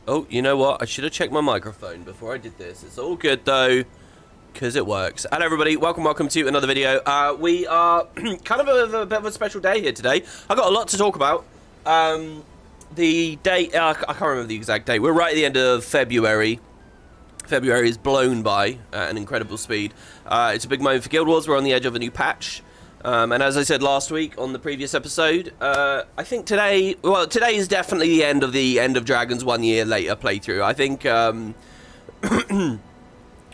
Oh, you know what? I should have checked my microphone before I did this. It's all good, though, because it works. Hello, everybody. Welcome to another video. We are kind of a bit of a special day here today. I've got a lot to talk about. The date, I can't remember the exact date. We're right at the end of February. February is blown by at an incredible speed. It's a big moment for Guild Wars. We're on the edge of a new patch. And as I said last week on the previous episode, I think today is definitely the end of Dragon's 1 year later playthrough. I think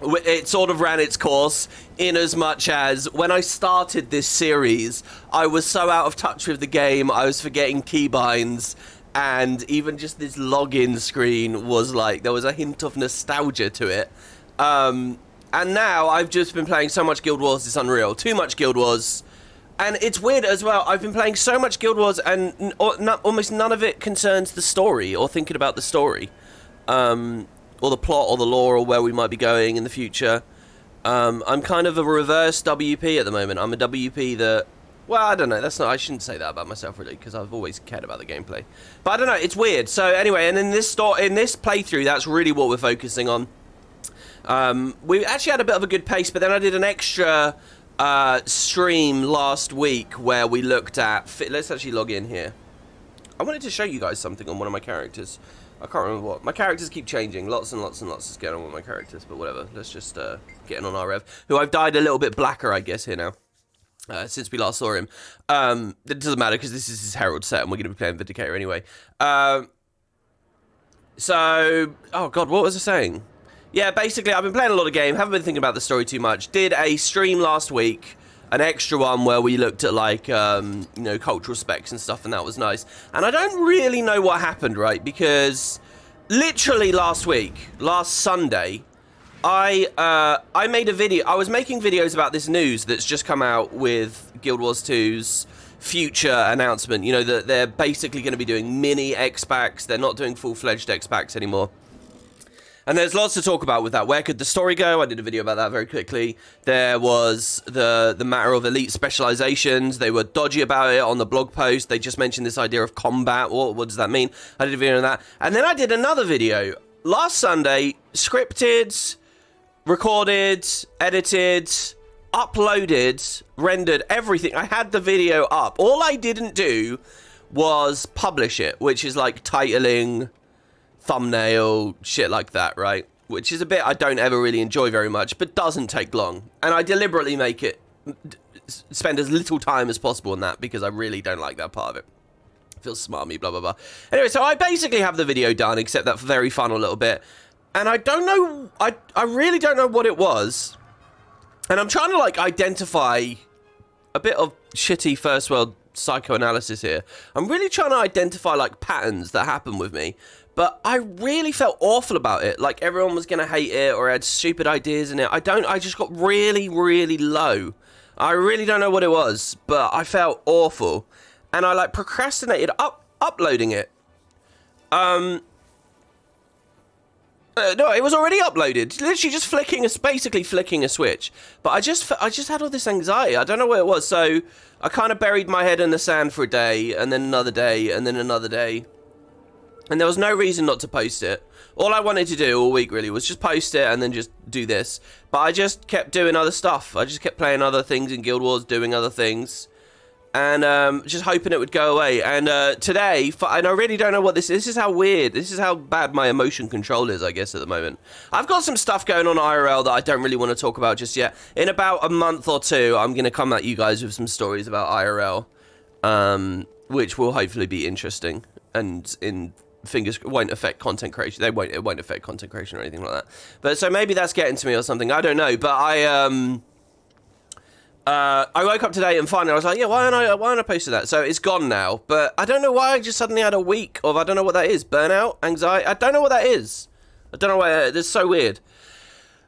it sort of ran its course in as much as when I started this series, I was so out of touch with the game, I was forgetting keybinds, and even just this login screen was like, there was a hint of nostalgia to it. And now I've just been playing so much Guild Wars, it's unreal. Too much Guild Wars. And it's weird as well, I've been playing so much Guild Wars and almost none of it concerns the story or thinking about the story. Or the plot or the lore or where we might be going in the future. I'm kind of a reverse WP at the moment. I'm a WP that, well, I don't know, I shouldn't say that about myself really, because I've always cared about the gameplay. But I don't know, it's weird. So anyway, and in this playthrough, that's really what we're focusing on. We actually had a bit of a good pace, but then I did an extra stream last week where we looked at let's actually log in here. I wanted to show you guys something on one of my characters. I can't remember what. My characters keep changing. Lots and lots and lots is going on with my characters, but whatever. Let's just get in on our Rev, who I've dyed a little bit blacker, I guess, here now. Since we last saw him. It doesn't matter because this is his Herald set and we're going to be playing Vindicator anyway. So, oh god, what was I saying? Yeah, basically, I've been playing a lot of game, haven't been thinking about the story too much. Did a stream last week, an extra one where we looked at, like, you know, cultural specs and stuff, and that was nice. And I don't really know what happened, right? Because literally last Sunday, I made a video. I was making videos about this news that's just come out with Guild Wars 2's future announcement. You know, that they're basically going to be doing mini X-Packs. They're not doing full-fledged X-Packs anymore. And there's lots to talk about with that. Where could the story go? I did a video about that very quickly. There was the matter of elite specializations. They were dodgy about it on the blog post. They just mentioned this idea of combat. What does that mean? I did a video on that. And then I did another video last Sunday, scripted, recorded, edited, uploaded, rendered, everything. I had the video up. All I didn't do was publish it, which is like titling, thumbnail, shit like that, right? Which is a bit I don't ever really enjoy very much, but doesn't take long. And I deliberately make it spend as little time as possible on that because I really don't like that part of it. It feels smarmy, blah, blah, blah. Anyway, so I basically have the video done, except that very final little bit. And I don't know, I really don't know what it was. And I'm trying to, like, identify a bit of shitty first world psychoanalysis here. I'm really trying to identify, like, patterns that happen with me. But I really felt awful about it. Like, everyone was going to hate it or had stupid ideas in it. I just got really, really low. I really don't know what it was, but I felt awful. And I, like, procrastinated uploading it. No, it was already uploaded. Literally just basically flicking a switch. But I just had all this anxiety. I don't know what it was. So I kind of buried my head in the sand for a day, and then another day, and then another day. And there was no reason not to post it. All I wanted to do all week, really, was just post it and then just do this. But I just kept doing other stuff. I just kept playing other things in Guild Wars, doing other things. And just hoping it would go away. And today, and I really don't know what this is. This is how weird. This is how bad my emotion control is, I guess, at the moment. I've got some stuff going on IRL that I don't really want to talk about just yet. In about a month or two, I'm going to come at you guys with some stories about IRL. Which will hopefully be interesting. And won't affect content creation. It won't affect content creation or anything like that. But so maybe that's getting to me or something. I don't know. But I woke up today and finally I was like, yeah, why don't I post that? So it's gone now. But I don't know why I just suddenly had a week of, I don't know what that is. Burnout, anxiety. I don't know what that is. I don't know why. It's so weird.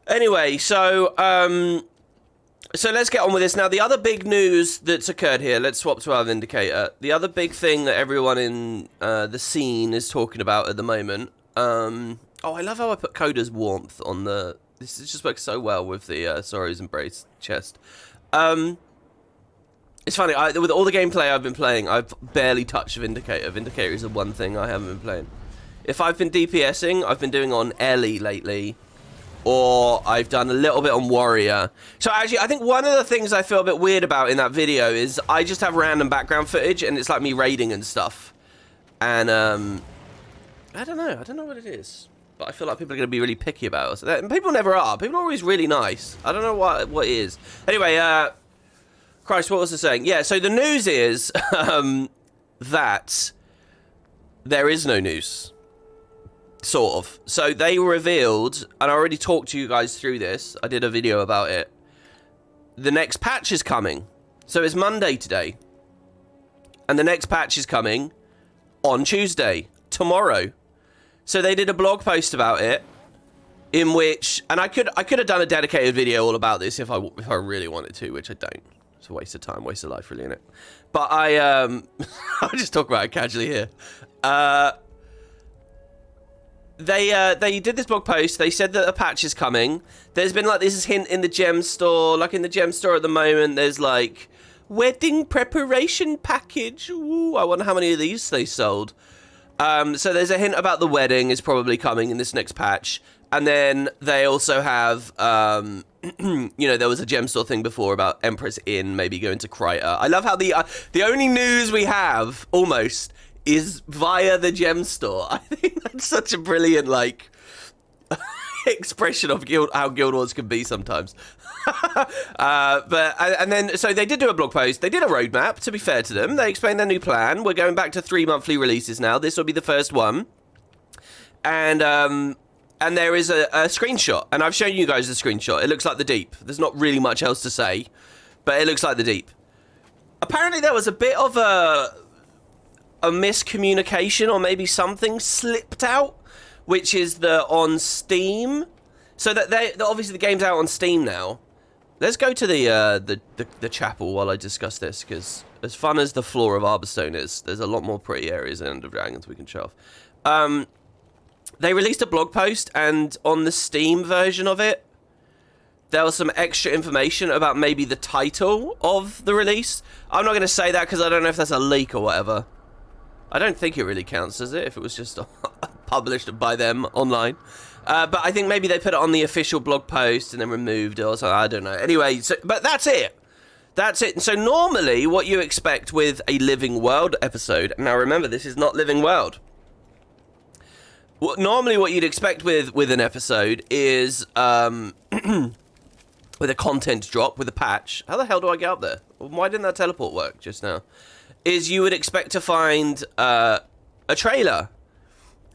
Anyway, so let's get on with this. Now, the other big news that's occurred here, let's swap to our Vindicator. The other big thing that everyone in the scene is talking about at the moment. Oh, I love how I put Coda's warmth on the... This just works so well with the Sorrow's Embrace chest. It's funny, with all the gameplay I've been playing, I've barely touched Vindicator. Vindicator is the one thing I haven't been playing. If I've been DPSing, I've been doing on Ellie lately, or I've done a little bit on Warrior. So actually, I think one of the things I feel a bit weird about in that video is I just have random background footage, and it's like me raiding and stuff. And, I don't know what it is. But I feel like people are going to be really picky about it. And people never are. People are always really nice. I don't know what it is. Anyway, Christ, what was I saying? Yeah, so the news is that there is no news. Sort of. So they revealed, and I already talked to you guys through this. I did a video about it. The next patch is coming. So it's Monday today. And the next patch is coming on Tuesday, tomorrow. So they did a blog post about it, in which, and I could have done a dedicated video all about this if I really wanted to, which I don't. It's a waste of time, waste of life, really, isn't it? But I'll just talk about it casually here. They did this blog post. They said that a patch is coming. There's been like this hint in the gem store, like in the gem store at the moment. There's like wedding preparation package. Ooh, I wonder how many of these they sold. So there's a hint about the wedding is probably coming in this next patch. And then they also have, you know, there was a gem store thing before about Empress Inn maybe going to Kryta. I love how the only news we have, almost, is via the gem store. I think that's such a brilliant, like, expression of how Guild Wars can be sometimes. And then, so they did do a blog post. They did a roadmap, to be fair to them. They explained their new plan. We're going back to 3 monthly releases now. This will be the first one. And there is a screenshot. And I've shown you guys the screenshot. It looks like the Deep. There's not really much else to say, but it looks like the Deep. Apparently there was a bit of a miscommunication, or maybe something slipped out, which is the on Steam. So that obviously the game's out on Steam now. Let's go to the chapel while I discuss this, because as fun as the floor of Arborstone is, there's a lot more pretty areas in End of Dragons we can show off. They released a blog post, and on the Steam version of it, there was some extra information about maybe the title of the release. I'm not going to say that because I don't know if that's a leak or whatever. I don't think it really counts, does it? If it was just published by them online. But I think maybe they put it on the official blog post and then removed it or something. I don't know. Anyway, but that's it. That's it. So normally what you expect with a Living World episode... Now remember, this is not Living World. Normally what you'd expect with an episode is... with a content drop, with a patch... How the hell do I get up there? Why didn't that teleport work just now? Is you would expect to find a trailer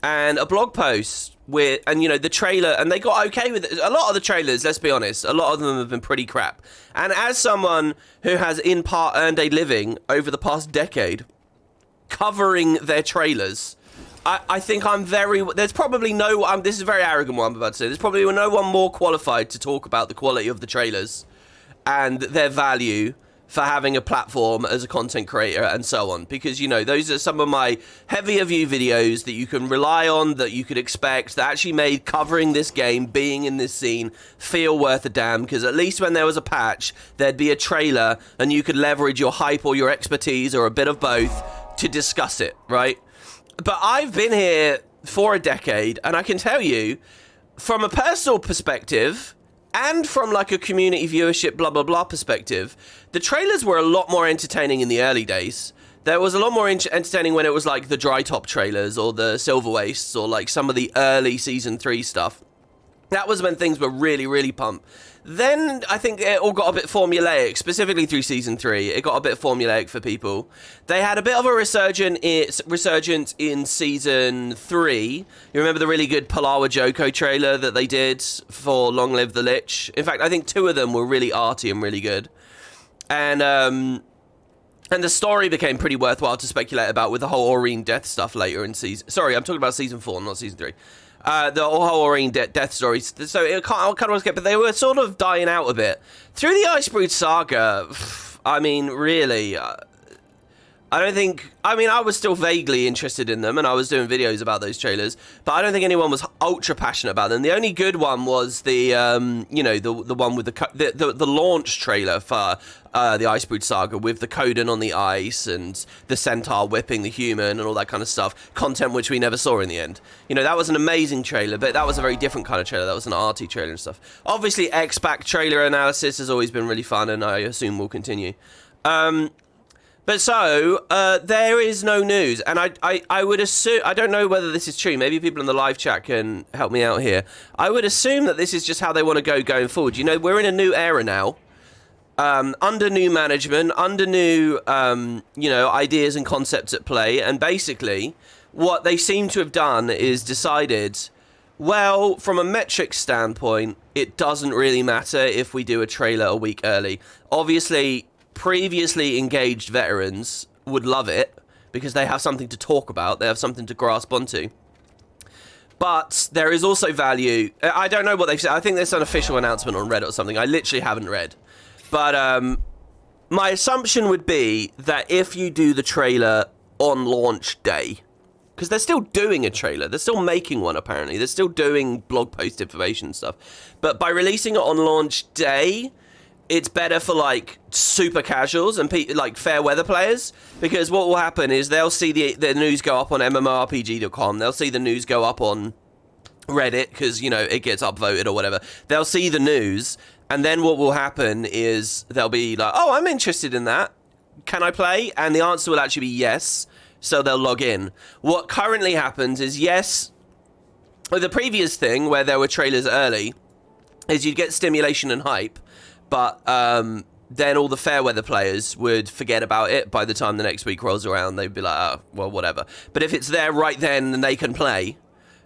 and a blog post with, and you know, the trailer, and they got okay with it. A lot of the trailers, let's be honest, a lot of them have been pretty crap. And as someone who has in part earned a living over the past decade covering their trailers, I think I'm very, there's probably no, this is a very arrogant one I'm about to say, there's probably no one more qualified to talk about the quality of the trailers and their value for having a platform as a content creator and so on, because, you know, those are some of my heavier view videos that you can rely on, that you could expect, that actually made covering this game, being in this scene, feel worth a damn, because at least when there was a patch, there'd be a trailer and you could leverage your hype or your expertise or a bit of both to discuss it, right? But I've been here for a decade, and I can tell you, from a personal perspective, and from like a community viewership blah blah blah perspective, the trailers were a lot more entertaining in the early days. There was a lot more entertaining when it was like the Dry Top trailers or the Silver Wastes or like some of the early Season 3 stuff. That was when things were really, really pumped. Then I think it all got a bit formulaic, specifically through Season 3. It got a bit formulaic for people. They had a bit of a resurgence in Season 3. You remember the really good Palawa Joko trailer that they did for Long Live the Lich? In fact, I think 2 of them were really arty and really good. And the story became pretty worthwhile to speculate about with the whole Aurene death stuff later in Season... Sorry, I'm talking about Season 4, not Season 3. The whole Aurene death stories. So it kind of was good, but they were sort of dying out a bit. Through the Icebrood saga, I mean, really, I don't think... I mean, I was still vaguely interested in them, and I was doing videos about those trailers, but I don't think anyone was ultra passionate about them. The only good one was the, you know, the one with the launch trailer for the Icebrood Saga, with the Coden on the ice and the Centaur whipping the human and all that kind of stuff. Content which we never saw in the end. You know, that was an amazing trailer, but that was a very different kind of trailer. That was an arty trailer and stuff. Obviously, X-Pac trailer analysis has always been really fun, and I assume will continue. But so, there is no news, and I would assume, I don't know whether this is true, maybe people in the live chat can help me out here. I would assume that this is just how they want to go going forward. You know, we're in a new era now, under new management, under new, you know, ideas and concepts at play, and basically, what they seem to have done is decided, well, from a metrics standpoint, it doesn't really matter if we do a trailer a week early. Obviously, previously engaged veterans would love it because they have something to talk about, they have something to grasp onto. But there is also value. I don't know what they've said. I think there's an official announcement on Reddit or something. I literally haven't read. But my assumption would be that if you do the trailer on launch day, because they're still doing a trailer, they're still making one apparently, they're still doing blog post information and stuff, but by releasing it on launch day, it's better for, like, super casuals and like fair weather players, because what will happen is they'll see the news go up on MMORPG.com, they'll see the news go up on Reddit because, you know, it gets upvoted or whatever. They'll see the news, and then what will happen is they'll be like, oh, I'm interested in that. Can I play? And the answer will actually be yes, so they'll log in. What currently happens is, yes, with the previous thing where there were trailers early, is you'd get stimulation and hype, but then all the fair weather players would forget about it by the time the next week rolls around. They'd be like, oh, well, whatever. But if it's there right then and they can play,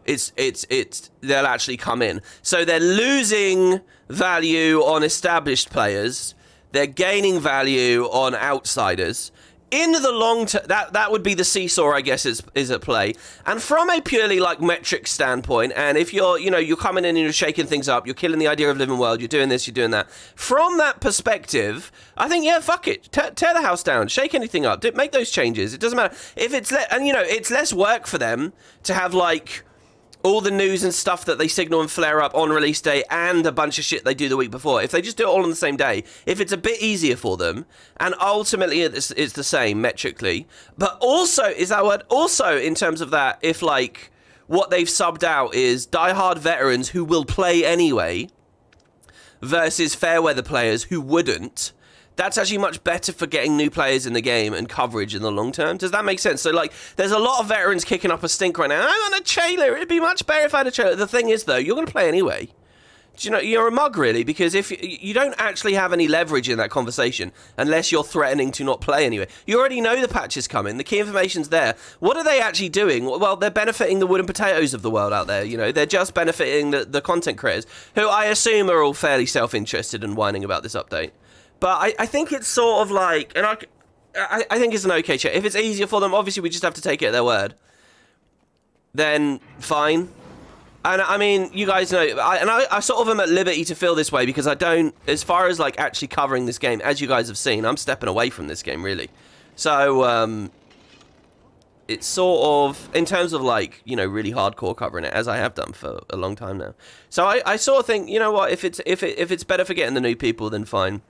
they'll actually come in. So they're losing value on established players. They're gaining value on outsiders. In the long term, that would be the seesaw, I guess, is at play. And from a purely, like, metric standpoint, and if you're, you know, you're coming in and you're shaking things up, you're killing the idea of living world, you're doing this, you're doing that. From that perspective, I think, yeah, fuck it. Tear the house down. Shake anything up. Make those changes. It doesn't matter. If it's, and, you know, it's less work for them to have, like, all the news and stuff that they signal and flare up on release day and a bunch of shit they do the week before. If they just do it all on the same day, if it's a bit easier for them, and ultimately it's the same metrically, but also, is that word? Also, in terms of that, if, like, what they've subbed out is diehard veterans who will play anyway versus fair weather players who wouldn't, that's actually much better for getting new players in the game and coverage in the long term. Does that make sense? So, like, there's a lot of veterans kicking up a stink right now. I want a trailer. It'd be much better if I had a trailer. The thing is, though, you're going to play anyway. Do you know, you're a mug, really, because if you don't actually have any leverage in that conversation unless you're threatening to not play anyway. You already know the patch is coming. The key information's there. What are they actually doing? Well, they're benefiting the WoodenPotatoes of the world out there. You know, they're just benefiting the content creators, who I assume are all fairly self-interested and whining about this update. But I think it's sort of like, and I think it's an okay check. If it's easier for them, obviously we just have to take it at their word. Then fine. And I mean, you guys know, I sort of am at liberty to feel this way because I don't, as far as, like, actually covering this game, as you guys have seen, I'm stepping away from this game, really. So, it's sort of, in terms of, like, you know, really hardcore covering it, as I have done for a long time now. So I sort of think, you know what, if it's better for getting the new people, then fine.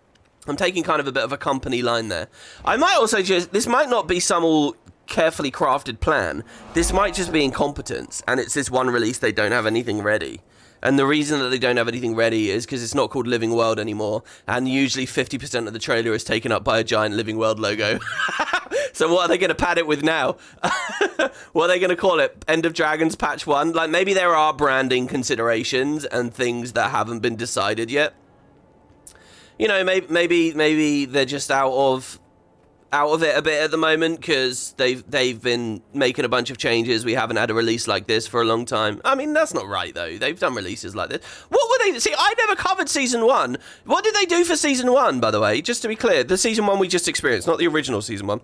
I'm taking kind of a bit of a company line there. I might also just, this might not be some all carefully crafted plan. This might just be incompetence, and it's this one release they don't have anything ready. And the reason that they don't have anything ready is because it's not called Living World anymore, and usually 50% of the trailer is taken up by a giant Living World logo. So what are they going to pad it with now? What are they going to call it? End of Dragons Patch 1? Like, maybe there are branding considerations and things that haven't been decided yet. You know, maybe they're just out of it a bit at the moment because they've been making a bunch of changes. We haven't had a release like this for a long time. I mean, that's not right though. They've done releases like this. What were they? See, I never covered season 1. What did they do for season 1, by the way? Just to be clear, the season 1 we just experienced, not the original season 1,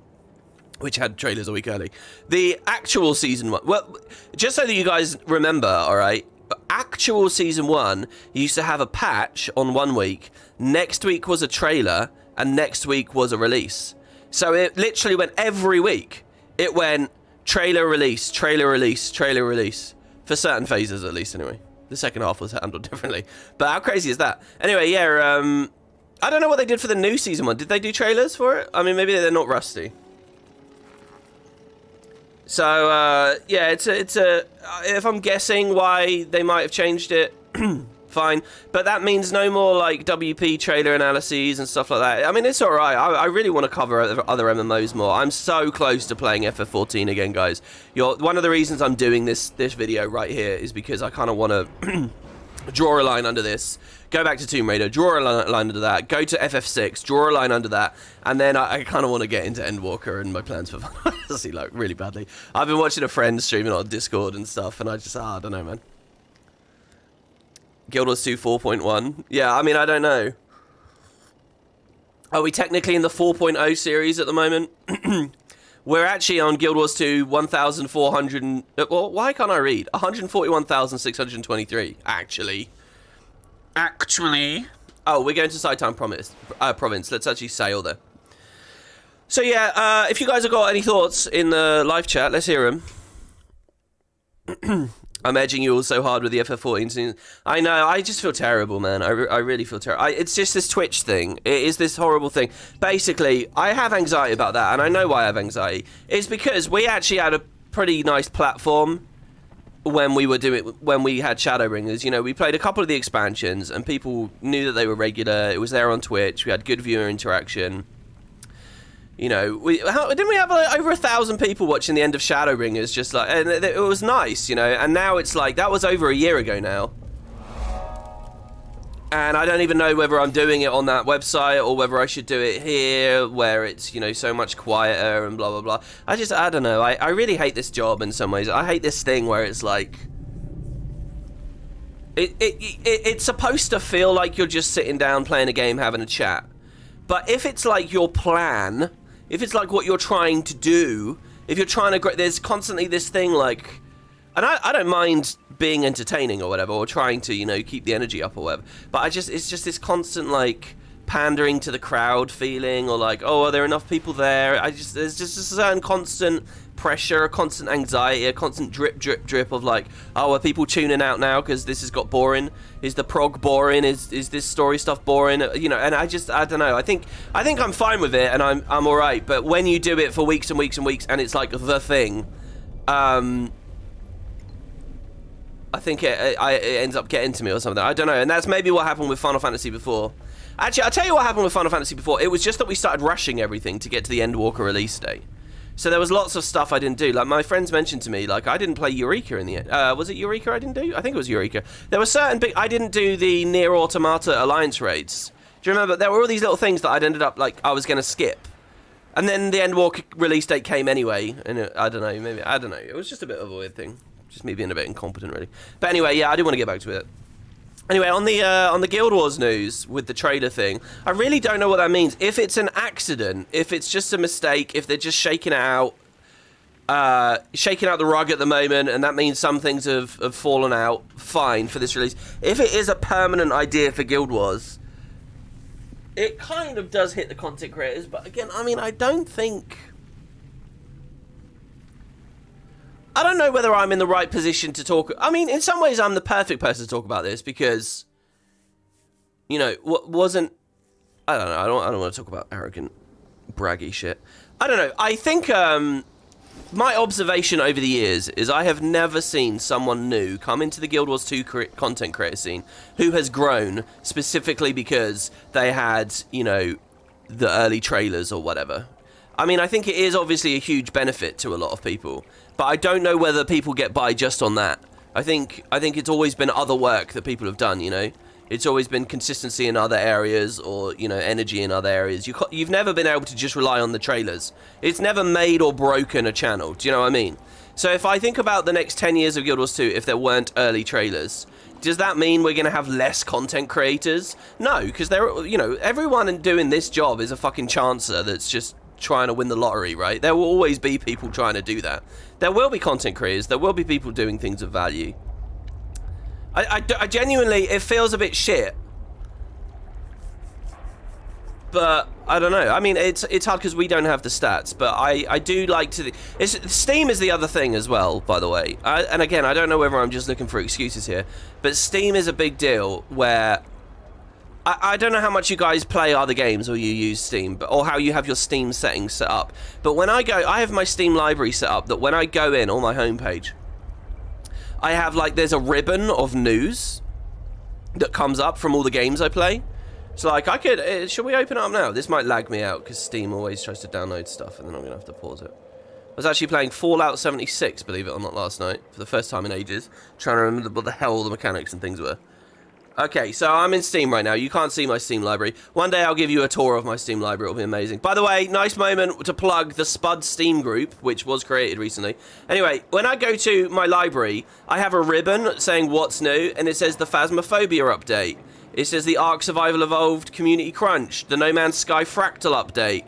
which had trailers a week early. The actual season 1. Well, just so that you guys remember, all right. Actual season 1 used to have a patch on one week, next week was a trailer, and next week was a release. So it literally went every week. It went trailer release, trailer release, trailer release. For certain phases, at least, anyway. The second half was handled differently. But how crazy is that? Anyway, yeah, I don't know what they did for the new season one. Did they do trailers for it? I mean, maybe they're not rusty. So, yeah, it's a if I'm guessing why they might have changed it, fine. But that means no more, like, WP trailer analyses and stuff like that. I mean, it's alright. I really want to cover other MMOs more. I'm so close to playing FF14 again, guys. One of the reasons I'm doing this video right here is because I kind of want to draw a line under this, go back to Tomb Raider, draw a line under that, go to FF6, draw a line under that, and then I kind of want to get into Endwalker and my plans for Final Fantasy, like, really badly. I've been watching a friend streaming on Discord and stuff, and I just, I don't know, man. Guild Wars 2 4.1. Yeah, I mean, I don't know. Are we technically in the 4.0 series at the moment? We're actually on Guild Wars 2 1,400... Well, why can't I read? 141,623, actually. Oh, we're going to Saitan province. Let's actually sail there. So, yeah, if you guys have got any thoughts in the live chat, let's hear them. I'm edging you all so hard with the FF14 scene. I know, I just feel terrible, man. I really feel terrible. It's just this Twitch thing. It is this horrible thing. Basically, I have anxiety about that, and I know why I have anxiety. It's because we actually had a pretty nice platform when we had Shadowbringers. You know, we played a couple of the expansions, and people knew that they were regular. It was there on Twitch. We had good viewer interaction. You know, didn't we have like over 1,000 people watching the end of Shadowbringers? Just like, and it was nice, you know. And now it's like that was over a year ago now, and I don't even know whether I'm doing it on that website or whether I should do it here, where it's, you know, so much quieter and blah blah blah. I don't know. I really hate this job in some ways. I hate this thing where it's like, it's supposed to feel like you're just sitting down playing a game, having a chat, but if it's like your plan. If it's like what you're trying to do, if you're trying to, there's constantly this thing like, and I don't mind being entertaining or whatever, or trying to, you know, keep the energy up or whatever, but it's just this constant like pandering to the crowd feeling, or like, oh, are there enough people there? There's just a certain constant pressure, a constant anxiety, a constant drip, drip, drip of like, oh, are people tuning out now because this has got boring? Is the prog boring? Is this story stuff boring? You know, and I don't know. I think I'm fine with it, and I'm all right. But when you do it for weeks and weeks and weeks, and it's like the thing, I think it ends up getting to me or something. I don't know. And that's maybe what happened with Final Fantasy before. Actually, I'll tell you what happened with Final Fantasy before. It was just that we started rushing everything to get to the Endwalker release date. So there was lots of stuff I didn't do. Like, my friends mentioned to me, like, I didn't play Eureka in the end. Was it Eureka I didn't do? I think it was Eureka. There were certain big... I didn't do the Nier Automata Alliance raids. Do you remember? There were all these little things that I'd ended up, like, I was going to skip. And then the Endwalker release date came anyway. And I don't know, maybe... I don't know. It was just a bit of a weird thing. Just me being a bit incompetent, really. But anyway, yeah, I do want to get back to it. Anyway, on the Guild Wars news with the trailer thing, I really don't know what that means. If it's an accident, if it's just a mistake, if they're just shaking it out, shaking out the rug at the moment, and that means some things have fallen out, fine for this release. If it is a permanent idea for Guild Wars, it kind of does hit the content creators, but again, I mean, I don't know whether I'm in the right position to talk. I mean, in some ways, I'm the perfect person to talk about this because, you know, wasn't... I don't know. I don't want to talk about arrogant, braggy shit. I don't know. I think my observation over the years is I have never seen someone new come into the Guild Wars 2 content creator scene who has grown specifically because they had, you know, the early trailers or whatever. I mean, I think it is obviously a huge benefit to a lot of people, but I don't know whether people get by just on that. I think it's always been other work that people have done, you know? It's always been consistency in other areas, or, you know, energy in other areas. You've never been able to just rely on the trailers. It's never made or broken a channel, do you know what I mean? So if I think about the next 10 years of Guild Wars 2, if there weren't early trailers, does that mean we're going to have less content creators? No, because you know, everyone doing this job is a fucking chancer that's just trying to win the lottery, right? There will always be people trying to do that. There will be content creators. There will be people doing things of value. I genuinely, it feels a bit shit. But I don't know. I mean, it's hard because we don't have the stats. But I do like to. Steam is the other thing as well, by the way. And again, I don't know whether I'm just looking for excuses here, but Steam is a big deal where I don't know how much you guys play other games or you use Steam, or how you have your Steam settings set up. But when I have my Steam library set up that when I go in on my homepage, I have like there's a ribbon of news that comes up from all the games I play. So, like, I could... should we open it up now? This might lag me out, because Steam always tries to download stuff, and then I'm going to have to pause it. I was actually playing Fallout 76, believe it or not, last night, for the first time in ages, trying to remember what the hell the mechanics and things were. Okay, so I'm in Steam right now. You can't see my Steam library. One day I'll give you a tour of my Steam library. It'll be amazing. By the way, nice moment to plug the Spud Steam group, which was created recently. Anyway, when I go to my library, I have a ribbon saying what's new, and it says the Phasmophobia update. It says the Ark Survival Evolved Community Crunch, the No Man's Sky Fractal update.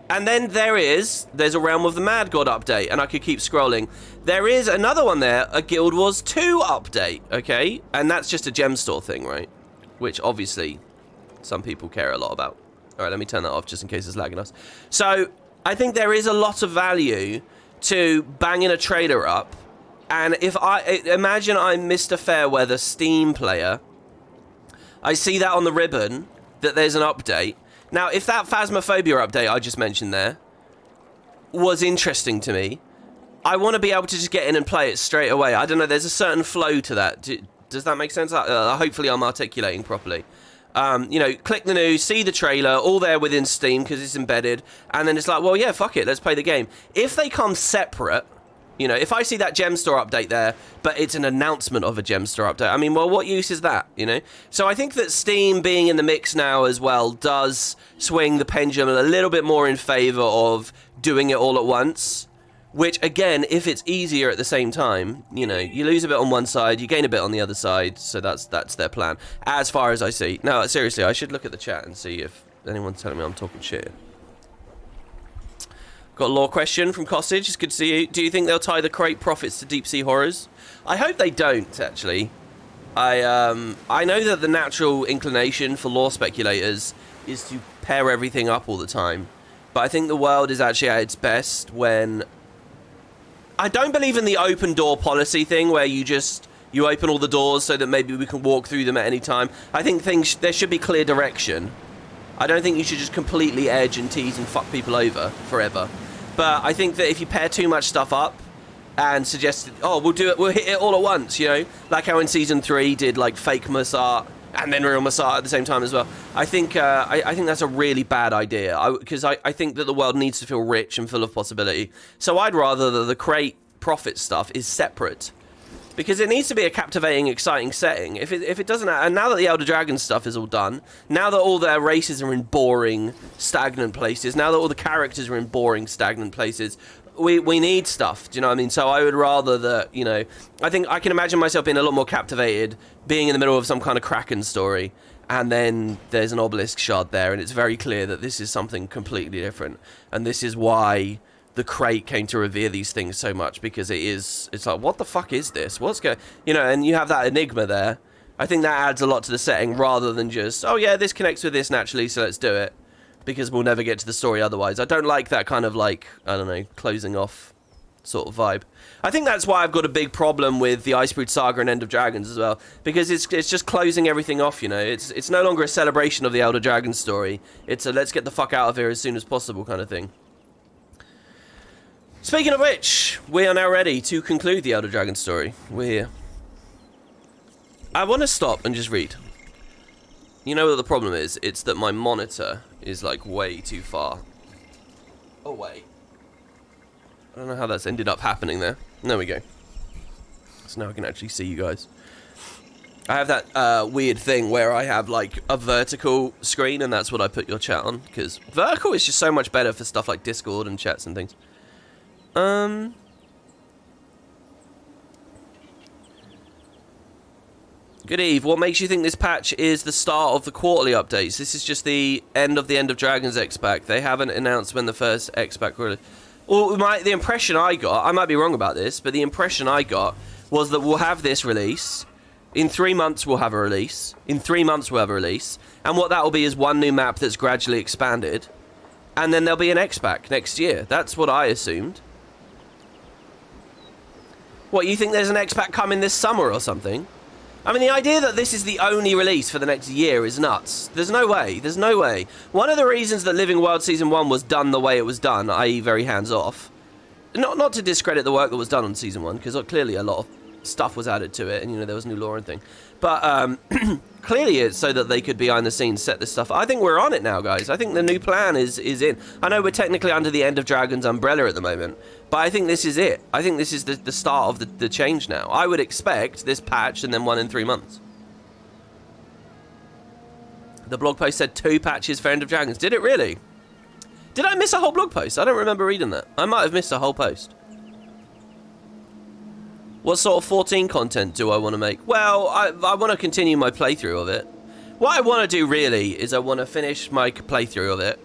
And then there's a Realm of the Mad God update, and I could keep scrolling. There is another one there, a Guild Wars 2 update, okay? And that's just a gem store thing, right? Which, obviously, some people care a lot about. All right, let me turn that off just in case it's lagging us. So, I think there is a lot of value to banging a trailer up. And if imagine I'm Mr. Fairweather Steam player, I see that on the ribbon, that there's an update. Now, if that Phasmophobia update I just mentioned there was interesting to me, I want to be able to just get in and play it straight away. I don't know, there's a certain flow to that. Does that make sense? Hopefully I'm articulating properly. You know, click the news, see the trailer, all there within Steam because it's embedded, and then it's like, well, yeah, fuck it, let's play the game. If they come separate... You know, if I see that gem store update there, but it's an announcement of a gem store update, I mean, well, what use is that, you know? So I think that Steam being in the mix now as well does swing the pendulum a little bit more in favor of doing it all at once, which, again, if it's easier at the same time, you know, you lose a bit on one side, you gain a bit on the other side, so that's their plan, as far as I see. No, seriously, I should look at the chat and see if anyone's telling me I'm talking shit. Got a law question from Cossage. It's good to see you. Do you think they'll tie the crate profits to deep sea horrors? I hope they don't, actually. I know that the natural inclination for law speculators is to pair everything up all the time. But I think the world is actually at its best when... I don't believe in the open door policy thing where you open all the doors so that maybe we can walk through them at any time. I think there should be clear direction. I don't think you should just completely edge and tease and fuck people over forever. But I think that if you pair too much stuff up and suggest, oh, we'll hit it all at once, you know? Like how in Season 3 did, like, fake Massart and then real Massart at the same time as well. I think that's a really bad idea, because I think that the world needs to feel rich and full of possibility. So I'd rather that the crate profit stuff is separate. Because it needs to be a captivating, exciting setting. If it doesn't... And now that the Elder Dragon stuff is all done, now that all their races are in boring, stagnant places, now that all the characters are in boring, stagnant places, we need stuff, do you know what I mean? So I would rather that, you know... I think I can imagine myself being a lot more captivated, being in the middle of some kind of Kraken story, and then there's an obelisk shard there, and it's very clear that this is something completely different. And this is why... the crate came to revere these things so much, because it's like, what the fuck is this? What's going... You know, and you have that enigma there. I think that adds a lot to the setting, rather than just, oh yeah, this connects with this naturally, so let's do it. Because we'll never get to the story otherwise. I don't like that kind of, like, I don't know, closing off sort of vibe. I think that's why I've got a big problem with the Icebrood Saga and End of Dragons as well. Because it's just closing everything off, you know. It's no longer a celebration of the Elder Dragon story. It's a let's get the fuck out of here as soon as possible kind of thing. Speaking of which, we are now ready to conclude the Elder Dragon story. We're here. I want to stop and just read. You know what the problem is? It's that my monitor is, like, way too far away. I don't know how that's ended up happening there. There we go. So now I can actually see you guys. I have that weird thing where I have, like, a vertical screen, and that's what I put your chat on, because vertical is just so much better for stuff like Discord and chats and things. Good eve. What makes you think this patch is the start of the quarterly updates? This is just the end of Dragons X-Pack. They haven't announced when the first X-Pack release. Well, the impression I got, I might be wrong about this, but the impression I got was that we'll have this release, In 3 months, we'll have a release. In 3 months, we'll have a release. And what that will be is one new map that's gradually expanded. And then there'll be an X-Pack next year. That's what I assumed. What, you think there's an X-Pack coming this summer or something? I mean, the idea that this is the only release for the next year is nuts. There's no way. There's no way. One of the reasons that Living World Season 1 was done the way it was done, i.e. very hands-off, not to discredit the work that was done on Season 1, because clearly a lot of stuff was added to it, and, you know, there was new lore and thing. But clearly it's so that they could behind the scenes set this stuff. I think we're on it now, guys. I think the new plan is in. I know we're technically under the End of Dragons umbrella at the moment, but I think this is it. I think this is the start of the change now. I would expect this patch and then one in 3 months. The blog post said 2 patches for End of Dragons. Did it really? Did I miss a whole blog post? I don't remember reading that. I might have missed a whole post. What sort of 14 content do I want to make? Well, I want to continue my playthrough of it. What I want to do really is I want to finish my playthrough of it,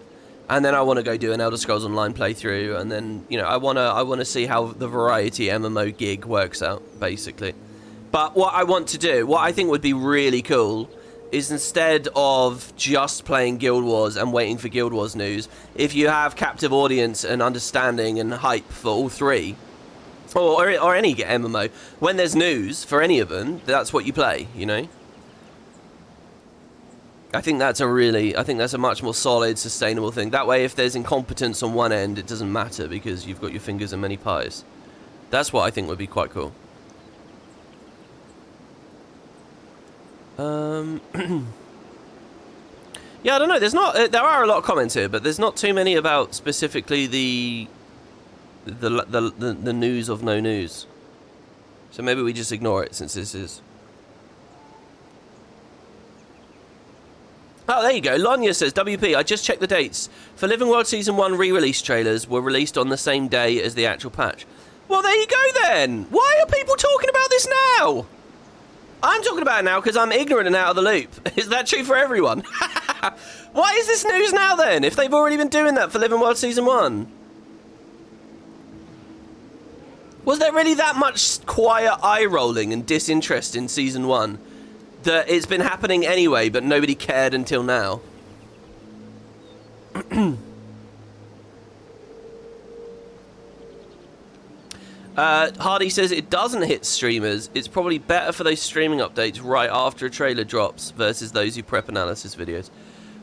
and then I want to go do an Elder Scrolls Online playthrough, and then, you know, I want to see how the variety MMO gig works out, basically. But what I want to do, what I think would be really cool, is instead of just playing Guild Wars and waiting for Guild Wars news, if you have captive audience and understanding and hype for all three, or any MMO, when there's news for any of them, that's what you play, you know? I think that's a much more solid, sustainable thing. That way, if there's incompetence on one end, it doesn't matter because you've got your fingers in many pies. That's what I think would be quite cool. Yeah, I don't know. There are a lot of comments here, but there's not too many about specifically the news of no news. So maybe we just ignore it since this is. Oh, there you go. Lonya says, WP, I just checked the dates. For Living World Season 1 re-release trailers were released on the same day as the actual patch. Well, there you go then. Why are people talking about this now? I'm talking about it now because I'm ignorant and out of the loop. Is that true for everyone? Why is this news now then, if they've already been doing that for Living World Season 1? Was there really that much quiet eye-rolling and disinterest in Season 1 that it's been happening anyway, but nobody cared until now? Hardy says it doesn't hit streamers. It's probably better for those streaming updates right after a trailer drops versus those who prep analysis videos.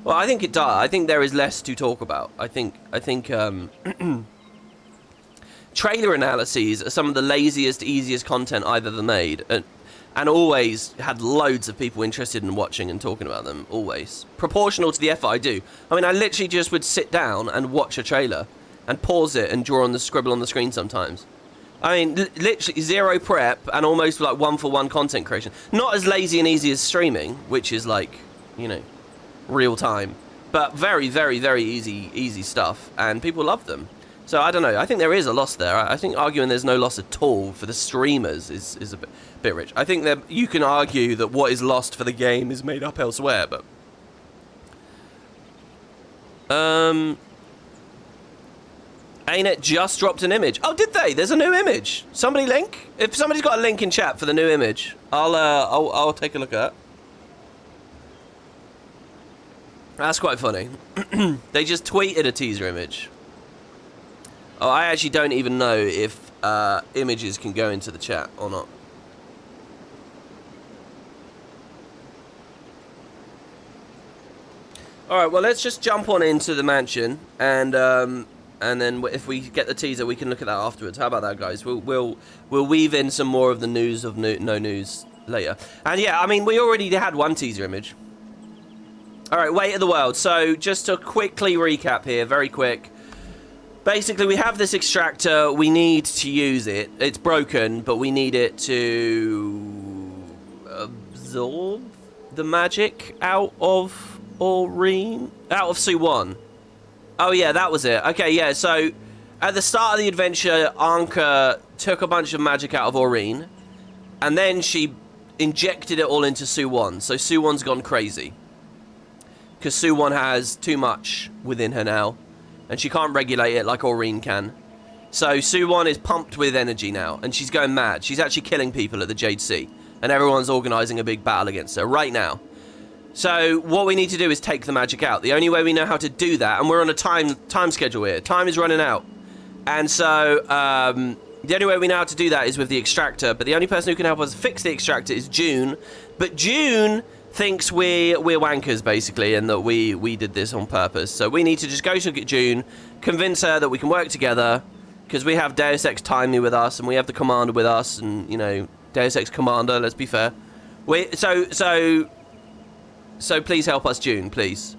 Well, I think it does. I think there is less to talk about. I think trailer analyses are some of the laziest, easiest content I've ever made, and always had loads of people interested in watching and talking about them, always. Proportional to the effort I do. I mean, I literally just would sit down and watch a trailer and pause it and draw on the scribble on the screen sometimes. I mean, literally zero prep and almost like one-for-one content creation. Not as lazy and easy as streaming, which is like, you know, real time, but very, very, very easy stuff, and people love them. So I don't know. I think there is a loss there. I think arguing there's no loss at all for the streamers is a bit rich. I think that you can argue that what is lost for the game is made up elsewhere, but ANET just dropped an image. Oh, did they? There's a new image. Somebody link? If somebody's got a link in chat for the new image, I'll take a look at that. That's quite funny. They just tweeted a teaser image. Oh, I actually don't even know if images can go into the chat or not. All right, well, let's just jump on into the mansion, and then if we get the teaser, we can look at that afterwards. How about that, guys? We'll weave in some more of the news of no news later. And yeah, I mean, we already had one teaser image. All right, Weight of the World. So just to quickly recap here, very quick. Basically, we have this extractor. We need to use it. It's broken, but we need it to absorb the magic out of Aureen? Out of Suwon. Oh, yeah, that was it. Okay, yeah, so at the start of the adventure, Anka took a bunch of magic out of Aureen, and then she injected it all into Suwon. So Suwon's gone crazy, because Suwon has too much within her now, and she can't regulate it like Aureen can. So Suwon is pumped with energy now, and she's going mad. She's actually killing people at the Jade Sea. and everyone's organising a big battle against her right now. So what we need to do is take the magic out. The only way we know how to do that, and we're on a time schedule here. Time is running out. And so the only way we know how to do that is with the extractor, but the only person who can help us fix the extractor is June. But June thinks we're wankers, basically, and that we did this on purpose. So we need to just go to June, convince her that we can work together, because we have Deus Ex Timey with us, and we have the Commander with us, and, you know, Deus Ex Commander, let's be fair. So please help us, June, please.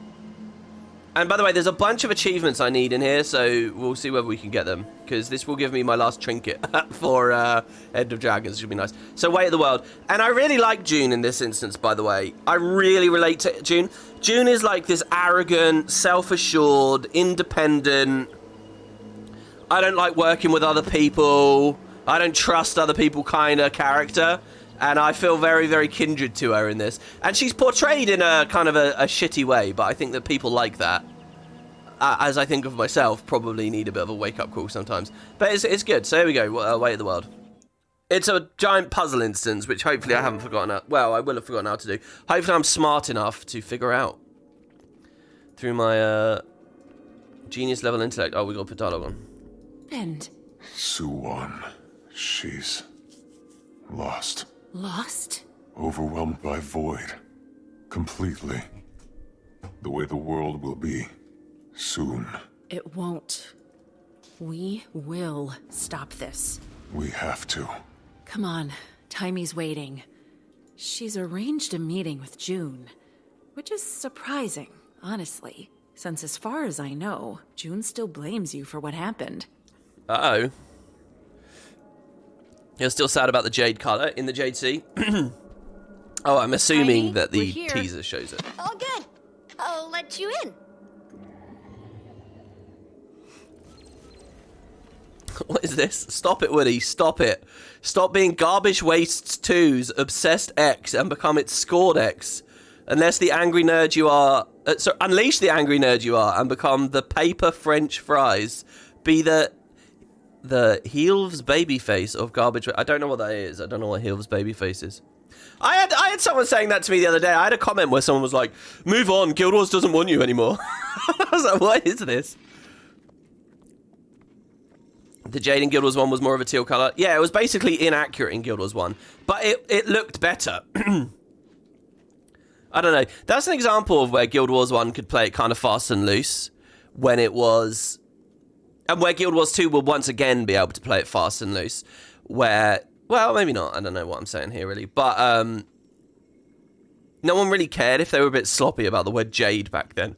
And by the way, there's a bunch of achievements I need in here, so we'll see whether we can get them, because this will give me my last trinket for End of Dragons, which should be nice. So, Way of the World. And I really like June in this instance, by the way. I really relate to June. June is like this arrogant, self-assured, independent, I don't like working with other people, I don't trust other people kind of character. And I feel very, very kindred to her in this. And she's portrayed in a kind of a shitty way, but I think that people like that. As I think of myself, probably need a bit of a wake-up call sometimes. But it's good. So here we go, Way of the World. It's a giant puzzle instance, which hopefully I haven't forgotten how... Well, I will have forgotten how to do. Hopefully I'm smart enough to figure out. Through my genius level intellect. Oh, we got to put dialogue on. And? Suwon. She's... lost. Lost? Overwhelmed by void. Completely. The way the world will be. Soon. It won't. We will stop this. We have to. Come on. Timey's waiting. She's arranged a meeting with June. Which is surprising, honestly. Since as far as I know, June still blames you for what happened. Uh-oh. You're still sad about the jade colour in the Jade Sea? Oh, I'm assuming that the teaser shows it. Oh, good. I'll let you in. What is this? Stop it, Woody. Stop it. Stop being Garbage Waste's 2's Obsessed X and become its Scored X. Unless the angry nerd you are... unleash the angry nerd you are and become the paper French fries. Be the Heel's babyface of Garbage... I don't know what that is. I don't know what Heel's babyface is. I had someone saying that to me the other day. I had a comment where someone was like, move on, Guild Wars doesn't want you anymore. I was like, what is this? The Jade in Guild Wars 1 was more of a teal colour. Yeah, it was basically inaccurate in Guild Wars 1. But it looked better. I don't know. That's an example of where Guild Wars 1 could play it kind of fast and loose. When it was... And where Guild Wars 2 will once again be able to play it fast and loose. Where, well, maybe not. I don't know what I'm saying here, really. But no one really cared if they were a bit sloppy about the word Jade back then.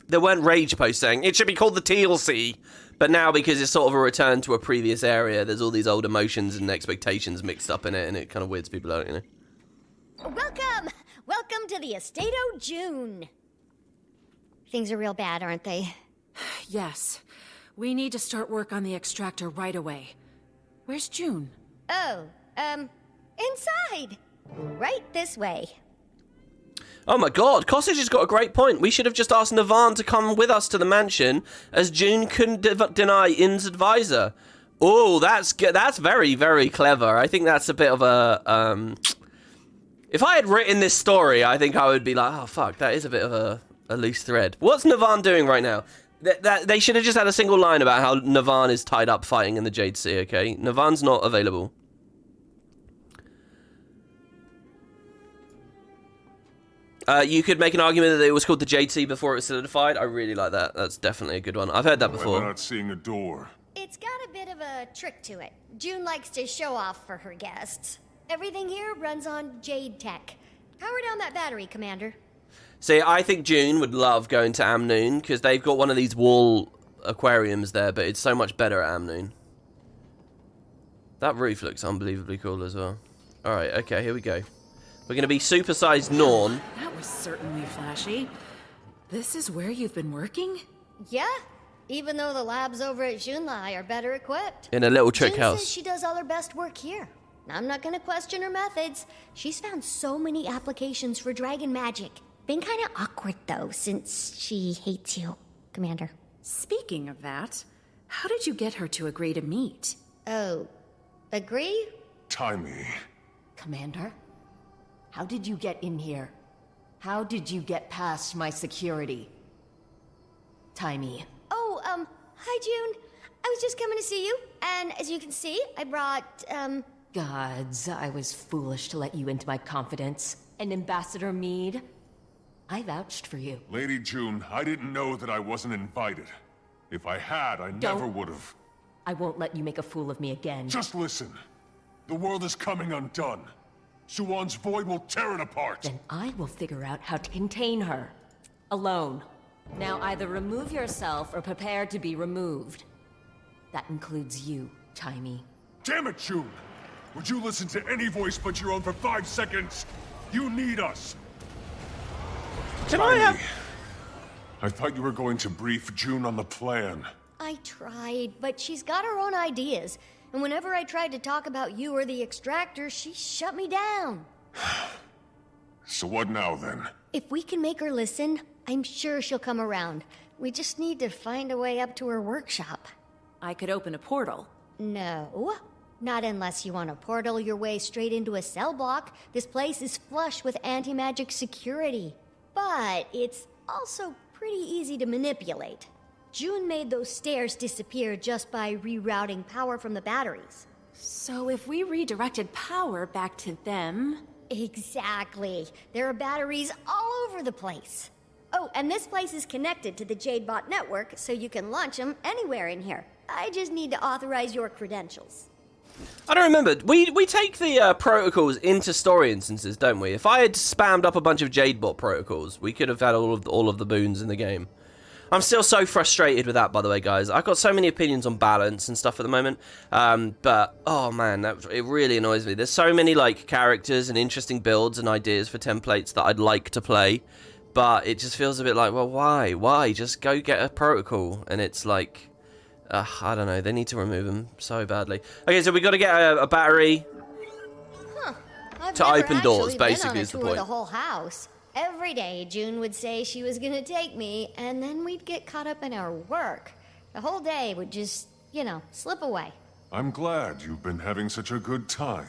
There weren't rage posts saying, it should be called the TLC. But now, because it's sort of a return to a previous area, there's all these old emotions and expectations mixed up in it, and it kind of weirds people out, you know? Welcome! Welcome to the Estate o' June. Things are real bad, aren't they? Yes. We need to start work on the extractor right away. Where's June? Oh, inside. Right this way. Oh my god, Costage has got a great point. We should have just asked Navan to come with us to the mansion, as June couldn't deny In's advisor. Oh, that's good. That's very, very clever. I think that's a bit of a... If I had written this story, I think I would be like, oh fuck, that is a bit of a loose thread. What's Navan doing right now? They should have just had a single line about how Navan is tied up fighting in the Jade Sea, okay? Navan's not available. You could make an argument that it was called the Jade Sea before it was solidified. I really like that. That's definitely a good one. I've heard that before. I'm not seeing a door. It's got a bit of a trick to it. June likes to show off for her guests. Everything here runs on Jade tech. Power down that battery, Commander. See, I think June would love going to Amnoon, because they've got one of these wall aquariums there, but it's so much better at Amnoon. That roof looks unbelievably cool as well. Alright, okay, here we go. We're going to be supersized Norn. That was certainly flashy. This is where you've been working? Yeah, even though the labs over at Junlai are better equipped. In a little trick June house. says she does all her best work here. I'm not going to question her methods. She's found so many applications for dragon magic. Been kind of awkward, though, since she hates you, Commander. Speaking of that, how did you get her to agree to meet? Oh, agree? Timey. Commander? How did you get in here? How did you get past my security? Timey. Oh, hi, June. I was just coming to see you, and as you can see, I brought, Gods, I was foolish to let you into my confidence. And Ambassador Meade, I vouched for you. Lady June, I didn't know that I wasn't invited. If I had, I never would have. I won't let you make a fool of me again. Just listen. The world is coming undone. Suwan's void will tear it apart. Then I will figure out how to contain her. Alone. Now either remove yourself or prepare to be removed. That includes you, Timey. Damn it, June! Would you listen to any voice but your own for 5 seconds? You need us! Can I have... I thought you were going to brief June on the plan. I tried, but she's got her own ideas. And whenever I tried to talk about you or the extractor, she shut me down. So what now, then? If we can make her listen, I'm sure she'll come around. We just need to find a way up to her workshop. I could open a portal. No. Not unless you want to portal your way straight into a cell block. This place is flush with anti-magic security. But it's also pretty easy to manipulate. June made those stairs disappear just by rerouting power from the batteries. So if we redirected power back to them... Exactly. There are batteries all over the place. Oh, and this place is connected to the Jadebot network, so you can launch them anywhere in here. I just need to authorize your credentials. I don't remember. We take the protocols into story instances, don't we? If I had spammed up a bunch of Jadebot protocols, we could have had all of the boons in the game. I'm still so frustrated with that, by the way, guys. I've got so many opinions on balance and stuff at the moment. But, oh man, it really annoys me. There's so many, like, characters and interesting builds and ideas for templates that I'd like to play. But it just feels a bit like, well, why? Why? Just go get a protocol. And it's like, I don't know. They need to remove them so badly. Okay, so we got to get a battery to open doors, basically, is the point. The whole house. Every day, June would say she was gonna take me, and then we'd get caught up in our work. The whole day would just, you know, slip away. I'm glad you've been having such a good time.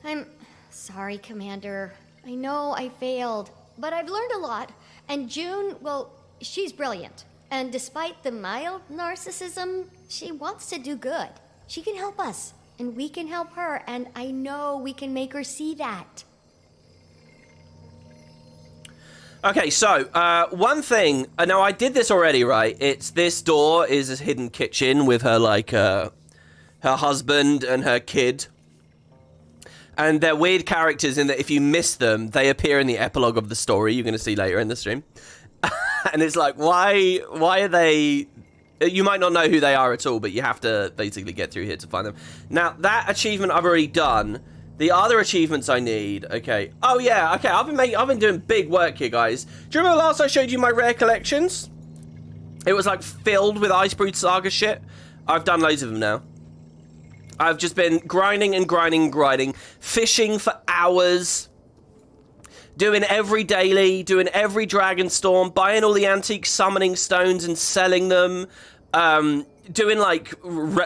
I'm sorry, Commander. I know I failed, but I've learned a lot. And June, well, she's brilliant. And despite the mild narcissism, she wants to do good. She can help us, and we can help her, and I know we can make her see that. Okay, so, one thing, now I did this already, right? It's, this door is a hidden kitchen with her, like, her husband and her kid. And they're weird characters in that if you miss them, they appear in the epilogue of the story you're going to see later in the stream. And it's like, why are they... You might not know who they are at all, but you have to basically get through here to find them. Now, that achievement I've already done. The other achievements I need, okay. Oh yeah, okay, I've been doing big work here, guys. Do you remember last I showed you my rare collections? It was like filled with Icebrood Saga shit. I've done loads of them now. I've just been grinding and grinding and grinding, fishing for hours, doing every daily, doing every Dragon Storm, buying all the antique summoning stones and selling them, doing like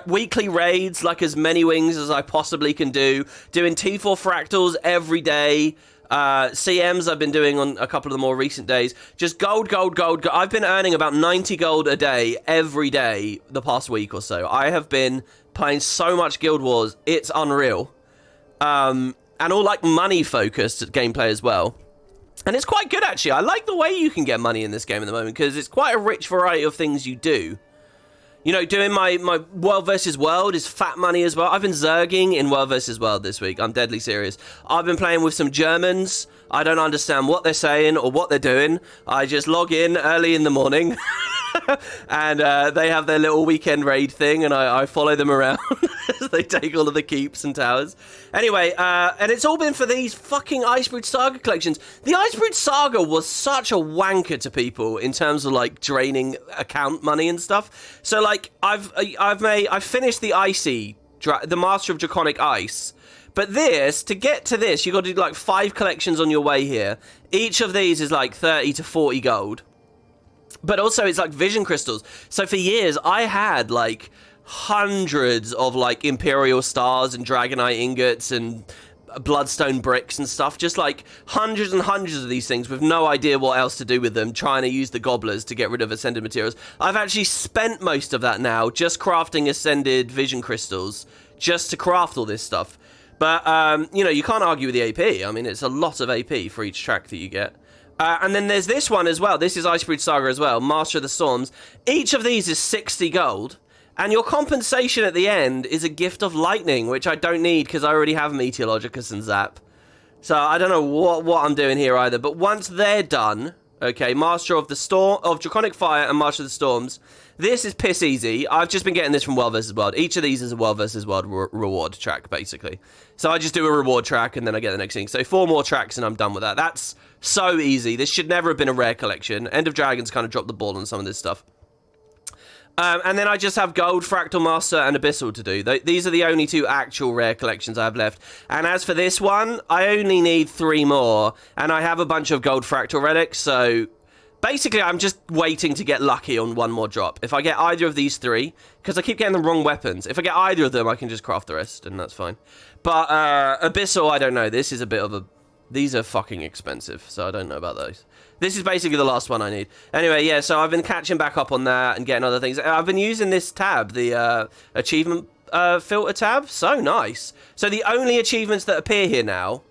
weekly raids, like as many wings as I possibly can do, doing T4 fractals every day, CMs I've been doing on a couple of the more recent days, just gold. I've been earning about 90 gold a day every day the past week or so. I have been playing so much Guild Wars, it's unreal. And all like money focused gameplay as well. And it's quite good actually. I like the way you can get money in this game at the moment because it's quite a rich variety of things you do. You know, doing my World vs. World is fat money as well. I've been zerging in World vs. World this week. I'm deadly serious. I've been playing with some Germans. I don't understand what they're saying or what they're doing. I just log in early in the morning. And they have their little weekend raid thing, and I follow them around as they take all of the keeps and towers. Anyway, and it's all been for these fucking Icebrood Saga collections. The Icebrood Saga was such a wanker to people in terms of like draining account money and stuff. So like I've finished the the Master of Draconic Ice. But this, to get to this, you got to do like 5 collections on your way here. Each of these is like 30 to 40 gold. But also it's like vision crystals. So for years I had like hundreds of like Imperial stars and Dragonite ingots and bloodstone bricks and stuff. Just like hundreds and hundreds of these things with no idea what else to do with them, trying to use the gobblers to get rid of ascended materials. I've actually spent most of that now just crafting ascended vision crystals just to craft all this stuff. But, you know, you can't argue with the AP. I mean, it's a lot of AP for each track that you get. And then there's this one as well. This is Icebreed Saga as well, Master of the Storms. Each of these is 60 gold. And your compensation at the end is a Gift of Lightning, which I don't need because I already have Meteorologicus and Zap. So I don't know what I'm doing here either. But once they're done, okay, Master of the Storm, of Draconic Fire and Master of the Storms, this is piss easy. I've just been getting this from World vs. World. Each of these is a World vs. World reward track, basically. So I just do a reward track and then I get the next thing. So 4 more tracks and I'm done with that. That's so easy. This should never have been a rare collection. End of Dragons kind of dropped the ball on some of this stuff. And then I just have Gold, Fractal Master, and Abyssal to do. These are the only 2 actual rare collections I have left. And as for this one, I only need 3 more. And I have a bunch of Gold Fractal Relics, so basically I'm just waiting to get lucky on 1 more drop. If I get either of these 3, because I keep getting the wrong weapons. If I get either of them, I can just craft the rest, and that's fine. But Abyssal, I don't know. This is a bit of a... These are fucking expensive, so I don't know about those. This is basically the last one I need. Anyway, yeah, so I've been catching back up on that and getting other things. I've been using this tab, the achievement filter tab. So nice. So the only achievements that appear here now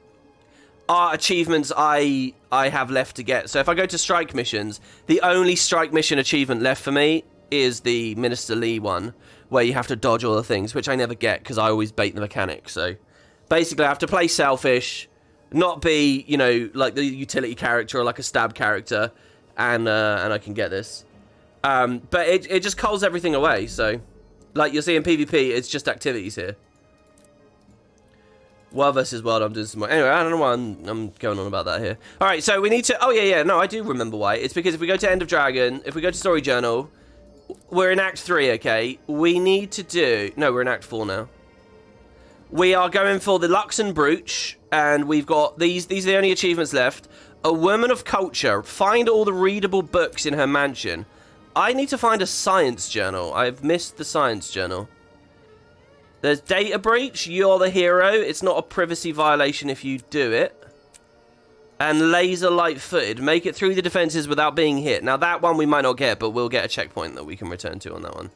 are achievements I have left to get. So if I go to strike missions, the only strike mission achievement left for me is the Minister Lee one, where you have to dodge all the things, which I never get because I always bait the mechanic. So basically I have to play selfish, not be, you know, like the utility character or like a stab character, and I can get this. But it just culls everything away, so... Like you'll see in PvP, it's just activities here. World versus World, I'm doing some more. Anyway, I don't know why I'm going on about that here. Alright, so we need to... Oh, yeah, no, I do remember why. It's because if we go to End of Dragon, if we go to Story Journal, we're in Act 3, okay? We need to do... No, we're in Act 4 now. We are going for the Luxon Brooch, and we've got these are the only achievements left. A Woman of Culture. Find all the readable books in her mansion. I need to find a science journal. I've missed the science journal. There's Data Breach. You're the hero. It's not a privacy violation if you do it. And Laser Light-Footed. Make it through the defenses without being hit. Now, that one we might not get, but we'll get a checkpoint that we can return to on that one.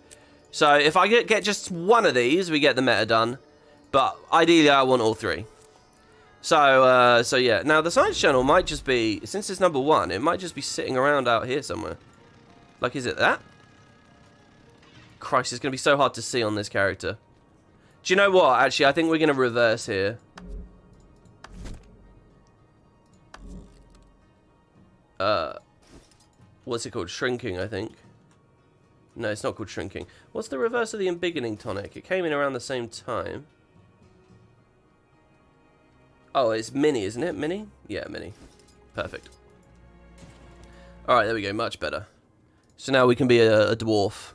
So, if I get just one of these, we get the meta done. But ideally, I want all 3. So yeah. Now, the science journal might just be, since it's number 1, it might just be sitting around out here somewhere. Like, is it that? Christ, it's going to be so hard to see on this character. Do you know what? Actually, I think we're going to reverse here. What's it called? Shrinking, I think. No, it's not called shrinking. What's the reverse of the embiggening tonic? It came in around the same time. Oh, it's mini, isn't it? Mini? Yeah, mini. Perfect. Alright, there we go. Much better. So now we can be a dwarf.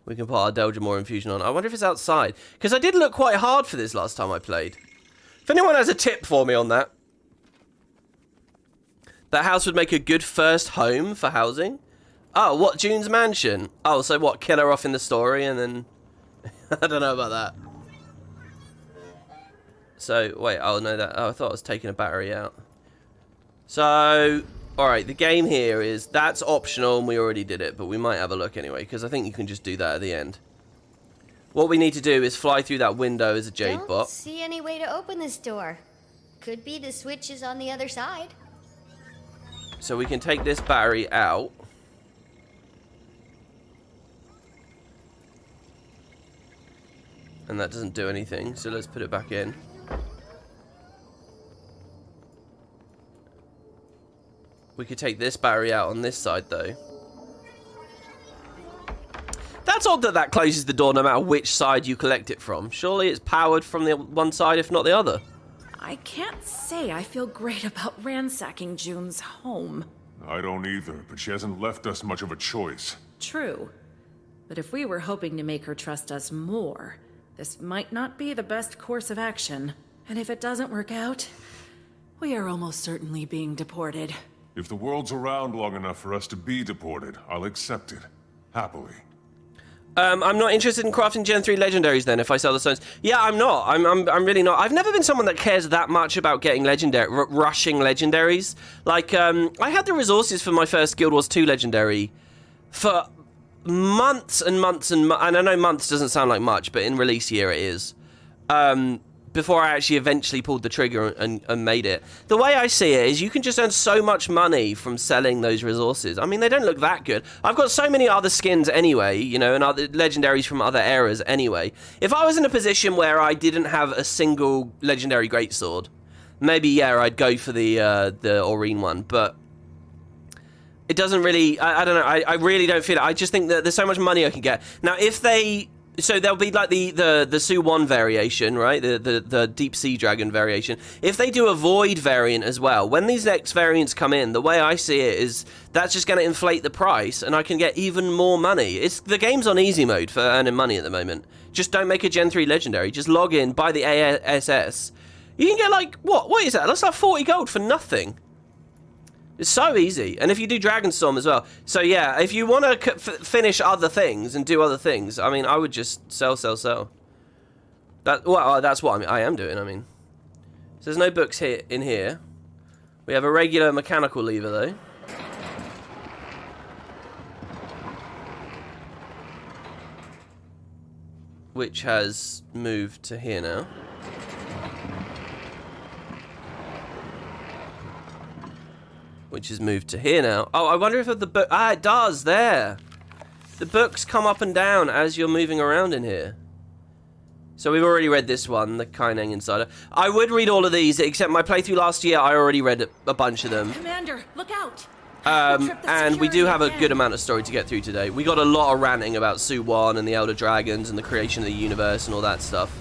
We can put our Deljamore infusion on. I wonder if it's outside. Because I did look quite hard for this last time I played. If anyone has a tip for me on that. That house would make a good first home for housing. Oh, what? June's mansion? Oh, so what? Kill her off in the story and then... I don't know about that. So, wait, oh no, I thought I was taking a battery out. So, alright, the game here is, that's optional and we already did it, but we might have a look anyway, because I think you can just do that at the end. What we need to do is fly through that window as a jade bot. Don't see any way to open this door. Could be the switch is on the other side. So we can take this battery out. And that doesn't do anything, so let's put it back in. We could take this battery out on this side, though. That's odd that that closes the door no matter which side you collect it from. Surely it's powered from the one side, if not the other. I can't say I feel great about ransacking June's home. I don't either, but she hasn't left us much of a choice. True. But if we were hoping to make her trust us more, this might not be the best course of action. And if it doesn't work out, we are almost certainly being deported. If the world's around long enough for us to be deported, I'll accept it. Happily. I'm not interested in crafting Gen 3 legendaries then if I sell the stones. Yeah, I'm not. I'm really not. I've never been someone that cares that much about getting rushing legendaries. Like, I had the resources for my first Guild Wars 2 legendary for months and months and I know months doesn't sound like much, but in release year it is. Before I actually eventually pulled the trigger and made it. The way I see it is you can just earn so much money from selling those resources. I mean, they don't look that good. I've got so many other skins anyway, you know, and other legendaries from other eras anyway. If I was in a position where I didn't have a single legendary greatsword, maybe, yeah, I'd go for the Aurene one, but it doesn't really, I don't know, I really don't feel it. I just think that there's so much money I can get. Now, if they... So there'll be like the Su 1 variation, right? The Deep Sea Dragon variation. If they do a Void variant as well, when these next variants come in, the way I see it is that's just going to inflate the price and I can get even more money. The game's on easy mode for earning money at the moment. Just don't make a Gen 3 legendary. Just log in, buy the ASS. You can get like, what is that? That's like 40 gold for nothing. It's so easy. And if you do Dragonstorm as well. So yeah, if you want to finish other things and do other things, I mean, I would just sell. That's what I am doing, I mean. So there's no books here in here. We have a regular mechanical lever, though. Which has moved to here now. Which has moved to here now. Oh, I wonder if the book... Ah, it does, there. The books come up and down as you're moving around in here. So we've already read this one, the Kaineng Insider. I would read all of these, except my playthrough last year, I already read a bunch of them. Commander, look out! And we do have a good amount of story to get through today. We got a lot of ranting about Su 1 and the Elder Dragons and the creation of the universe and all that stuff.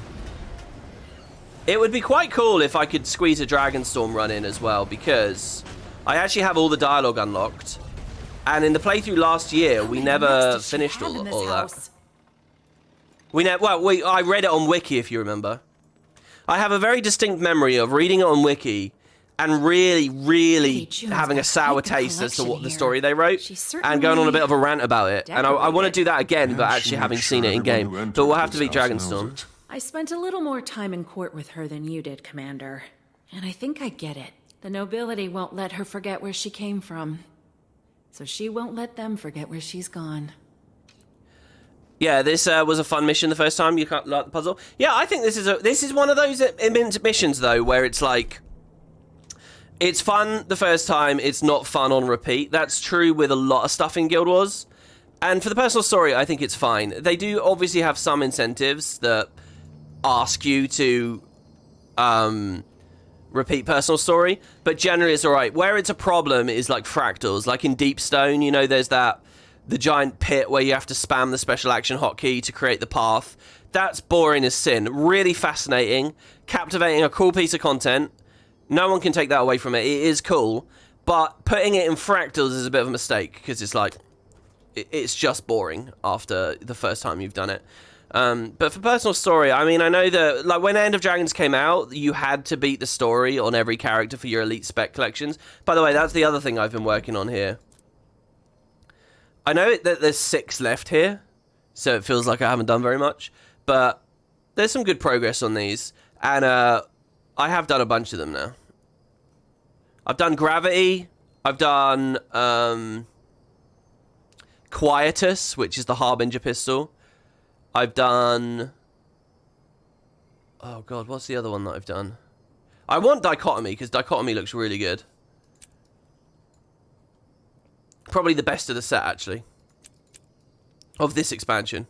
It would be quite cool if I could squeeze a Dragonstorm run in as well, because... I actually have all the dialogue unlocked, and in the playthrough last year, we never finished all that. I read it on Wiki, if you remember. I have a very distinct memory of reading it on Wiki and really having a sour taste as to what the story they wrote, and going on a bit of a rant about it. And I want to do that again, but actually having seen it in game. But we'll have to beat Dragonstorm. I spent a little more time in court with her than you did, Commander, and I think I get it. The nobility won't let her forget where she came from. So she won't let them forget where she's gone. Yeah, this was a fun mission the first time you can't like the puzzle. Yeah, I think this is one of those missions though where it's like it's fun the first time, it's not fun on repeat. That's true with a lot of stuff in Guild Wars. And for the personal story, I think it's fine. They do obviously have some incentives that ask you to repeat personal story, but generally it's alright. Where it's a problem is like fractals, like in Deepstone, you know, there's the giant pit where you have to spam the special action hotkey to create the path. That's boring as sin. Really fascinating, captivating, a cool piece of content. No one can take that away from it. It is cool, but putting it in fractals is a bit of a mistake, because it's like, it's just boring after the first time you've done it. But for personal story, I mean, I know that, like, when End of Dragons came out, you had to beat the story on every character for your Elite Spec collections. By the way, that's the other thing I've been working on here. I know that there's 6 left here, so it feels like I haven't done very much, but there's some good progress on these, and I have done a bunch of them now. I've done Gravity, I've done Quietus, which is the Harbinger pistol. I've done... Oh god, what's the other one that I've done? I want Dichotomy, because Dichotomy looks really good. Probably the best of the set, actually. Of this expansion.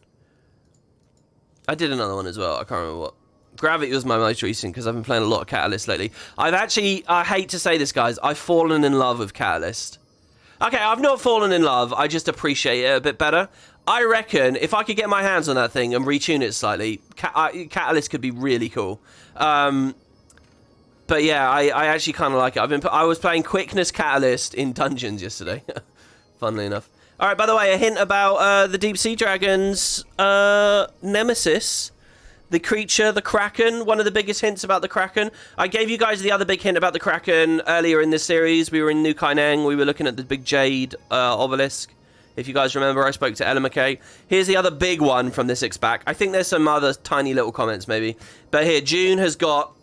I did another one as well, I can't remember what. Gravity was my most recent, because I've been playing a lot of Catalyst lately. I've actually, I hate to say this, guys, I've fallen in love with Catalyst. Okay, I've not fallen in love, I just appreciate it a bit better. I reckon if I could get my hands on that thing and retune it slightly, Catalyst could be really cool. But yeah, I actually kind of like it. I was playing Quickness Catalyst in Dungeons yesterday, funnily enough. All right, by the way, a hint about the Deep Sea Dragon's nemesis, the creature, the Kraken. One of the biggest hints about the Kraken. I gave you guys the other big hint about the Kraken earlier in this series. We were in New Kaineng. We were looking at the big jade obelisk If you guys remember, I spoke to Ella McKay. Here's the other big one from this back. I think there's some other tiny little comments, maybe. But here, June has got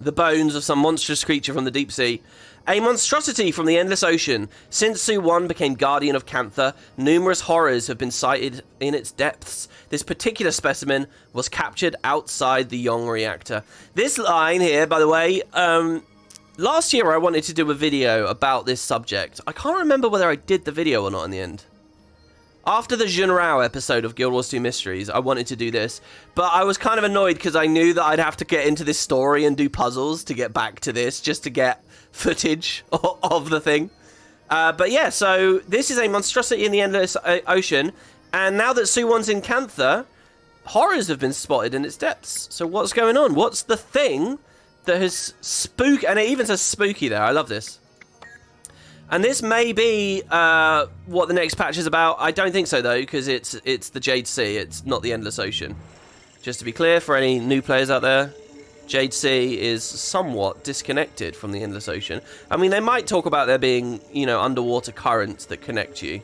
the bones of some monstrous creature from the deep sea. A monstrosity from the endless ocean. Since Su-1 became guardian of Cantha, numerous horrors have been sighted in its depths. This particular specimen was captured outside the Yong reactor. This line here, by the way, last year I wanted to do a video about this subject. I can't remember whether I did the video or not in the end. After the Junrao episode of Guild Wars 2 Mysteries, I wanted to do this, but I was kind of annoyed because I knew that I'd have to get into this story and do puzzles to get back to this, just to get footage of the thing. But yeah, so this is a monstrosity in the endless ocean, and now that Su-1's in Cantha, horrors have been spotted in its depths. So what's going on? What's the thing that has spook? And it even says spooky there. I love this. And this may be what the next patch is about. I don't think so, though, because it's the Jade Sea. It's not the Endless Ocean. Just to be clear, for any new players out there, Jade Sea is somewhat disconnected from the Endless Ocean. I mean, they might talk about there being, you know, underwater currents that connect you.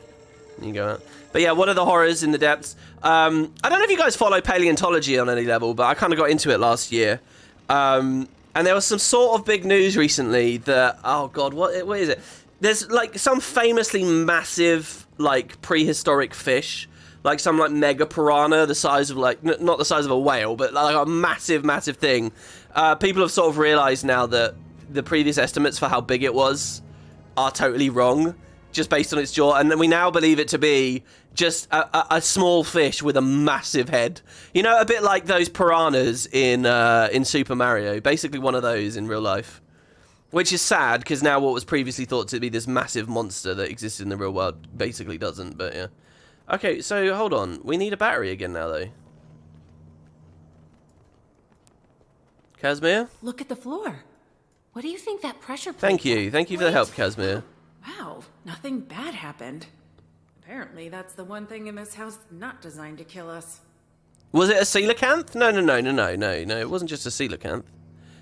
You go out. But yeah, what are the horrors in the depths? I don't know if you guys follow paleontology on any level, but I kind of got into it last year. And there was some sort of big news recently that, oh god, what is it? There's like some famously massive, like, prehistoric fish, like some like mega piranha, the size of like not the size of a whale, but like a massive thing. People have sort of realized now that the previous estimates for how big it was are totally wrong, just based on its jaw, and then we now believe it to be just a small fish with a massive head. You know, a bit like those piranhas in Super Mario, basically one of those in real life. Which is sad, because now what was previously thought to be this massive monster that existed in the real world basically doesn't, but yeah. Okay, so hold on. We need a battery again now, though. Casimir? Look at the floor. What do you think that pressure plate... Thank you. Thank you for the help, Casimir. Wow, nothing bad happened. Apparently, that's the one thing in this house not designed to kill us. Was it a coelacanth? No. It wasn't just a coelacanth.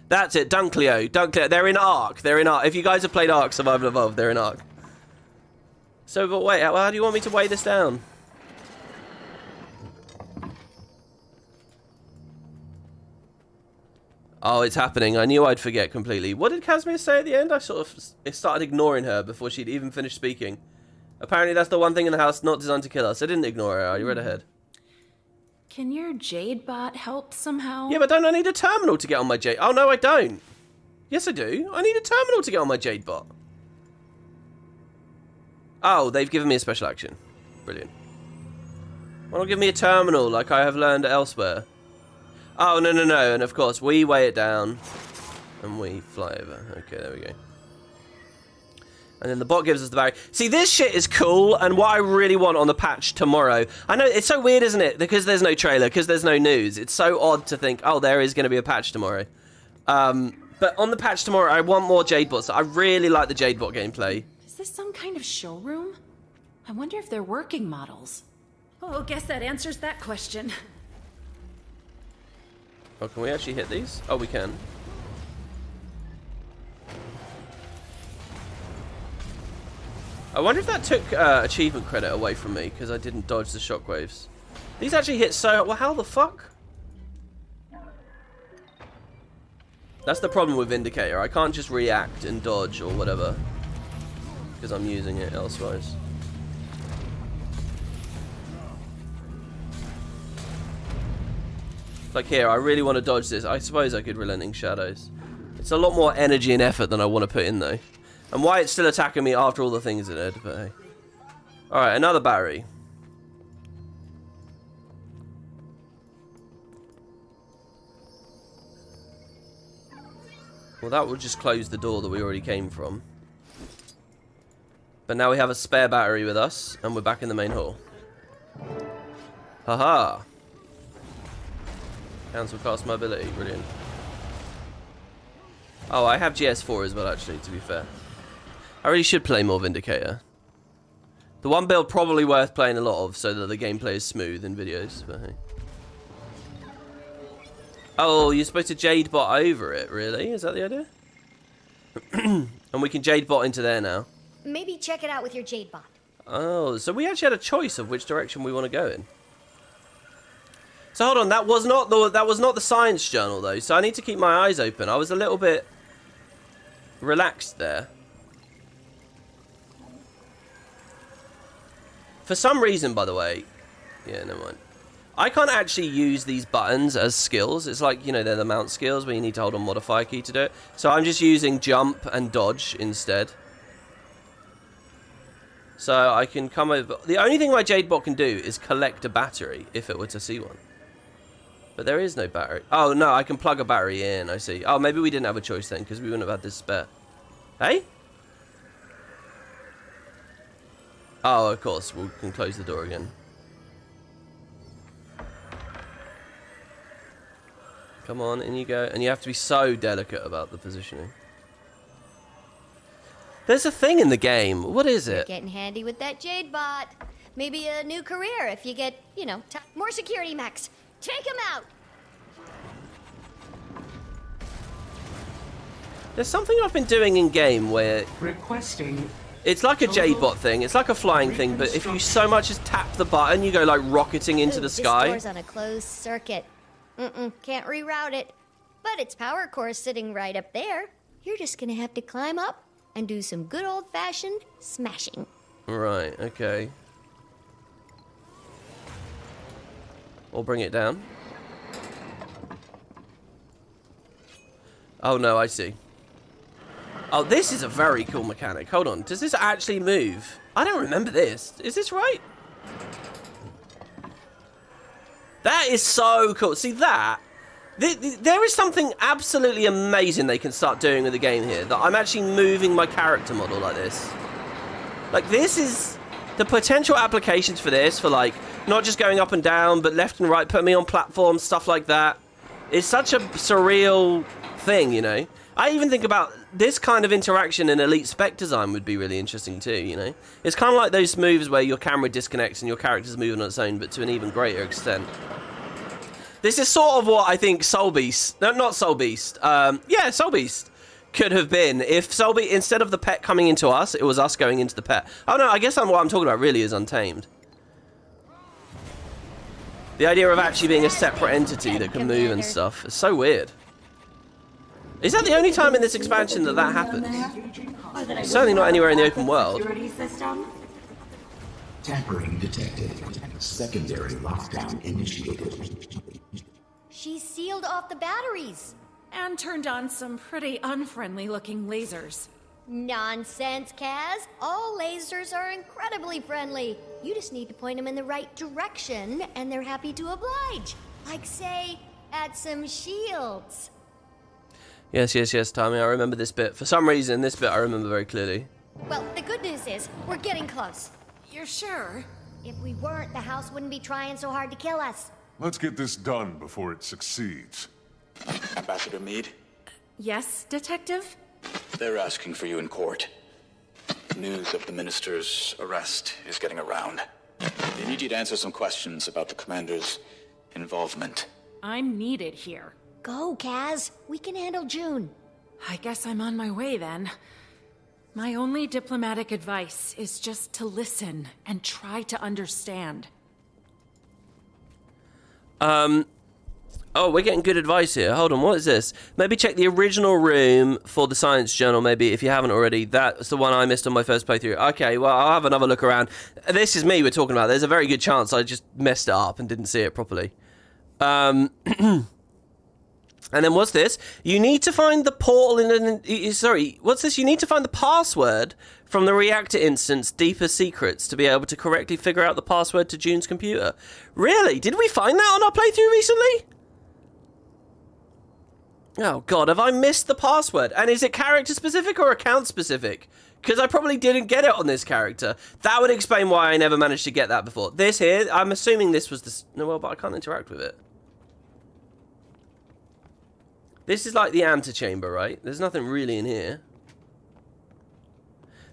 That's it, Dunkleo. They're in Ark. If you guys have played Ark Survival Evolved, they're in Ark. So, but wait, how do you want me to weigh this down? Oh, it's happening. I knew I'd forget completely. What did Casimir say at the end? I sort of started ignoring her before she'd even finished speaking. Apparently that's the one thing in the house not designed to kill us. I didn't ignore her. You read ahead. Can your Jade bot help somehow? Yeah, but don't I need a terminal to get on my Jade? Oh, no, I don't. Yes, I do. I need a terminal to get on my Jade bot. Oh, they've given me a special action. Brilliant. Why not give me a terminal like I have learned elsewhere? Oh, no. And of course, we weigh it down and we fly over. Okay, there we go. And then the bot gives us the battery. See, this shit is cool, and what I really want on the patch tomorrow... I know, it's so weird, isn't it? Because there's no trailer, because there's no news. It's so odd to think, oh, there is going to be a patch tomorrow. But on the patch tomorrow, I want more Jade bots. I really like the Jade bot gameplay. Is this some kind of showroom? I wonder if they're working models. Oh, guess that answers that question. Oh, can we actually hit these? Oh, we can. I wonder if that took achievement credit away from me because I didn't dodge the shockwaves. These actually hit so... Well, how the fuck? That's the problem with Vindicator. I can't just react and dodge or whatever because I'm using it elsewise. Like here, I really want to dodge this. I suppose I could Relenting Shadows. It's a lot more energy and effort than I want to put in though. And why it's still attacking me after all the things it did, but hey. Alright, another battery. Well, that would just close the door that we already came from. But now we have a spare battery with us, and we're back in the main hall. Haha. Cancel cast mobility, brilliant. Oh, I have GS4 as well, actually, to be fair. I really should play more Vindicator. The one build probably worth playing a lot of so that the gameplay is smooth in videos, but hey. Oh, you're supposed to Jade bot over it, really? Is that the idea? And we can Jade bot into there now. Maybe check it out with your Jade bot. Oh, so we actually had a choice of which direction we want to go in. So hold on, that was not the science journal though. So I need to keep my eyes open. I was a little bit relaxed there. For some reason, by the way, yeah, never mind. I can't actually use these buttons as skills. It's like, you know, they're the mount skills where you need to hold a modifier key to do it. So I'm just using jump and dodge instead. So I can come over. The only thing my Jade bot can do is collect a battery if it were to see one. But there is no battery. Oh, no, I can plug a battery in, I see. Oh, maybe we didn't have a choice then because we wouldn't have had this spare. Hey? Oh, of course, we can close the door again. Come on, in you go. And you have to be so delicate about the positioning. There's a thing in the game. What is it? Getting handy with that Jade bot. Maybe a new career if you get, you know, more security mechs. Take them out! There's something I've been doing in game where Requesting. it's like a Jade bot thing. It's like a flying thing, but if you so much as tap the button, you go like rocketing into the sky. This door's on a closed circuit. Can't reroute it. But its power core's sitting right up there. You're just gonna have to climb up and do some good old-fashioned smashing. Right, okay. Or bring it down. Oh no, I see. Oh, this is a very cool mechanic. Hold on, does this actually move? I don't remember this. Is this right? That is so cool. See that? There is something absolutely amazing they can start doing with the game here. That I'm actually moving my character model like this. Like, this is the potential applications for this, for like, not just going up and down, but left and right, put me on platforms, stuff like that. It's such a surreal thing, you know? I even think about this kind of interaction in Elite Spec design would be really interesting too, you know? It's kind of like those moves where your camera disconnects and your character's moving on its own, but to an even greater extent. This is sort of what I think Soul Beast... No, not Soul Beast. Yeah, Soul Beast could have been. If Soul Beast, instead of the pet coming into us, it was us going into the pet. Oh no, I guess what I'm talking about really is Untamed. The idea of actually being a separate entity that can move and stuff is so weird. Is that the only time in this expansion that that happens? Certainly not anywhere in the open world. Tampering detected. Secondary lockdown initiated. She sealed off the batteries. And turned on some pretty unfriendly looking lasers. Nonsense, Kaz. All lasers are incredibly friendly. You just need to point them in the right direction, and they're happy to oblige. Like, say, at some shields. Yes, Tommy, I remember this bit. For some reason, this bit I remember very clearly. Well, the good news is, we're getting close. You're sure? If we weren't, the house wouldn't be trying so hard to kill us. Let's get this done before it succeeds. Ambassador Meade, Yes, Detective? they're asking for you in court. News of the minister's arrest is getting around. They need you to answer some questions about the commander's involvement. I'm needed here. Go, Kaz. We can handle June. I guess I'm on my way then. My only diplomatic advice is just to listen and try to understand. Oh, we're getting good advice here. Hold on, what is this? Maybe check the original room for the science journal, maybe, if you haven't already. That's the one I missed on my first playthrough. Okay, well, I'll have another look around. This is me we're talking about. There's a very good chance I just messed it up and didn't see it properly. And then what's this? You need to find the portal in... Sorry, what's this? You need to find the password from the reactor instance, Deeper Secrets, to be able to correctly figure out the password to June's computer. Really? Did we find that on our playthrough recently? Oh, God, have I missed the password? And is it character specific or account specific? Because I probably didn't get it on this character. That would explain why I never managed to get that before. This here, I'm assuming this was the... No, well, but I can't interact with it. This is like the antechamber, right? There's nothing really in here.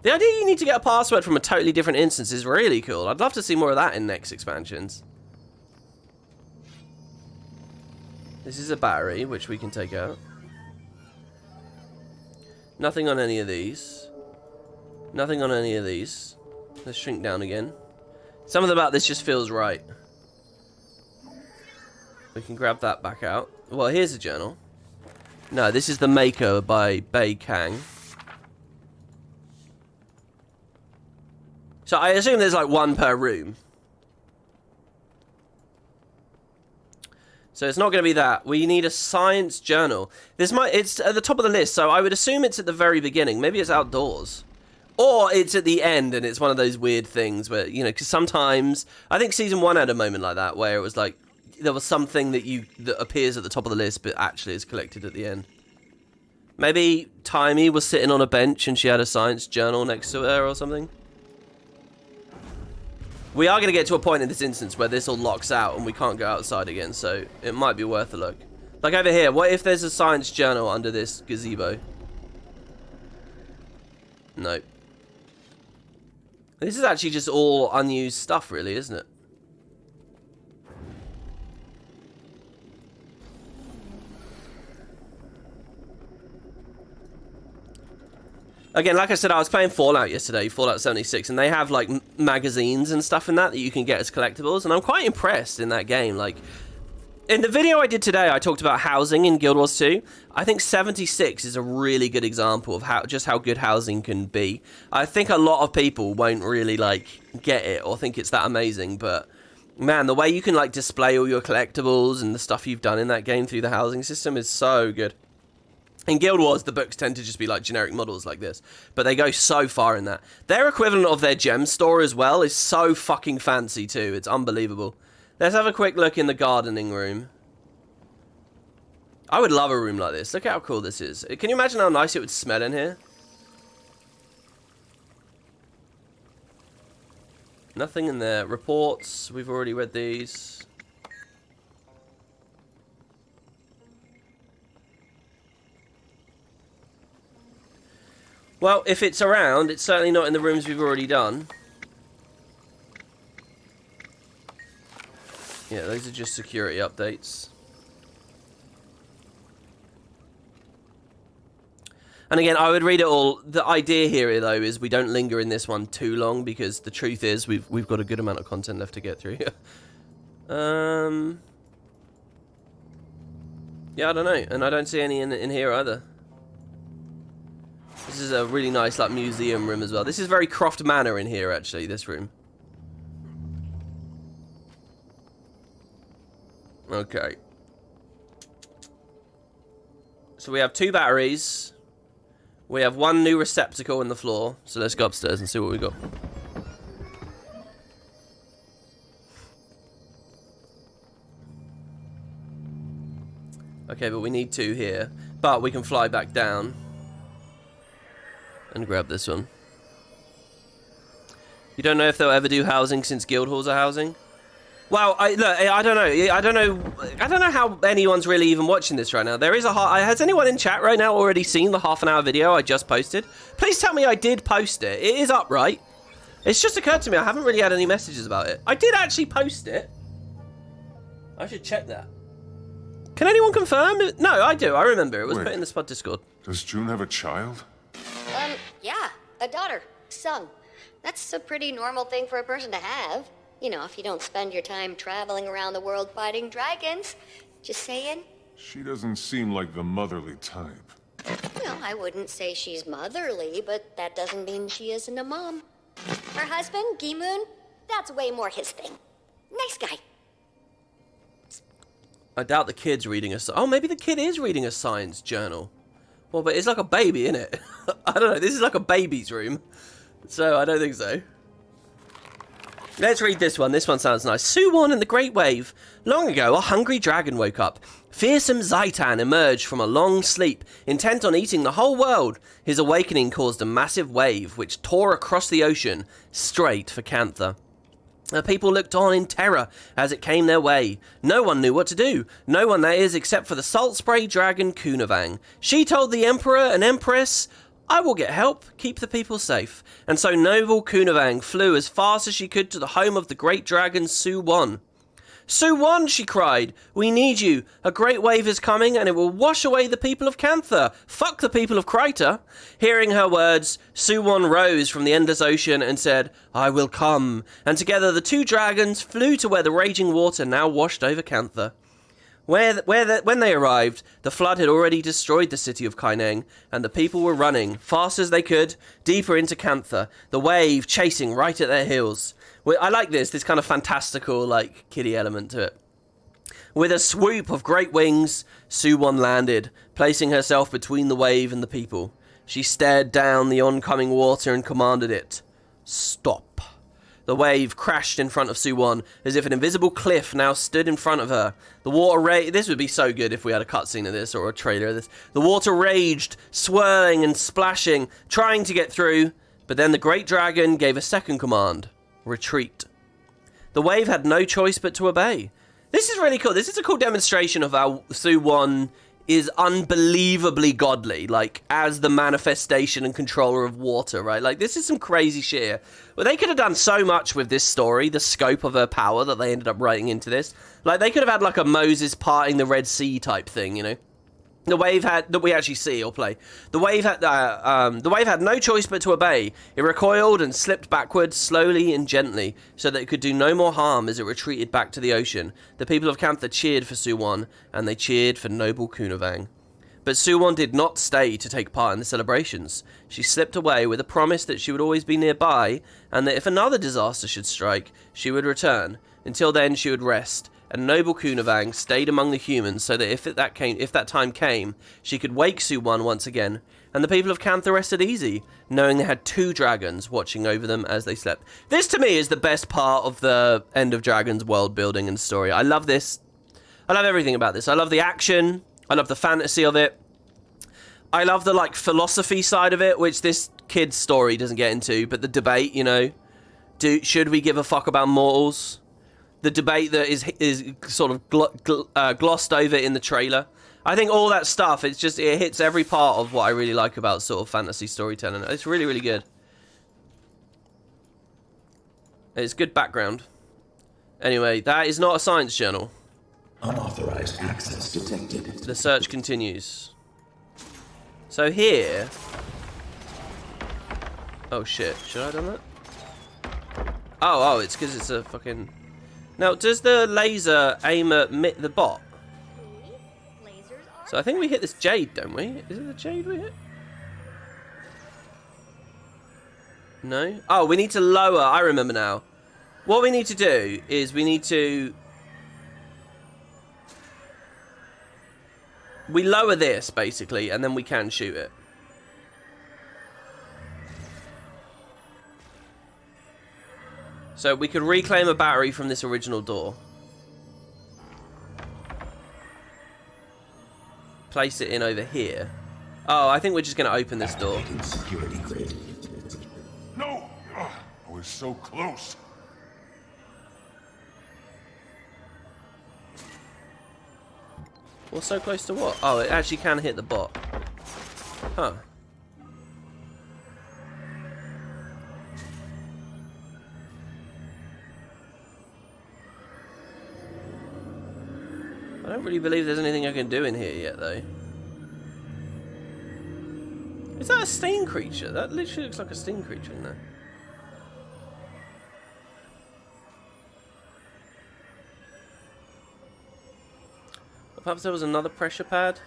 The idea you need to get a password from a totally different instance is really cool. I'd love to see more of that in next expansions. This is a battery, which we can take out. Nothing on any of these. Nothing on any of these. Let's shrink down again. Something about this just feels right. We can grab that back out. Well, here's a journal. No, this is The Maker by Bei Kang. So I assume there's like one per room. So it's not going to be that. We need a science journal. It's at the top of the list, so I would assume it's at the very beginning. Maybe it's outdoors. Or it's at the end, and it's one of those weird things where, you know, because sometimes... I think Season 1 had a moment like that, where it was like, there was something that appears at the top of the list, but actually is collected at the end. Maybe Timey was sitting on a bench, and she had a science journal next to her or something. We are going to get to a point in this instance where this all locks out and we can't go outside again, so it might be worth a look. Like over here, what if there's a science journal under this gazebo? Nope. This is actually just all unused stuff, really, isn't it? Again, like I said, I was playing Fallout yesterday, Fallout 76, and they have, like, magazines and stuff in that you can get as collectibles, and I'm quite impressed in that game. Like, in the video I did today, I talked about housing in Guild Wars 2. I think 76 is a really good example of how good housing can be. I think a lot of people won't really, like, get it or think it's that amazing, but, man, the way you can, like, display all your collectibles and the stuff you've done in that game through the housing system is so good. In Guild Wars, the books tend to just be like generic models like this, but they go so far in that. Their equivalent of their gem store as well is so fucking fancy too. It's unbelievable. Let's have a quick look in the gardening room. I would love a room like this. Look at how cool this is. Can you imagine how nice it would smell in here? Nothing in there. Reports, we've already read these. Well, if it's around, it's certainly not in the rooms we've already done. Yeah, those are just security updates. And again, I would read it all. The idea here, though, is we don't linger in this one too long, because the truth is we've got a good amount of content left to get through here. Yeah, I don't know. And I don't see any in here either. This is a really nice, like, museum room as well. This is very Croft Manor in here, actually, this room. Okay. So we have 2 batteries. We have 1 new receptacle in the floor. So let's go upstairs and see what we got. Okay, but we need 2 here. But we can fly back down. And grab this one. You don't know if they'll ever do housing since guild halls are housing? Well, I don't know. I don't know how anyone's really even watching this right now. There is a has anyone in chat right now already seen the half-an-hour video I just posted? Please tell me I did post it. It is up, right? It's just occurred to me I haven't really had any messages about it. I did actually post it. I should check that. Can anyone confirm? No, I do. I remember. It was put in the Spud Discord. Does June have a child? Yeah, a daughter, son. That's a pretty normal thing for a person to have. You know, if you don't spend your time traveling around the world fighting dragons. Just saying. She doesn't seem like the motherly type. Well, I wouldn't say she's motherly, but that doesn't mean she isn't a mom. Her husband, Gi-moon, that's way more his thing. Nice guy. I doubt the kid's reading a... Oh, maybe the kid is reading a science journal. Well, but it's like a baby, isn't it? I don't know. This is like a baby's room. So, I don't think so. Let's read this one. This one sounds nice. Suwon and the Great Wave. Long ago, a hungry dragon woke up. Fearsome Zaitan emerged from a long sleep, intent on eating the whole world. His awakening caused a massive wave, which tore across the ocean, straight for Cantha. The people looked on in terror as it came their way. No one knew what to do. No one, that is, except for the salt spray dragon Kunavang. She told the Emperor and Empress, "I will get help, keep the people safe." And so noble Kunavang flew as fast as she could to the home of the great dragon Suwon. Su-won, she cried. We need you. A great wave is coming and it will wash away the people of Cantha. Fuck the people of Kryta. Hearing her words, Su-won rose from the endless ocean and said, I will come. And together the two dragons flew to where the raging water now washed over Cantha. When they arrived, the flood had already destroyed the city of Kaineng, and the people were running, fast as they could, deeper into Cantha, the wave chasing right at their heels. I like this kind of fantastical, like, kiddie element to it. With a swoop of great wings, Su-won landed, placing herself between the wave and the people. She stared down the oncoming water and commanded it, stop. The wave crashed in front of Su-won, as if an invisible cliff now stood in front of her. The water this would be so good if we had a cutscene of this, or a trailer of this. The water raged, swirling and splashing, trying to get through, but then the great dragon gave a second command. Retreat. The wave had no choice but to obey. This is really cool. This is a cool demonstration of how Su-won is unbelievably godly, like, as the manifestation and controller of water, right? Like, this is some crazy shit. Well, they could have done so much with this story, the scope of her power that they ended up writing into this. Like, they could have had, like, a Moses parting the Red Sea type thing, you know? The wave had, that we actually see or play. The wave had no choice but to obey. It recoiled and slipped backwards, slowly and gently, so that it could do no more harm as it retreated back to the ocean. The people of Cantha cheered for Su-won, and they cheered for noble Kunavang. But Su-won did not stay to take part in the celebrations. She slipped away with a promise that she would always be nearby, and that if another disaster should strike, she would return. Until then, she would rest. And noble Kunavang stayed among the humans so that if that time came, she could wake Su-won once again. And the people of Cantha rested easy, knowing they had two dragons watching over them as they slept. This, to me, is the best part of the End of Dragons world building and story. I love this. I love everything about this. I love the action. I love the fantasy of it. I love the, like, philosophy side of it, which this kid's story doesn't get into. But the debate, you know, should we give a fuck about mortals? The debate that is sort of glossed over in the trailer. I think all that stuff, it hits every part of what I really like about sort of fantasy storytelling. It's really, really good. It's good background. Anyway, that is not a science journal. Unauthorized access detected. The search continues. So here... Oh shit, should I have done that? Oh, it's because it's a fucking... Now, does the laser aim at the bot? So I think we hit this jade, don't we? Is it the jade we hit? No? Oh, we need to lower. I remember now. What we need to do is we need to... We lower this, basically, and then we can shoot it. So we could reclaim a battery from this original door. Place it in over here. Oh, I think we're just going to open this door. Security grid. No! Ugh, I was so close. What's so close to what? Oh, it actually can hit the bot. Huh. I don't really believe there's anything I can do in here yet, though. Is that a sting creature? That literally looks like a sting creature in there. Perhaps there was another pressure pad?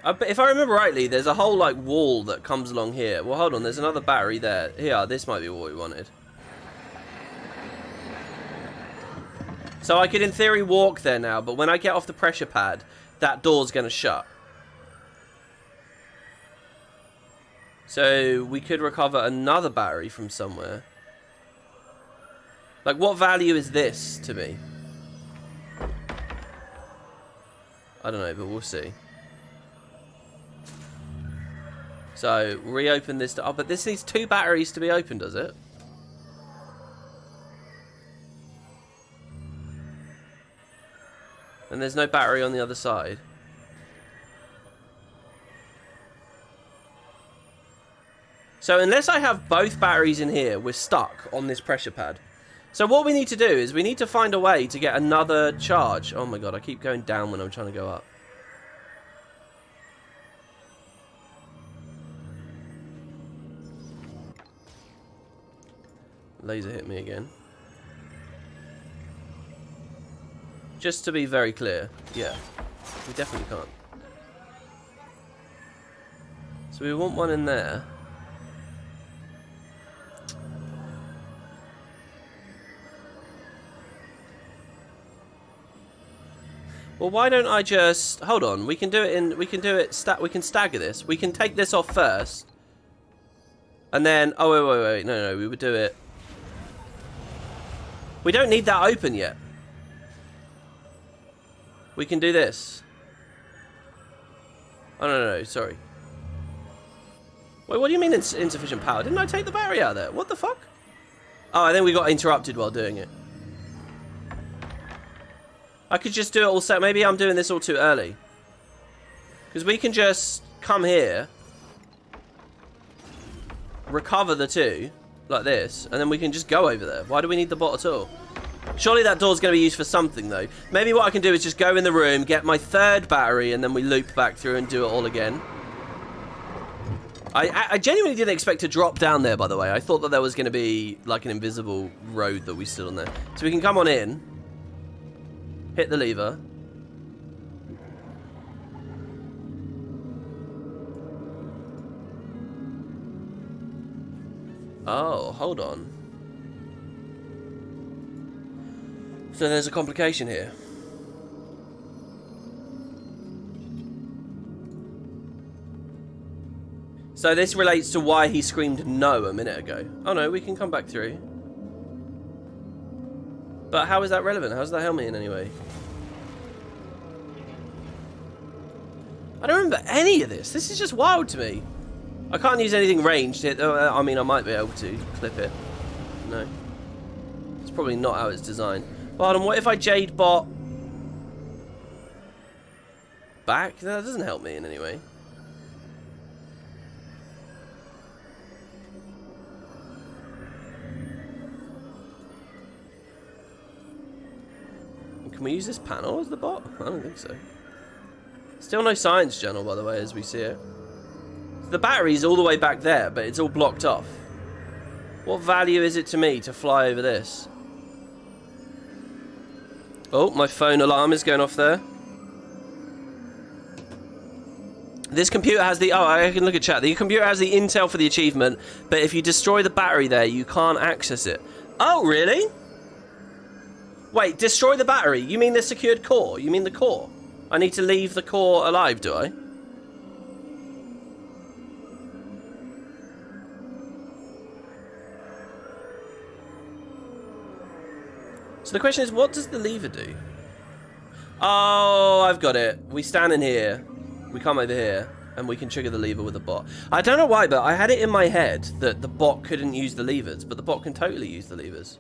But if I remember rightly, there's a whole, like, wall that comes along here. Well, hold on, there's another battery there. Here, this might be what we wanted. So I could, in theory, walk there now, but when I get off the pressure pad, that door's going to shut. So we could recover another battery from somewhere. Like, what value is this to me? I don't know, but we'll see. So, reopen this. Oh, but this needs 2 batteries to be opened, does it? And there's no battery on the other side. So unless I have both batteries in here, we're stuck on this pressure pad. So what we need to do is we need to find a way to get another charge. Oh my god, I keep going down when I'm trying to go up. Laser hit me again. Just to be very clear, yeah, we definitely can't. So we want one in there. Well, why don't I just hold on? We can do it in. We can do it. We can stagger this. We can take this off first, and then. Oh wait. No. We would do it. We don't need that open yet. We can do this. Oh no. Sorry. Wait, what do you mean it's insufficient power? Didn't I take the battery out of there? What the fuck? Oh, I think we got interrupted while doing it. I could just do it all set. Maybe I'm doing this all too early. Because we can just come here, recover the two, like this, and then we can just go over there. Why do we need the bot at all? Surely that door's going to be used for something, though. Maybe what I can do is just go in the room, get my third battery, and then we loop back through and do it all again. I genuinely didn't expect to drop down there, by the way. I thought that there was going to be, like, an invisible road that we stood on there. So we can come on in. Hit the lever. Oh, hold on. So there's a complication here. So this relates to why he screamed no a minute ago. Oh no, we can come back through. But how is that relevant? How does that help me in any way? I don't remember any of this. This is just wild to me. I can't use anything ranged. I mean, I might be able to clip it. No. It's probably not how it's designed. But hold on, what if I Jade bot back? That doesn't help me in any way. Can we use this panel as the bot? I don't think so. Still no science journal, by the way, as we see it. The battery's all the way back there, but it's all blocked off. What value is it to me to fly over this? Oh, my phone alarm is going off there. This computer has the... Oh, I can look at chat. The computer has the intel for the achievement, but if you destroy the battery there, you can't access it. Oh, really? Wait, destroy the battery? You mean the secured core? You mean the core? I need to leave the core alive, do I? So the question is, what does the lever do? Oh, I've got it. We stand in here. We come over here. And we can trigger the lever with the bot. I don't know why, but I had it in my head that the bot couldn't use the levers. But the bot can totally use the levers.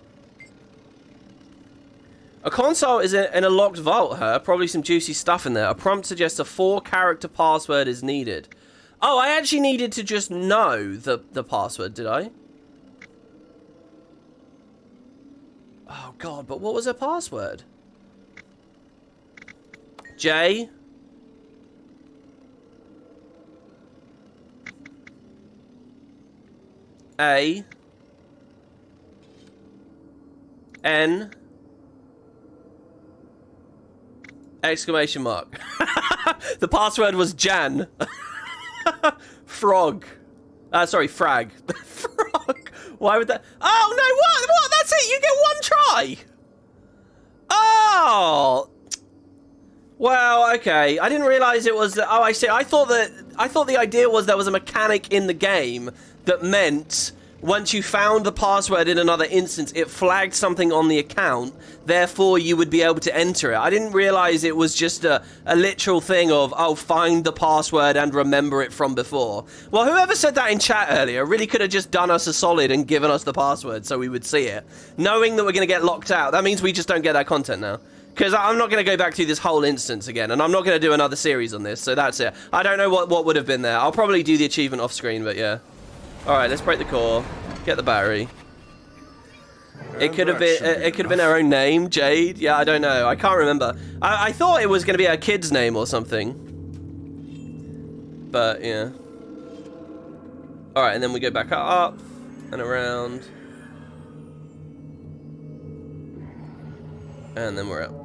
A console is in a locked vault, probably some juicy stuff in there. A prompt suggests a 4-character password is needed. Oh, I actually needed to just know the password, did I? Oh, God, but what was her password? J. A. N. Exclamation mark. The password was Jan. Frog. Sorry, frag. Frog. Why would that... Oh, no, what? That's it. You get one try. Oh. Well, okay. I didn't realize it was... Oh, I see. I thought the idea was there was a mechanic in the game that meant... Once you found the password in another instance, it flagged something on the account, therefore you would be able to enter it. I didn't realize it was just a literal thing of, oh, find the password and remember it from before. Well, whoever said that in chat earlier really could have just done us a solid and given us the password so we would see it. Knowing that we're going to get locked out, that means we just don't get that content now. Because I'm not going to go back through this whole instance again, and I'm not going to do another series on this, so that's it. I don't know what would have been there. I'll probably do the achievement off screen, but yeah. Alright, let's break the core. Get the battery. It could have been her own name, Jade. Yeah, I don't know. I can't remember. I thought it was going to be her kid's name or something. But, yeah. Alright, and then we go back up and around. And then we're out.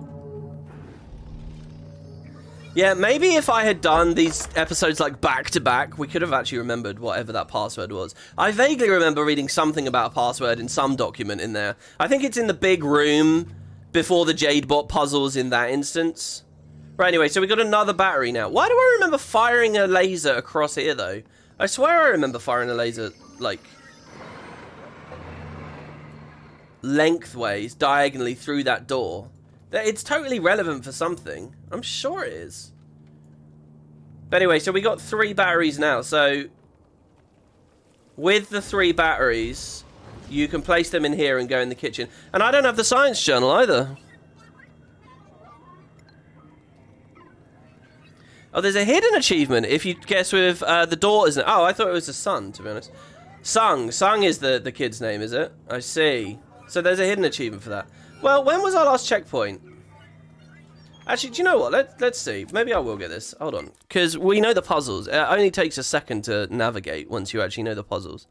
Yeah, maybe if I had done these episodes like back to back, we could have actually remembered whatever that password was. I vaguely remember reading something about a password in some document in there. I think it's in the big room before the Jadebot puzzles in that instance. Right, anyway, so we got another battery now. Why do I remember firing a laser across here, though? I swear I remember firing a laser, like, lengthways, diagonally through that door. It's totally relevant for something. I'm sure it is. But anyway, so we got 3 batteries now. So with the 3 batteries, you can place them in here and go in the kitchen. And I don't have the science journal either. Oh, there's a hidden achievement if you guess with the daughter's name. Oh, I thought it was the son, to be honest. Sung is the kid's name, is it? I see. So there's a hidden achievement for that. Well, when was our last checkpoint? Actually, do you know what? Let's see. Maybe I will get this. Hold on. Because we know the puzzles. It only takes a second to navigate once you actually know the puzzles.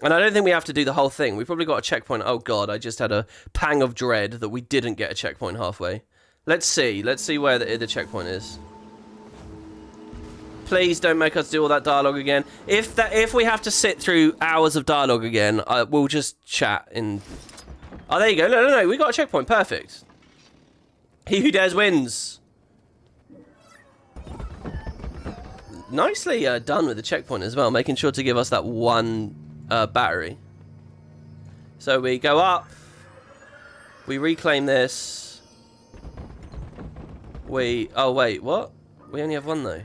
And I don't think we have to do the whole thing. We've probably got a checkpoint. Oh, God. I just had a pang of dread that we didn't get a checkpoint halfway. Let's see. Let's see where the checkpoint is. Please don't make us do all that dialogue again. If we have to sit through hours of dialogue again, we'll just chat in... Oh, there you go. No. We got a checkpoint. Perfect. He who dares wins. Nicely done with the checkpoint as well, making sure to give us that one battery. So we go up. We reclaim this. Oh, wait. What? We only have one, though.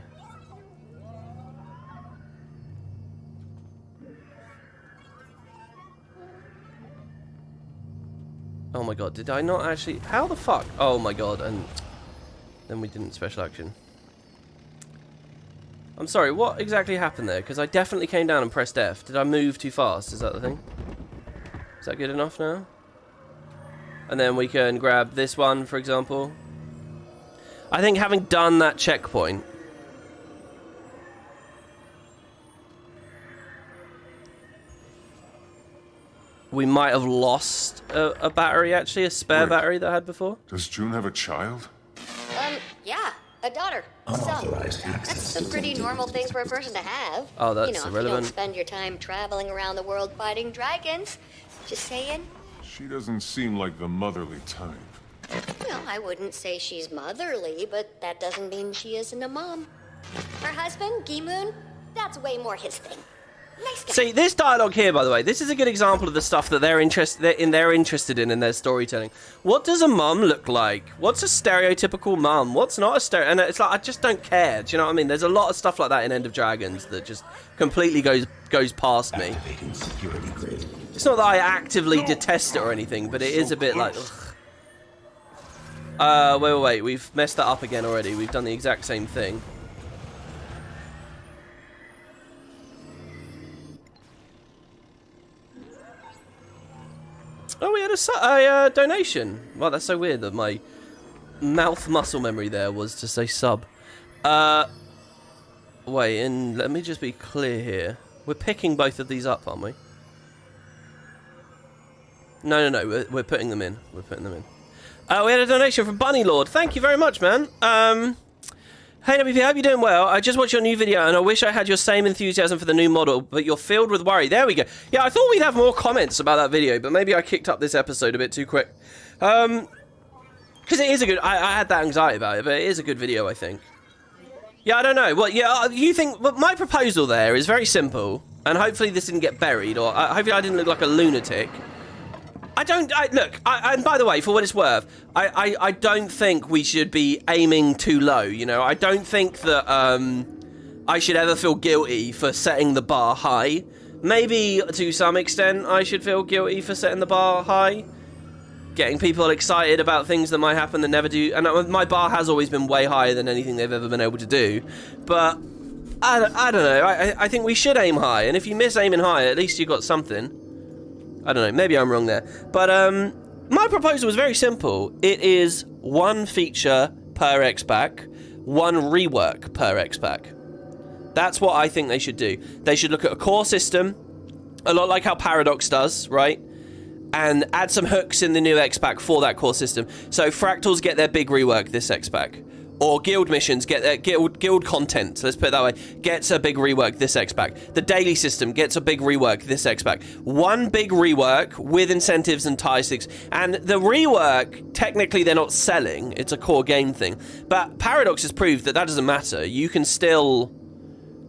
Oh my god, did I not actually... How the fuck? Oh my god, and then we didn't special action. I'm sorry, what exactly happened there? Because I definitely came down and pressed F. Did I move too fast? Is that the thing? Is that good enough now? And then we can grab this one, for example. I think having done that checkpoint... we might have lost a battery, actually, a spare battery that I had before. Does June have a child? Yeah, a daughter. Unauthorized Son. access That's a pretty detected. normal thing for a person to have. Oh, that's if you irrelevant. don't spend your time traveling around the world fighting dragons. Just saying. She doesn't seem like the motherly type. Well, I wouldn't say she's motherly, but that doesn't mean she isn't a mom. Her husband, Gi-moon, that's way more his thing. Nice guy. See, this dialogue here, by the way, this is a good example of the stuff that they're interested in their storytelling. What does a mum look like? What's a stereotypical mum? What's not a stereo? And it's like, I just don't care. Do you know what I mean? There's a lot of stuff like that in End of Dragons that just completely goes past me. Activating security grid. It's not that I actively detest it or anything, but it is a bit like, ugh. Wait, we've messed that up again already. We've done the exact same thing. Oh, we had a donation. Wow, that's so weird that my mouth muscle memory there was to say sub. Wait, and let me just be clear here. We're picking both of these up, aren't we? No. We're putting them in. We're putting them in. We had a donation from Bunny Lord. Thank you very much, man. Hey, WP, I hope you're doing well. I just watched your new video, and I wish I had your same enthusiasm for the new model, but you're filled with worry. There we go. Yeah, I thought we'd have more comments about that video, but maybe I kicked up this episode a bit too quick. Because it is a good... I had that anxiety about it, but it is a good video, I think. Yeah, I don't know. Well, yeah, you think... Well, my proposal there is very simple, and hopefully this didn't get buried, or hopefully I didn't look like a lunatic. Look, and by the way, for what it's worth, I don't think we should be aiming too low, you know? I don't think that, I should ever feel guilty for setting the bar high. Maybe, to some extent, I should feel guilty for setting the bar high. Getting people excited about things that might happen that never do. And my bar has always been way higher than anything they've ever been able to do. But I don't know. I think we should aim high, and if you miss aiming high, at least you got something. I don't know. Maybe I'm wrong there. But my proposal was very simple. It is 1 feature per X-Pack, 1 rework per X-Pack. That's what I think they should do. They should look at a core system, a lot like how Paradox does, right? And add some hooks in the new X-Pack for that core system. So Fractals get their big rework this X-Pack. Or guild missions get their guild content, let's put it that way, gets a big rework this X-Pack. The daily system gets a big rework this X-Pack. 1 big rework with incentives and tie sticks. And the rework, technically they're not selling, it's a core game thing. But Paradox has proved that that doesn't matter. You can still...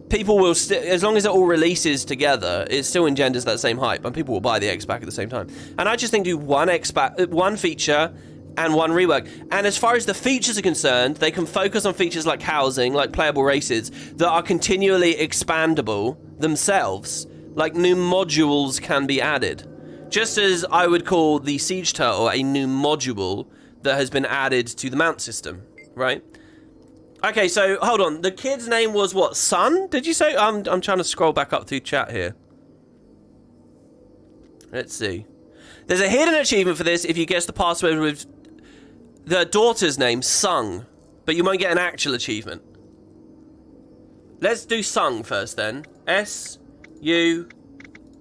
People will still, as long as it all releases together, it still engenders that same hype, and people will buy the X-Pack at the same time. And I just think do 1 X-Pack, 1 feature, and 1 rework. And as far as the features are concerned, they can focus on features like housing, like playable races, that are continually expandable themselves. Like new modules can be added. Just as I would call the Siege Turtle a new module that has been added to the mount system, right? Okay, so hold on. The kid's name was what? Sun? Did you say? I'm trying to scroll back up through chat here. Let's see. There's a hidden achievement for this if you guess the password with the daughter's name, Sung, but you won't get an actual achievement. Let's do Sung first then. S-U-N.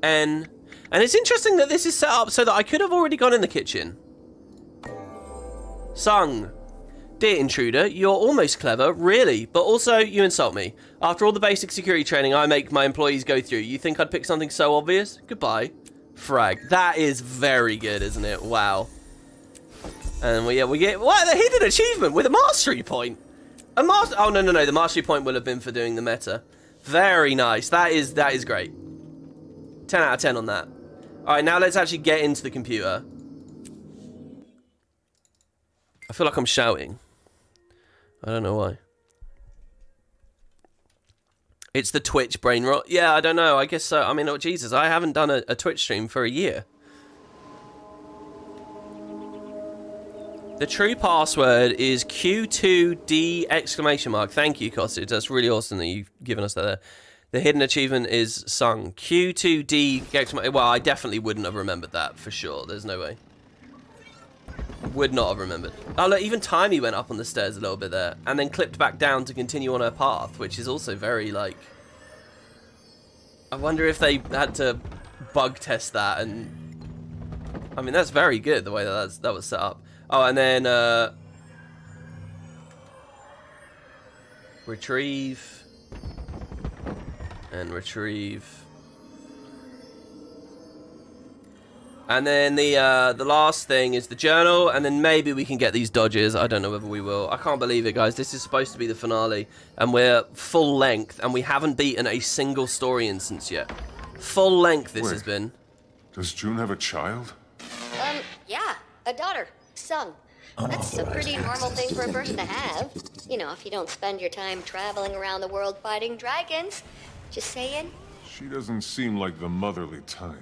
And it's interesting that this is set up so that I could have already gone in the kitchen. Sung. Dear intruder, you're almost clever, really, but also you insult me. After all the basic security training I make my employees go through, you think I'd pick something so obvious? Goodbye. Frag. That is very good, isn't it? Wow. And we get what, a hidden achievement with a mastery point. Oh no, the mastery point will have been for doing the meta. Very nice. That is great. 10 out of 10 on that. All right, now let's actually get into the computer. I feel like I'm shouting. I don't know why. It's the Twitch brain rot. Yeah, I don't know. I guess so. I mean, oh, Jesus, I haven't done a Twitch stream for a year. The true password is Q2D exclamation mark. Thank you, Costage. That's really awesome that you've given us that there. The hidden achievement is Sung. Q2D exclamation. Well, I definitely wouldn't have remembered that for sure. There's no way. Would not have remembered. Oh, look, even Timey went up on the stairs a little bit there and then clipped back down to continue on her path, which is also very, like... I wonder if they had to bug test that and... I mean, that's very good, the way that was set up. Oh, and then, retrieve. And retrieve. And then the last thing is the journal, and then maybe we can get these dodges. I don't know whether we will. I can't believe it, guys. This is supposed to be the finale, and we're full length, and we haven't beaten a single story instance yet. Full length this has been. Does June have a child? Yeah, a daughter, Sung. That's a pretty normal thing for a person to have. You know, if you don't spend your time traveling around the world fighting dragons. Just saying. She doesn't seem like the motherly type.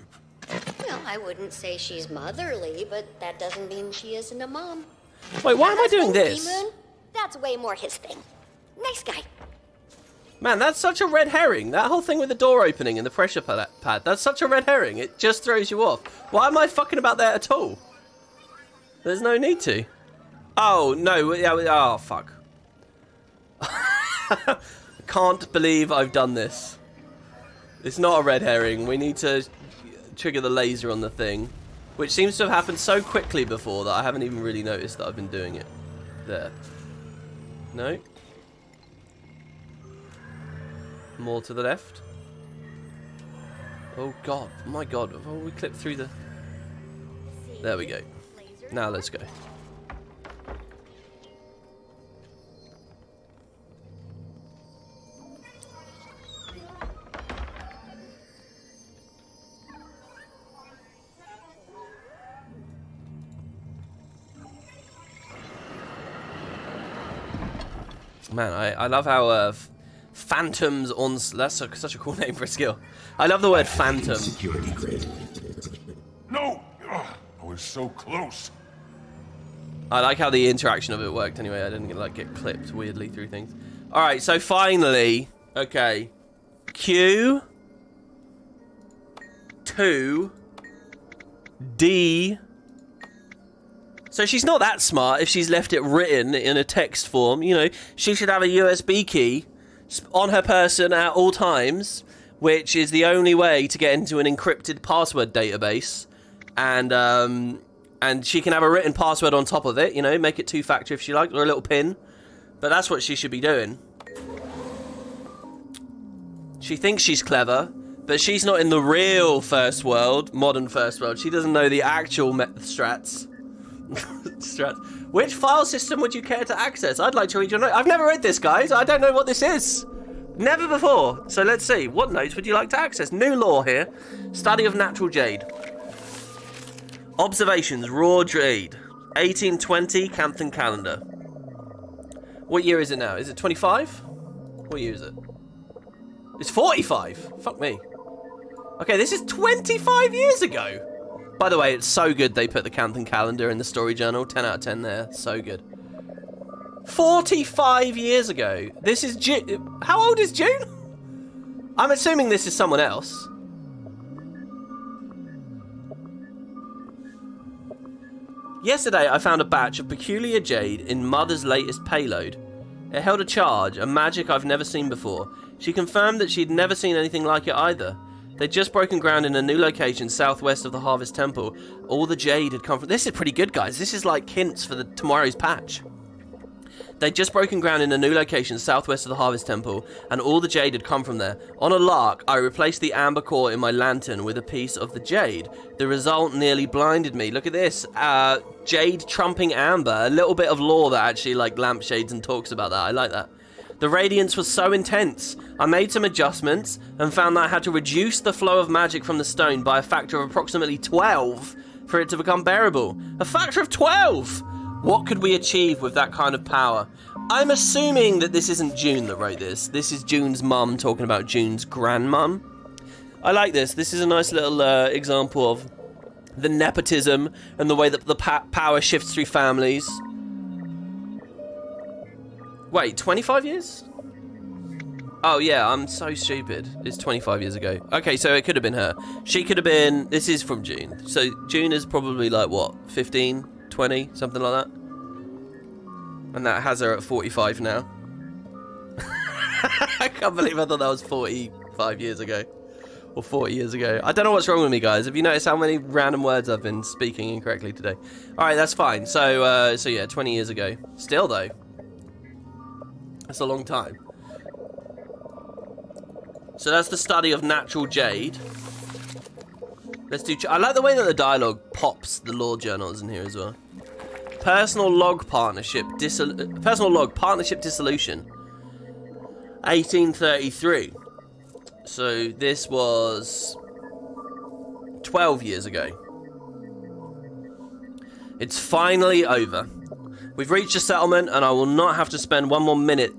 Well, I wouldn't say she's motherly, but that doesn't mean she isn't a mom. Wait, why am I doing this? D-Moon, that's way more his thing. Nice guy. Man, that's such a red herring. That whole thing with the door opening and the pressure pad, that's such a red herring. It just throws you off. Why am I fucking about that at all? There's no need to. Oh, no. Yeah, oh, fuck. I can't believe I've done this. It's not a red herring. We need to trigger the laser on the thing, which seems to have happened so quickly before that I haven't even really noticed that I've been doing it. There. No. More to the left. Oh god, my god. Oh, we clipped through the... There we go. Now let's go. Man, I love how Phantoms on... That's such a cool name for a skill. I love the word Phantom. Security grid. No! Ugh, I was so close. I like how the interaction of it worked anyway. I didn't like get clipped weirdly through things. Alright, so finally Okay. Q. 2. D. So she's not that smart if she's left it written in a text form. You know, she should have a USB key on her person at all times, which is the only way to get into an encrypted password database. And she can have a written password on top of it, you know, make it two-factor if she likes, or a little pin. But that's what she should be doing. She thinks she's clever, but she's not in the real first world, modern first world. She doesn't know the actual strats. Which file system would you care to access? I'd like to read your note. I've never read this, guys. I don't know what this is. Never before. So let's see. What notes would you like to access? New law here. Study of natural jade. Observations. Raw jade. 1820 Canton calendar. What year is it now? Is it 25? What year is it? It's 45. Fuck me. Okay, this is 25 years ago. By the way, it's so good they put the Canton calendar in the story journal. 10 out of 10 there. So good. 45 years ago. This is June. How old is June? I'm assuming this is someone else. Yesterday, I found a batch of peculiar jade in Mother's latest payload. It held a charge, a magic I've never seen before. She confirmed that she'd never seen anything like it either. They'd just broken ground in a new location southwest of the Harvest Temple. All the jade had come from... This is pretty good, guys. This is like hints for tomorrow's patch. They'd just broken ground in a new location southwest of the Harvest Temple, and all the jade had come from there. On a lark, I replaced the amber core in my lantern with a piece of the jade. The result nearly blinded me. Look at this. Jade trumping amber. A little bit of lore that actually like lampshades and talks about that. I like that. The radiance was so intense. I made some adjustments and found that I had to reduce the flow of magic from the stone by a factor of approximately 12 for it to become bearable. A factor of 12! What could we achieve with that kind of power? I'm assuming that this isn't June that wrote this. This is June's mum talking about June's grandmum. I like this. This is a nice little example of the nepotism and the way that the power shifts through families. Wait, 25 years? Oh, yeah, I'm so stupid. It's 25 years ago. Okay, so it could have been her. She could have been... This is from June. So June is probably like, what, 15, 20, something like that? And that has her at 45 now. I can't believe I thought that was 45 years ago. Or 40 years ago. I don't know what's wrong with me, guys. Have you noticed how many random words I've been speaking incorrectly today? Alright, that's fine. So yeah, 20 years ago. Still, though. That's a long time. So that's the study of natural jade. Let's do... I like the way that the dialogue pops the law journals in here as well. Personal log partnership dissolution. 1833. So this was 12 years ago. It's finally over. We've reached a settlement, and I will not have to spend one more minute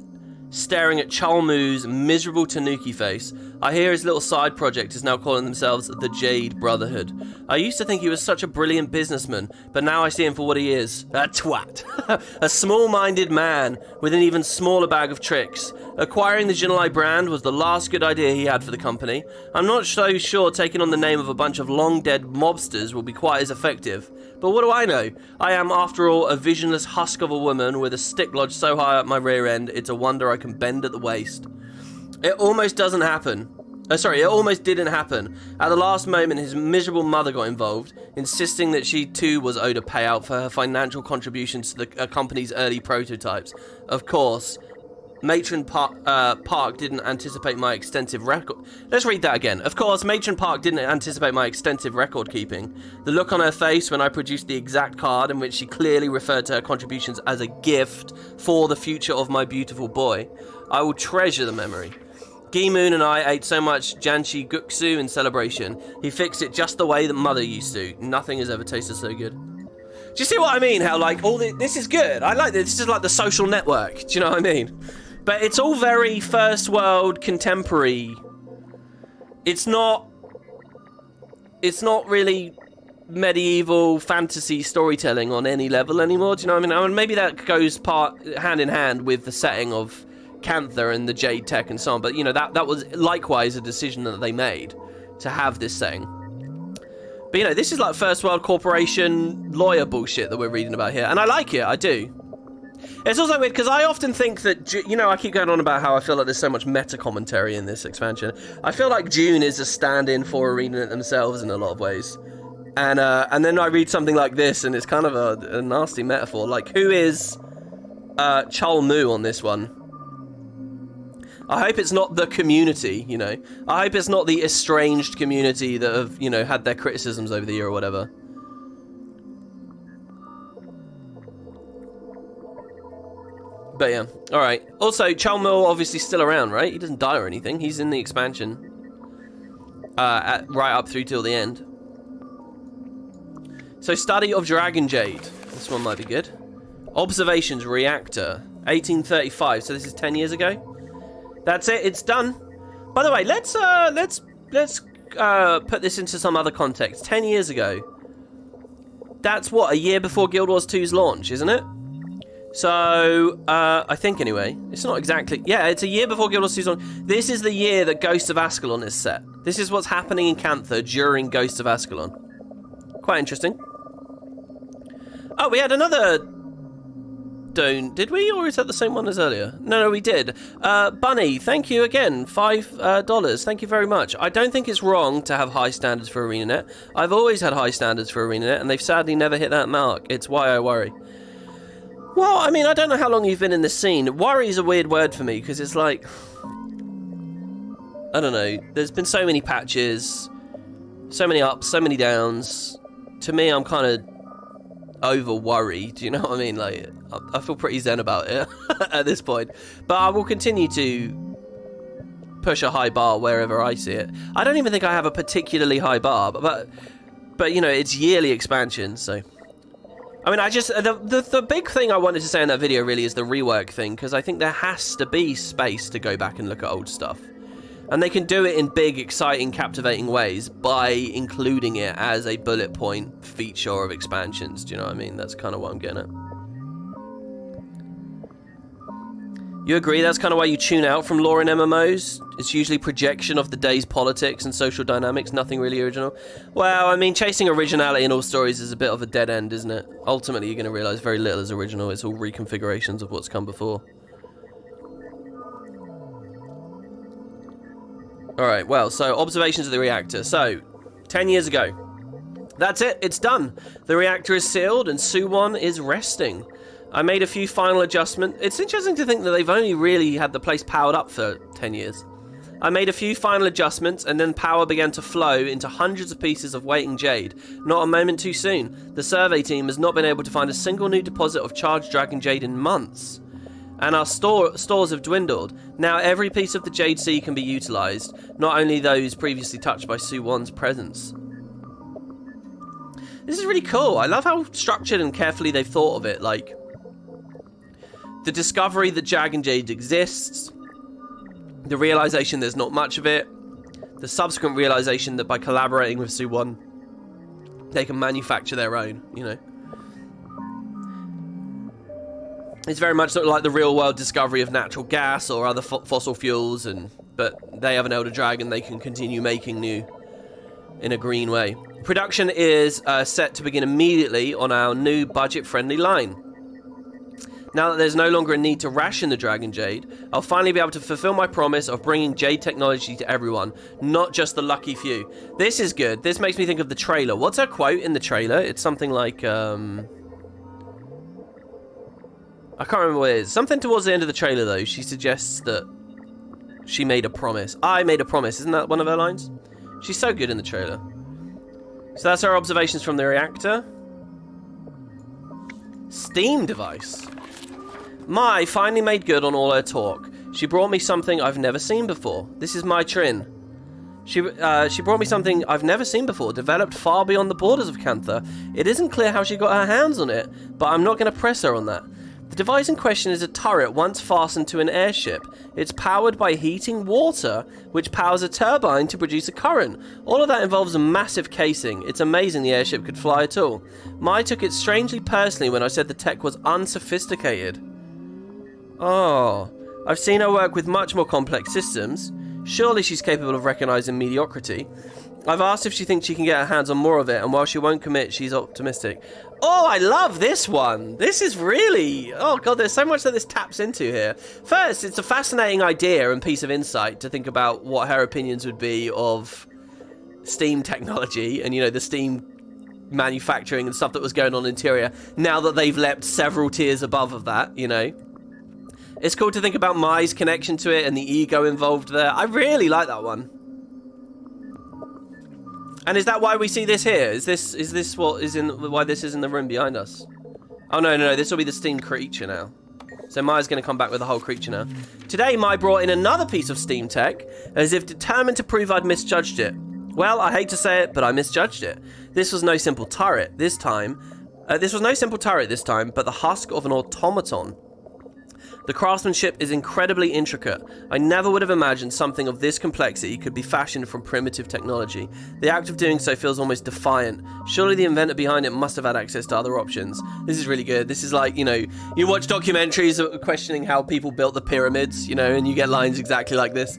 staring at Chalmu's miserable Tanuki face. I hear his little side project is now calling themselves the Jade Brotherhood. I used to think he was such a brilliant businessman, but now I see him for what he is. A twat. A small-minded man with an even smaller bag of tricks. Acquiring the Jinalai brand was the last good idea he had for the company. I'm not so sure taking on the name of a bunch of long-dead mobsters will be quite as effective. But what do I know? I am, after all, a visionless husk of a woman with a stick lodged so high up my rear end, it's a wonder I can bend at the waist. It almost doesn't happen. It almost didn't happen. At the last moment, his miserable mother got involved, insisting that she too was owed a payout for her financial contributions to the company's early prototypes. Of course, Matron Park didn't anticipate my extensive record... Let's read that again. Of course, Matron Park didn't anticipate my extensive record keeping. The look on her face when I produced the exact card in which she clearly referred to her contributions as a gift for the future of my beautiful boy. I will treasure the memory. Gi-moon and I ate so much janchi guksu in celebration. He fixed it just the way that Mother used to. Nothing has ever tasted so good. Do you see what I mean? How, like, all this is good. I like this. This is like the Social Network. Do you know what I mean? But it's all very first world, contemporary. It's not really medieval fantasy storytelling on any level anymore. Do you know what I mean? Maybe that goes hand in hand with the setting of Cantha and the Jade tech and so on. But, you know, that was likewise a decision that they made to have this setting. But, you know, this is like first world corporation lawyer bullshit that we're reading about here. And I like it, I do. It's also weird because I often think that, you know, I keep going on about how I feel like there's so much meta commentary in this expansion. I feel like June is a stand-in for ArenaNet themselves in a lot of ways. And then I read something like this and it's kind of a nasty metaphor. Like, who is Chul Mu on this one? I hope it's not the community, you know. I hope it's not the estranged community that have, you know, had their criticisms over the year or whatever. But yeah, alright. Also, Chul Mu obviously still around, right? He doesn't die or anything. He's in the expansion. Right up through till the end. So, Study of Dragon Jade. This one might be good. Observations Reactor. 1835. So this is 10 years ago. That's it. It's done. By the way, let's put this into some other context. 10 years ago. That's what, a year before Guild Wars 2's launch, isn't it? So, I think anyway. It's not exactly... Yeah, it's a year before Guild Wars 2's launch. This is the year that Ghosts of Ascalon is set. This is what's happening in Cantha during Ghosts of Ascalon. Quite interesting. Oh, we had another... Did we? Or is that the same one as earlier? No, we did. Bunny, thank you again. $5. Thank you very much. I don't think it's wrong to have high standards for ArenaNet. I've always had high standards for ArenaNet, and they've sadly never hit that mark. It's why I worry. Well, I mean, I don't know how long you've been in this scene. Worry is a weird word for me, because it's like... I don't know. There's been so many patches, so many ups, so many downs. To me, I'm kind of over worried. Do you know what I mean? Like, I feel pretty zen about it at this point. But I will continue to push a high bar wherever I see it. I don't even think I have a particularly high bar, but you know, it's yearly expansion, so... I mean, I just... The big thing I wanted to say in that video really is the rework thing, because I think there has to be space to go back and look at old stuff. And they can do it in big, exciting, captivating ways by including it as a bullet point feature of expansions. Do you know what I mean? That's kind of what I'm getting at. You agree that's kind of why you tune out from lore in MMOs? It's usually projection of the day's politics and social dynamics, nothing really original. Well, I mean, chasing originality in all stories is a bit of a dead end, isn't it? Ultimately, you're going to realise very little is original. It's all reconfigurations of what's come before. Alright, well, so observations of the reactor. So, 10 years ago. That's it, it's done. The reactor is sealed and Suwon is resting. I made a few final adjustments. It's interesting to think that they've only really had the place powered up for 10 years. I made a few final adjustments and then power began to flow into hundreds of pieces of waiting jade. Not a moment too soon. The survey team has not been able to find a single new deposit of charged dragon jade in months. And our stores have dwindled. Now every piece of the Jade Sea can be utilised, not only those previously touched by Suwon's presence. This is really cool. I love how structured and carefully they've thought of it. Like, the discovery that Dragon Jade exists, the realisation there's not much of it, the subsequent realisation that by collaborating with Suwon, they can manufacture their own, you know. It's very much sort of like the real-world discovery of natural gas or other fossil fuels, but they have an elder dragon they can continue making new in a green way. Production is set to begin immediately on our new budget-friendly line. Now that there's no longer a need to ration the Dragon Jade, I'll finally be able to fulfill my promise of bringing Jade technology to everyone, not just the lucky few. This is good. This makes me think of the trailer. What's her quote in the trailer? It's something like, I can't remember what it is. Something towards the end of the trailer, though. She suggests that she made a promise. I made a promise. Isn't that one of her lines? She's so good in the trailer. So that's our observations from the reactor. Steam device. Mai finally made good on all her talk. She brought me something I've never seen before. This is Mai Trin. She brought me something I've never seen before, developed far beyond the borders of Cantha. It isn't clear how she got her hands on it, but I'm not going to press her on that. The device in question is a turret once fastened to an airship. It's powered by heating water, which powers a turbine to produce a current. All of that involves a massive casing. It's amazing the airship could fly at all. Mai took it strangely personally when I said the tech was unsophisticated. Oh. I've seen her work with much more complex systems. Surely she's capable of recognizing mediocrity. I've asked if she thinks she can get her hands on more of it, and while she won't commit, she's optimistic. Oh, I love this one. This is really... Oh, God, there's so much that this taps into here. First, it's a fascinating idea and piece of insight to think about what her opinions would be of steam technology and, you know, the steam manufacturing and stuff that was going on interior, now that they've leapt several tiers above of that, you know. It's cool to think about Mai's connection to it and the ego involved there. I really like that one. And is that why we see this here? Is this what is in why this is in the room behind us? Oh no, this will be the steam creature now. So Mai's going to come back with the whole creature now. Today Mai brought in another piece of steam tech, as if determined to prove I'd misjudged it. Well, I hate to say it, but I misjudged it. This was no simple turret this time. But the husk of an automaton. The craftsmanship is incredibly intricate. I never would have imagined something of this complexity could be fashioned from primitive technology. The act of doing so feels almost defiant. Surely the inventor behind it must have had access to other options. This is really good. This is like, you know, you watch documentaries questioning how people built the pyramids, you know, and you get lines exactly like this.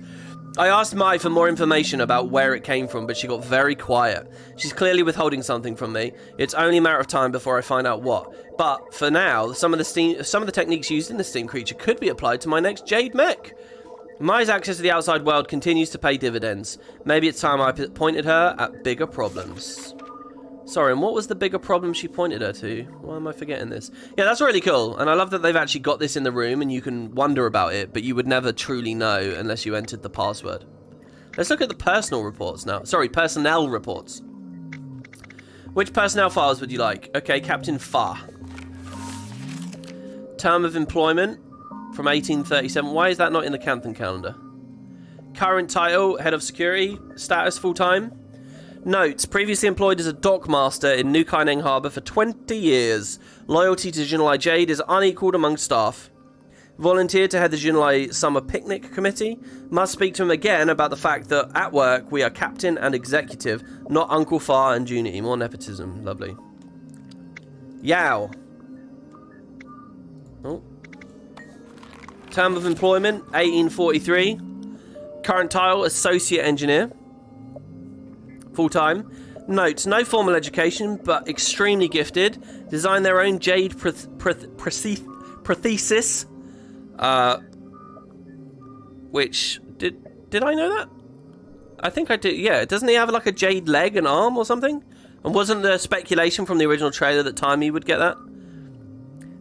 I asked Mai for more information about where it came from, but she got very quiet. She's clearly withholding something from me. It's only a matter of time before I find out what. But for now, some of the techniques used in the steam creature could be applied to my next Jade mech. Mai's access to the outside world continues to pay dividends. Maybe it's time I pointed her at bigger problems. Sorry, and what was the bigger problem she pointed her to? Why am I forgetting this? Yeah, that's really cool, and I love that they've actually got this in the room and you can wonder about it, but you would never truly know unless you entered the password. Let's look at the personal reports now. Sorry, personnel reports. Which personnel files would you like? Okay, Captain Fa. Term of employment from 1837. Why is that not in the Canton calendar? Current title, Head of Security. Status, full-time. Notes, previously employed as a dockmaster in New Kaineng Harbour for 20 years. Loyalty to Junlai Jade is unequalled among staff. Volunteered to head the Junlai Summer Picnic Committee. Must speak to him again about the fact that at work we are captain and executive, not Uncle Far and Junie. More nepotism. Lovely. Yao. Oh. Term of employment, 1843. Current title, Associate Engineer. Full-time. Notes, no formal education, but extremely gifted. Designed their own jade prosthesis. Which, did I know that? I think I did, yeah. Doesn't he have like a jade leg and arm or something? And wasn't there speculation from the original trailer that Timey would get that?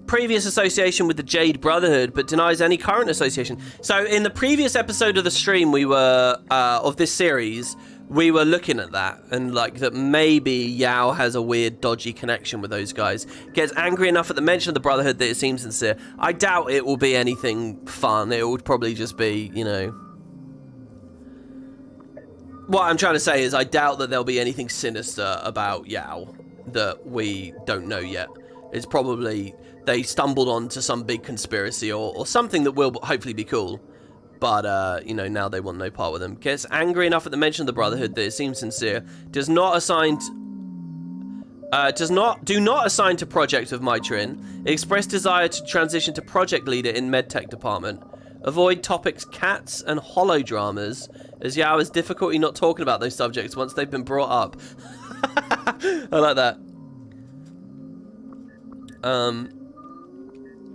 Previous association with the Jade Brotherhood, but denies any current association. So in the previous episode of the stream we were, of this series, we were looking at that, and like that maybe Yao has a weird, dodgy connection with those guys. Gets angry enough at the mention of the Brotherhood that it seems sincere. I doubt it will be anything fun. It would probably just be, you know... What I'm trying to say is I doubt that there'll be anything sinister about Yao that we don't know yet. It's probably they stumbled onto some big conspiracy or something that will hopefully be cool. But, you know, now they want no part with him. Gets angry enough at the mention of the Brotherhood that it seems sincere. Do not assign to project of Mitrin. Express desire to transition to project leader in medtech department. Avoid topics cats and holodramas, as Yao has difficulty not talking about those subjects once they've been brought up. I like that.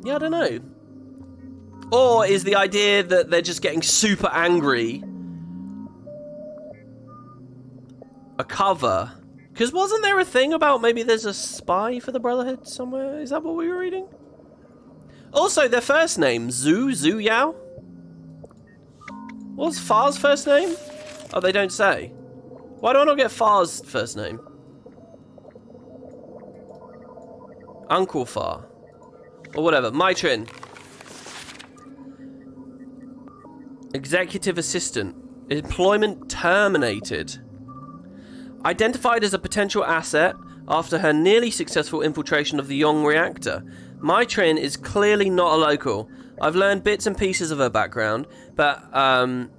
Yeah, I don't know. Or is the idea that they're just getting super angry a cover? Because wasn't there a thing about maybe there's a spy for the Brotherhood somewhere? Is that what we were reading? Also, their first name, Zhu Yao? What's Far's first name? Oh, they don't say. Why do I not get Far's first name? Uncle Far. Or whatever. Mitrin. Executive assistant. Employment terminated. Identified as a potential asset after her nearly successful infiltration of the Yong reactor. My Trin is clearly not a local. I've learned bits and pieces of her background, but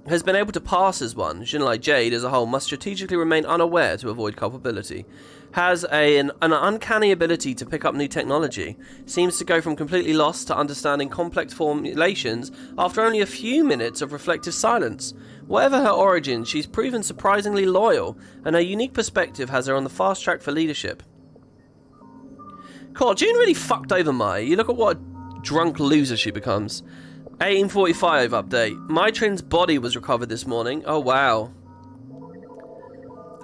has been able to pass as one. Jinlai Jade as a whole must strategically remain unaware to avoid culpability. Has an uncanny ability to pick up new technology. Seems to go from completely lost to understanding complex formulations after only a few minutes of reflective silence. Whatever her origin, she's proven surprisingly loyal, and her unique perspective has her on the fast track for leadership. Cool, June really fucked over Mai. You look at what a drunk loser she becomes. 1845 update. Mai Trin's body was recovered this morning. Oh wow.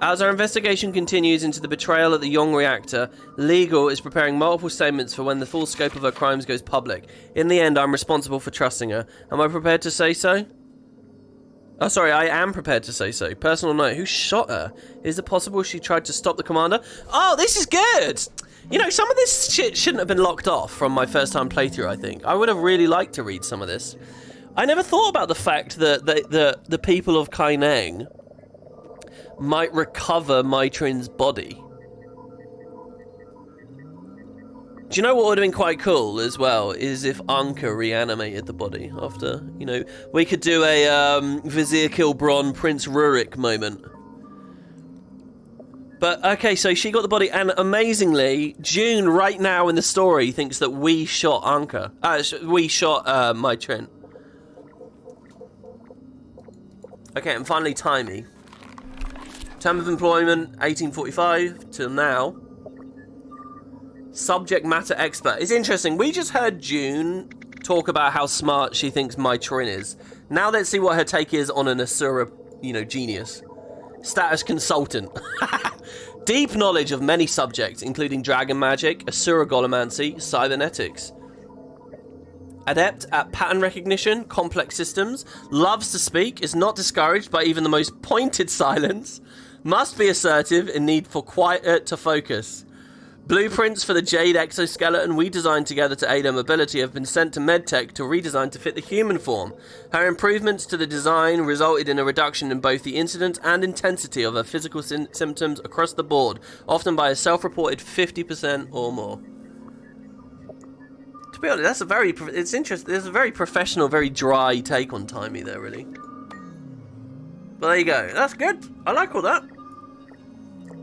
As our investigation continues into the betrayal at the Yong reactor, Legal is preparing multiple statements for when the full scope of her crimes goes public. In the end, I'm responsible for trusting her. Am I prepared to say so? Oh, sorry, I am prepared to say so. Personal note, who shot her? Is it possible she tried to stop the commander? Oh, this is good! You know, some of this shit shouldn't have been locked off from my first time playthrough, I think. I would have really liked to read some of this. I never thought about the fact that the people of Kaineng might recover Mai Trin's body. Do you know what would have been quite cool as well? Is if Anka reanimated the body after, you know, we could do a Vizier Kilbron Prince Rurik moment. But, okay, so she got the body, and amazingly, June, right now in the story, thinks that we shot Anka. We shot Mai Trin. Okay, and finally, Timey. Term of employment, 1845 till now. Subject matter expert. It's interesting. We just heard June talk about how smart she thinks Mai Trin is. Now let's see what her take is on an Asura, you know, genius. Status consultant. Deep knowledge of many subjects, including dragon magic, Asura golomancy, cybernetics. Adept at pattern recognition, complex systems. Loves to speak, is not discouraged by even the most pointed silence. Must be assertive in need for quiet to focus. Blueprints for the Jade exoskeleton we designed together to aid her mobility have been sent to MedTech to redesign to fit the human form. Her improvements to the design resulted in a reduction in both the incidence and intensity of her physical symptoms across the board, often by a self-reported 50% or more. To be honest, that's a very, it's interesting. There's a very professional, very dry take on Timey there, really. But there you go. That's good. I like all that.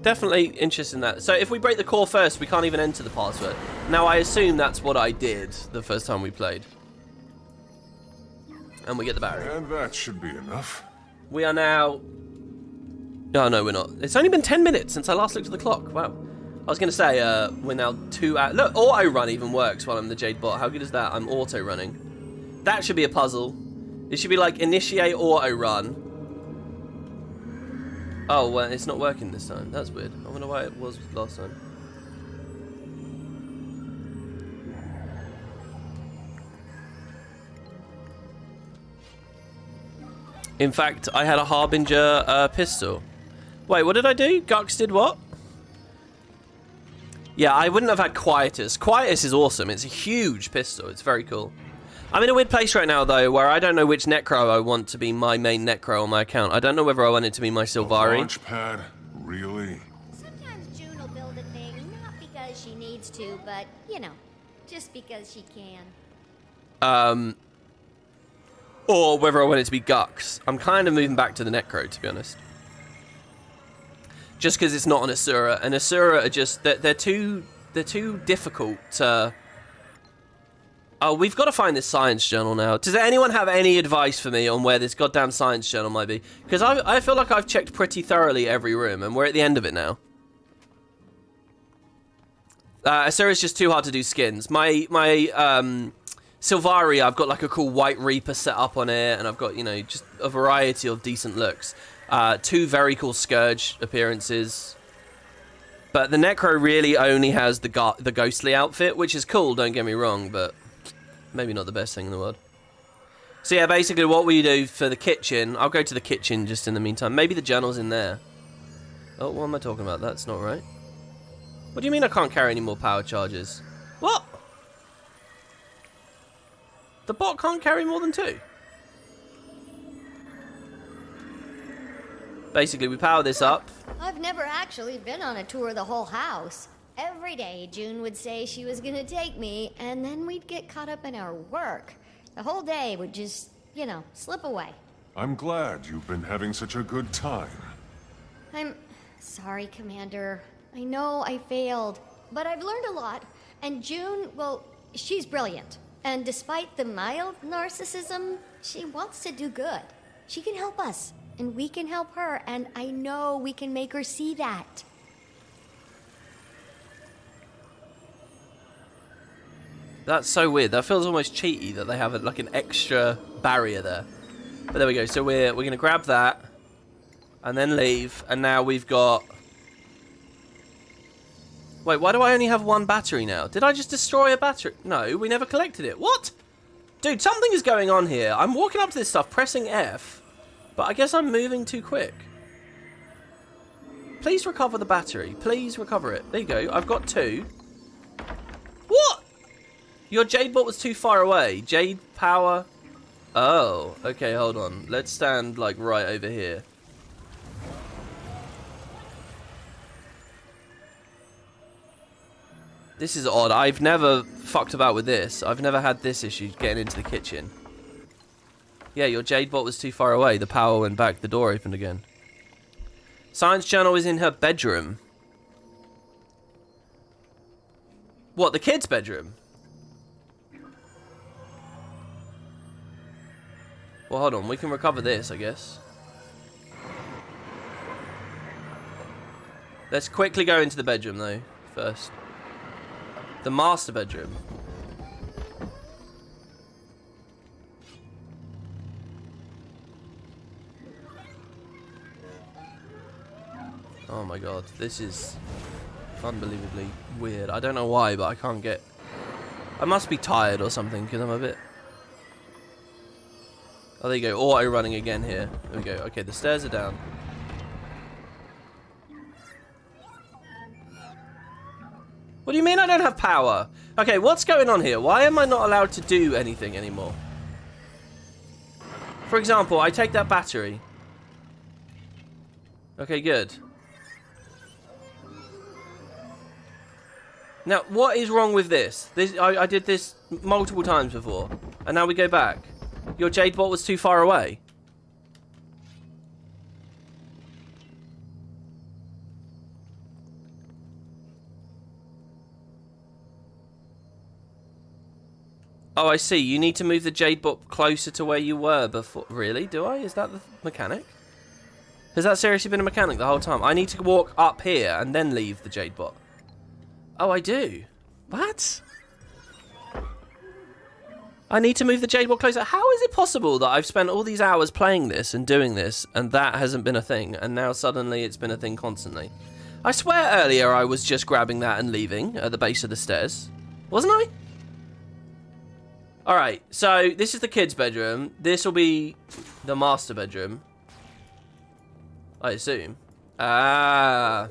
Definitely interested in that. So if we break the core first, we can't even enter the password. Now, I assume that's what I did the first time we played. And we get the barrier. And that should be enough. We are now... Oh, no, we're not. It's only been 10 minutes since I last looked at the clock. Wow. I was going to say, we're now 2 hours... Look, auto-run even works while I'm the Jade bot. How good is that? I'm auto-running. That should be a puzzle. It should be like, initiate auto-run. Oh, well, it's not working this time. That's weird. I wonder why it was last time. In fact, I had a Harbinger pistol. Wait, what did I do? Gux did what? Yeah, I wouldn't have had Quietus. Quietus is awesome. It's a huge pistol. It's very cool. I'm in a weird place right now, though, where I don't know which Necro I want to be my main Necro on my account. I don't know whether I want it to be my Sylvari. Launchpad? Really? Sometimes June will build a thing, not because she needs to, but, you know, just because she can. Or whether I want it to be Gux. I'm kind of moving back to the Necro, to be honest. Just because it's not an Asura. And Asura are just... They're too difficult to... Oh, we've got to find this science journal now. Does anyone have any advice for me on where this goddamn science journal might be? Because I feel like I've checked pretty thoroughly every room, and we're at the end of it now. Asura's just too hard to do skins. My Sylvari, I've got like a cool White Reaper set up on it, and I've got, you know, just a variety of decent looks. 2 very cool Scourge appearances. But the Necro really only has the ghostly outfit, which is cool, don't get me wrong, but... maybe not the best thing in the world. So yeah, basically what we do for the kitchen... I'll go to the kitchen just in the meantime. Maybe the journal's in there. Oh, what am I talking about? That's not right. What do you mean I can't carry any more power charges? What? The bot can't carry more than 2? Basically, we power this up. I've never actually been on a tour of the whole house. Every day, June would say she was gonna take me, and then we'd get caught up in our work. The whole day would just, you know, slip away. I'm glad you've been having such a good time. I'm sorry, Commander. I know I failed, but I've learned a lot. And June, well, she's brilliant. And despite the mild narcissism, she wants to do good. She can help us, and we can help her, and I know we can make her see that. That's so weird. That feels almost cheaty that they have like an extra barrier there. But there we go. So we're gonna grab that and then leave, and now we've got. Wait, why do I only have one battery now? Did I just destroy a battery? No, we never collected it. What? Dude, something is going on here. I'm walking up to this stuff, pressing F, but I guess I'm moving too quick. Please recover the battery. Please recover it. There you go. I've got 2. What? Your Jade bot was too far away. Jade power. Oh, okay, hold on. Let's stand, like, right over here. This is odd. I've never fucked about with this. I've never had this issue getting into the kitchen. Yeah, your Jade bot was too far away. The power went back. The door opened again. Science journal is in her bedroom. What, the kid's bedroom? Well, hold on. We can recover this, I guess. Let's quickly go into the bedroom, though, first. The master bedroom. Oh my god, this is unbelievably weird. I don't know why, but I can't get... I must be tired or something, because I'm a bit... Oh, there you go. Auto running again here. There we go. Okay, the stairs are down. What do you mean I don't have power? Okay, what's going on here? Why am I not allowed to do anything anymore? For example, I take that battery. Okay, good. Now, what is wrong with this? I did this multiple times before, and now we go back. Your Jade bot was too far away. Oh, I see. You need to move the Jade bot closer to where you were before. Really? Do I? Is that the mechanic? Has that seriously been a mechanic the whole time? I need to walk up here and then leave the Jade bot. Oh, I do. What? I need to move the Jade bot closer. How is it possible that I've spent all these hours playing this and doing this, and that hasn't been a thing, and now suddenly it's been a thing constantly? I swear earlier I was just grabbing that and leaving at the base of the stairs. Wasn't I? Alright, so this is the kid's bedroom. This will be the master bedroom, I assume. Ah.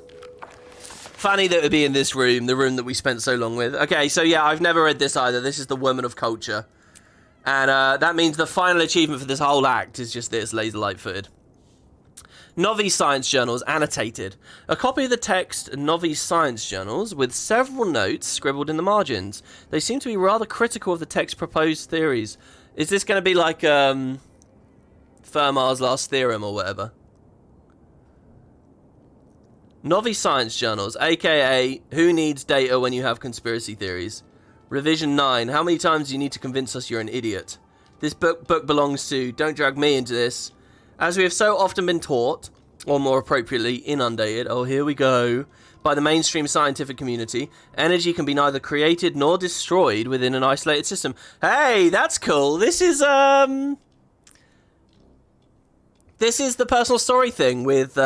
Funny that it would be in this room, the room that we spent so long with. Okay, so yeah, I've never read this either. This is the Woman of Culture. And that means the final achievement for this whole act is just this, laser light footed. Novi's Science Journals, annotated. A copy of the text, Novi's Science Journals, with several notes scribbled in the margins. They seem to be rather critical of the text's proposed theories. Is this going to be like Fermat's last theorem or whatever? Novi Science Journals, aka Who Needs Data When You Have Conspiracy Theories? Revision 9, how many times do you need to convince us you're an idiot? This book belongs to, don't drag me into this. As we have so often been taught, or more appropriately, inundated, oh here we go, by the mainstream scientific community, energy can be neither created nor destroyed within an isolated system. Hey, that's cool. This is the personal story thing with,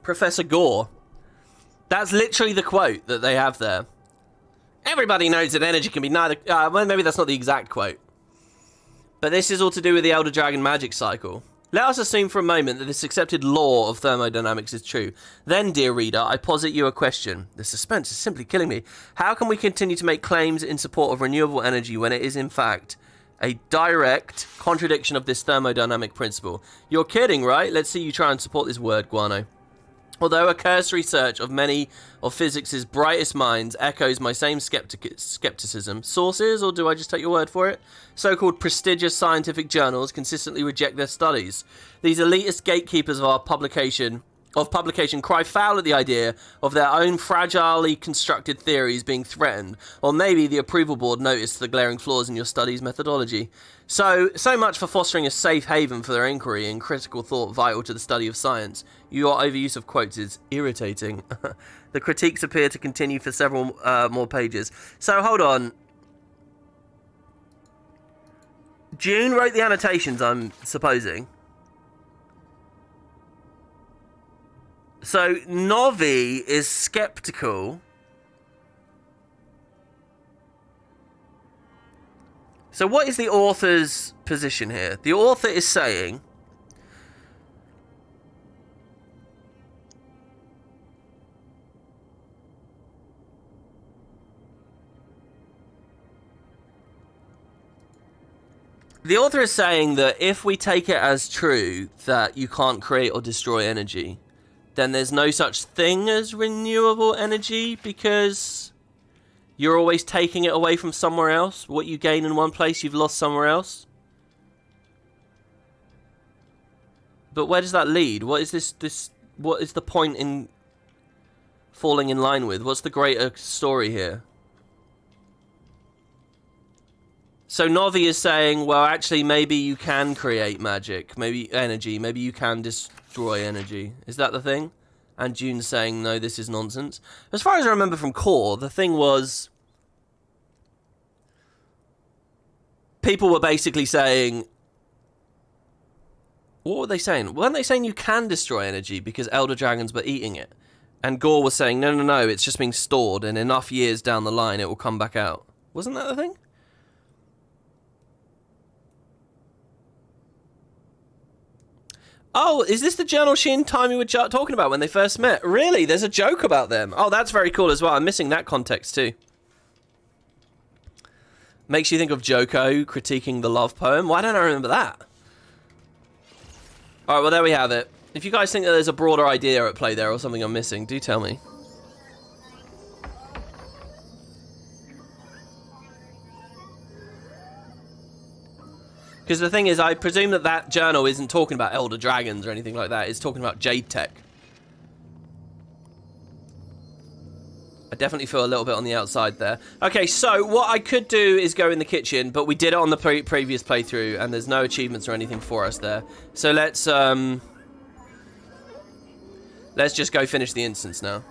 Professor Gore. That's literally the quote that they have there. Everybody knows that energy can be neither... well, maybe that's not the exact quote. But this is all to do with the Elder Dragon magic cycle. Let us assume for a moment that this accepted law of thermodynamics is true. Then, dear reader, I posit you a question. The suspense is simply killing me. How can we continue to make claims in support of renewable energy when it is, in fact, a direct contradiction of this thermodynamic principle? You're kidding, right? Let's see you try and support this word, Guano. Although a cursory search of many of physics' brightest minds echoes my same skepticism. Sources, or do I just take your word for it? So-called prestigious scientific journals consistently reject their studies. These elitist gatekeepers of publication cry foul at the idea of their own fragilely constructed theories being threatened, or maybe the approval board noticed the glaring flaws in your study's methodology. So much for fostering a safe haven for their inquiry and critical thought vital to the study of science. Your overuse of quotes is irritating. The critiques appear to continue for several more pages. So hold on. June wrote the annotations, I'm supposing. So Novi is skeptical. So what is the author's position here? The author is saying that if we take it as true that you can't create or destroy energy, then there's no such thing as renewable energy because you're always taking it away from somewhere else. What you gain in one place, you've lost somewhere else. But where does that lead? What is this? What is the point in falling in line with? What's the greater story here? So Novi is saying, well, actually, maybe you can create magic, maybe energy, maybe you can destroy energy. Is that the thing? And June's saying, no, this is nonsense. As far as I remember from Core, the thing was, people were basically saying, what were they saying? Weren't they saying you can destroy energy because Elder Dragons were eating it? And Gore was saying, no, it's just being stored, and enough years down the line, it will come back out. Wasn't that the thing? Oh, is this the journal she and Timey were talking about when they first met? Really? There's a joke about them. Oh, that's very cool as well. I'm missing that context too. Makes you think of Joko critiquing the love poem. Why don't I remember that? Alright, well, there we have it. If you guys think that there's a broader idea at play there or something I'm missing, do tell me. Because the thing is, I presume that that journal isn't talking about Elder Dragons or anything like that. It's talking about Jade Tech. I definitely feel a little bit on the outside there. Okay, so what I could do is go in the kitchen, but we did it on the previous playthrough, and there's no achievements or anything for us there. So let's just go finish the instance now.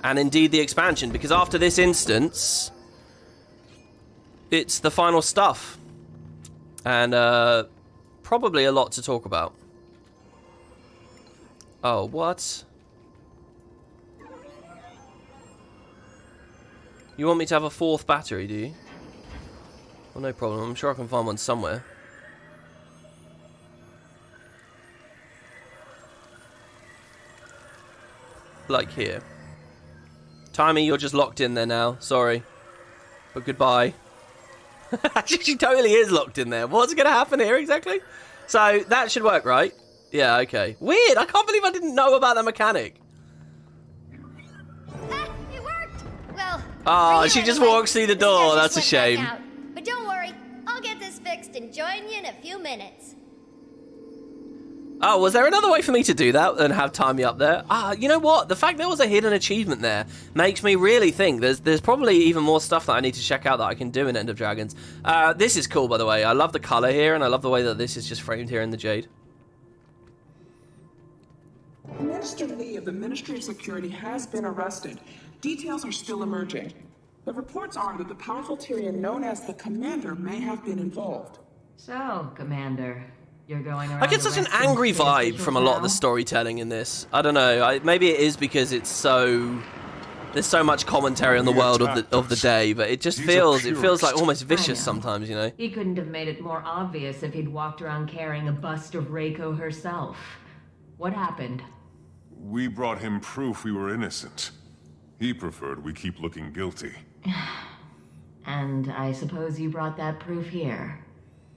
And indeed the expansion, because after this instance, it's the final stuff. And probably a lot to talk about. Oh, what? You want me to have a fourth battery, do you? Well, no problem. I'm sure I can find one somewhere. Like here. Timey, you're just locked in there now. Sorry. But goodbye. Actually, she totally is locked in there. What's going to happen here exactly? So, that should work, right? Yeah, okay. Weird. I can't believe I didn't know about that mechanic. It worked! Well... Oh, she just walks through the door. That's a shame. But don't worry. I'll get this fixed and join you in a few minutes. Oh, was there another way for me to do that and have Timey up there? Ah, you know what? The fact there was a hidden achievement there makes me really think there's probably even more stuff that I need to check out that I can do in End of Dragons. This is cool, by the way. I love the color here, and I love the way that this is just framed here in the jade. Minister Lee of the Ministry of Security has been arrested. Details are still emerging. The reports are that the powerful Tyrian known as the Commander may have been involved. So, Commander, you're going around. I get such an angry vibe from a lot of the storytelling in this. I don't know. Maybe it is because it's so... There's so much commentary on the world of the day, but it just feels like almost vicious sometimes, you know. He couldn't have made it more obvious if he'd walked around carrying a bust of Reiko herself. What happened? We brought him proof we were innocent. He preferred we keep looking guilty. And I suppose you brought that proof here?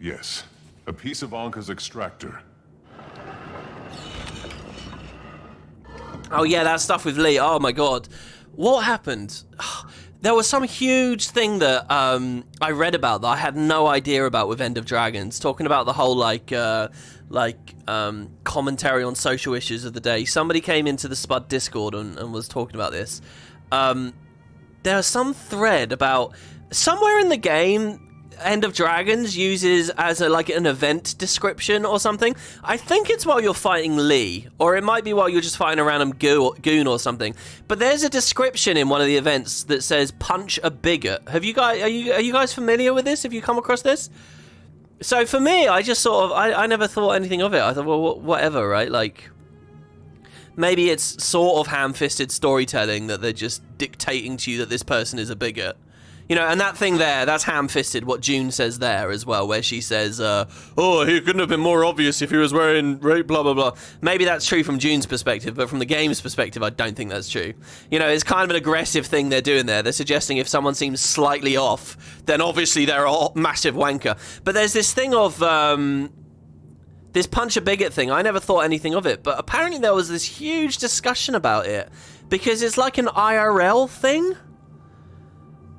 Yes. A piece of Anka's extractor. Oh yeah, that stuff with Lee. Oh my god. What happened? There was some huge thing that I read about that I had no idea about with End of Dragons, talking about the whole commentary on social issues of the day. Somebody came into the Spud Discord and was talking about this. There was some thread about somewhere in the game End of Dragons uses as an event description or something. I think it's while you're fighting Lee, or it might be while you're just fighting a random goon or something. But there's a description in one of the events that says "punch a bigot." Have you guys are you guys familiar with this? Have you come across this? So for me, I just sort of I never thought anything of it. I thought, well, whatever, right? Like, maybe it's sort of ham-fisted storytelling that they're just dictating to you that this person is a bigot. You know, and that thing there, that's ham-fisted, what June says there as well, where she says, oh, he couldn't have been more obvious if he was wearing blah, blah, blah. Maybe that's true from June's perspective, but from the game's perspective, I don't think that's true. You know, it's kind of an aggressive thing they're doing there. They're suggesting if someone seems slightly off, then obviously they're a massive wanker. But there's this thing of, this punch a bigot thing. I never thought anything of it, but apparently there was this huge discussion about it, because it's like an IRL thing.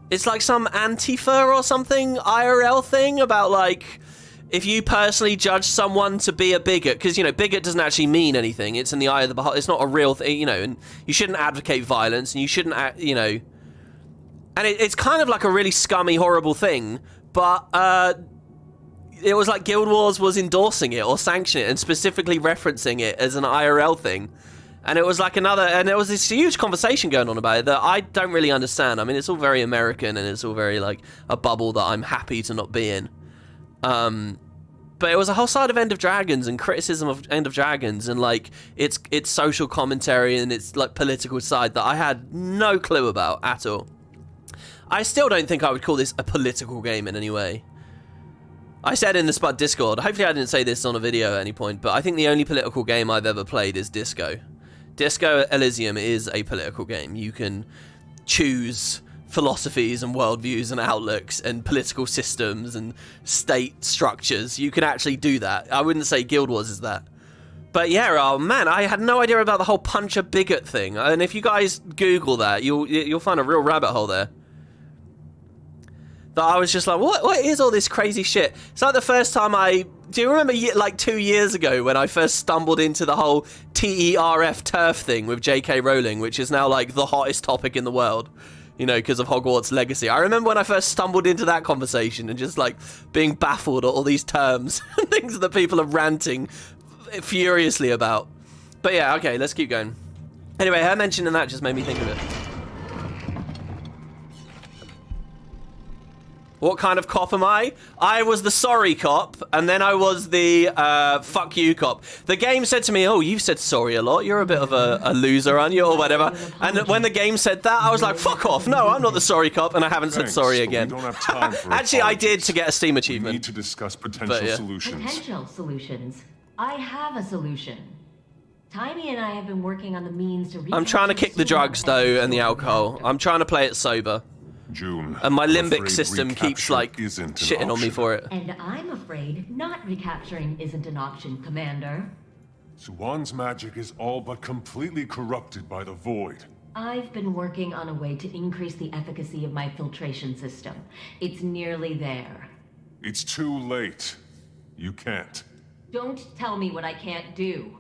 It's like some Antifa or something IRL thing about, like, if you personally judge someone to be a bigot, because, you know, bigot doesn't actually mean anything. It's in the eye of the beholder. It's not a real thing, you know, and you shouldn't advocate violence, and you shouldn't, you know, and it's kind of like a really scummy, horrible thing, but it was like Guild Wars was endorsing it or sanctioning it and specifically referencing it as an IRL thing. And it was like and there was this huge conversation going on about it that I don't really understand. I mean, it's all very American and it's all very, like, a bubble that I'm happy to not be in. But it was a whole side of End of Dragons and criticism of End of Dragons and, like, its social commentary and its, like, political side that I had no clue about at all. I still don't think I would call this a political game in any way. I said in the Spud Discord, hopefully I didn't say this on a video at any point, but I think the only political game I've ever played is Disco. Disco Elysium is a political game. You can choose philosophies and worldviews and outlooks and political systems and state structures. You can actually do that. I wouldn't say Guild Wars is that. But yeah, oh man, I had no idea about the whole punch a bigot thing. And if you guys Google that, you'll find a real rabbit hole there. That I was just like, what is all this crazy shit? It's like the first time do you remember like 2 years ago when I first stumbled into the whole TERF turf thing with J.K. Rowling, which is now like the hottest topic in the world, you know, because of Hogwarts Legacy. I remember when I first stumbled into that conversation and just like being baffled at all these terms and things that people are ranting furiously about. But yeah, okay, let's keep going. Anyway, her mentioning that just made me think of it. What kind of cop am I? I was the sorry cop, and then I was the fuck you cop. The game said to me, oh, you've said sorry a lot. You're a bit of a loser, aren't you, or whatever. And when the game said that, I was like, fuck off. No, I'm not the sorry cop, and I haven't said sorry again. We don't have time for Actually, I did to get a Steam achievement. We need to discuss potential solutions. Potential solutions? I have a solution. Timmy and I have been working on the means to... I'm trying to kick the drugs, though, and the alcohol. I'm trying to play it sober. June, and my limbic system keeps, like, shitting on me for it. And I'm afraid not recapturing isn't an option, Commander. Suwan's magic is all but completely corrupted by the Void. I've been working on a way to increase the efficacy of my filtration system. It's nearly there. It's too late. You can't. Don't tell me what I can't do.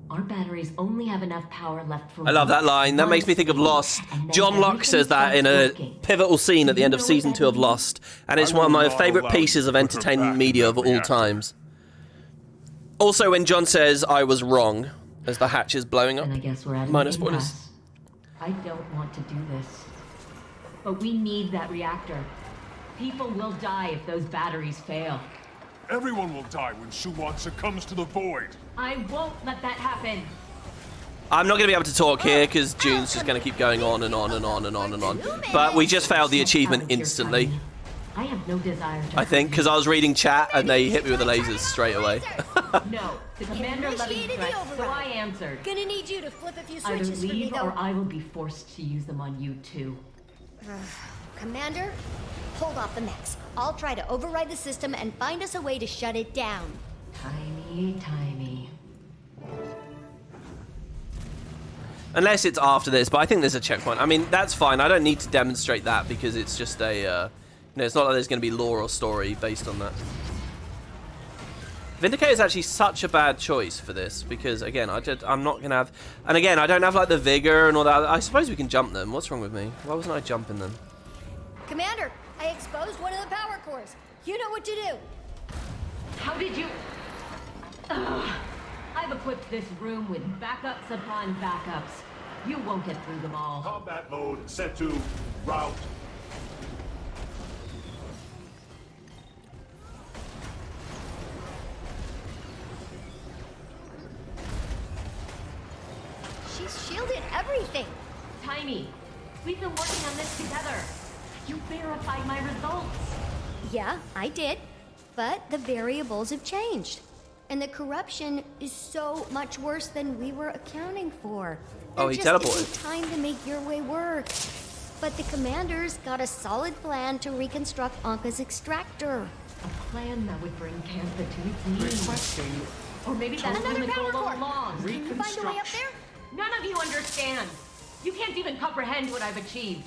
Our batteries only have enough power left for... I love that line. That makes me think of Lost. John Locke says that in a pivotal scene at the end of Season 2 of Lost. And it's one of my favourite pieces of entertainment media of all times. Also, when John says, I was wrong, as the hatch is blowing up. And I guess we're at Minor spoilers. I don't want to do this. But we need that reactor. People will die if those batteries fail. Everyone will die when Suwan succumbs to the Void. I won't let that happen. I'm not going to be able to talk here because June's just going to keep going on and on and on and on and on. But we just failed the achievement instantly. I have no desire to... I think because I was reading chat and they hit me with the lasers straight away. No, the commander levied threat, so I answered. Gonna need you to flip a few switches Either for me, leave though. or I will be forced to use them on you too. Commander, hold off the mechs. I'll try to override the system and find us a way to shut it down. Timey. Unless it's after this, but I think there's a checkpoint. I mean, that's fine. I don't need to demonstrate that because it's just a, you know, it's not like there's going to be lore or story based on that. Vindicator is actually such a bad choice for this because, again, I'm not going to have... And again, I don't have, like, the vigor and all that. I suppose we can jump them. What's wrong with me? Why wasn't I jumping them? Commander, I exposed one of the power cores. You know what to do. How did you... Ugh. I've equipped this room with backups upon backups. You won't get through them all. Combat mode set to route. She's shielded everything. Tiny, we've been working on this together. You verified my results. Yeah, I did. But the variables have changed. And the corruption is so much worse than we were accounting for. Oh, he teleported. There just isn't time to make your way work. But the commander's got a solid plan to reconstruct Anka's extractor. A plan that would bring Kantha to its knees. Requesting Or maybe that's been Another the power goal all core. along. Can you find a way up there? None of you understand. You can't even comprehend what I've achieved.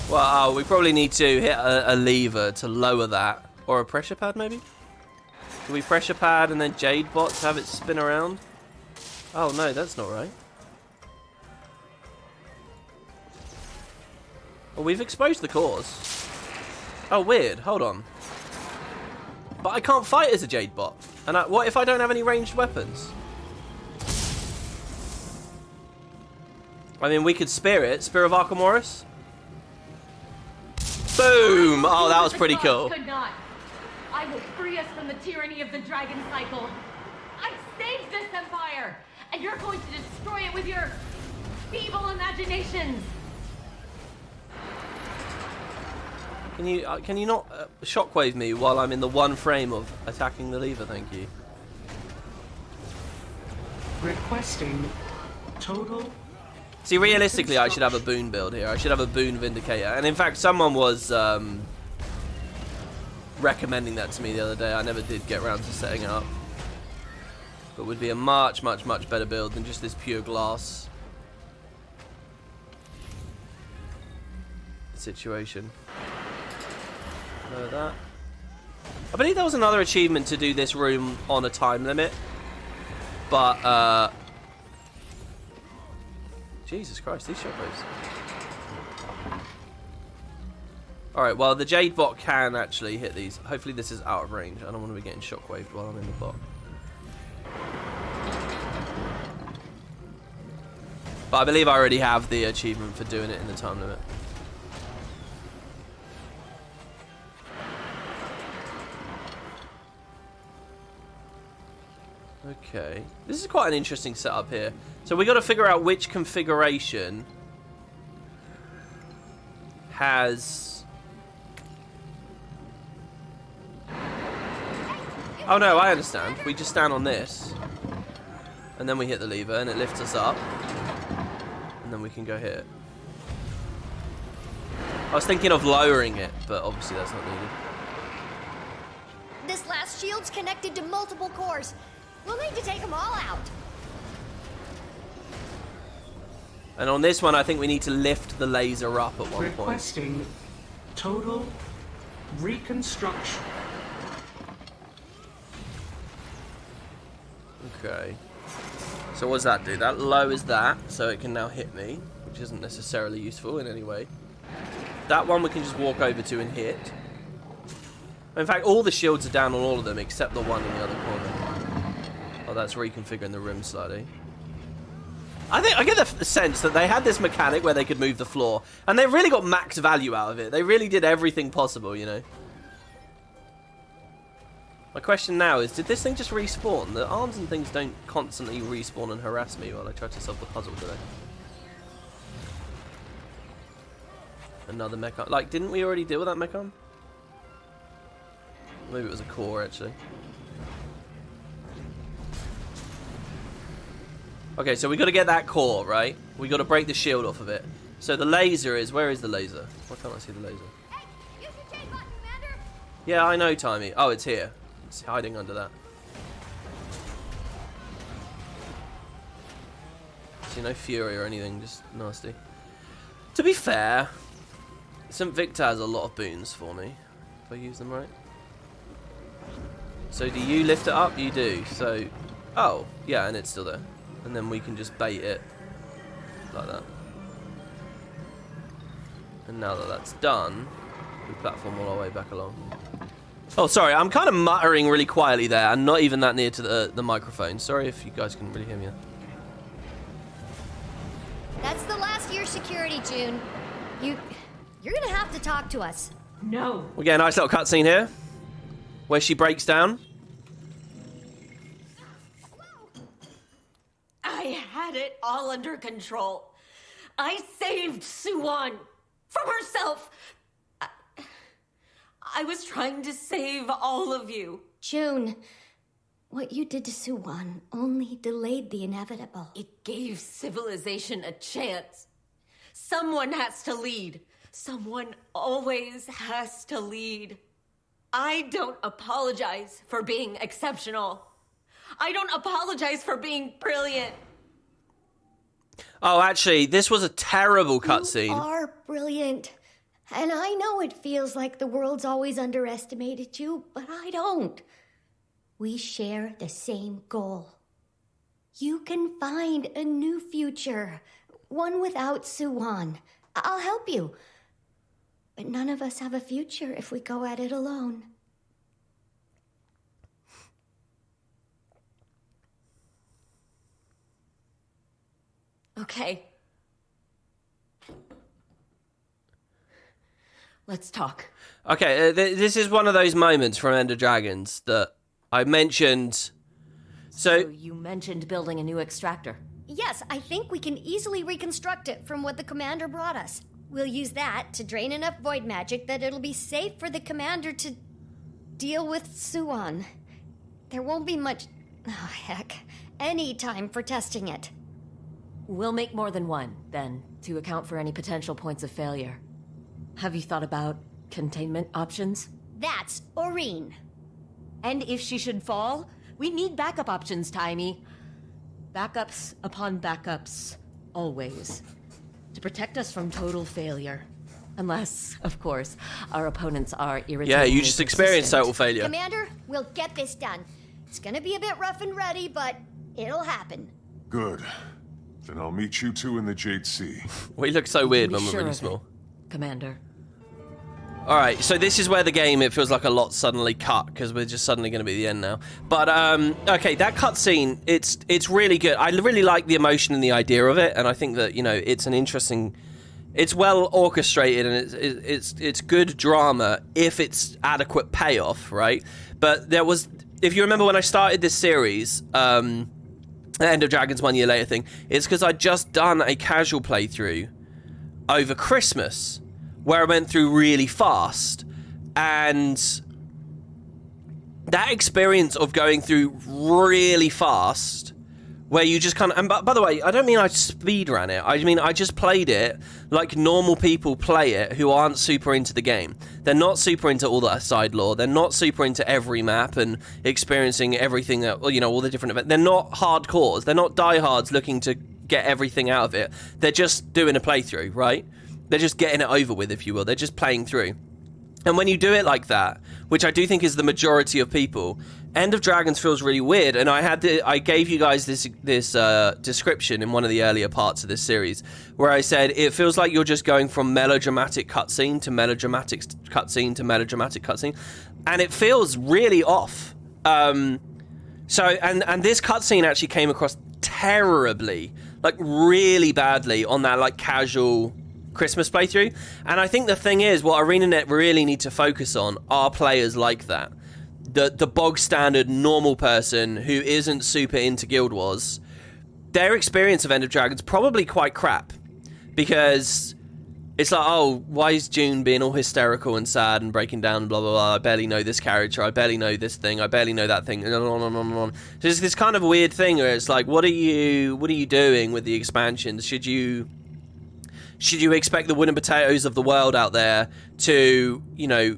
Well, we probably need to hit a lever to lower that. Or a pressure pad, maybe? Do we pressure pad and then Jade bot to have it spin around? Oh, no, that's not right. Well, we've exposed the cores. Oh, weird. Hold on. But I can't fight as a Jade bot. And what if I don't have any ranged weapons? I mean, we could Spear it. Spear of Archimedes. Boom! Oh, that was pretty cool. Could not. I will free us from the tyranny of the dragon cycle. I've saved this empire, and you're going to destroy it with your feeble imaginations. Can you not shockwave me while I'm in the one frame of attacking the lever? Thank you. requesting total. See, realistically, I should have a boon build here. I should have a boon Vindicator. And in fact, someone was recommending that to me the other day. I never did get around to setting it up. But would be a much, much, much better build than just this pure glass situation. Lower that. I believe there was another achievement to do this room on a time limit. But, Jesus Christ, these shockwaves. Alright, well, the Jade bot can actually hit these. Hopefully this is out of range. I don't want to be getting shockwaved while I'm in the bot. But I believe I already have the achievement for doing it in the time limit. Okay, this is quite an interesting setup here. So we got to figure out which configuration has... Oh no, I understand. We just stand on this, and then we hit the lever, and it lifts us up, and then we can go hit it. I was thinking of lowering it, but obviously that's not needed. This last shield's connected to multiple cores. We'll need to take them all out. And on this one, I think we need to lift the laser up at one point. Requesting total reconstruction. Okay. So what does that do? That lowers that, so it can now hit me, which isn't necessarily useful in any way. That one we can just walk over to and hit. In fact, all the shields are down on all of them except the one in the other corner. Oh, that's reconfiguring the room slightly. I get the sense that they had this mechanic where they could move the floor, and they really got max value out of it. They really did everything possible, you know. My question now is, did this thing just respawn? The arms and things don't constantly respawn and harass me while I try to solve the puzzle, do they? Another mechon. Like, didn't we already deal with that mechon? Maybe it was a core, actually. Okay, so we got to get that core, right? We got to break the shield off of it. So the laser is... Where is the laser? Why can't I see the laser? Hey, use your J button, Commander. Yeah, I know, Timey. Oh, it's here. It's hiding under that. See, no fury or anything, just nasty. To be fair, St. Victor has a lot of boons for me, if I use them right. So do you lift it up? You do. So, oh, yeah, and it's still there. And then we can just bait it like that. And now that that's done, we platform all our way back along. Oh, sorry, I'm kind of muttering really quietly there, and not even that near to the microphone. Sorry if you guys can really hear me. That's the last of your security, June. You're gonna have to talk to us. No. We get a nice little cutscene here, where she breaks down. I had it all under control. I saved Suwon from herself. I was trying to save all of you. June, what you did to Suwon only delayed the inevitable. It gave civilization a chance. Someone has to lead. Someone always has to lead. I don't apologize for being exceptional. I don't apologize for being brilliant. Oh, actually, this was a terrible cutscene. You are brilliant. And I know it feels like the world's always underestimated you, but I don't. We share the same goal. You can find a new future, one without Suwon. I'll help you. But none of us have a future if we go at it alone. Okay. Let's talk. Okay, this is one of those moments from End of Dragons that I mentioned. So you mentioned building a new extractor. Yes, I think we can easily reconstruct it from what the commander brought us. We'll use that to drain enough void magic that it'll be safe for the commander to deal with Suwon. There won't be much, any time for testing it. We'll make more than one, then, to account for any potential points of failure. Have you thought about containment options? That's Aurene. And if she should fall, we need backup options, Timey. Backups upon backups, always. To protect us from total failure. Unless, of course, our opponents are irritating. yeah, you just experienced total failure. Commander, we'll get this done. It's gonna be a bit rough and ready, but it'll happen. Good. Then I'll meet you two in the Jade Sea. We look so weird when we're Sure really of it, small. Commander. Alright, so this is where the game, it feels like a lot suddenly cut, because we're just suddenly going to be at the end now. But, okay, that cutscene, it's really good. I really like the emotion and the idea of it, and I think that, you know, it's an interesting... It's well orchestrated, and it's good drama if it's adequate payoff, right? But there was... If you remember when I started this series, the End of Dragons 1 year later thing, it's because I'd just done a casual playthrough over Christmas, where I went through really fast, and that experience of going through really fast, where you just kind of, and by the way, I don't mean I speedran it, I mean I just played it like normal people play it who aren't super into the game. They're not super into all the side lore, they're not super into every map and experiencing everything that, you know, all the different events. They're not hardcores, they're not diehards looking to get everything out of it. They're just doing a playthrough, right? They're just getting it over with, if you will. They're just playing through. And when you do it like that, which I do think is the majority of people, End of Dragons feels really weird. And I gave you guys this description in one of the earlier parts of this series, where I said it feels like you're just going from melodramatic cutscene to melodramatic cutscene to melodramatic cutscene, and it feels really off. And this cutscene actually came across terribly, like really badly on that like casual Christmas playthrough. And I think the thing is, what ArenaNet really need to focus on are players like that. The bog standard normal person who isn't super into Guild Wars. Their experience of End of Dragons probably quite crap, because it's like, oh, why is June being all hysterical and sad and breaking down and blah blah blah, I barely know this character, I barely know this thing, I barely know that thing, and on. So it's this kind of weird thing where it's like, what are you doing with the expansions? Should you expect the WoodenPotatoes of the world out there to, you know,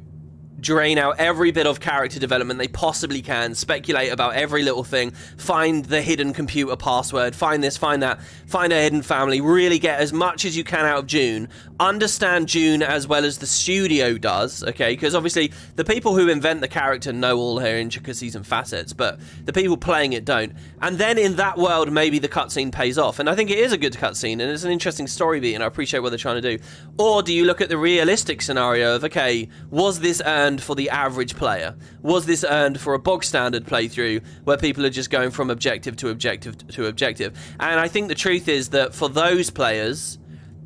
drain out every bit of character development they possibly can, speculate about every little thing, find the hidden computer password, find this, find that, find a hidden family, really get as much as you can out of June, understand June as well as the studio does, okay, because obviously the people who invent the character know all her intricacies and facets, but the people playing it don't. And then in that world, maybe the cutscene pays off, and I think it is a good cutscene, and it's an interesting story beat, and I appreciate what they're trying to do. Or do you look at the realistic scenario of, okay, was this earned for the average player? Was this earned for a bog standard playthrough where people are just going from objective to objective to objective? And I think the truth is that for those players,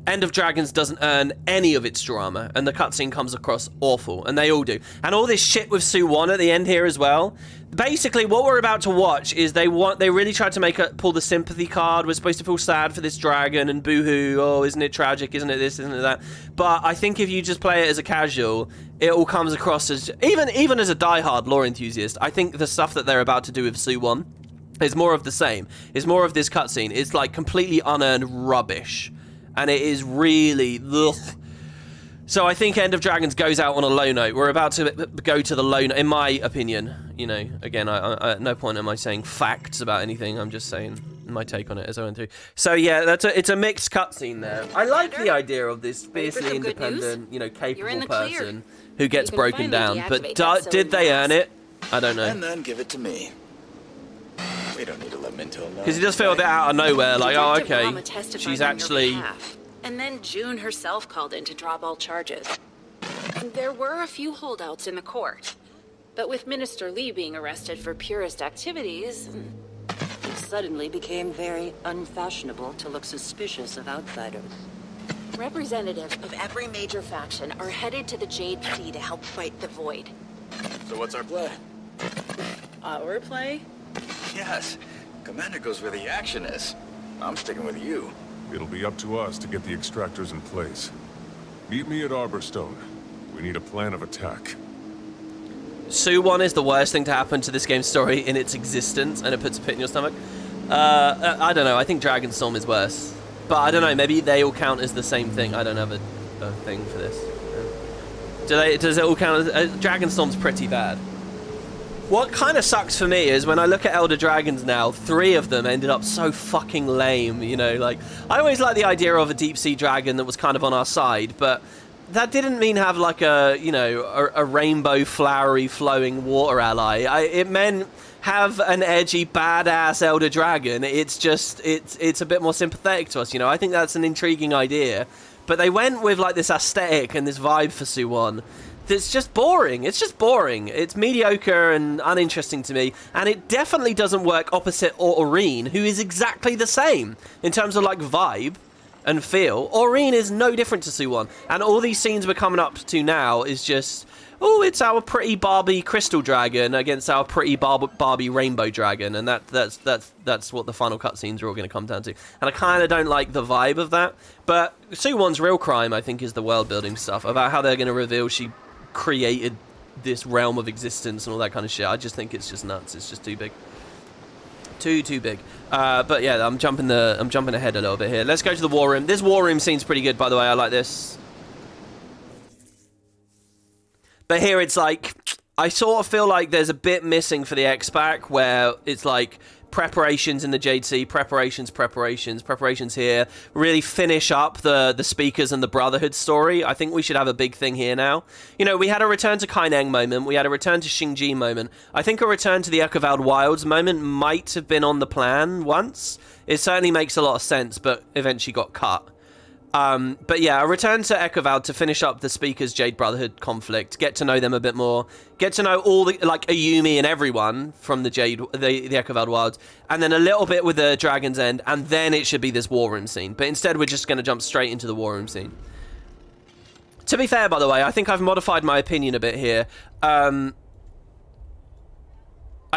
End of Dragons doesn't earn any of its drama, and the cutscene comes across awful, and they all do. And all this shit with Sue-1 at the end here as well. Basically, what we're about to watch is they really tried to pull the sympathy card. We're supposed to feel sad for this dragon and boo-hoo. Oh, isn't it tragic? Isn't it this? Isn't it that? But I think if you just play it as a casual, it all comes across as, even as a diehard lore enthusiast, I think the stuff that they're about to do with Sue-1 is more of the same. It's more of this cutscene. It's like completely unearned rubbish. And it is really... ugh. So I think End of Dragons goes out on a low note. We're about to go to the low note, in my opinion. You know, again, I at no point am I saying facts about anything. I'm just saying my take on it as I went through. So yeah, it's a mixed cutscene there. I like the idea of this fiercely independent, you know, capable person who gets broken down. But did they earn it? I don't know. And then give it to me. We don't need to let Minto know. Because he does feel a bit out of nowhere, like, oh, okay, she's actually... And then June herself called in to drop all charges. There were a few holdouts in the court, but with Minister Lee being arrested for purist activities, it suddenly became very unfashionable to look suspicious of outsiders. representatives of every major faction are headed to the Jade Sea to help fight the Void. So what's our play? Our play? Yes. Commander goes where the action is. I'm sticking with you. It'll be up to us to get the extractors in place. Meet me at Arborstone. We need a plan of attack. Sue-1 is the worst thing to happen to this game's story in its existence, and it puts a pit in your stomach. I don't know, I think Dragonstorm is worse. But I don't know, maybe they all count as the same thing. I don't have a thing for this. Does it all count as... Dragonstorm's pretty bad. What kind of sucks for me is when I look at Elder Dragons now, 3 of them ended up so fucking lame, you know, like... I always liked the idea of a deep-sea dragon that was kind of on our side, but... that didn't mean have like a, you know, a rainbow, flowery, flowing water ally. It meant have an edgy, badass Elder Dragon. It's just, it's a bit more sympathetic to us, you know. I think that's an intriguing idea. But they went with like this aesthetic and this vibe for Sue-1 that's just boring. It's just boring. It's mediocre and uninteresting to me. And it definitely doesn't work opposite Aureen, who is exactly the same in terms of like vibe and feel. Aureen is no different to Sue-1, and all these scenes we're coming up to now is just, oh, it's our pretty Barbie crystal dragon against our pretty Barbie rainbow dragon, and that's what the final cutscenes are all going to come down to. And I kind of don't like the vibe of that. But Sue-1's real crime, I think, is the world building stuff about how they're going to reveal she created this realm of existence and all that kind of shit. I just think it's just nuts. It's just too big. Too big. But yeah, I'm jumping ahead a little bit here. Let's go to the war room. This war room scene's pretty good, by the way. I like this. But here it's like, I sort of feel like there's a bit missing for the X-Pack, where it's like preparations in the Jade Sea, preparations here. Really finish up the Speakers and the Brotherhood story. I think we should have a big thing here now. You know, we had a return to Kaineng moment. We had a return to Xingji moment. I think a return to the Echovald Wilds moment might have been on the plan once. It certainly makes a lot of sense, but eventually got cut. But yeah, a return to Echovald to finish up the Speakers Jade Brotherhood conflict, get to know them a bit more, get to know all the, like, Ayumi and everyone from the Echovald Wilds, and then a little bit with the Dragon's End, and then it should be this war room scene. But instead, we're just going to jump straight into the war room scene. To be fair, by the way, I think I've modified my opinion a bit here. I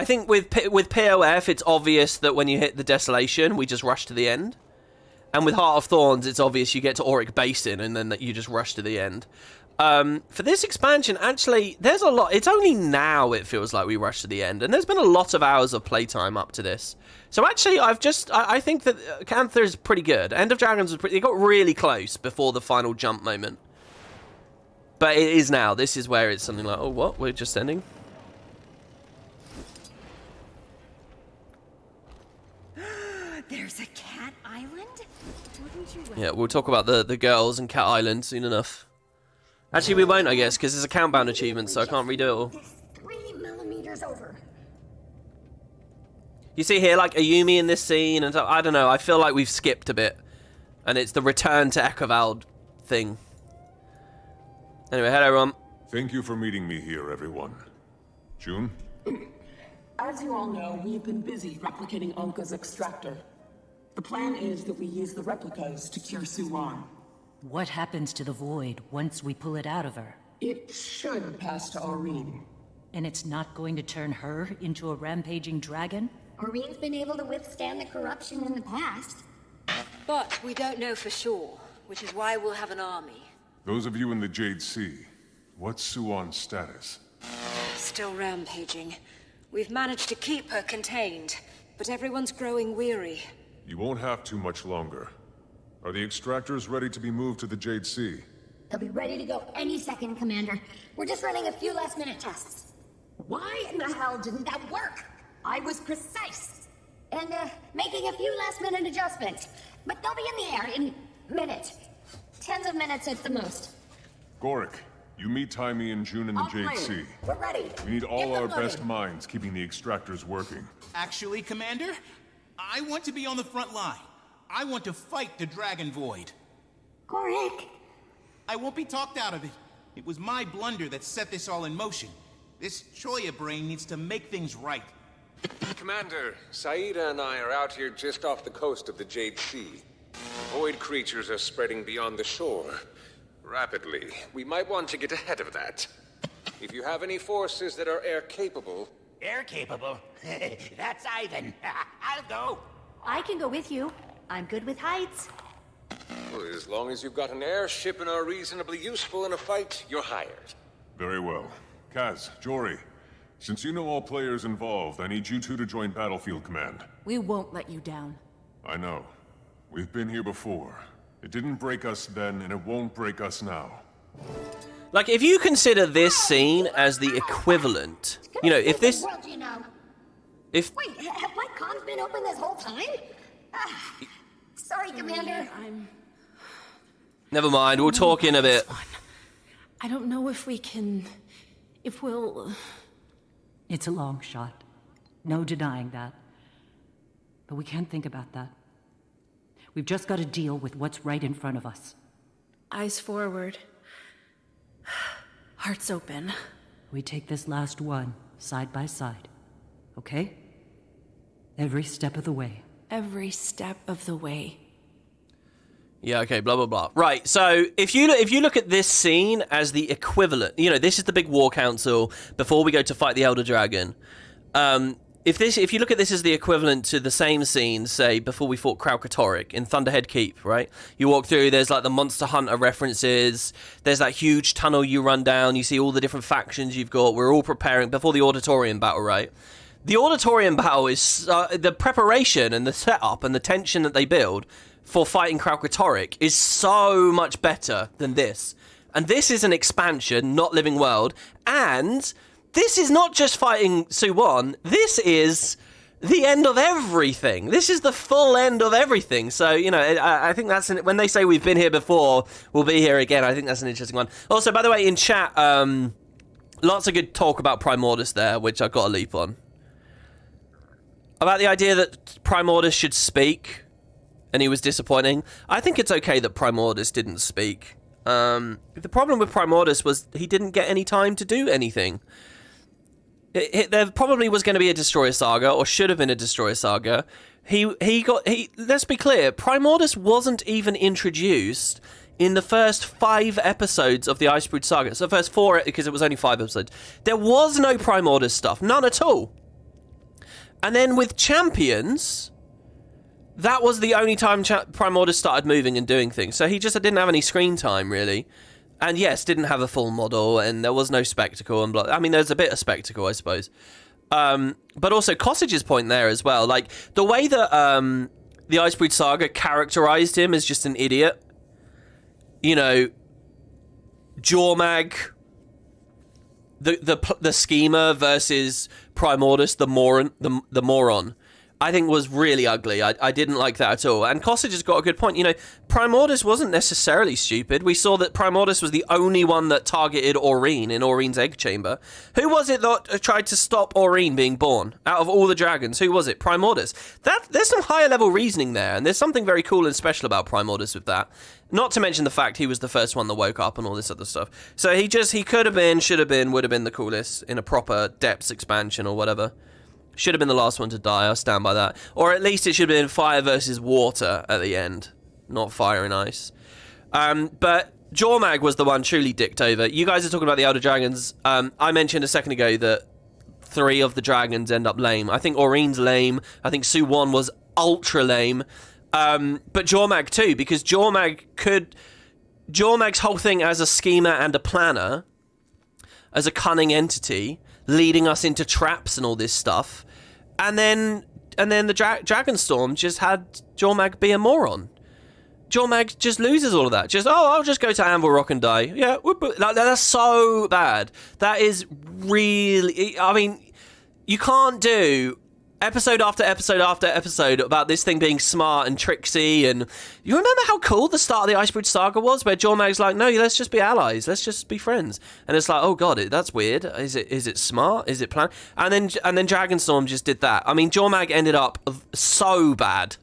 think with POF, it's obvious that when you hit the Desolation, we just rush to the end. And with Heart of Thorns, it's obvious you get to Auric Basin and then that you just rush to the end. For this expansion, actually, there's a lot. It's only now it feels like we rush to the end. And there's been a lot of hours of playtime up to this. So actually, I think that Cantha is pretty good. End of Dragons was pretty... It got really close before the final jump moment. But it is now. This is where it's something like, oh, what? We're just ending? There's a cat island? Yeah, we'll talk about the girls and Cat Island soon enough. Actually, we won't, I guess, because it's a countdown achievement, so I can't redo it all. 3 millimeters over. You see here, like, Ayumi in this scene, and I don't know, I feel like we've skipped a bit. And it's the return to Echovald thing. Anyway, hello, Rom. Thank you for meeting me here, everyone. June? As you all know, we've been busy replicating Onka's extractor. The plan is that we use the replicas to cure Suwan. What happens to the Void once we pull it out of her? It should pass to Aurene. And it's not going to turn her into a rampaging dragon? Aurene's been able to withstand the corruption in the past. But we don't know for sure, which is why we'll have an army. Those of you in the Jade Sea, what's Suwan's status? Still rampaging. We've managed to keep her contained, but everyone's growing weary. You won't have too much longer. Are the extractors ready to be moved to the Jade Sea? They'll be ready to go any second, Commander. We're just running a few last-minute tests. Why in the hell didn't that work? I was precise. And, making a few last-minute adjustments. But they'll be in the air in minutes. Tens of minutes at the most. Gorik, you meet Taimi and June in the Jade Sea. We're ready. We need all our best minds keeping the extractors working. Actually, Commander, I want to be on the front line. I want to fight the Dragon Void. Gorik! I won't be talked out of it. It was my blunder that set this all in motion. This Choya brain needs to make things right. Commander, Saida and I are out here just off the coast of the Jade Sea. Void creatures are spreading beyond the shore. Rapidly. We might want to get ahead of that. If you have any forces that are air-capable... Air-capable? That's Ivan. I'll go. I can go with you. I'm good with heights. Well, as long as you've got an airship and are reasonably useful in a fight, you're hired. Very well. Kaz, Jory, since you know all players involved, I need you two to join Battlefield Command. We won't let you down. I know. We've been here before. It didn't break us then, and it won't break us now. Like, if you consider this scene as the equivalent, you know, if this... World, you know. If... Wait, have my comms been open this whole time? Sorry, Commander. Never mind, we'll talk in a bit. I don't know if we can... if we'll... It's a long shot. No denying that. But we can't think about that. We've just got to deal with what's right in front of us. Eyes forward. Hearts open. We take this last one, side by side. Okay? Every step of the way. Every step of the way. Yeah, okay, blah, blah, blah. Right, so if you look at this scene as the equivalent, you know, this is the big war council before we go to fight the Elder Dragon. If you look at this as the equivalent to the same scene, say, before we fought Kralkatorrik in Thunderhead Keep, right? You walk through, there's like the Monster Hunter references, there's that huge tunnel you run down, you see all the different factions you've got, we're all preparing before the Auditorium battle, right? The Auditorium battle is, the preparation and the setup and the tension that they build for fighting Kralkatorrik is so much better than this. And this is an expansion, not Living World, and... this is not just fighting Suwon, this is the end of everything. This is the full end of everything. So, you know, I think that's... when they say we've been here before, we'll be here again, I think that's an interesting one. Also, by the way, in chat, lots of good talk about Primordus there, which I've got a leap on. About the idea that Primordus should speak, and he was disappointing. I think it's okay that Primordus didn't speak. The problem with Primordus was he didn't get any time to do anything. There probably was going to be a Destroyer Saga, or should have been a Destroyer Saga. Let's be clear, Primordus wasn't even introduced in the first 5 episodes of the Icebrood Saga. So the first 4, because it was only 5 episodes. There was no Primordus stuff, none at all. And then with Champions, that was the only time Primordus started moving and doing things. So he just didn't have any screen time, really. And yes, didn't have a full model, and there was no spectacle, and blah. I mean, there's a bit of spectacle, I suppose. But also, Cossage's point there as well. Like, the way that the Icebrood Saga characterized him as just an idiot, you know, Jormag, the schemer versus Primordus, the moron, I think was really ugly. I didn't like that at all. And Cossage has got a good point. You know, Primordus wasn't necessarily stupid. We saw that Primordus was the only one that targeted Aurene in Aurene's egg chamber. Who was it that tried to stop Aurene being born? Out of all the dragons, who was it? Primordus. There's some higher level reasoning there, and there's something very cool and special about Primordus with that. Not to mention the fact he was the first one that woke up and all this other stuff. So he could have been, should have been, would have been the coolest in a proper depths expansion or whatever. Should have been the last one to die, I'll stand by that. Or at least it should have been fire versus water at the end, not fire and ice. But Jormag was the one truly dicked over. You guys are talking about the Elder Dragons. I mentioned a second ago that 3 of the dragons end up lame. I think Aurene's lame. I think Suwon was ultra lame. But Jormag too, because Jormag's whole thing as a schemer and a planner, as a cunning entity, leading us into traps and all this stuff, and then the Dragonstorm just had Jormag be a moron. Jormag just loses all of that. I'll just go to Anvil Rock and die. Yeah, that's so bad. That is really, I mean, you can't do episode after episode after episode about this thing being smart and tricksy. And you remember how cool the start of the Icebridge Saga was, where Jormag's like, no, let's just be allies, let's just be friends. And it's like, oh god, that's weird. Is it smart? Is it planned? And then Dragonstorm just did that. I mean, Jormag ended up so bad.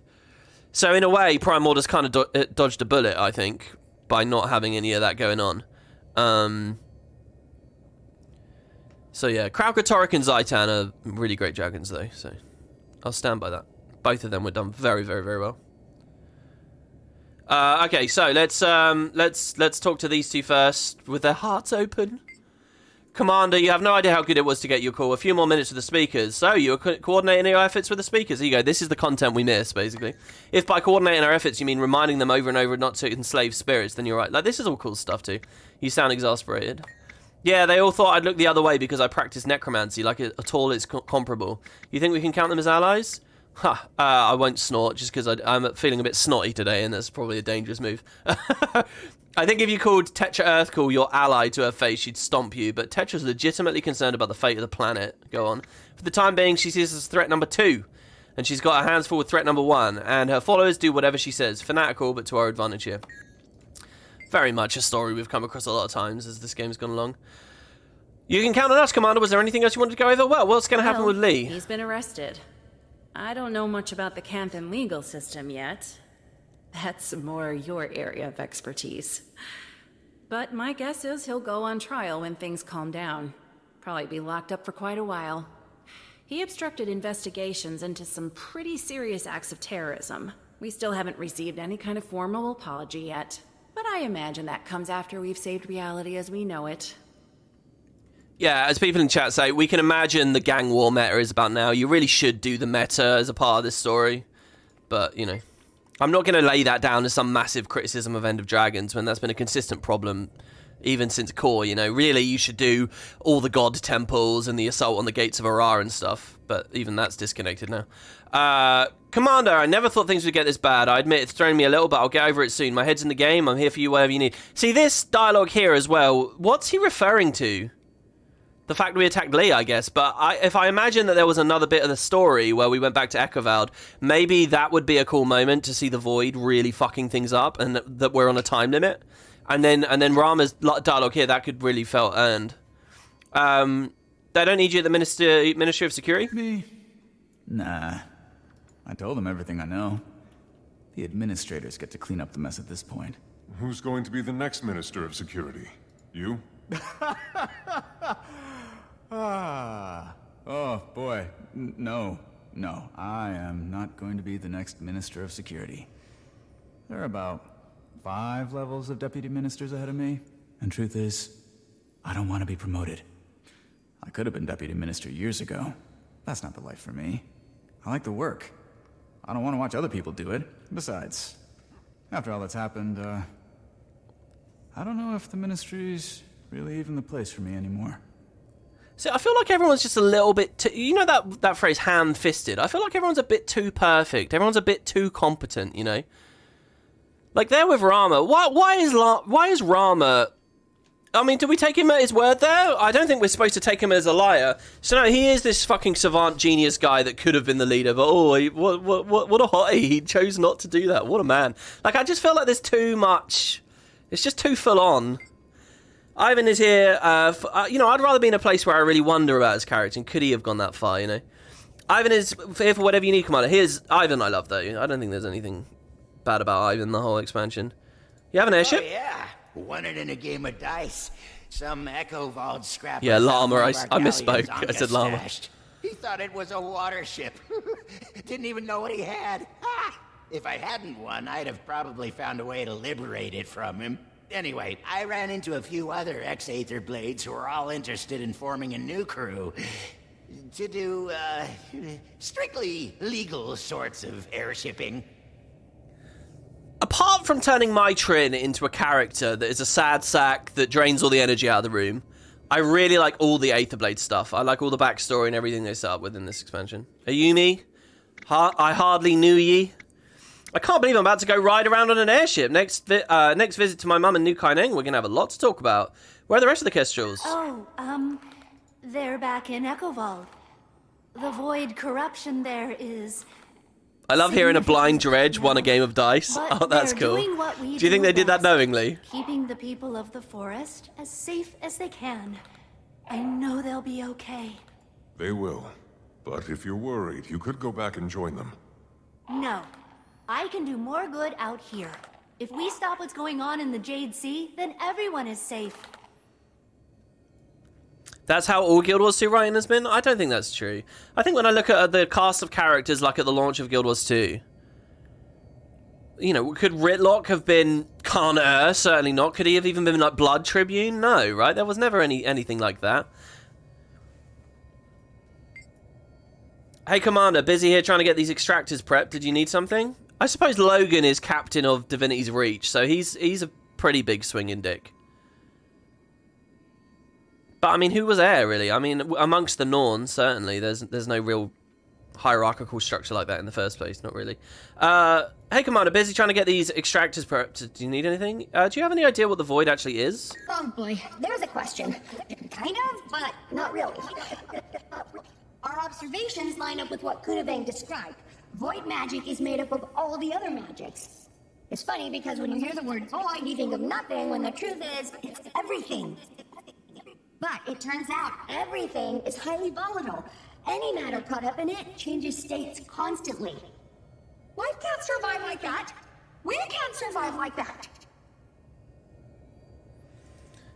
So in a way, Primordus kind of dodged a bullet, I think, by not having any of that going on. So yeah, Krauka, Torek, and Zaitan are really great dragons, though. So I'll stand by that. Both of them were done very, very, very well. Okay, so let's talk to these two first with their hearts open. Commander, you have no idea how good it was to get your call. A few more minutes with the speakers. So you were coordinating your efforts with the speakers. There you go. This is the content we miss, basically. If by coordinating our efforts you mean reminding them over and over not to enslave spirits, then you're right. Like, this is all cool stuff too. You sound exasperated. Yeah, they all thought I'd look the other way because I practice necromancy, like at all it's comparable. You think we can count them as allies? I won't snort just because I'm feeling a bit snotty today, and that's probably a dangerous move. I think if you called Tetra Earthcool your ally to her face, she'd stomp you, but Tetra's legitimately concerned about the fate of the planet. Go on. For the time being, she sees us as threat number 2, and she's got her hands full with threat number 1, and her followers do whatever she says. Fanatical, but to our advantage here. Very much a story we've come across a lot of times as this game's gone along. You can count on us, Commander. Was there anything else you wanted to go over? Well, what's going to happen with Lee? He's been arrested. I don't know much about the Canthan legal system yet. That's more your area of expertise. But my guess is he'll go on trial when things calm down. Probably be locked up for quite a while. He obstructed investigations into some pretty serious acts of terrorism. We still haven't received any kind of formal apology yet. But I imagine that comes after we've saved reality as we know it. Yeah, as people in chat say, we can imagine the gang war meta is about now. You really should do the meta as a part of this story. But, you know, I'm not going to lay that down as some massive criticism of End of Dragons when that's been a consistent problem even since core, you know. Really, you should do all the god temples and the assault on the gates of Arar and stuff. But even that's disconnected now. Commander, I never thought things would get this bad. I admit it's thrown me a little, but I'll get over it soon. My head's in the game. I'm here for you, whatever you need. See, this dialogue here as well, what's he referring to? The fact we attacked Lee, I guess. But if I imagine that there was another bit of the story where we went back to Ekovald, maybe that would be a cool moment to see the Void really fucking things up and that we're on a time limit. And then Rama's dialogue here, that could really felt earned. They don't need you at the Ministry of Security? Me? Nah. I told them everything I know. The administrators get to clean up the mess at this point. Who's going to be the next Minister of Security? You? Oh, boy. No. I am not going to be the next Minister of Security. There are about 5 levels of deputy ministers ahead of me. And truth is, I don't want to be promoted. I could have been deputy minister years ago. That's not the life for me. I like the work. I don't want to watch other people do it. Besides, after all that's happened, I don't know if the ministry's really even the place for me anymore. See, I feel like everyone's just a little bit too, you know that phrase, ham-fisted? I feel like everyone's a bit too perfect. Everyone's a bit too competent, you know? Like, there with Rama. Why is Rama I mean, do we take him at his word there? I don't think we're supposed to take him as a liar. So no, he is this fucking savant genius guy that could have been the leader, but what a hottie. He chose not to do that. What a man. Like, I just feel like there's too much. It's just too full on. Ivan is here, you know, I'd rather be in a place where I really wonder about his character, and could he have gone that far, you know? Ivan is here for whatever you need, Commander. Here's Ivan I love, though. I don't think there's anything bad about Ivan, the whole expansion. You have an airship? Oh, yeah. Won it in a game of dice. Some Echo Vault scrap. Yeah, llama. I misspoke. I said llama. He thought it was a water ship. Didn't even know what he had. If I hadn't won, I'd have probably found a way to liberate it from him. Anyway, I ran into a few other ex-Aether Blades who were all interested in forming a new crew to do, strictly legal sorts of airshipping. Apart from turning my Trin into a character that is a sad sack that drains all the energy out of the room, I really like all the Aetherblade stuff. I like all the backstory and everything they set up within this expansion. Ayumi, I hardly knew ye. I can't believe I'm about to go ride around on an airship. Next visit to my mum in New Kaineng, we're going to have a lot to talk about. Where are the rest of the Kestrels? Oh, they're back in Echo Vault. The void corruption there is... I love hearing a blind dredge won a game of dice. Oh, that's cool. Do you think they did that knowingly? Keeping the people of the forest as safe as they can. I know they'll be okay. They will. But if you're worried, you could go back and join them. No. I can do more good out here. If we stop what's going on in the Jade Sea, then everyone is safe. That's how all Guild Wars 2 writing has been? I don't think that's true. I think when I look at the cast of characters, like at the launch of Guild Wars 2, you know, could Ritlock have been Khan-Er? Certainly not. Could he have even been like Blood Tribune? No, right? There was never anything like that. Hey, Commander, busy here trying to get these extractors prepped. Did you need something? I suppose Logan is captain of Divinity's Reach, so he's a pretty big swinging dick. But I mean, who was heir, really? I mean, amongst the Norns, certainly, there's no real hierarchical structure like that in the first place, not really. Hey, Commander, busy trying to get these extractors prepped. Do you need anything? Do you have any idea what the Void actually is? Oh boy, there's a question. Kind of, but not really. Our observations line up with what Kunabang described. Void magic is made up of all the other magics. It's funny because when you hear the word void, you think of nothing, when the truth is, it's everything. But it turns out everything is highly volatile. Any matter caught up in it changes states constantly. Life can't survive like that. We can't survive like that.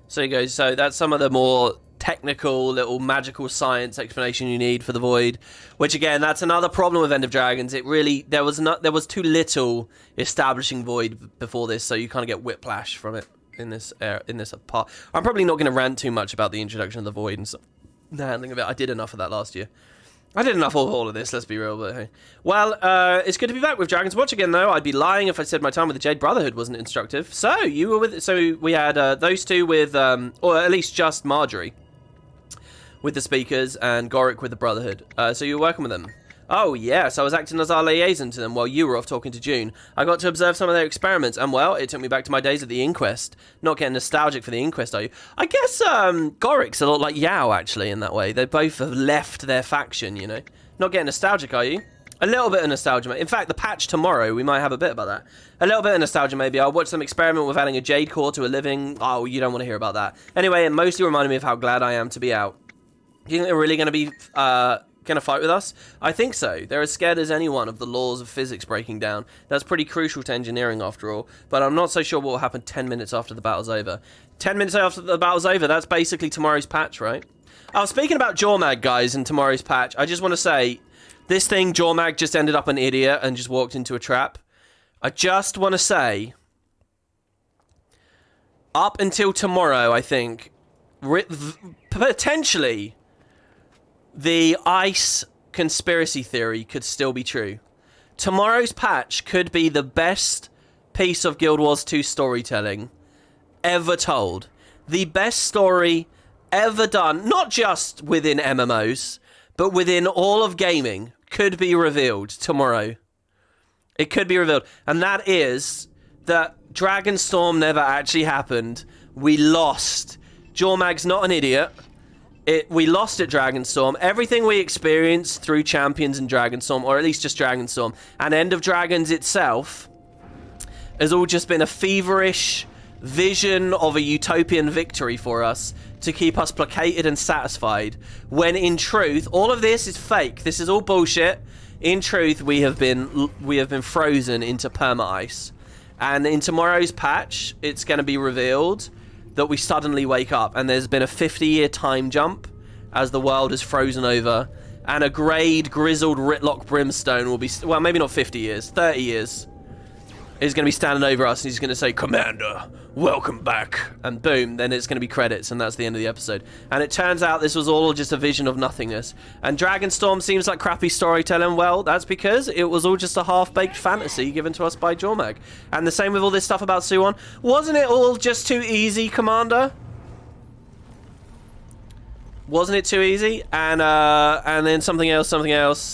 So you go. So that's some of the more technical, little magical science explanation you need for the Void. Which again, that's another problem with End of Dragons. It really there was too little establishing Void before this, so you kind of get whiplash from it in this part. I'm probably not going to rant too much about the introduction of the Void and the handling of it. I did enough of that last year. I did enough of all of this, let's be real, but hey. Well, it's good to be back with Dragon's Watch again, though. I'd be lying if I said my time with the Jade Brotherhood wasn't instructive. So, you were with... So, we had those two with... or at least just Marjorie with the Speakers and Goric with the Brotherhood. So, you were working with them. Oh, yes, I was acting as our liaison to them while you were off talking to June. I got to observe some of their experiments, and, well, it took me back to my days at the Inquest. Not getting nostalgic for the Inquest, are you? I guess Goric's a lot like Yao, actually, in that way. They both have left their faction, you know. Not getting nostalgic, are you? A little bit of nostalgia. In fact, the patch tomorrow, we might have a bit about that. A little bit of nostalgia, maybe. I'll watch some experiment with adding a Jade Core to a living. Oh, you don't want to hear about that. Anyway, it mostly reminded me of how glad I am to be out. Do you think they're really going to be... going to fight with us? I think so. They're as scared as anyone of the laws of physics breaking down. That's pretty crucial to engineering after all, but I'm not so sure what will happen 10 minutes after the battle's over. 10 minutes after the battle's over, that's basically tomorrow's patch, right? Oh, speaking about Jormag, guys, and tomorrow's patch, I just want to say, this thing, Jormag just ended up an idiot and just walked into a trap. I just want to say, up until tomorrow, I think, potentially... the ice conspiracy theory could still be true. Tomorrow's patch could be the best piece of Guild Wars 2 storytelling ever told. The best story ever done, not just within MMOs, but within all of gaming, could be revealed tomorrow. It could be revealed. And that is that Dragonstorm never actually happened. We lost Jormag's not an idiot. We lost at Dragonstorm. Everything we experienced through Champions and Dragonstorm, or at least just Dragonstorm, and End of Dragons itself, has all just been a feverish vision of a utopian victory for us to keep us placated and satisfied, when in truth all of this is fake. This is all bullshit. In truth, we have been frozen into perma ice, and in tomorrow's patch it's going to be revealed that we suddenly wake up and there's been a 50-year time jump as the world is frozen over, and a greyed, grizzled Ritlock Brimstone will be, well, maybe not 50 years, 30 years, is going to be standing over us, and he's going to say, "Commander, welcome back." And boom, then it's going to be credits, and that's the end of the episode. And it turns out this was all just a vision of nothingness. And Dragonstorm seems like crappy storytelling. Well, that's because it was all just a half-baked fantasy given to us by Jormag. And the same with all this stuff about Suwon. Wasn't it all just too easy, Commander? Wasn't it too easy? And then something else,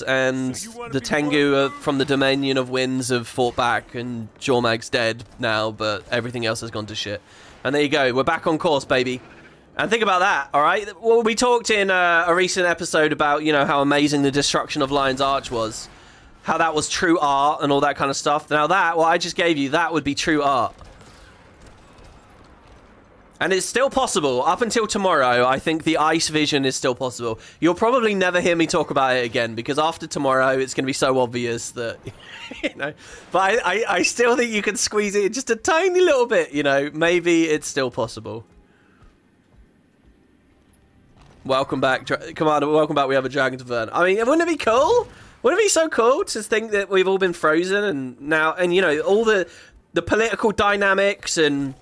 and the Tengu from the Dominion of Winds have fought back, and Jormag's dead now, but everything else has gone to shit. And there you go, we're back on course, baby. And think about that, alright? Well, we talked in a recent episode about, you know, how amazing the destruction of Lion's Arch was. How that was true art and all that kind of stuff. Now that, what I just gave you, that would be true art. And it's still possible. Up until tomorrow, I think the ice vision is still possible. You'll probably never hear me talk about it again, because after tomorrow, it's going to be so obvious that, you know. But I still think you can squeeze it in just a tiny little bit, you know. Maybe it's still possible. Welcome back, Commander. Welcome back. We have a dragon to burn. I mean, wouldn't it be cool? Wouldn't it be so cool to think that we've all been frozen and now, and you know, all the political dynamics and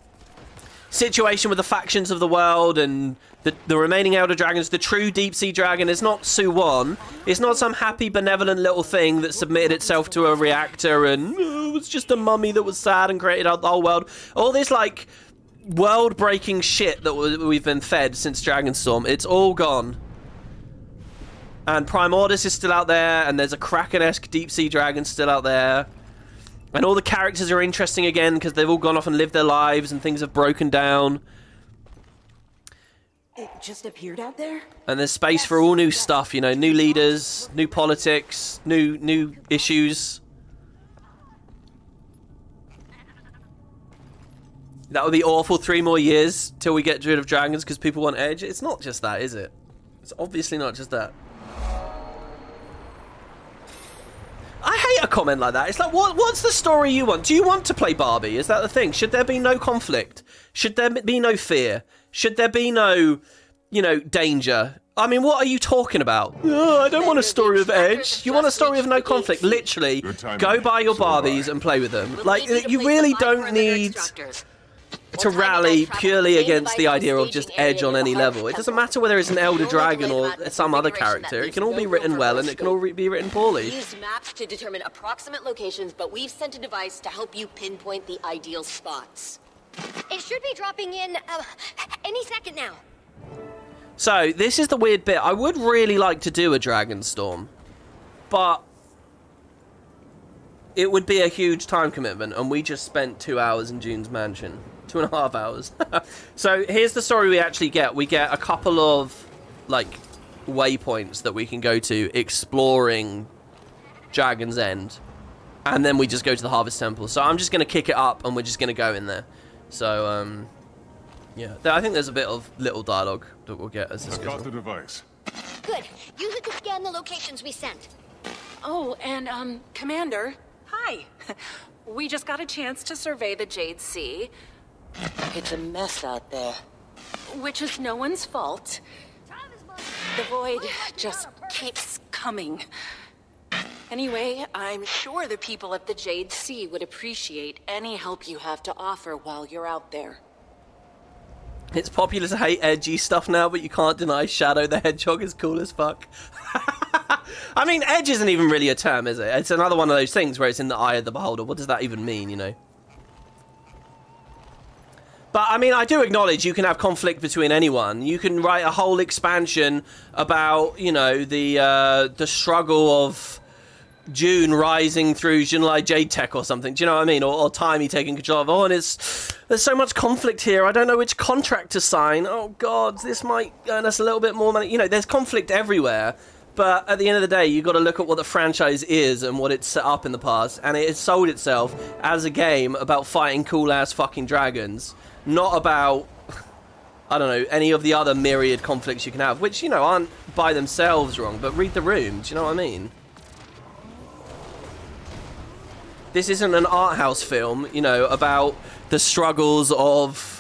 situation with the factions of the world and the remaining Elder Dragons, the true deep sea dragon is not Suwon. It's not some happy, benevolent little thing that submitted itself to a reactor and it was just a mummy that was sad and created the whole world. All this, like, world-breaking shit that we've been fed since Dragonstorm, it's all gone. And Primordus is still out there, and there's a Kraken-esque deep sea dragon still out there. And all the characters are interesting again because they've all gone off and lived their lives and things have broken down. It just appeared out there? And there's space for all new stuff, you know, new leaders, new politics, new issues. That would be awful. 3 more years till we get rid of dragons because people want edge. It's not just that, is it? It's obviously not just that. I hate a comment like that. It's like, what's the story you want? Do you want to play Barbie? Is that the thing? Should there be no conflict? Should there be no fear? Should there be no, you know, danger? I mean, what are you talking about? Oh, I don't want a story of edge. You want a story of no conflict. Literally, go buy your Barbies and play with them. Like, you really don't need to rally purely against the idea of just edge on any level. It doesn't matter whether it's an Elder Dragon or some other character. It can all be written well and it can all be written poorly. We use maps to determine approximate locations, but we've sent a device to help you pinpoint the ideal spots. It should be dropping in any second now. So, this is the weird bit. I would really like to do a Dragonstorm, but it would be a huge time commitment, and we just spent 2 hours in June's mansion. 2.5 hours. So here's the story we actually get. We get a couple of, like, waypoints that we can go to exploring Dragon's End. And then we just go to the Harvest Temple. So I'm just going to kick it up and we're just going to go in there. So, yeah. I think there's a bit of little dialogue that we'll get as this goes on. Got the device. Good. Use it to scan the locations we sent. Oh, and, Commander. Hi. We just got a chance to survey the Jade Sea. It's a mess out there. Which is no one's fault. The void just keeps coming. Anyway, I'm sure the people at the Jade Sea would appreciate any help you have to offer while you're out there. It's popular to hate edgy stuff now, but you can't deny Shadow the Hedgehog is cool as fuck. I mean, edge isn't even really a term, is it? It's another one of those things where it's in the eye of the beholder. What does that even mean, you know? But, I mean, I do acknowledge you can have conflict between anyone. You can write a whole expansion about, you know, the struggle of June rising through Junlai Jade Tech or something. Do you know what I mean? Or Timey taking control of. Oh, and there's so much conflict here. I don't know which contract to sign. Oh God, this might earn us a little bit more money. You know, there's conflict everywhere. But at the end of the day, you've got to look at what the franchise is and what it's set up in the past. And it has sold itself as a game about fighting cool-ass fucking dragons. Not about, I don't know, any of the other myriad conflicts you can have. Which, you know, aren't by themselves wrong. But read the room. Do you know what I mean? This isn't an art house film, you know, about the struggles of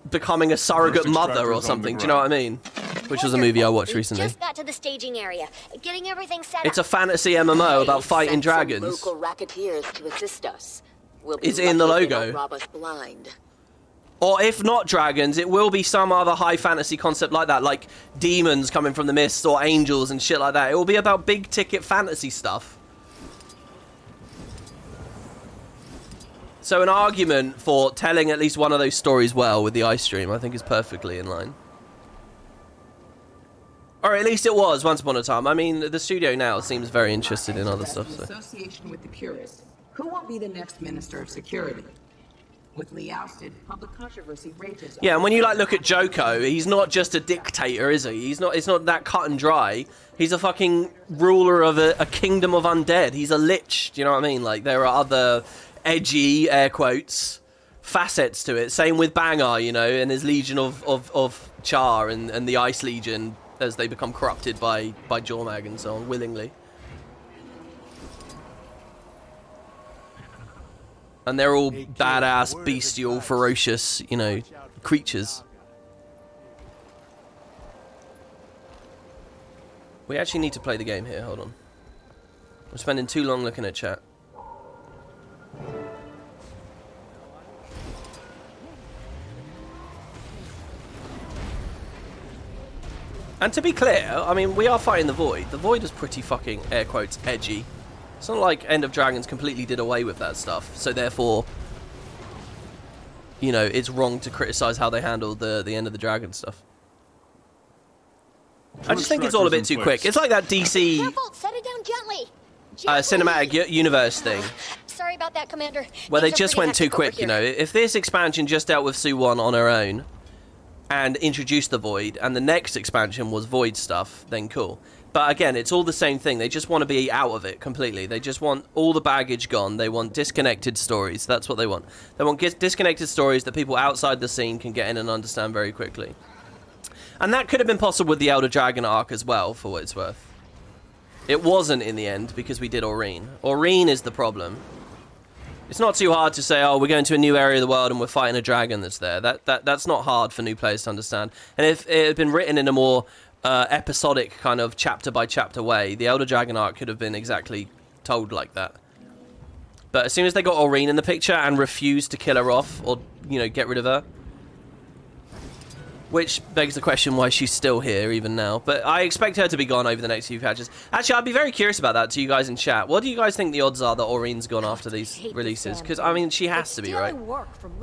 becoming a surrogate mother or something. Do you know what I mean? Which was a movie I watched recently. Just got to the staging area, getting everything set It's a up. fantasy MMO about fighting dragons. Local racketeers to assist us. We'll be It's in the lucky they logo. don't rob us blind. Or if not dragons, it will be some other high fantasy concept like that, like demons coming from the mist or angels and shit like that. It will be about big ticket fantasy stuff. So an argument for telling at least one of those stories well with the ice stream, I think, is perfectly in line. Or at least it was once upon a time. I mean, the studio now seems very interested in other stuff. So. Association with the purists. Who will be the next Minister of Security? With Lee ousted, public controversy rages. Yeah, and when you like look at Joko, he's not just a dictator, is he? He's not. It's not that cut and dry. He's a fucking ruler of a kingdom of undead. He's a lich. Do you know what I mean? Like there are other edgy air quotes facets to it. Same with Bangar, you know, and his legion of Char and the Ice Legion as they become corrupted by Jormag and so on willingly. And they're all badass, bestial, ferocious, you know, creatures. We actually need to play the game here, hold on. I'm spending too long looking at chat. And to be clear, I mean, we are fighting the Void. The Void is pretty fucking, air quotes, edgy. It's not like End of Dragons completely did away with that stuff. So therefore, you know, it's wrong to criticize how they handled the End of the Dragon stuff. I just think it's all a bit too quick. It's like that DC Careful, set it down gently. cinematic universe thing. Sorry about that, Commander. Where they Things are just pretty went too hectic over quick, you here. know. If this expansion just dealt with Su-1 on her own and introduced the Void, and the next expansion was Void stuff, then cool. But again, it's all the same thing. They just want to be out of it completely. They just want all the baggage gone. They want disconnected stories. That's what they want. They want disconnected stories that people outside the scene can get in and understand very quickly. And that could have been possible with the Elder Dragon arc as well, for what it's worth. It wasn't in the end because we did Aurene. Aurene is the problem. It's not too hard to say, oh, we're going to a new area of the world and we're fighting a dragon that's there. That's not hard for new players to understand. And if it had been written in a more episodic kind of chapter-by-chapter way, the Elder Dragon arc could have been exactly told like that. But as soon as they got Aurene in the picture and refused to kill her off or, you know, get rid of her, which begs the question why she's still here even now. But I expect her to be gone over the next few patches. Actually, I'd be very curious about that to you guys in chat. What do you guys think the odds are that Aurene's gone after these releases? Because, I mean, she has to be, right?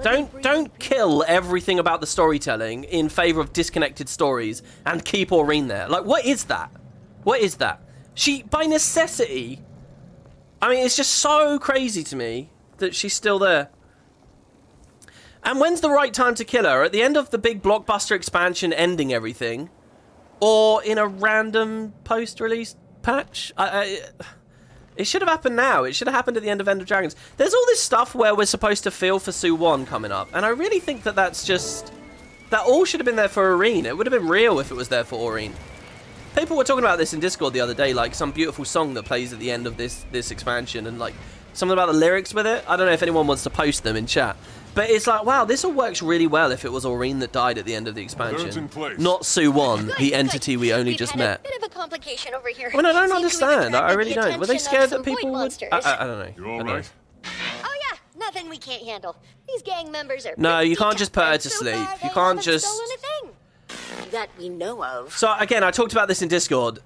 Don't kill everything about the storytelling in favor of disconnected stories and keep Aurene there. Like, what is that? What is that? She, by necessity... I mean, it's just so crazy to me that she's still there. And when's the right time to kill her? At the end of the big blockbuster expansion ending everything? Or in a random post-release patch? It should have happened now. It should have happened at the end of Dragons. There's all this stuff where we're supposed to feel for Su-1 coming up. And I really think that that's just... That all should have been there for Aurene. It would have been real if it was there for Aurene. People were talking about this in Discord the other day, like some beautiful song that plays at the end of this expansion. And like something about the lyrics with it. I don't know if anyone wants to post them in chat. But it's like, wow, this all works really well if it was Aurene that died at the end of the expansion. Not Su-1, the entity we only just met. Bit of a complication over here. I mean, I don't Seems to understand. have I really attracted don't. Were the they scared attention that of people some would... void I don't know. You all right? Oh yeah, nothing we can't handle. These gang members are... No, you can't just put her to so sleep. far, You they can't haven't just... stolen a thing. That we know of. So, again, I talked about this in Discord.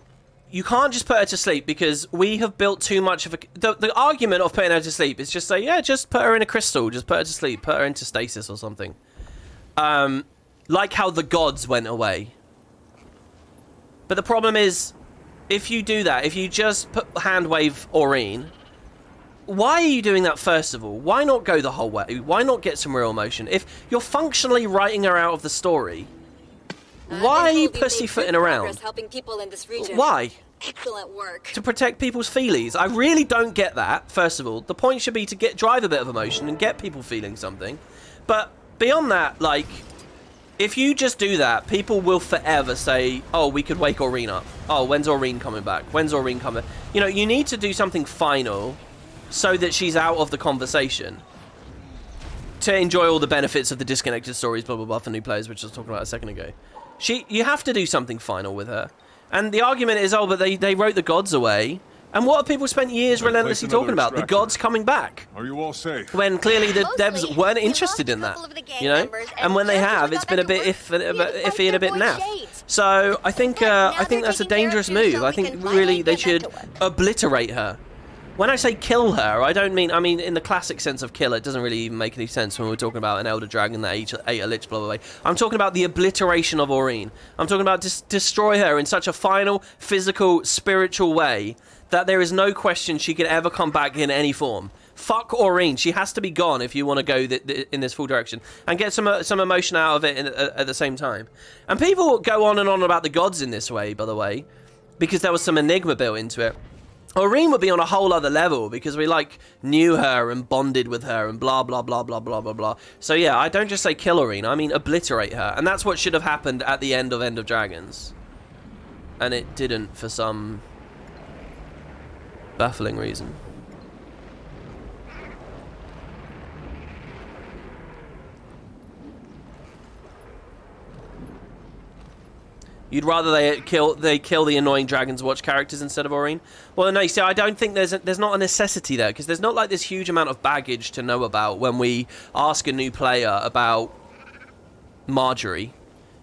You can't just put her to sleep because we have built too much of a... The argument of putting her to sleep is just say, yeah, just put her in a crystal. Just put her to sleep. Put her into stasis or something. Like how the gods went away. But the problem is, if you do that, if you just hand wave Aurene, why are you doing that first of all? Why not go the whole way? Why not get some real emotion? If you're functionally writing her out of the story, why are you pussyfooting around? Helping people in this region. Why? Excellent work. To protect people's feelies. I really don't get that, first of all. The point should be to drive a bit of emotion and get people feeling something. But beyond that, like, if you just do that, people will forever say, oh, we could wake Aurene up. Oh, when's Aurene coming back? When's Aurene coming? You know, you need to do something final so that she's out of the conversation to enjoy all the benefits of the disconnected stories, blah, blah, blah, for new players, which I was talking about a second ago. You have to do something final with her. And the argument is, oh, but they wrote the gods away. And what have people spent years relentlessly talking about? The gods coming back. Are you all safe? When clearly the devs weren't interested in that, you know? And when they have, it's been a bit iffy and a bit naff. So I think that's a dangerous move. I think really they should obliterate her. When I say kill her, I mean in the classic sense of kill, it doesn't really even make any sense when we're talking about an elder dragon that ate a lich, blah, blah, blah. I'm talking about the obliteration of Aurene. I'm talking about destroy her in such a final, physical, spiritual way that there is no question she could ever come back in any form. Fuck Aurene. She has to be gone if you want to go in this full direction. And get some emotion out of it at the same time. And people go on and on about the gods in this way, by the way, because there was some enigma built into it. Aurene would be on a whole other level because we, like, knew her and bonded with her and blah, blah, blah, blah, blah, blah, blah. So, yeah, I don't just say kill Aurene, I mean obliterate her. And that's what should have happened at the end of Dragons. And it didn't for some baffling reason. You'd rather they kill the annoying Dragon's Watch characters instead of Aurene? Well, no, you see, I don't think there's not a necessity there, because there's not like this huge amount of baggage to know about when we ask a new player about Marjorie.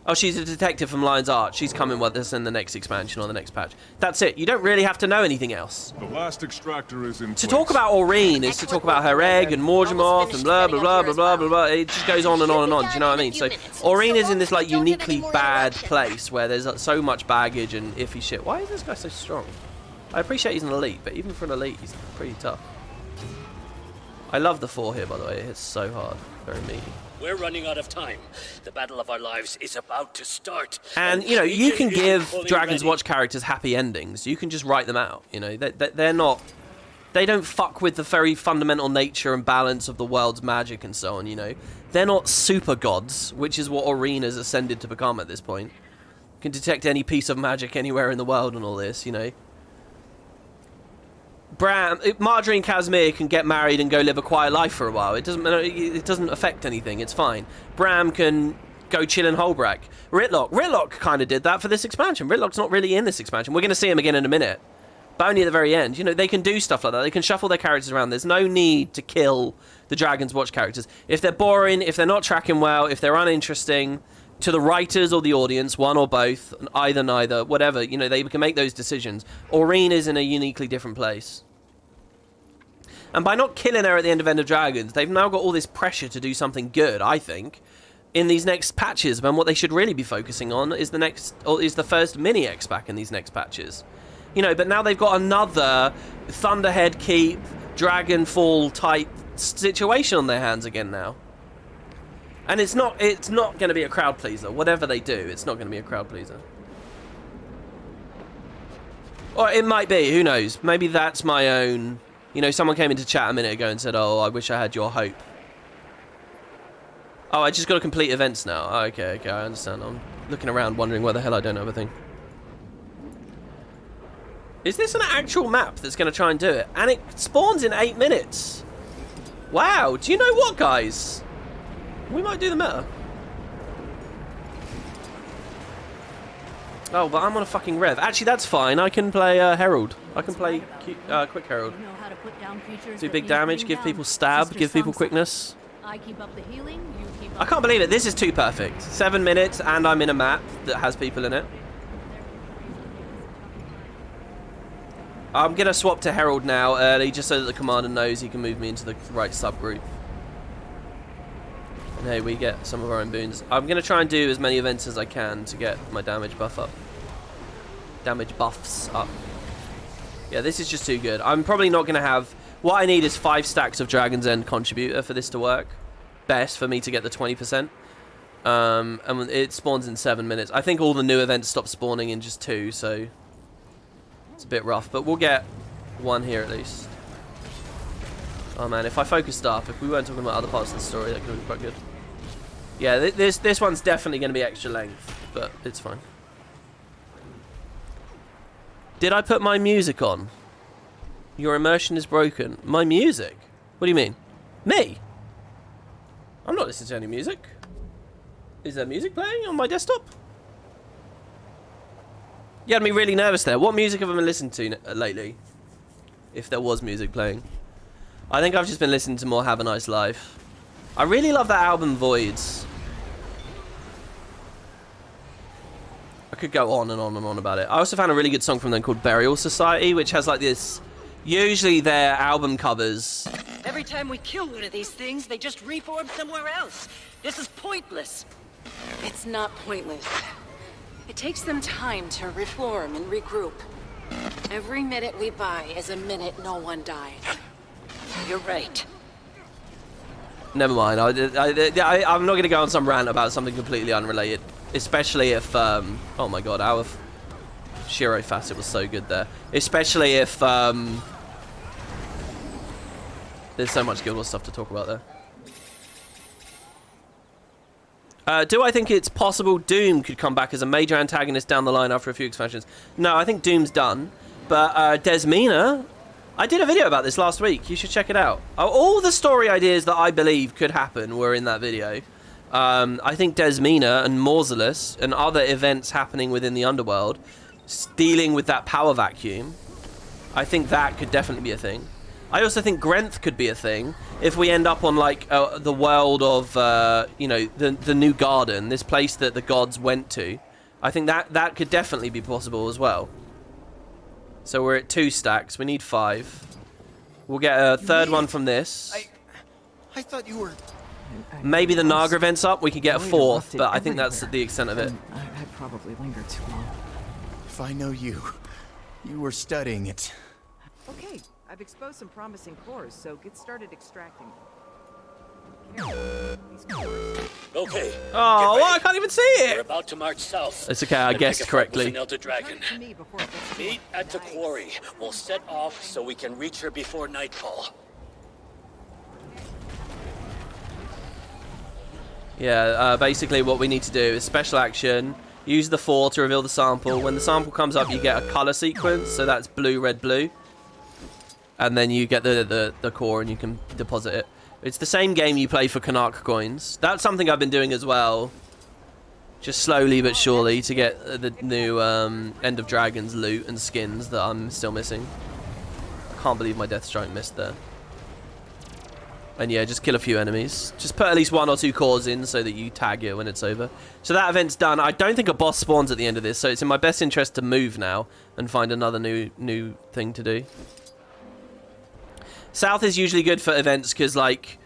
Oh, she's a detective from Lion's Arch. She's coming with us in the next expansion or the next patch. That's it. You don't really have to know anything else. The last extractor is in To talk about Aurene is to talk about her egg and Morgemorth and blah, blah, blah, blah, blah, blah, blah. It just goes on and on and on. Do you know what I mean? So Aurene is in this, like, uniquely bad place where there's so much baggage and iffy shit. Why is this guy so strong? I appreciate he's an elite, but even for an elite, he's pretty tough. I love the 4 here, by the way. It hits so hard. Very meaty. We're running out of time. The battle of our lives is about to start. And, you know, you can give Dragon's Watch characters happy endings. You can just write them out, you know. They're not... They don't fuck with the very fundamental nature and balance of the world's magic and so on, you know. They're not super gods, which is what Aurene has ascended to become at this point. Can detect any piece of magic anywhere in the world and all this, you know. Marjorie and Casimir can get married and go live a quiet life for a while. It doesn't affect anything. It's fine. Bram can go chill in Holbrack. Ritlock kind of did that for this expansion. Ritlock's not really in this expansion. We're going to see him again in a minute, but only at the very end. You know, they can do stuff like that. They can shuffle their characters around. There's no need to kill the Dragon's Watch characters. If they're boring, if they're not tracking well, if they're uninteresting to the writers or the audience, one or both, either, neither, whatever, you know, they can make those decisions. Aurene is in a uniquely different place. And by not killing her at the end of Dragons, they've now got all this pressure to do something good, I think, in these next patches, when what they should really be focusing on is the first mini X-Pack in these next patches. You know, but now they've got another Thunderhead Keep, Dragonfall type situation on their hands again now. And it's not going to be a crowd pleaser. Whatever they do, it's not going to be a crowd pleaser. Or it might be, who knows? Maybe that's my own... You know, someone came into chat a minute ago and said, oh, I wish I had your hope. Oh, I just got to complete events now. Oh, okay, I understand. I'm looking around wondering where the hell I don't know everything. Is this an actual map that's going to try and do it? And it spawns in 8 minutes. Wow, do you know what, guys? We might do the meta. Oh, but I'm on a fucking rev. Actually, that's fine. I can play Herald. I can play Quick Herald. Do big damage, give people stab, give people quickness. I can't believe it. This is too perfect. 7 minutes, and I'm in a map that has people in it. I'm going to swap to Herald now early, just so that the commander knows he can move me into the right subgroup. And hey, we get some of our own boons. I'm going to try and do as many events as I can to get my damage buff up. damage buffs up. Yeah, this is just too good. I'm probably not going to have... What I need is 5 stacks of Dragon's End Contributor for this to work. Best for me to get the 20%. And it spawns in 7 minutes. I think all the new events stop spawning in just 2, so... It's a bit rough, but we'll get 1 here at least. Oh man, if I focused up, if we weren't talking about other parts of the story, that could be quite good. Yeah, this one's definitely going to be extra length, but it's fine. Did I put my music on? Your immersion is broken. My music? What do you mean? Me? I'm not listening to any music. Is there music playing on my desktop? You had me really nervous there. What music have I been listening to lately? If there was music playing. I think I've just been listening to more Have a Nice Life. I really love that album, Voids. I could go on and on and on about it. I also found a really good song from them called Burial Society, which has like this... Usually their album covers... Every time we kill one of these things, they just reform somewhere else. This is pointless. It's not pointless. It takes them time to reform and regroup. Every minute we buy is a minute no one dies. You're right. Never mind. I'm not going to go on some rant about something completely unrelated. Especially if... oh my god, our Shiro Facet was so good there. Especially if... there's so much Guild Wars stuff to talk about there. Do I think it's possible Doom could come back as a major antagonist down the line after a few expansions? No, I think Doom's done. But Desmina... I did a video about this last week. You should check it out. All the story ideas that I believe could happen were in that video. I think Desmina and Mausolus and other events happening within the underworld dealing with that power vacuum, I think that could definitely be a thing. I also think Grenth could be a thing if we end up on like the world of you know, the new garden, this place that the gods went to. I think that could definitely be possible as well. So we're at 2 stacks. We need 5. We'll get a third one from this. I thought you were... Maybe the Naga event's up. We could get a 4th, but I think that's the extent of it. I probably lingered too long. If I know you, you were studying it. Okay, I've exposed some promising cores, so get started extracting them. Okay. Oh, well, I can't even see it. We're about to march south. It's okay, I guessed correctly. Dragon. Meet at the quarry. We'll set off so we can reach her before nightfall. Yeah, basically what we need to do is special action. Use the 4 to reveal the sample. When the sample comes up, you get a color sequence. So that's blue, red, blue. And then you get the core and you can deposit it. It's the same game you play for Canuck coins. That's something I've been doing as well. Just slowly but surely to get the new End of Dragons loot and skins that I'm still missing. I can't believe my Death Strike missed there. And yeah, just kill a few enemies. Just put at least 1 or 2 cores in so that you tag it when it's over. So that event's done. I don't think a boss spawns at the end of this, so it's in my best interest to move now and find another new thing to do. South is usually good for events because, like,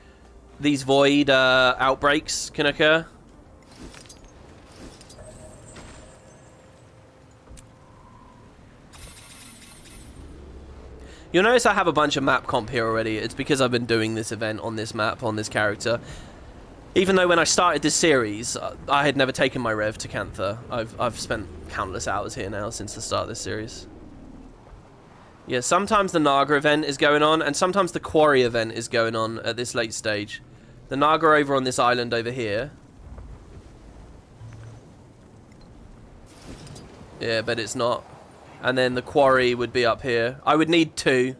these void outbreaks can occur. You'll notice I have a bunch of map comp here already. It's because I've been doing this event on this map, on this character. Even though when I started this series, I had never taken my Rev to Cantha. I've spent countless hours here now since the start of this series. Yeah, sometimes the Naga event is going on, and sometimes the Quarry event is going on at this late stage. The Naga over on this island over here. Yeah, but it's not. And then the Quarry would be up here. I would need 2.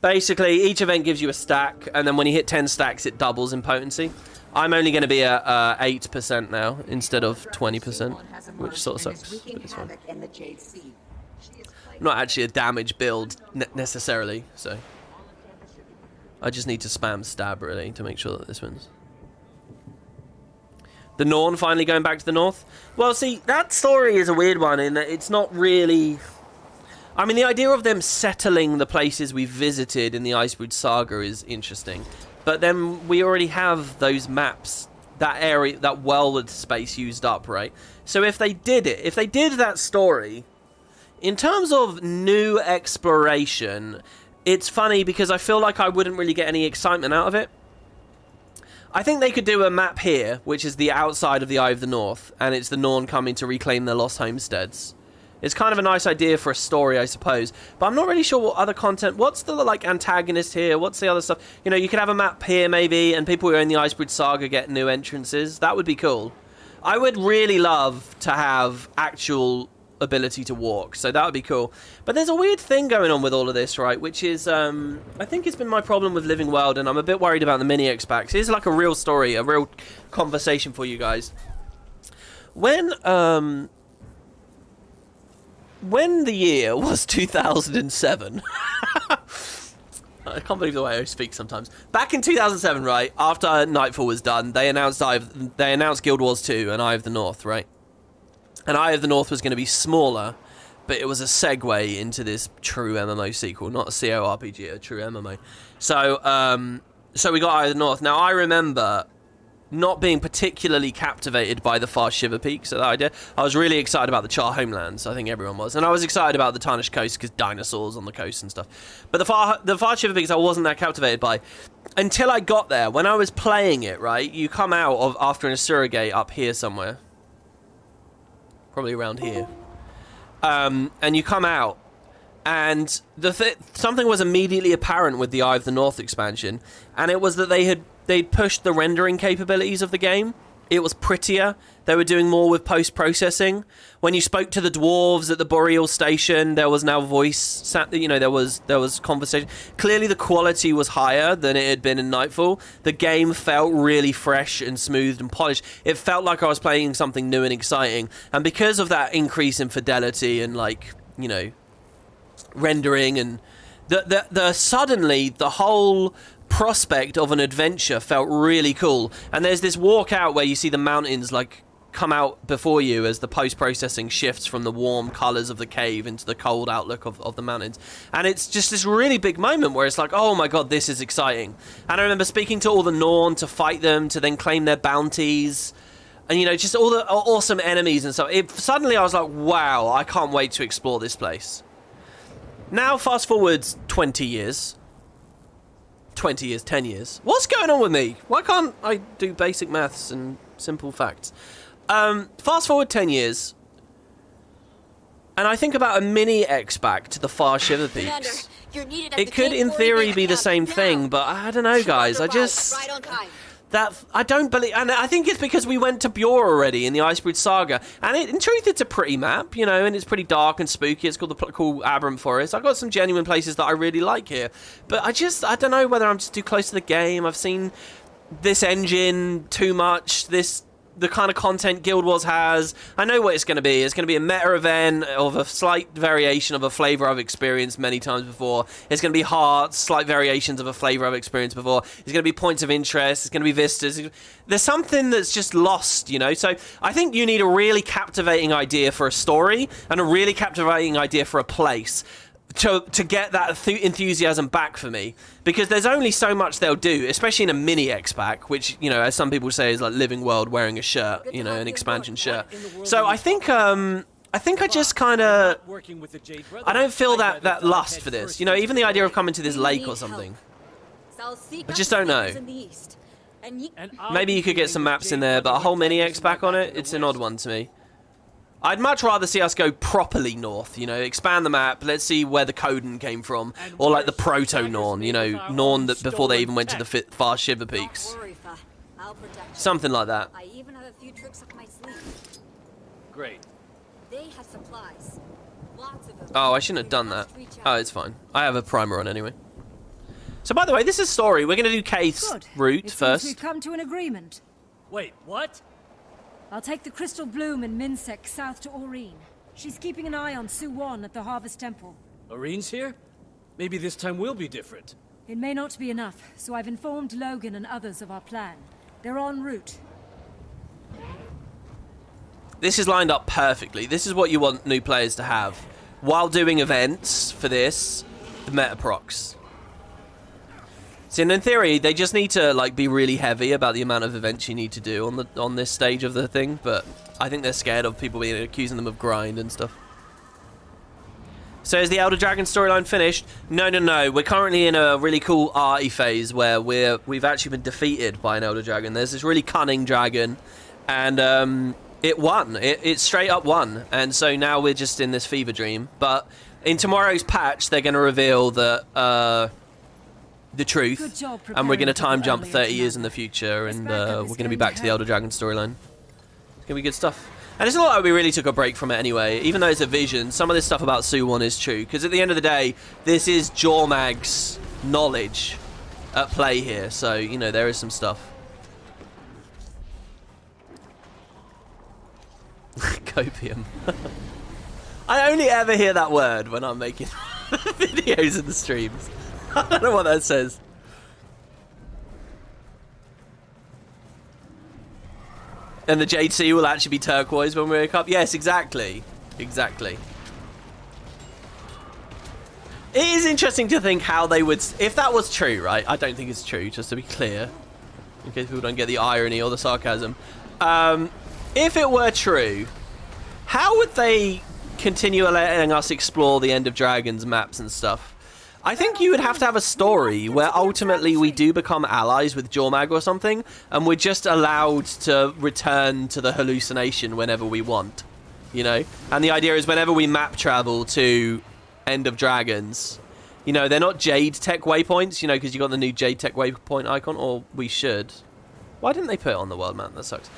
Basically, each event gives you a stack, and then when you hit 10 stacks, it doubles in potency. I'm only going to be at 8% now, instead of 20%, which sort of sucks, but it's fine. I'm not actually a damage build necessarily, so I just need to spam stab really to make sure that this wins. The Norn finally going back to the north. Well, see, that story is a weird one in that it's not really... I mean, the idea of them settling the places we visited in the Icebrood Saga is interesting, but then we already have those maps, that area, that world space used up, right? So if they did it, if they did that story in terms of new exploration, it's funny because I feel like I wouldn't really get any excitement out of it. I think they could do a map here, which is the outside of the Eye of the North, and it's the Norn coming to reclaim their lost homesteads. It's kind of a nice idea for a story, I suppose. But I'm not really sure what other content... What's the, like, antagonist here? What's the other stuff? You know, you could have a map here, maybe, and people who are in the Icebridge Saga get new entrances. That would be cool. I would really love to have actual ability to walk, so that would be cool. But there's a weird thing going on with all of this, right? Which is, I think it's been my problem with Living World, and I'm a bit worried about the mini-X packs. Here's like a real story, a real conversation for you guys. When the year was 2007... I can't believe the way I speak sometimes. Back in 2007, right, after Nightfall was done, they announced Guild Wars 2 and Eye of the North, right? And Eye of the North was going to be smaller, but it was a segue into this true MMO sequel, not a CORPG, a true MMO. So we got Eye of the North. Now, I remember not being particularly captivated by the Far Shiver Peaks, so that idea. I was really excited about the Char Homelands, I think everyone was. And I was excited about the Tarnished Coast because dinosaurs on the coast and stuff. But the Far Shiver Peaks I wasn't that captivated by. Until I got there, when I was playing it, right, you come out of after an Asura Gate up here somewhere. Probably around here. And you come out, and something was immediately apparent with the Eye of the North expansion, and it was that they'd pushed the rendering capabilities of the game. It was prettier. They were doing more with post-processing. When you spoke to the dwarves at the Boreal Station, there was now voice, you know, there was conversation. Clearly the quality was higher than it had been in Nightfall. The game felt really fresh and smooth and polished. It felt like I was playing something new and exciting. And because of that increase in fidelity and, like, you know, rendering and suddenly the whole prospect of an adventure felt really cool. And there's this walk out where you see the mountains like come out before you as the post-processing shifts from the warm colors of the cave into the cold outlook of the mountains. And it's just this really big moment where it's like, oh my god, this is exciting. And I remember speaking to all the Norn to fight them, to then claim their bounties, and, you know, just all the awesome enemies and stuff. Suddenly I was like, wow, I can't wait to explore this place. Now fast forward 20 years. 20 years, 10 years. What's going on with me? Why can't I do basic maths and simple facts? Fast forward 10 years, and I think about a mini X-Pack to the Far Shiver Peaks. It could, in theory, be the same thing, but I don't know, guys. I don't believe, and I think it's because we went to Bjorn already in the Icebridge Saga, and in truth, it's a pretty map, you know, and it's pretty dark and spooky. It's called the cool Aberrant Forest. I've got some genuine places that I really like here, but I don't know whether I'm just too close to the game. I've seen this engine too much, the kind of content Guild Wars has. I know what it's going to be. It's going to be a meta event of a slight variation of a flavor I've experienced many times before. It's going to be hearts, slight variations of a flavor I've experienced before. It's going to be points of interest. It's going to be vistas. There's something that's just lost, you know? So I think you need a really captivating idea for a story and a really captivating idea for a place to get that enthusiasm back for me, because there's only so much they'll do, especially in a mini X-Pack, which, you know, as some people say is like Living World wearing a shirt, you know, an expansion shirt. So I think I just kind of, I don't feel that lust for this, you know, even the idea of coming to this lake or something. I just don't know. Maybe you could get some maps in there, but a whole mini X-Pack on it, it's an odd one to me. I'd much rather see us go properly north, you know, expand the map, let's see where the Coden came from, or like the Proto-Norn, you know, Norn that before they even went to the Far Shiver Peaks. Something like that. I even have a few tricks up my sleeve. Great. They have supplies. Lots of them. Oh, I shouldn't have done that. Oh, it's fine. I have a primer on anyway. So, by the way, this is story. We're going to do Kaith's route first. We've come to an agreement. Wait, what? I'll take the Crystal Bloom and Minsek south to Aurene. She's keeping an eye on Suwon at the Harvest Temple. Arene's here? Maybe this time will be different. It may not be enough, so I've informed Logan and others of our plan. They're en route. This is lined up perfectly. This is what you want new players to have. While doing events for this, the meta procs. See, and in theory, they just need to like be really heavy about the amount of events you need to do on this stage of the thing, but I think they're scared of people accusing them of grind and stuff. So is the Elder Dragon storyline finished? No. We're currently in a really cool arty phase where we've actually been defeated by an Elder Dragon. There's this really cunning dragon, and it won. It straight up won. And so now we're just in this fever dream. But in tomorrow's patch, they're going to reveal the truth, and we're going to time jump 30 years in the future, and we're going to be back to the Elder Dragon storyline. It's going to be good stuff. And it's not like we really took a break from it anyway. Even though it's a vision, some of this stuff about Suwon is true. Because at the end of the day, this is Jormag's knowledge at play here. So, you know, there is some stuff. Copium. I only ever hear that word when I'm making videos in the streams. I don't know what that says. And the Jade Sea will actually be turquoise when we wake up? Yes, exactly. Exactly. It is interesting to think how they would... If that was true, right? I don't think it's true, just to be clear. In case people don't get the irony or the sarcasm. If it were true, how would they continue letting us explore the End of Dragons maps and stuff? I think you would have to have a story where ultimately we do become allies with Jormag or something, and we're just allowed to return to the hallucination whenever we want, you know? And the idea is whenever we map travel to End of Dragons, you know, they're not Jade Tech waypoints, you know, because you got the new Jade Tech waypoint icon, or we should. Why didn't they put it on the world map? That sucks.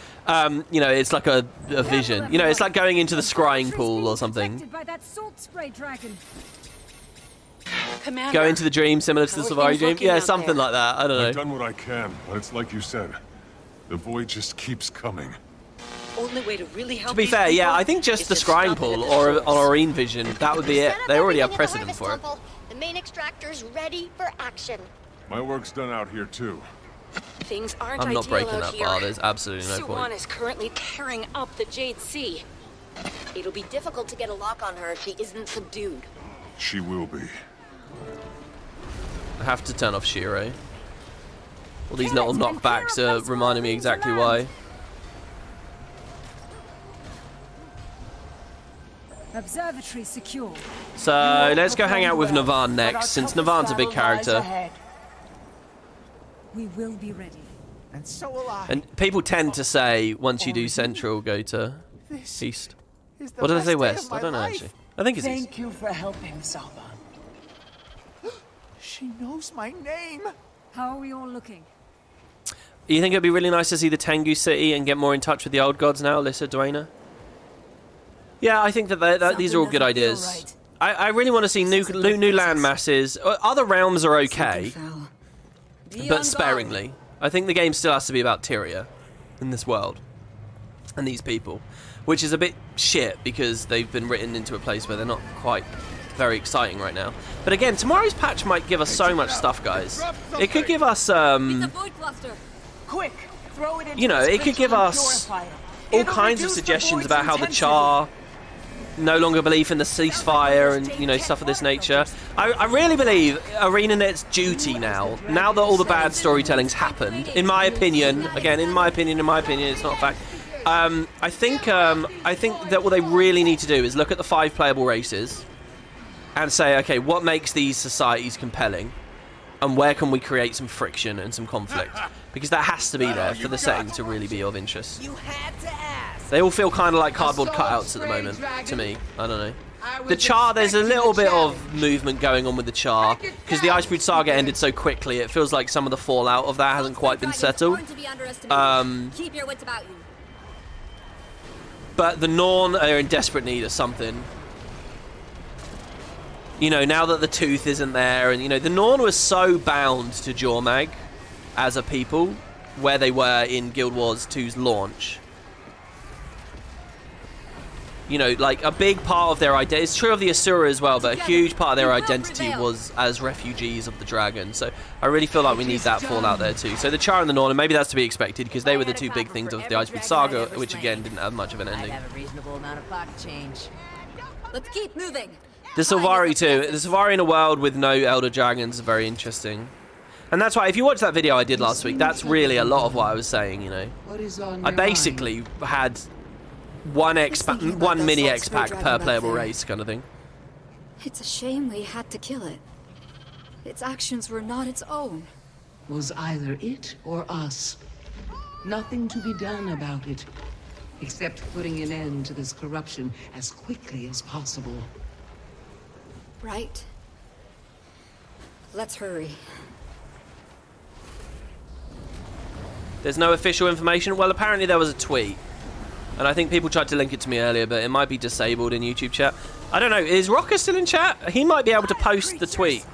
You know, it's like a vision. You know, it's like going into the scrying pool or something. By that salt spray dragon. Commander, go into the dream similar to the Safari dream? Yeah, something like that. I don't know. I've done what I can, but it's like you said. The void just keeps coming. Only way to really help. To be fair, yeah, I think just the scrying pool or Aurene vision, that would be it. They already have precedent for it. The main extractor's ready for action. My work's done out here too. Things aren't I'm not breaking that here. bar. There's absolutely no point. Suwon is currently tearing up the Jade Sea. It'll be difficult to get a lock on her if she isn't subdued. She will be. I have to turn off Shiro. All these little knockbacks are reminding me exactly why. Observatory secure. So let's go hang out with Navan next, since Navan's a big character. We will be ready. And so will I. And people tend to say once you do Central, go to East. What do they say, West? I don't know actually. I think it's East. Thank you for helping, Saban. She knows my name. How are we all looking? You think it'd be really nice to see the Tengu City and get more in touch with the old gods now, Alyssa, Dwayna? Yeah, I think that these are all good ideas. Right. I really want to see new land masses. Other realms are okay, but sparingly. I think the game still has to be about Tyria in this world and these people, which is a bit shit because they've been written into a place where they're not quite very exciting right now. But again, tomorrow's patch might give us so much stuff, guys. It could give us, Quick, throw it into you know, it could give us all kinds of suggestions about how the Char no longer believe in the ceasefire and, you know, stuff of this nature. I really believe ArenaNet's duty now that all the bad storytelling's happened, in my opinion, again, in my opinion, it's not a fact. I think that what they really need to do is look at the 5 playable races and say, okay, what makes these societies compelling? And where can we create some friction and some conflict? Because that has to be there for the setting to really be of interest. You had to ask. They all feel kind of like cardboard cutouts at the moment, to me. I don't know. The Char, there's a little bit of movement going on with the Char, because the Icebrood Saga ended so quickly, it feels like some of the fallout of that hasn't quite been settled. Keep your wits about you. But the Norn are in desperate need of something. You know, now that the Tooth isn't there, and, you know, the Norn was so bound to Jormag as a people, where they were in Guild Wars 2's launch. You know, like, a big part of their identity, it's true of the Asura as well, but a huge part of their identity was as refugees of the dragon. So I really feel like we need that fallout there too. So the Char and the Norn, and maybe that's to be expected, because they were the 2 big things of the Icebrood Saga, which again didn't have much of an ending. I have a reasonable amount of pocket change. Let's keep moving. The Sylvari too. The Sylvari in a world with no Elder Dragons is very interesting. And that's why, if you watch that video I did last week, that's really a lot of what I was saying, you know. I basically had one mini X-Pack per playable race kind of thing. It's a shame we had to kill it. Its actions were not its own. Was either it or us. Nothing to be done about it, except putting an end to this corruption as quickly as possible. Right. Let's hurry. There's no official information. Well, apparently there was a tweet. And I think people tried to link it to me earlier, but it might be disabled in YouTube chat. I don't know. Is Rocker still in chat? He might be able to post the tweet.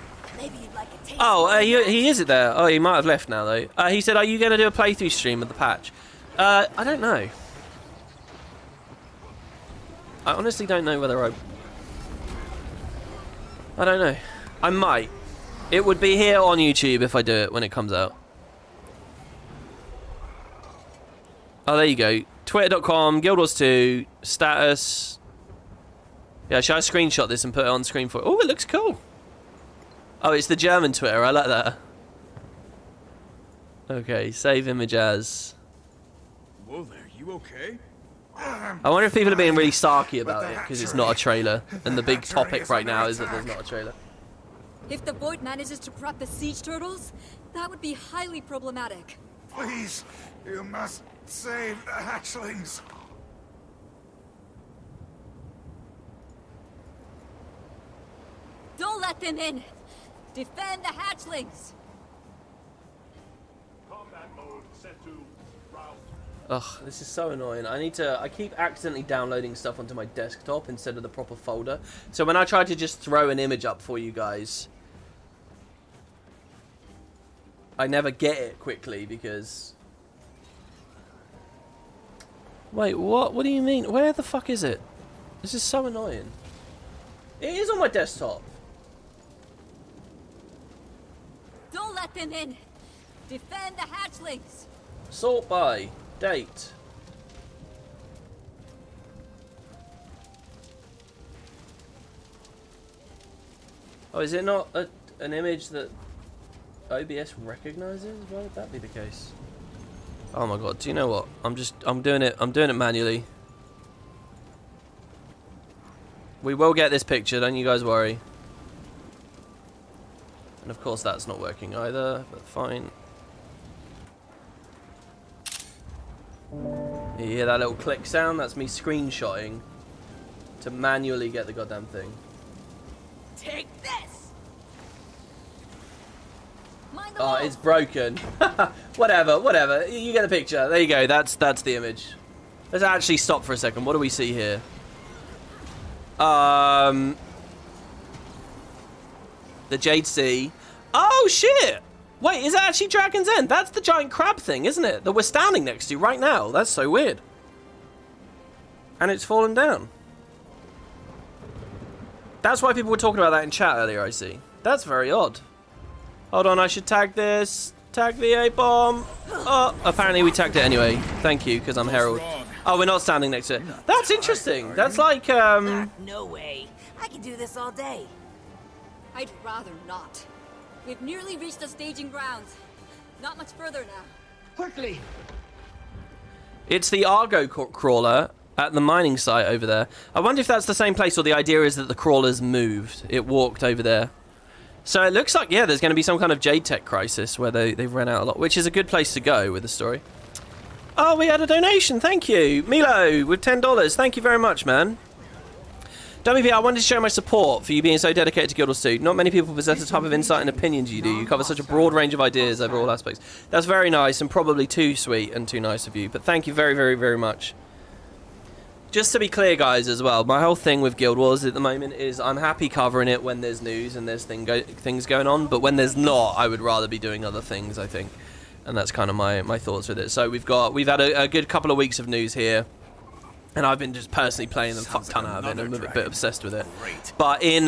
Oh, he is it there? Oh, he might have left now, though. He said, are you going to do a playthrough stream of the patch? I don't know. I honestly don't know whether I don't know. I might. It would be here on YouTube if I do it when it comes out. Oh, there you go. Twitter.com, Guild Wars 2, status. Yeah, should I screenshot this and put it on screen for... Oh, it looks cool. Oh, it's the German Twitter. I like that. Okay, save image as... Whoa there, you okay? I wonder if people are being really sarky about it because it's not a trailer. And the big topic right now is that there's not a trailer. If the Void manages to corrupt the siege turtles, that would be highly problematic. Please, you must save the hatchlings. Don't let them in! Defend the hatchlings! Combat mode set to route. Ugh, this is so annoying. I keep accidentally downloading stuff onto my desktop instead of the proper folder. So when I try to just throw an image up for you guys, I never get it quickly because... Wait, what? What do you mean? Where the fuck is it? This is so annoying. It is on my desktop. Don't let them in! Defend the hatchlings! Sort by. Date. Oh, is it not an image that OBS recognizes? Why would that be the case? Oh my god, do you know what? I'm doing it manually. We will get this picture, don't you guys worry. And of course that's not working either, but fine. You hear that little click sound? That's me screenshotting to manually get the goddamn thing. Take this! Oh, it's broken. whatever. You get the picture. There you go. That's the image. Let's actually stop for a second. What do we see here? The Jade Sea. Oh shit! Wait, is that actually Dragon's End? That's the giant crab thing, isn't it? That we're standing next to right now. That's so weird. And it's fallen down. That's why people were talking about that in chat earlier, I see. That's very odd. Hold on, I should tag this. Tag the A-bomb. Oh, apparently we tagged it anyway. Thank you, because I'm Herald. Oh, we're not standing next to it. That's interesting. That's like, No way. I can do this all day. I'd rather not. We've nearly reached the staging grounds. Not much further now. Quickly! It's the Argo crawler at the mining site over there. I wonder if that's the same place or the idea is that the crawler's moved. It walked over there. So it looks like, yeah, there's going to be some kind of Jade Tech crisis where they've run out a lot, which is a good place to go with the story. Oh, we had a donation. Thank you. Milo with $10. Thank you very much, man. WP, I wanted to show my support for you being so dedicated to Guild Wars 2. Not many people possess the type of insight and opinions you do. You cover such a broad range of ideas over all aspects. That's very nice and probably too sweet and too nice of you. But thank you very, very, very much. Just to be clear, guys, as well, my whole thing with Guild Wars at the moment is I'm happy covering it when there's news and there's things going on. But when there's not, I would rather be doing other things, I think. And that's kind of my thoughts with it. So we've had a good couple of weeks of news here. And I've been just personally playing the fuck ton out of it. I'm a bit obsessed with it. But in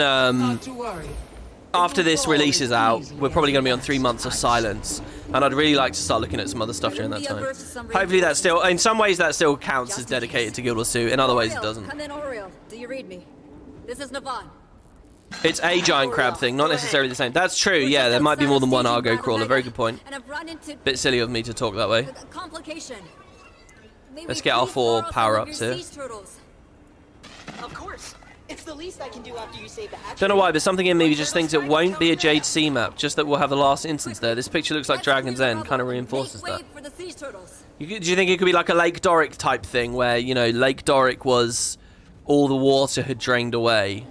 after this releases out, we're probably going to be on 3 months of silence. And I'd really like to start looking at some other stuff during that time. Hopefully that still, in some ways that still counts as dedicated to Guild Wars 2. In other ways it doesn't. Come in, Oriel. Do you read me? This is Navan. It's a giant crab thing, not necessarily the same. That's true, yeah, there might be more than one Argo crawler. Very good point. Bit silly of me to talk that way. Complication. Let's get our 4 power-ups here. Of course. It's the least I can do after you save the hatchery. Don't know why, but something in me just thinks it won't be a Jade Sea map, just that we'll have the last instance there. This picture looks like Dragon's End, kind of reinforces that. For the sea turtles. Do you think it could be like a Lake Doric type thing, where, you know, Lake Doric was all the water had drained away,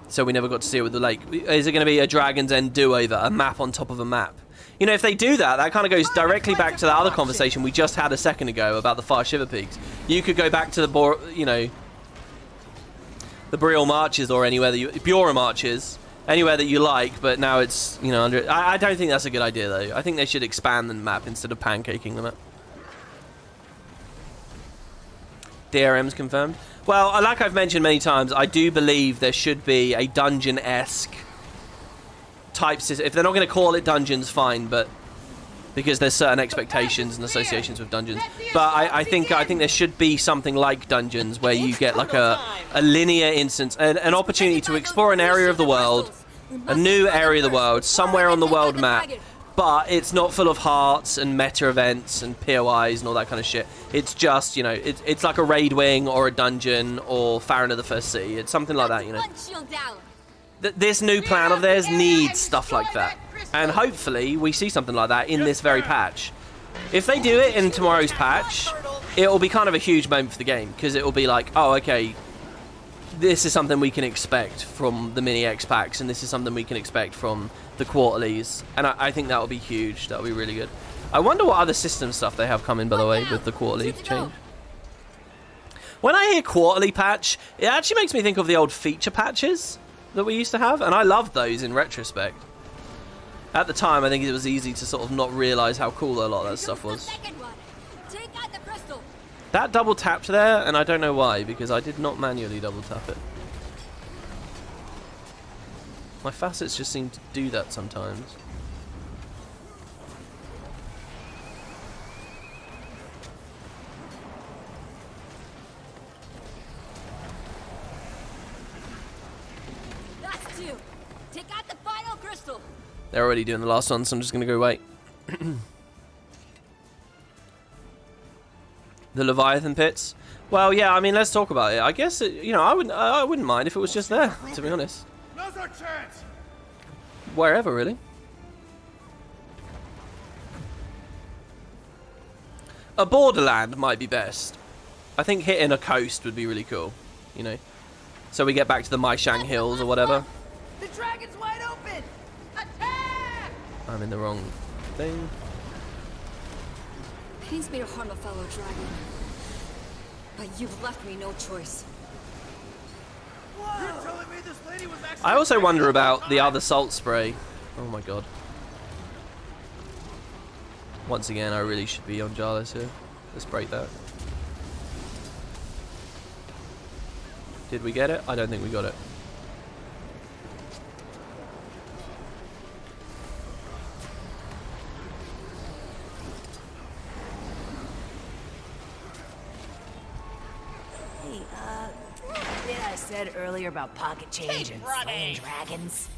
so we never got to see it with the lake? Is it going to be a Dragon's End do-over, a map on top of a map? You know, if they do that, that kind of goes directly back to that other conversation we just had a second ago about the Far Shiver Peaks. You could go back to the, you know, the Boreal Marches, or anywhere that you, Bora Marches, anywhere that you like, but now it's, you know, under. I don't think that's a good idea, though. I think they should expand the map instead of pancaking the map. DRM's confirmed. Well, like I've mentioned many times, I do believe there should be a dungeon-esque type system. If they're not going to call it dungeons, fine, but because there's certain expectations and associations with dungeons. But I think there should be something like dungeons, where you get like a linear instance, an opportunity to explore an area of the world, a new area of the world, somewhere on the world map, but it's not full of hearts and meta events and POIs and all that kind of shit. It's just, you know, it's like a raid wing or a dungeon or Farron of the First City. It's something like that, you know. This new plan of theirs needs stuff like that. And hopefully we see something like that in this very patch. If they do it in tomorrow's patch, it will be kind of a huge moment for the game, because it will be like, oh, okay, this is something we can expect from the mini X packs, and this is something we can expect from the quarterlies. And I think that will be huge. That will be really good. I wonder what other system stuff they have coming, by the way, with the quarterly change. When I hear quarterly patch, it actually makes me think of the old feature patches that we used to have, and I loved those in retrospect. At the time, I think it was easy to sort of not realise how cool a lot of that stuff was. That double tapped there, and I don't know why, because I did not manually double tap it. My facets just seem to do that sometimes. That's two. Take out the final crystal. They're already doing the last one, so I'm just going to go wait. The Leviathan pits. Well, yeah, I mean, let's talk about it. I guess, you know, I wouldn't mind if it was just there, to be honest. Now's our chance. Wherever, really. A borderland might be best. I think hitting a coast would be really cool, you know. So we get back to the Maishang Hills or whatever. The dragon's wide open. Attack! I'm in the wrong thing. Pains me to harm a fellow dragon, but you've left me no choice. You're telling me this lady was actually... I also wonder about the other salt spray. Oh my god. Once again, I really should be on Jarlis here. Let's break that. Did we get it? I don't think we got it. I said earlier about pocket change and slaying dragons.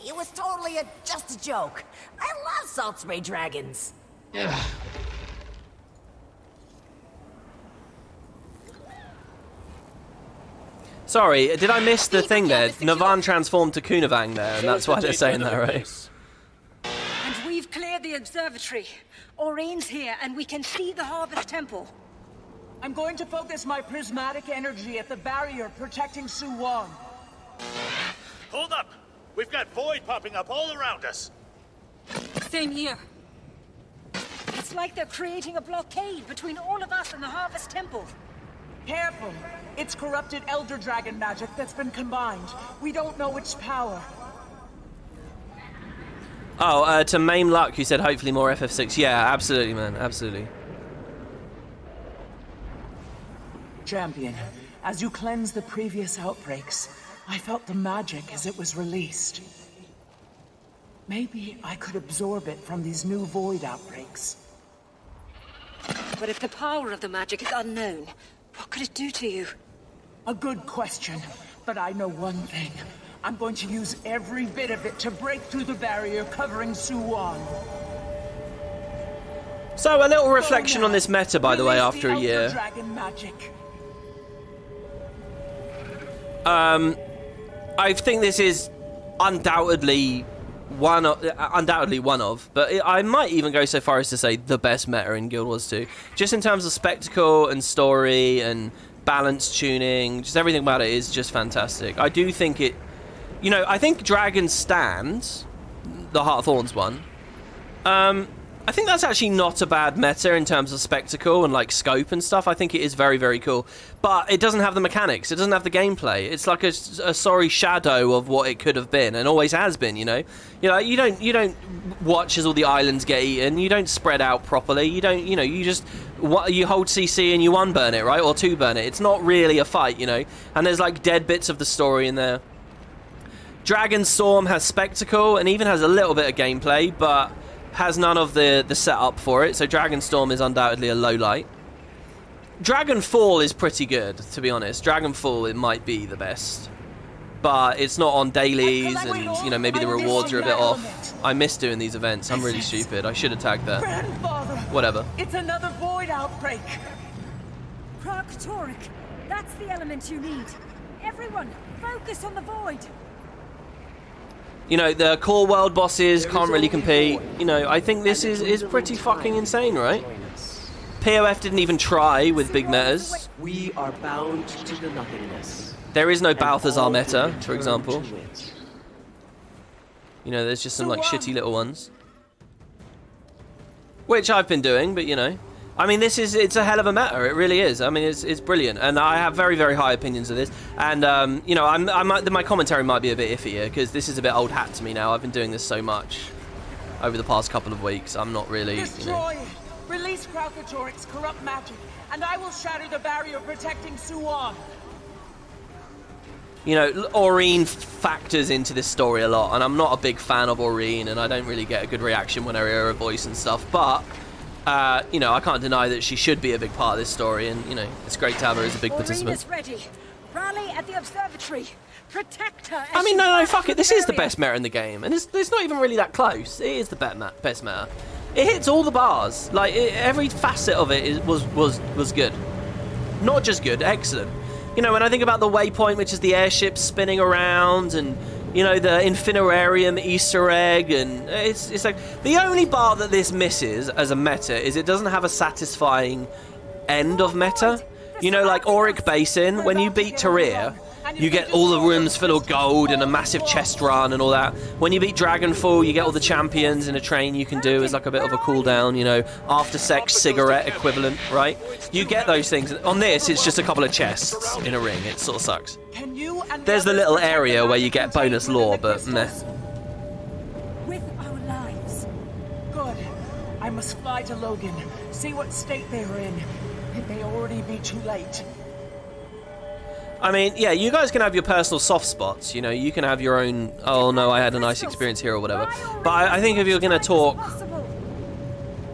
It was totally just a joke. I love salt spray dragons. Sorry, did I miss the thing there? Navan transformed to Kunavang there, and that's why they're saying that, right? And we've cleared the observatory. Aureen's here, and we can see the Harvest Temple. I'm going to focus my prismatic energy at the barrier protecting Suwon. Hold up! We've got void popping up all around us. Same here. It's like they're creating a blockade between all of us and the Harvest Temple. Careful. It's corrupted Elder Dragon magic that's been combined. We don't know which power. Oh, to Maim Luck, who said hopefully more FF6. Yeah, absolutely, man. Absolutely. Champion, as you cleanse the previous outbreaks, I felt the magic as it was released. Maybe I could absorb it from these new void outbreaks. But if the power of the magic is unknown, what could it do to you? A good question, but I know one thing. I'm going to use every bit of it to break through the barrier covering Suwon. So, a little reflection on this meta, by the way, after a year. Dragon magic. I think this is undoubtedly one of, but I might even go so far as to say the best meta in Guild Wars 2. Just in terms of spectacle and story and balance tuning, just everything about it is just fantastic. I do think it, you know, I think Dragon Stand, the Heart of Thorns one, I think that's actually not a bad meta in terms of spectacle and like scope and stuff. I think it is very, very cool, but it doesn't have the mechanics. It doesn't have the gameplay. It's like a sorry shadow of what it could have been and always has been. You know, you don't watch as all the islands get eaten. You don't spread out properly. You don't, you know, you just you hold CC and you one burn it, right, or two burn it. It's not really a fight, you know. And there's like dead bits of the story in there. Dragon Storm has spectacle and even has a little bit of gameplay, but has none of the setup for it, so Dragonstorm is undoubtedly a low light. Dragonfall is pretty good, to be honest. Dragonfall, it might be the best, but it's not on dailies, and you know, maybe the rewards are a bit off. I miss doing these events. I'm really stupid. I should have tagged that. Grandfather! Whatever. It's another void outbreak. Krark-Torek, that's the element you need. Everyone, focus on the void. You know, the core world bosses can't really compete. You know, I think this is pretty fucking insane, right? POF didn't even try with big metas. We are bound to the nothingness. There is no Balthazar meta, for example. You know, there's just some like shitty little ones. Which I've been doing, but you know. I mean, it's a hell of a meta. It really is. I mean, it's brilliant, and I have very, very high opinions of this. And you know, my commentary might be a bit iffy here because this is a bit old hat to me now. I've been doing this so much over the past couple of weeks. I'm not really. Destroy it. Release Krark-Torek's corrupt magic, and I will shatter the barrier protecting Suwan. You know, Aurene factors into this story a lot, and I'm not a big fan of Aurene, and I don't really get a good reaction when I hear her voice and stuff, but. You know, I can't deny that she should be a big part of this story, and you know, it's great to have her as a big participant. Arena's ready. Rally at the observatory. Protect her. I mean, no, fuck it. This is the best meta in the game, and it's not even really that close. It is the best meta. It hits all the bars. Like every facet of it was good. Not just good, excellent. You know, when I think about the waypoint, which is the airship spinning around, and you know, the Infinirarium Easter egg, and it's like the only bar that this misses as a meta is it doesn't have a satisfying end of meta. You know, like Auric Basin, when you beat Tyria, you get all the rooms full of gold and a massive chest run and all that. When you beat Dragonfall, you get all the champions in a train you can do as like a bit of a cooldown, you know, after sex cigarette equivalent, right? You get those things. On this, it's just a couple of chests in a ring. It sort of sucks. There's the little area where you get bonus lore, but meh. With our lives. Good. I must fly to Logan, see what state they are in. It may already be too late. I mean, yeah, you guys can have your personal soft spots, you know, you can have your own, oh no, I had a nice experience here or whatever. But I think if you're going to talk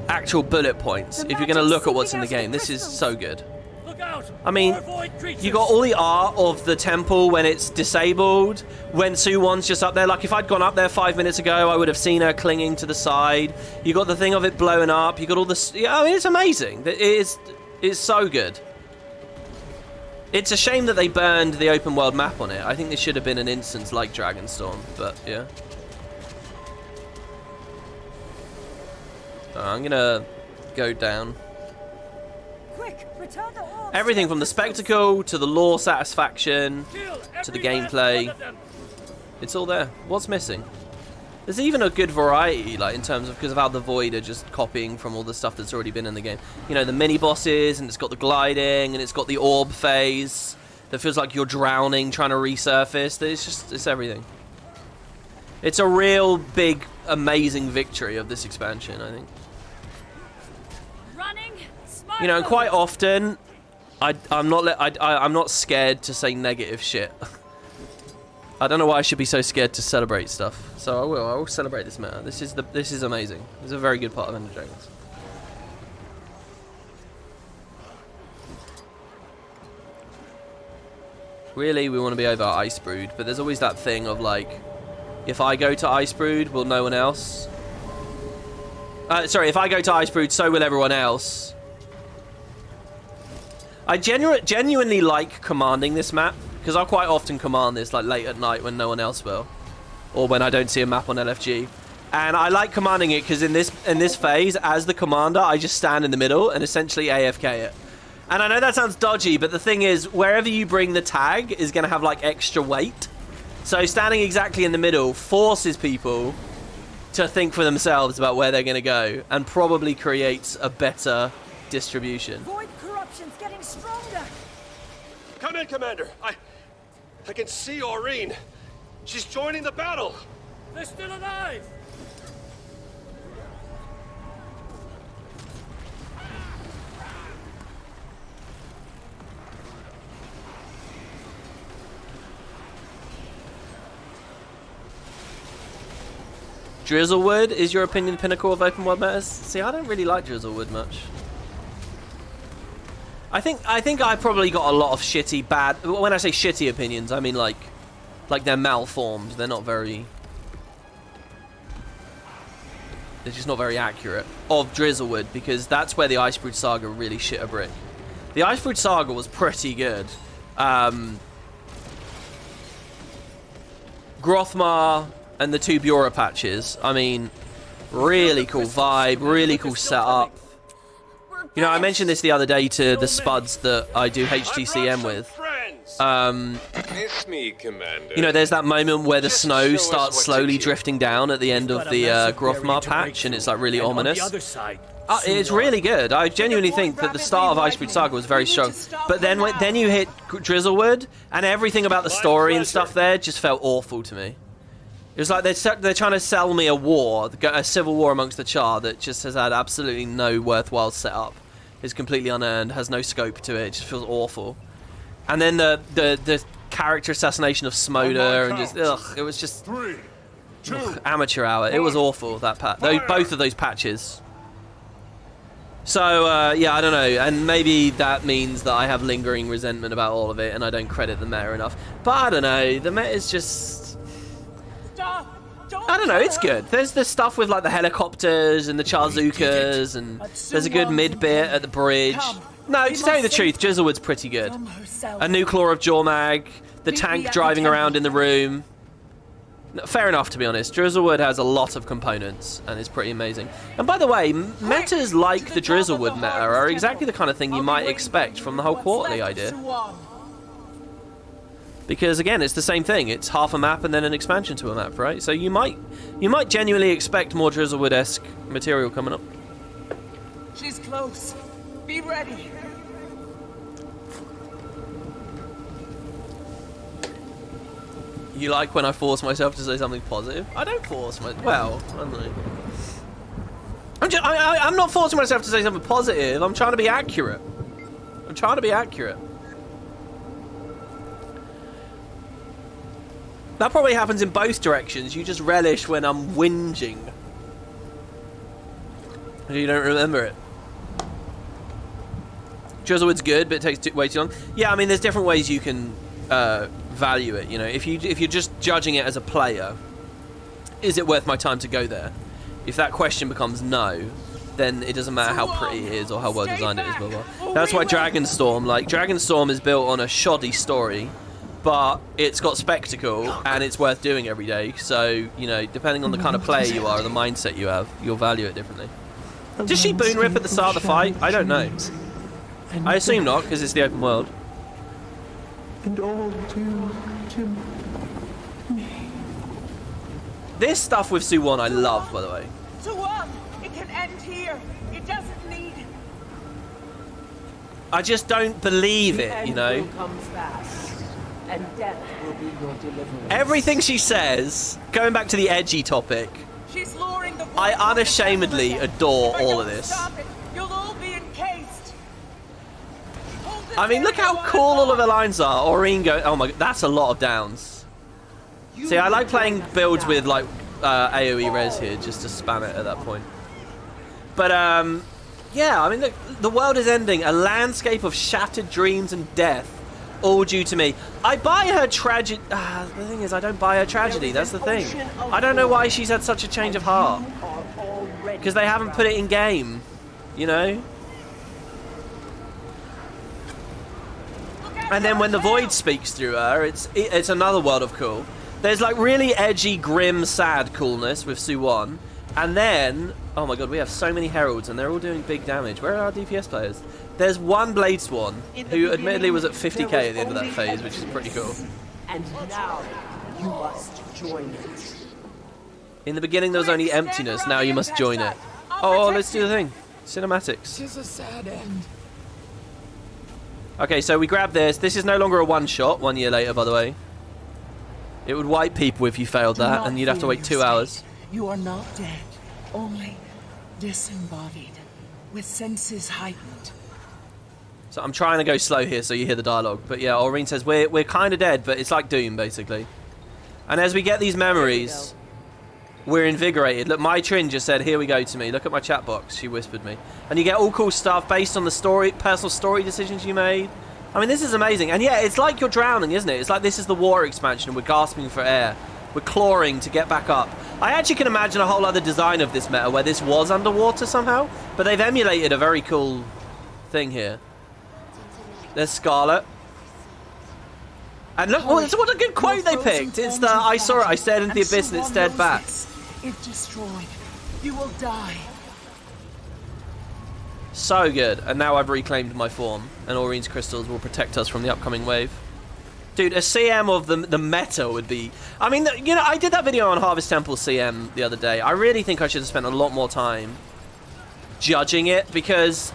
actual bullet points, if you're going to look at what's in the game, this is so good. I mean, you got all the art of the temple when it's disabled, when Suwon's just up there. Like, if I'd gone up there 5 minutes ago, I would have seen her clinging to the side. You got the thing of it blowing up. You got all this. Yeah, I mean, it's amazing. It's so good. It's a shame that they burned the open world map on it. I think this should have been an instance like Dragonstorm, but yeah. I'm gonna go down. Quick, return the orbs. Everything from the spectacle to the lore satisfaction to the gameplay. It's all there. What's missing? There's even a good variety, like in terms of because of how the Void are just copying from all the stuff that's already been in the game. You know, the mini bosses, and it's got the gliding, and it's got the orb phase that feels like you're drowning trying to resurface. It's everything. It's a real big, amazing victory of this expansion, I think. Running, you know, and quite often, I'm not scared to say negative shit. I don't know why I should be so scared to celebrate stuff. So I will celebrate this meta. This is amazing. It's a very good part of Ender Dragons. Really, we want to be over Icebrood, but there's always that thing of like, if I go to Icebrood, will no one else? Sorry, if I go to Icebrood, so will everyone else. I genuinely like commanding this map. because I'll quite often command this like late at night when no one else will, or when I don't see a map on LFG. And I like commanding it because in this phase, as the commander, I just stand in the middle and essentially AFK it. And I know that sounds dodgy, but the thing is, wherever you bring the tag is going to have like extra weight. So standing exactly in the middle forces people to think for themselves about where they're going to go, and probably creates a better distribution. Void corruption's getting stronger. Come in, Commander. I can see Aureen. She's joining the battle. They're still alive. Drizzlewood, is your opinion the pinnacle of open world matters? See, I don't really like Drizzlewood much. I think I probably got a lot of shitty, bad. When I say shitty opinions, I mean like they're malformed. They're not very. They're just not very accurate of Drizzlewood, because that's where the Icebrood Saga really shit a brick. The Icebrood Saga was pretty good. Grothmar and the 2 Bura patches, I mean, really cool vibe, really cool setup. You know, I mentioned this the other day to the spuds that I do HTCM with. Miss me, Commander. You know, there's that moment where the snow starts slowly drifting down at the end of the Grothmar patch, and it's like really ominous. It's really good. I genuinely think that the start of Icebrood Saga was very strong. But then you hit Drizzlewood, and everything about the story and stuff there just felt awful to me. It was like they're trying to sell me a war, a civil war amongst the Char that just has had absolutely no worthwhile setup. It's completely unearned, has no scope to it. It just feels awful. And then the character assassination of Smoder, and just it was just amateur hour. It was awful, that both of those patches. So yeah, I don't know, and maybe that means that I have lingering resentment about all of it, and I don't credit the meta enough. But I don't know, the meta is just. I don't know, it's good. There's the stuff with like the helicopters and the Charzukas, and there's a good mid bit at the bridge. No, to tell you the truth, Drizzlewood's pretty good. A new Claw of Jormag, the tank driving around in the room. Fair enough, to be honest. Drizzlewood has a lot of components and is pretty amazing. And by the way, metas like the Drizzlewood meta are exactly the kind of thing you might expect from the whole quarterly idea. Because again, it's the same thing. It's half a map and then an expansion to a map, right? So you might genuinely expect more Drizzlewood-esque material coming up. She's close. Be ready. You like when I force myself to say something positive? I don't force myself. Well, I don't know. I'm not forcing myself to say something positive. I'm trying to be accurate. I'm trying to be accurate. That probably happens in both directions. You just relish when I'm whinging. You don't remember it. Drizzlewood's good, but it takes way too long. Yeah, I mean, there's different ways you can value it. You know, if you're just judging it as a player, is it worth my time to go there? If that question becomes no, then it doesn't matter how pretty it is or how well designed it is. Blah, blah. That's why Dragonstorm is built on a shoddy story, but it's got spectacle and it's worth doing every day. So, you know, depending on the kind of player you are or the mindset you have, you'll value it differently. Does she boon rip at the start of the fight? I don't know. I assume not, because it's the open world. And all to me. This stuff with Suwon I love, by the way. Suwon, it can end here. It doesn't need. I just don't believe it, you know. Come fast, and death will be your deliverance. Everything she says, going back to the edgy topic, She's luring the I unashamedly adore all of this. You'll all be encased. I mean, look how cool all of the lines are. Aureen go. Oh my god, that's a lot of downs. See, I like playing builds with like AoE res here, just to spam it at that point. But yeah, I mean, look, the world is ending. A landscape of shattered dreams and death, all due to me. I buy her tragedy. The thing is, I don't buy her tragedy. That's the thing. I don't know why she's had such a change of heart. Because they haven't put it in game, you know. And then when the Void speaks through her, it's another world of cool. There's like really edgy, grim, sad coolness with Suwon. And then, oh my god, we have so many heralds and they're all doing big damage. Where are our DPS players? There's one Blade Swan, who admittedly was at 50k at the end of that phase, which is pretty cool. And now you must join it. In the beginning there was only emptiness, now you must join it. Oh, let's do the thing. Cinematics. Tis a sad end. Okay, so we grab this. This is no longer a one-shot, 1 year later, by the way. It would wipe people if you failed that, and you'd have to wait 2 hours. You are not dead, only disembodied, with senses heightened. So I'm trying to go slow here so you hear the dialogue. But yeah, Aurene says, we're kind of dead, but it's like Doom, basically. And as we get these memories, we're invigorated. Look, my Trin just said, here we go to me. Look at my chat box, she whispered me. And you get all cool stuff based on the story, personal story decisions you made. I mean, this is amazing. And yeah, it's like you're drowning, isn't it? It's like this is the water expansion and we're gasping for air. We're clawing to get back up. I actually can imagine a whole other design of this meta where this was underwater somehow. But they've emulated a very cool thing here. There's Scarlet. And look, what a good quote they picked. It's the, I saw it, I stared into the abyss and it stared back. If destroyed, you will die. So good. And now I've reclaimed my form. And Aurene's crystals will protect us from the upcoming wave. Dude, a CM of the meta would be... I mean, you know, I did that video on Harvest Temple CM the other day. I really think I should have spent a lot more time judging it because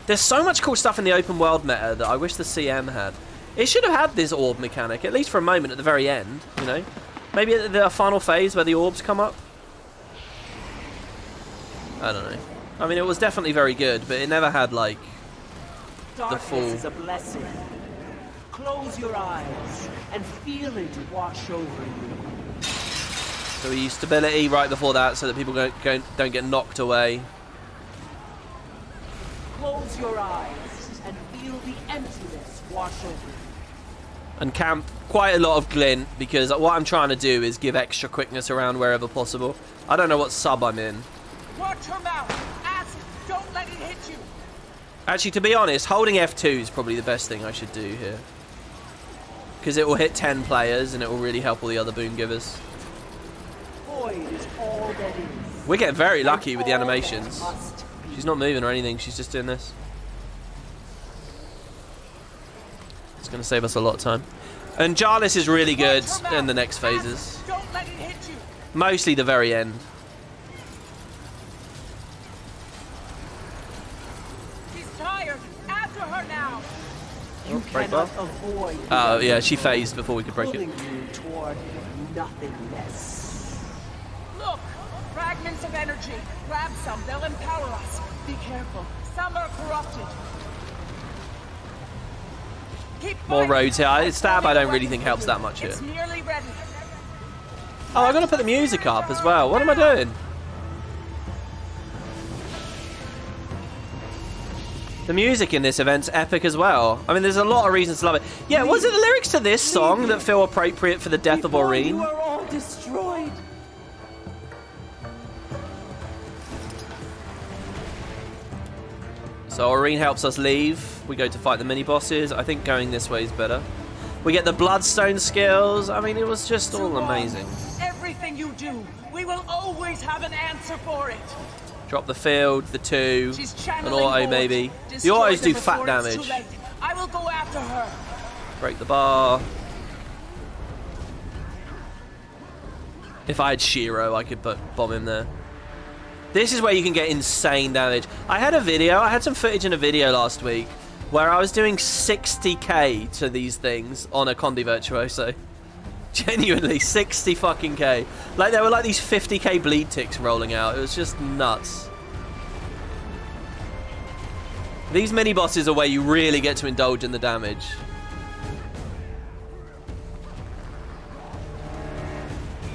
there's so much cool stuff in the open world meta that I wish the CM had. It should have had this orb mechanic, at least for a moment at the very end, you know? Maybe at the final phase where the orbs come up? I don't know. I mean, it was definitely very good, but it never had, like, the full... Darkness is a blessing. Close your eyes and feel it wash over you. So we use stability right before that so that people don't get knocked away. Close your eyes and feel the emptiness wash over you. And camp quite a lot of glint because what I'm trying to do is give extra quickness around wherever possible. I don't know what sub I'm in. Watch her mouth. Acid. Don't let it hit you. Actually, to be honest, holding F2 is probably the best thing I should do here. Because it will hit 10 players and it will really help all the other boon givers. Void is all that is. We get very lucky with the animations. She's not moving or anything, she's just doing this. It's going to save us a lot of time. And Jarlis is really good in the next phases. Don't let it hit you. Mostly the very end. She's tired. After her now. You cannot avoid. Oh yeah, she phased before we could break it. You toward nothingness. Look, fragments of energy. Grab some. They'll empower us. Be careful. Some are corrupted. More roads here. Stab I don't really think helps that much here. It's nearly ready. Oh, I've got to put the music up as well. What am I doing? The music in this event's epic as well. I mean, there's a lot of reasons to love it. Yeah, was it the lyrics to this song that feel appropriate for the death of Aurene? You are all destroyed. So Aurene helps us leave. We go to fight the mini-bosses. I think going this way is better. We get the Bloodstone skills. I mean, it was just all amazing. Everything you do, we will always have an answer for it. Drop the field, the 2, She's an channeling auto Void. maybe. The Destroy autos them do fat before it's damage. too late. I will go after her. Break the bar. If I had Shiro, I could bomb him there. This is where you can get insane damage. I had some footage in a video last week where I was doing 60k to these things on a Condi Virtuoso. Genuinely, 60 fucking K. Like, there were like these 50k bleed ticks rolling out. It was just nuts. These mini-bosses are where you really get to indulge in the damage.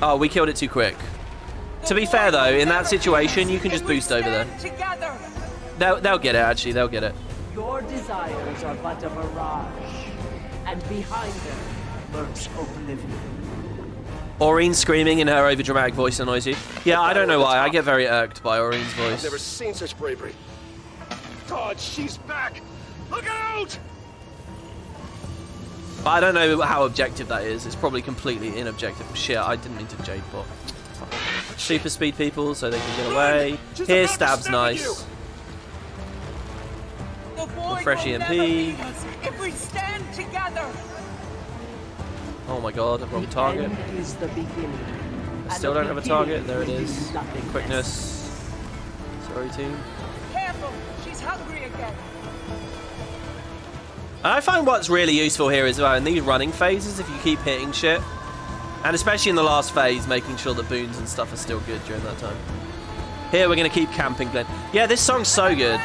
Oh, we killed it too quick. To be fair, though, in that situation, you can just boost over there. They'll get it, actually. They'll get it. Your desires are but a mirage, and behind them lurks oblivion. Aurene screaming in her overdramatic voice annoys you. Yeah, I don't know why. I get very irked by Aurene's voice. I've never seen such bravery. God, she's back! Look out! But I don't know how objective that is. It's probably completely inobjective. Shit, I didn't mean to jade bot. Super speed people so they can get away. Here, stab's nice. Fresh EMP. If we stand together. Oh my god, wrong target. Is the beginning. I still don't have a target. There it is. Quickness. Sorry, team. Careful, she's hungry again. I find what's really useful here is in these running phases, if you keep hitting shit, and especially in the last phase, making sure that boons and stuff are still good during that time. Here, we're going to keep camping, Glenn. Yeah, this song's so good.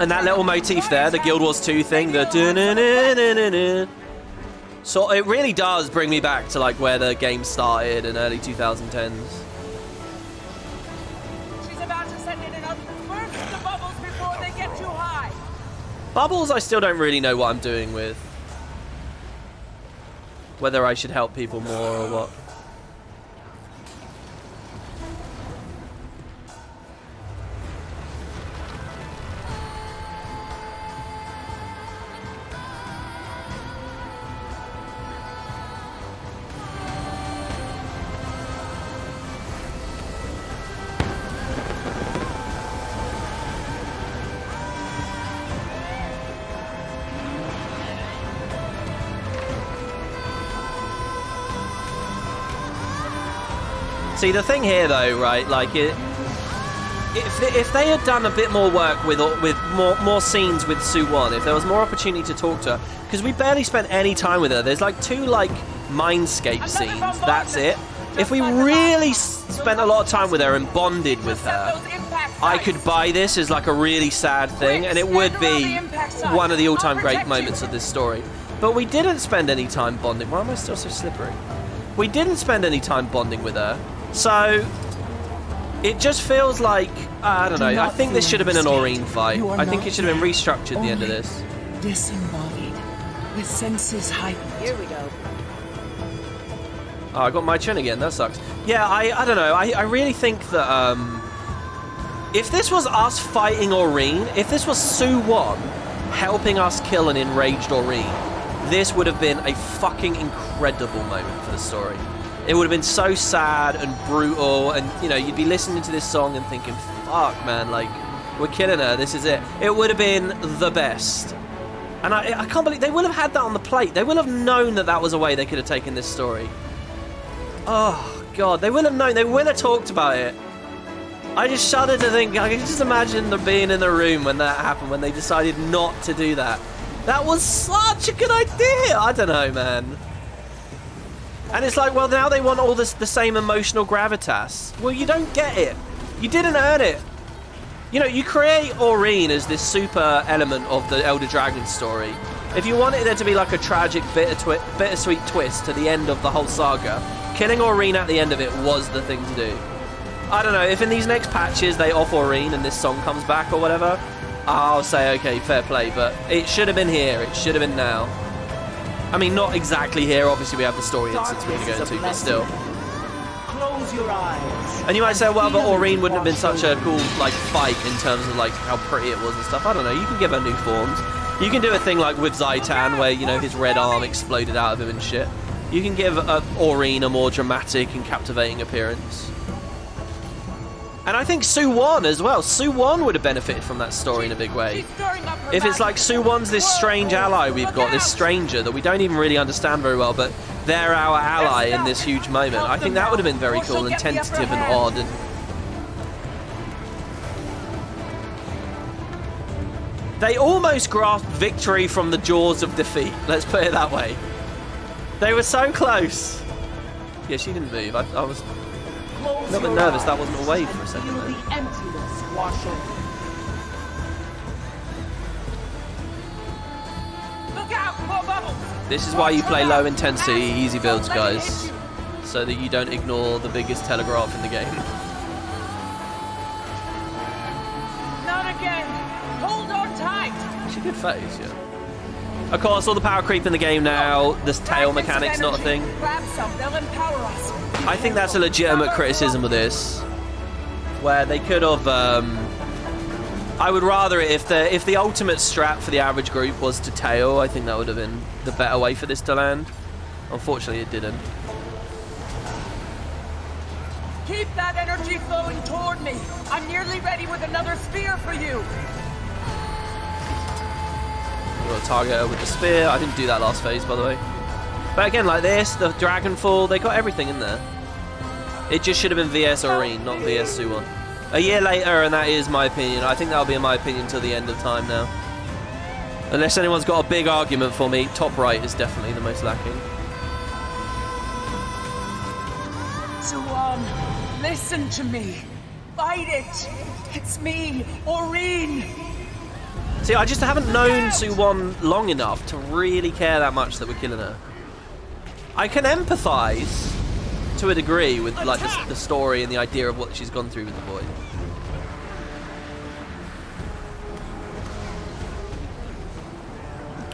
And that little motif there, the Guild Wars 2 thing, the dun-dun-dun-dun-dun-dun. So it really does bring me back to like where the game started in early 2010s. She's about to send in another burst the bubbles before they get too high. Bubbles, I still don't really know what I'm doing with. Whether I should help people more or what. See, the thing here, though, right, like, if they had done a bit more work with more scenes with Sue-Won, if there was more opportunity to talk to her, because we barely spent any time with her. There's, like, 2, like, mindscape scenes. That's it. If we really spent a lot of time with her and bonded with her, I could buy this as, like, a really sad thing, and it would be one of the all-time great moments of this story. But we didn't spend any time bonding. Why am I still so slippery? We didn't spend any time bonding with her. So, it just feels like, I don't know, I think this should have been an Aurene fight. I think it should have been restructured at the end of this. Disembodied, with senses heightened. Here we go. Oh, I got my chin again, that sucks. Yeah, I don't know, I really think that, if this was us fighting Aurene, if this was Sue-Won helping us kill an enraged Aurene, this would have been a fucking incredible moment for the story. It would have been so sad and brutal, and, you know, you'd be listening to this song and thinking, fuck, man, like, we're killing her, this is it. It would have been the best. And I can't believe, they would have had that on the plate. They would have known that that was a way they could have taken this story. Oh, God, they would have known, they would have talked about it. I just shudder to think, I can just imagine them being in the room when that happened, when they decided not to do that. That was such a good idea! I don't know, man. And it's like, well, now they want all this, the same emotional gravitas. Well, you don't get it. You didn't earn it. You know, you create Aurene as this super element of the Elder Dragon story. If you wanted there to be like a tragic, bittersweet twist to the end of the whole saga, killing Aurene at the end of it was the thing to do. I don't know, if in these next patches they off Aurene and this song comes back or whatever, I'll say, okay, fair play, but it should have been here. It should have been now. I mean, not exactly here. Obviously, we have the story instance we're going to go into, but still. Close your eyes. And you might say, well, but Aurene wouldn't have been such a cool, like, fight in terms of, like, how pretty it was and stuff. I don't know. You can give her new forms. You can do a thing like with Zaitan, where, you know, his red arm exploded out of him and shit. You can give Aurene a more dramatic and captivating appearance. And I think Sue-Won as well. Sue-Won would have benefited from that story in a big way. If it's like Sue-Won's this strange ally we've got, this stranger that we don't even really understand very well, but they're our ally in this huge moment. I think that would have been very cool and tentative and odd. And they almost grasped victory from the jaws of defeat. Let's put it that way. They were so close. Yeah, she didn't move. I was a little bit nervous that wasn't a wave for a second. Feel the emptiness wash over. Look out, more bubbles. This is why you play low intensity, easy builds, guys, so that you don't ignore the biggest telegraph in the game. Not again. Hold on tight. It's a good phase, yeah. Of course, all the power creep in the game now. This tail mechanic's not a thing. Grab some, they'll empower us. I think that's a legitimate criticism of this, where they could have. I would rather it if the ultimate strat for the average group was to tail. I think that would have been the better way for this to land. Unfortunately, it didn't. Keep that energy flowing toward me. I'm nearly ready with another spear for you. Got a target her with the spear. I didn't do that last phase, by the way. But again, like this, the Dragonfall, they got everything in there. It just should have been VS Oreen, not VS Suwon. A year later, and that is my opinion. I think that'll be in my opinion till the end of time now. Unless anyone's got a big argument for me, top right is definitely the most lacking. Suwon, listen to me. Fight it. It's me, Oreen. See, I just haven't known Suwon long enough to really care that much that we're killing her. I can empathise to a degree with like the story and the idea of what she's gone through with the Void.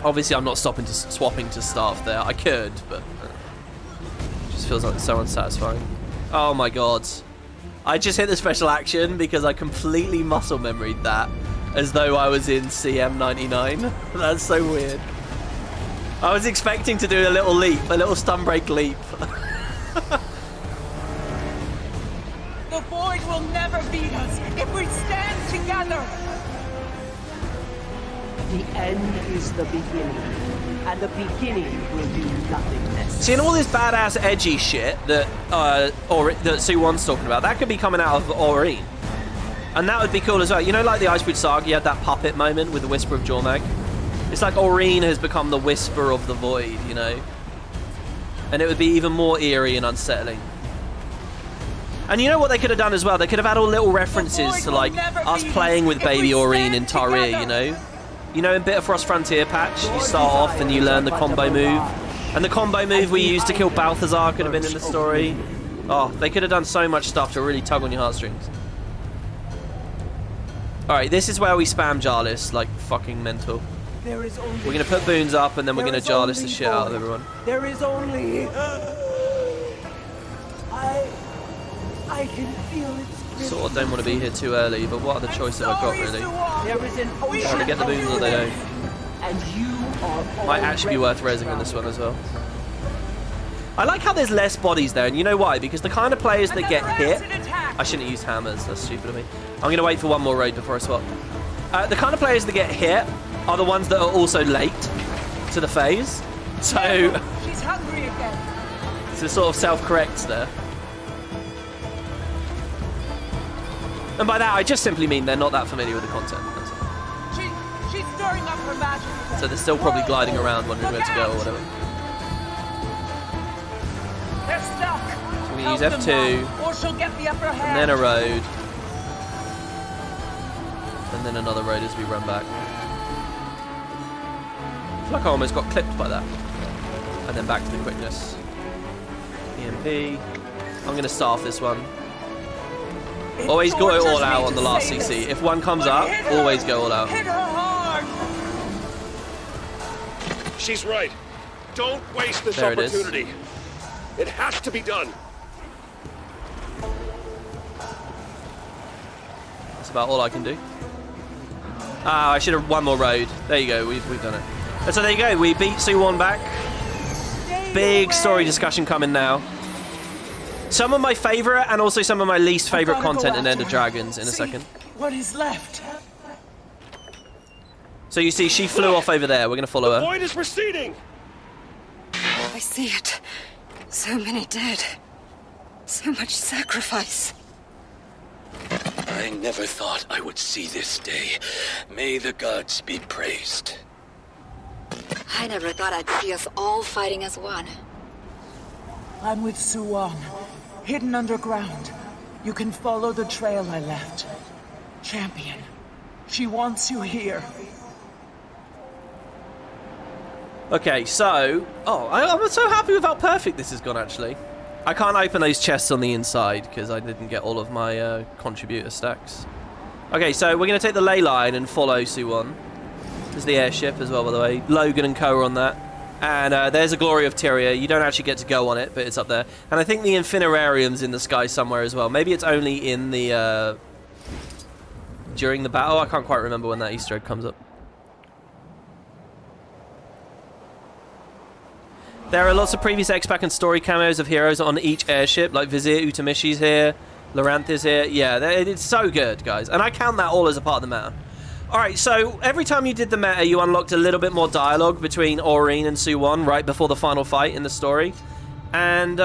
Obviously, I'm not swapping to staff there. I could, but it just feels like so unsatisfying. Oh my god. I just hit the special action because I completely muscle memoried that as though I was in CM99. That's so weird. I was expecting to do a little leap, a little stun break leap. The Void will never beat us if we stand together. The end is the beginning, and the beginning will be nothingness. Seeing all this badass edgy shit that that Suwon's talking about, that could be coming out of Oreen. And that would be cool as well. You know, like the Icebridge Saga, you had that puppet moment with the Whisper of Jormag. It's like Oreen has become the Whisper of the Void, you know? And it would be even more eerie and unsettling. And you know what they could have done as well? They could have had all little references to, like, us playing with baby Oreen in Tarir, you know? You know, in Bitterfrost Frontier patch, you start off and you learn the combo move. And the combo move we used to kill Balthazar could have been in the story. Oh, they could have done so much stuff to really tug on your heartstrings. Alright, this is where we spam Jarlis like fucking mental. We're gonna put boons up and then we're gonna Jarlis the shit out of everyone. There is only... I can feel it. Sort of don't want to be here too early, but what other choice have I got, really? There is an ocean Trying to get the boons or they don't. And you are Might actually be worth raising on this one as well. I like how there's less bodies there, and you know why? Because the kind of players that get hit... I shouldn't have used hammers, that's stupid of me. I'm going to wait for one more raid before I swap. The kind of players that get hit are the ones that are also late to the phase. So... She's hungry again. So it sort of self-corrects there. And by that, I just simply mean they're not that familiar with the content. That's all. She's stirring up her magic. So they're still probably gliding around wondering where to go or whatever. They're stuck. So we're going to use F2, or she'll get the upper hand. and then a road. And then another road as we run back. I feel like I almost got clipped by that. And then back to the quickness. EMP. I'm going to staff this one. Always go all out on the last CC. If one comes up, always go all out. Hit her hard. She's right. Don't waste this There it is. opportunity. It has to be done. That's about all I can do. Ah, I should have one more road. There you go. We've done it. And so there you go. We beat Suwon back. Big story discussion coming now. Some of my favourite and also some of my least favourite content in End of Dragons in a second. What is left? So you see, she flew off over there. We're going to follow her. The Void is receding. I see it. So many dead. So much sacrifice. I never thought I would see this day. May the gods be praised. I never thought I'd see us all fighting as one. I'm with Suwon, hidden underground. You can follow the trail I left. Champion, she wants you here. Okay, so... Oh, I'm so happy with how perfect this has gone, actually. I can't open those chests on the inside because I didn't get all of my contributor stacks. Okay, so we're going to take the ley line and follow Suwon. There's the airship as well, by the way. Logan and Co are on that. And there's a Glory of Tyria. You don't actually get to go on it, but it's up there. And I think the Infinirarium's in the sky somewhere as well. Maybe it's only in the... during the battle? I can't quite remember when that Easter egg comes up. There are lots of previous X-Pac and story cameos of heroes on each airship, like Vizier Utamishi's here, Loranth is here. Yeah, it's so good, guys. And I count that all as a part of the meta. Alright, so every time you did the meta, you unlocked a little bit more dialogue between Aurene and Su-Won right before the final fight in the story. And,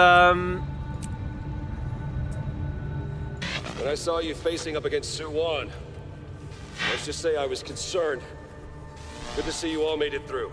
When I saw you facing up against Su-Won, let's just say I was concerned. Good to see you all made it through.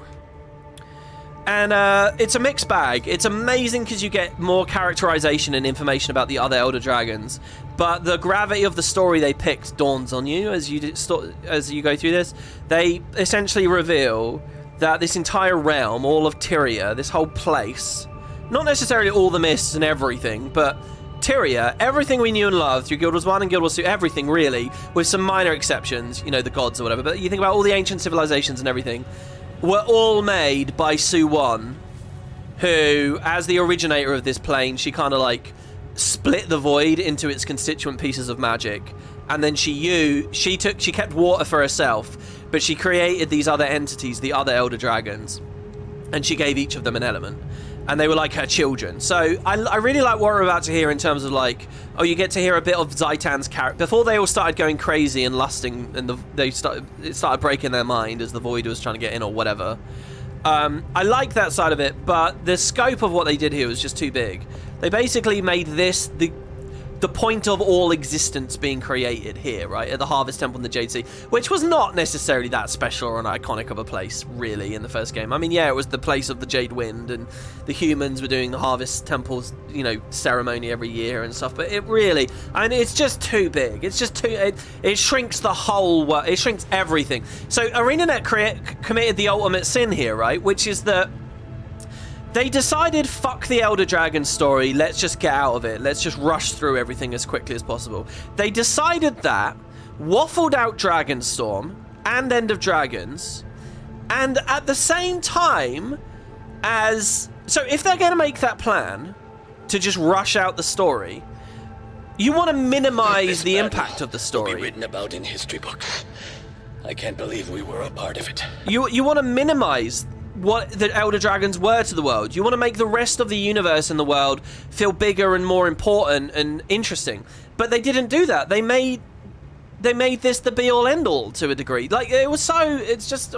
And it's a mixed bag. It's amazing because you get more characterization and information about the other Elder Dragons. But the gravity of the story they picked dawns on you as you go through this. They essentially reveal that this entire realm, all of Tyria, this whole place, not necessarily all the mists and everything, but Tyria, everything we knew and loved through Guild Wars 1 and Guild Wars 2, everything really, with some minor exceptions, you know, the gods or whatever. But you think about all the ancient civilizations and everything, were all made by Su-Won, who, as the originator of this plane, she kind of like split the void into its constituent pieces of magic, and then she kept water for herself, but she created these other entities, the other Elder Dragons, and she gave each of them an element, and they were like her children. So I really like what we're about to hear in terms of like, oh, you get to hear a bit of Zaitan's character before they all started going crazy and lusting, and it started breaking their mind as the void was trying to get in or whatever. I like that side of it, but the scope of what they did here was just too big. They basically made this the point of all existence being created here, right, at the Harvest Temple in the Jade Sea, which was not necessarily that special or an iconic of a place, really, in the first game. I mean, yeah, it was the place of the Jade Wind, and the humans were doing the Harvest Temple's, you know, ceremony every year and stuff, but it really, I mean, it's just too big. It's just too, it shrinks the whole world, it shrinks everything. So ArenaNet committed the ultimate sin here, right, which is that they decided, fuck the Elder Dragon story, let's just get out of it. Let's just rush through everything as quickly as possible. They decided that, waffled out Dragonstorm and End of Dragons, and at the same time as... So if they're going to make that plan to just rush out the story, you want to minimize the impact of the story. Will be written about in history books. I can't believe we were a part of it. You want to minimize what the Elder Dragons were to the world. You want to make the rest of the universe and the world feel bigger and more important and interesting. But they didn't do that. They made this the be-all end-all to a degree. Like, it was so... It's just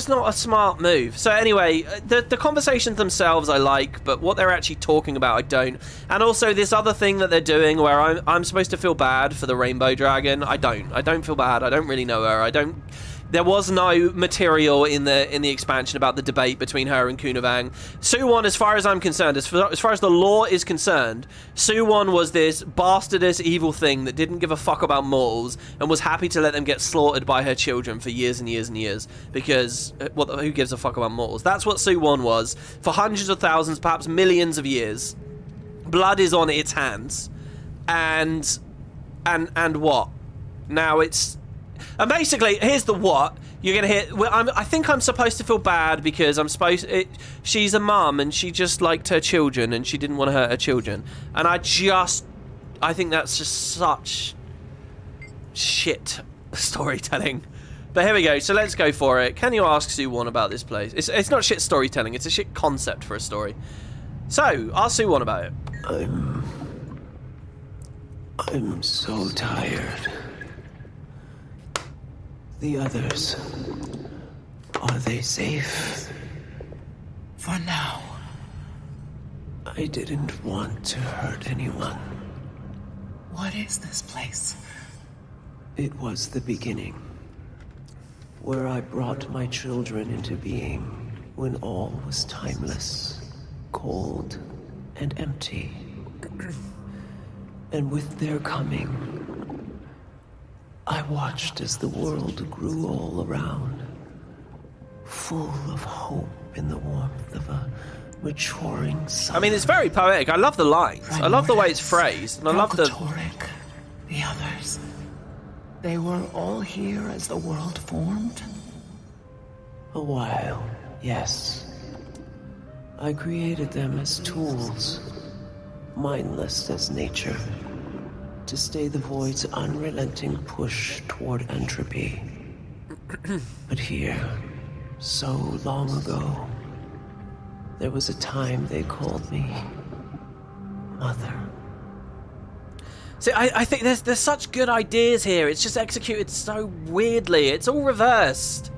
not a smart move. So anyway, the conversations themselves I like, but what they're actually talking about I don't. And also this other thing that they're doing where I'm supposed to feel bad for the Rainbow Dragon. I don't feel bad. I don't really know her. There was no material in the expansion about the debate between her and Kunavang. Su-Won, as far as I'm concerned, as far as the lore is concerned, Su-Won was this bastardous evil thing that didn't give a fuck about mortals and was happy to let them get slaughtered by her children for years and years and years, because who gives a fuck about mortals? That's what Su-Won was for hundreds of thousands, perhaps millions of years. Blood is on its hands, and what? Now it's... And basically, here's the what. You're going to hear... I think I'm supposed to feel bad because she's a mum and she just liked her children and she didn't want to hurt her children. And I think that's just such shit storytelling. But here we go. So let's go for it. Can you ask Su-Won about this place? It's not shit storytelling. It's a shit concept for a story. So, ask Su-Won about it. I'm so tired. The others, are they safe? For now. I didn't want to hurt anyone. What is this place? It was the beginning, where I brought my children into being when all was timeless, cold, and empty. And with their coming, I watched as the world grew all around, full of hope in the warmth of a maturing sun. I mean, it's very poetic. I love the lines. I love the way it's phrased. And I love the others. They were all here as the world formed? A while, Yes. I created them as tools, mindless as nature, to stay the Void's unrelenting push toward entropy. But here, so long ago, there was a time they called me Mother. See, I think there's such good ideas here. It's just executed so weirdly. It's all reversed.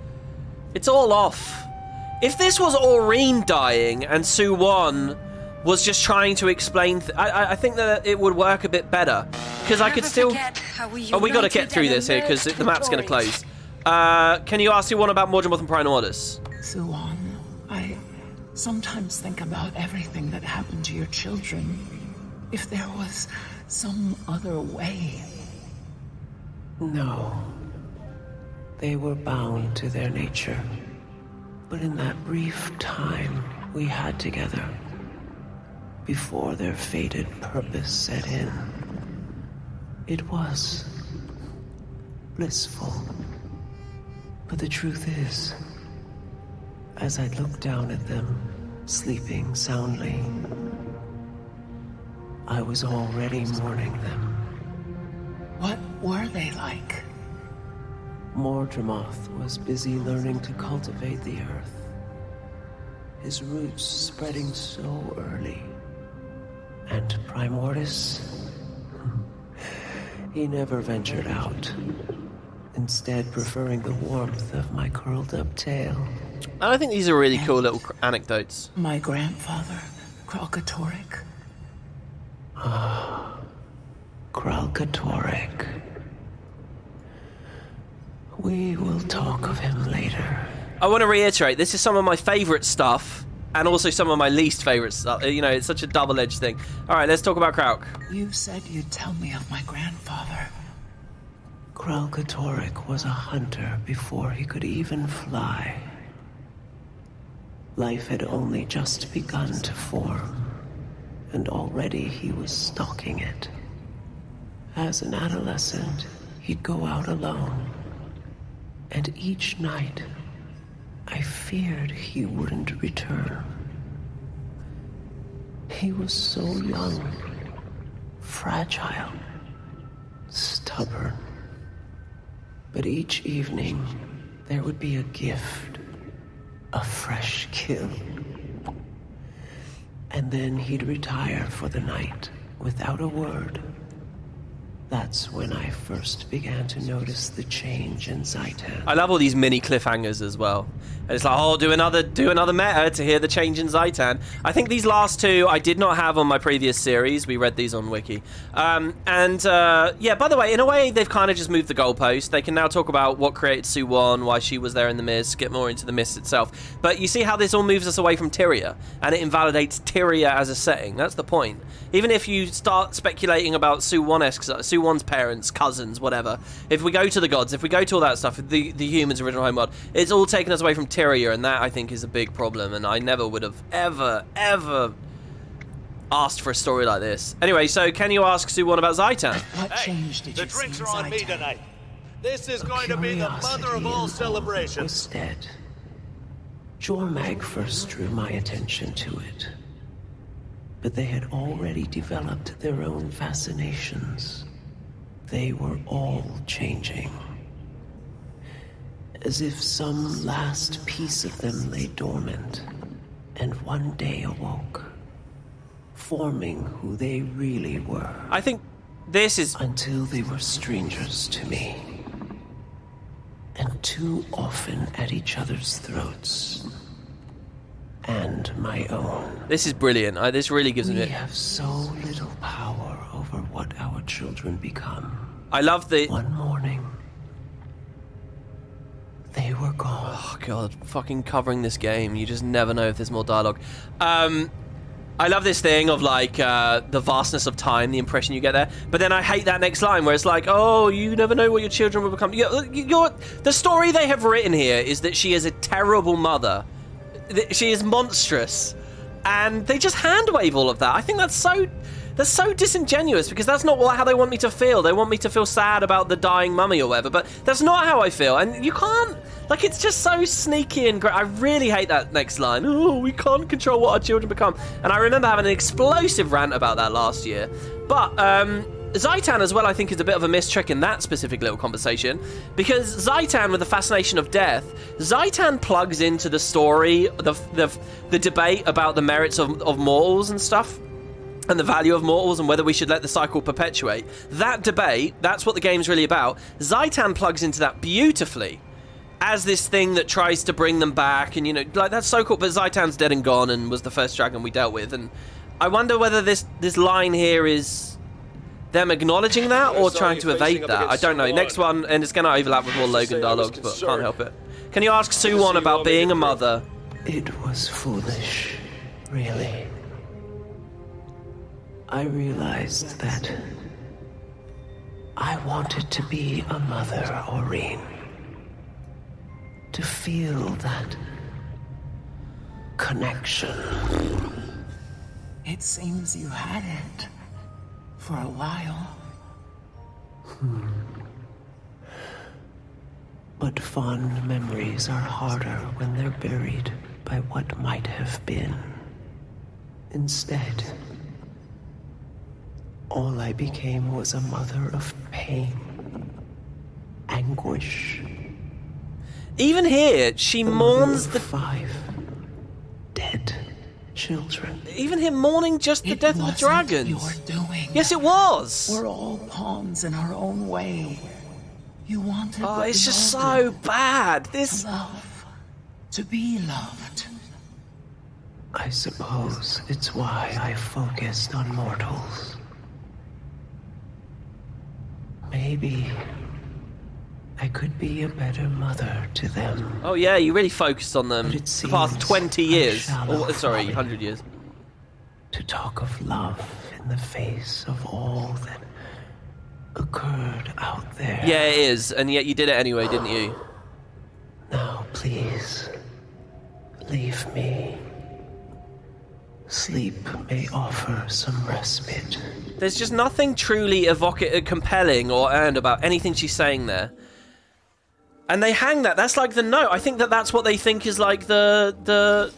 It's all off. If this was Aureen dying and Sue-Won was just trying to explain, I think that it would work a bit better, because I could still. Oh, we got to get through this here because the map's going to close. Can you ask Sue-Won about Morgemorth and Prime Orders? Sue-Won, I sometimes think about everything that happened to your children. If there was some other way. No. They were bound to their nature. But in that brief time we had together, before their fated purpose set in, it was blissful. But the truth is, as I looked down at them, sleeping soundly, I was already mourning them. What were they like? Morgemorth was busy learning to cultivate the earth, his roots spreading so early. And Primordus, he never ventured out, instead preferring the warmth of my curled-up tail. I think these are really cool little anecdotes. My grandfather, Kralkatorrik. Ah, Kralkatorrik. We will talk of him later. I want to reiterate, this is some of my favourite stuff, and also some of my least favourite stuff. You know, it's such a double-edged thing. All right, let's talk about Krauk. You said you'd tell me of my grandfather. Kralkatorrik was a hunter before he could even fly. Life had only just begun to form, and already he was stalking it. As an adolescent, he'd go out alone, and each night, I feared he wouldn't return. He was so young, fragile, stubborn. But each evening, there would be a gift, a fresh kill. And then he'd retire for the night, without a word. That's when I first began to notice the change in Zaitan. I love all these mini cliffhangers as well. And it's like, oh, do another meta to hear the change in Zaitan. I think these last two I did not have on my previous series. We read these on Wiki. Yeah, by the way, in a way, they've kind of just moved the goalpost. They can now talk about what created Sue-Won, why she was there in the mist, get more into the mist itself. But you see how this all moves us away from Tyria, and it invalidates Tyria as a setting. That's the point. Even if you start speculating about Sue-Won's parents, cousins, whatever, if we go to the gods, if we go to all that stuff, the humans' original home world, it's all taken us away from Tyria, and that, I think, is a big problem, and I never would have ever asked for a story like this. Anyway, so can you ask Sue-Won about Zaitan? What change did the you see drinks in are on me Zaitan? tonight. This is going to be the mother of all celebrations. Was dead. Jormag first drew my attention to it. But they had already developed their own fascinations. They were all changing. As if some last piece of them lay dormant, and one day awoke, forming who they really were. I think this is... Until they were strangers to me. And too often at each other's throats. And my own. This is brilliant. This really gives me... We have so little power over what our children become. I love the... One morning, they were gone. Oh, God. Fucking covering this game. You just never know if there's more dialogue. I love this thing of, like, the vastness of time, the impression you get there. But then I hate that next line where it's like, oh, you never know what your children will become. The story they have written here is that she is a terrible mother. She is monstrous. And they just hand-wave all of that. I think that's so... That's so disingenuous, because that's not how they want me to feel. They want me to feel sad about the dying mummy or whatever, but that's not how I feel. And you can't, like, it's just so sneaky and great. I really hate that next line. Oh, we can't control what our children become. And I remember having an explosive rant about that last year. But Zaitan as well, I think, is a bit of a mistrick in that specific little conversation, because Zaitan, with the fascination of death, Zaitan plugs into the story, the debate about the merits of mortals and stuff, and the value of mortals and whether we should let the cycle perpetuate. That debate, that's what the game's really about. Zaitan plugs into that beautifully as this thing that tries to bring them back, and, you know, like, that's so cool. But Zaitan's dead and gone and was the first dragon we dealt with, and I wonder whether this line here is them acknowledging that or trying to evade that. I don't know. Next one, and it's going to overlap with more Logan dialogues, but can't help it. Can you ask Suwon about being a mother? It was foolish, really. I realized that I wanted to be a mother, Aureen. To feel that connection. It seems you hadn't. For a while. But fond memories are harder when they're buried by what might have been. Instead, all I became was a mother of pain, anguish. Even here, she mourns the 5 dead children. Even him mourning just the death of the dragons. Your doing. Yes, it was. We're all pawns in our own way. You wanted. Oh, it's just so bad. This love, to be loved. I suppose it's why I focused on mortals. Maybe I could be a better mother to them. Oh yeah, you really focused on them the past 20 years. Or, sorry, 100 years. To talk of love in the face of all that occurred out there. Yeah, it is, and yet you did it anyway, didn't you? Now, please, leave me. Sleep may offer some respite. There's just nothing truly evocative, compelling, or earned about anything she's saying there. And they hang that. That's like the note. I think that's what they think is like the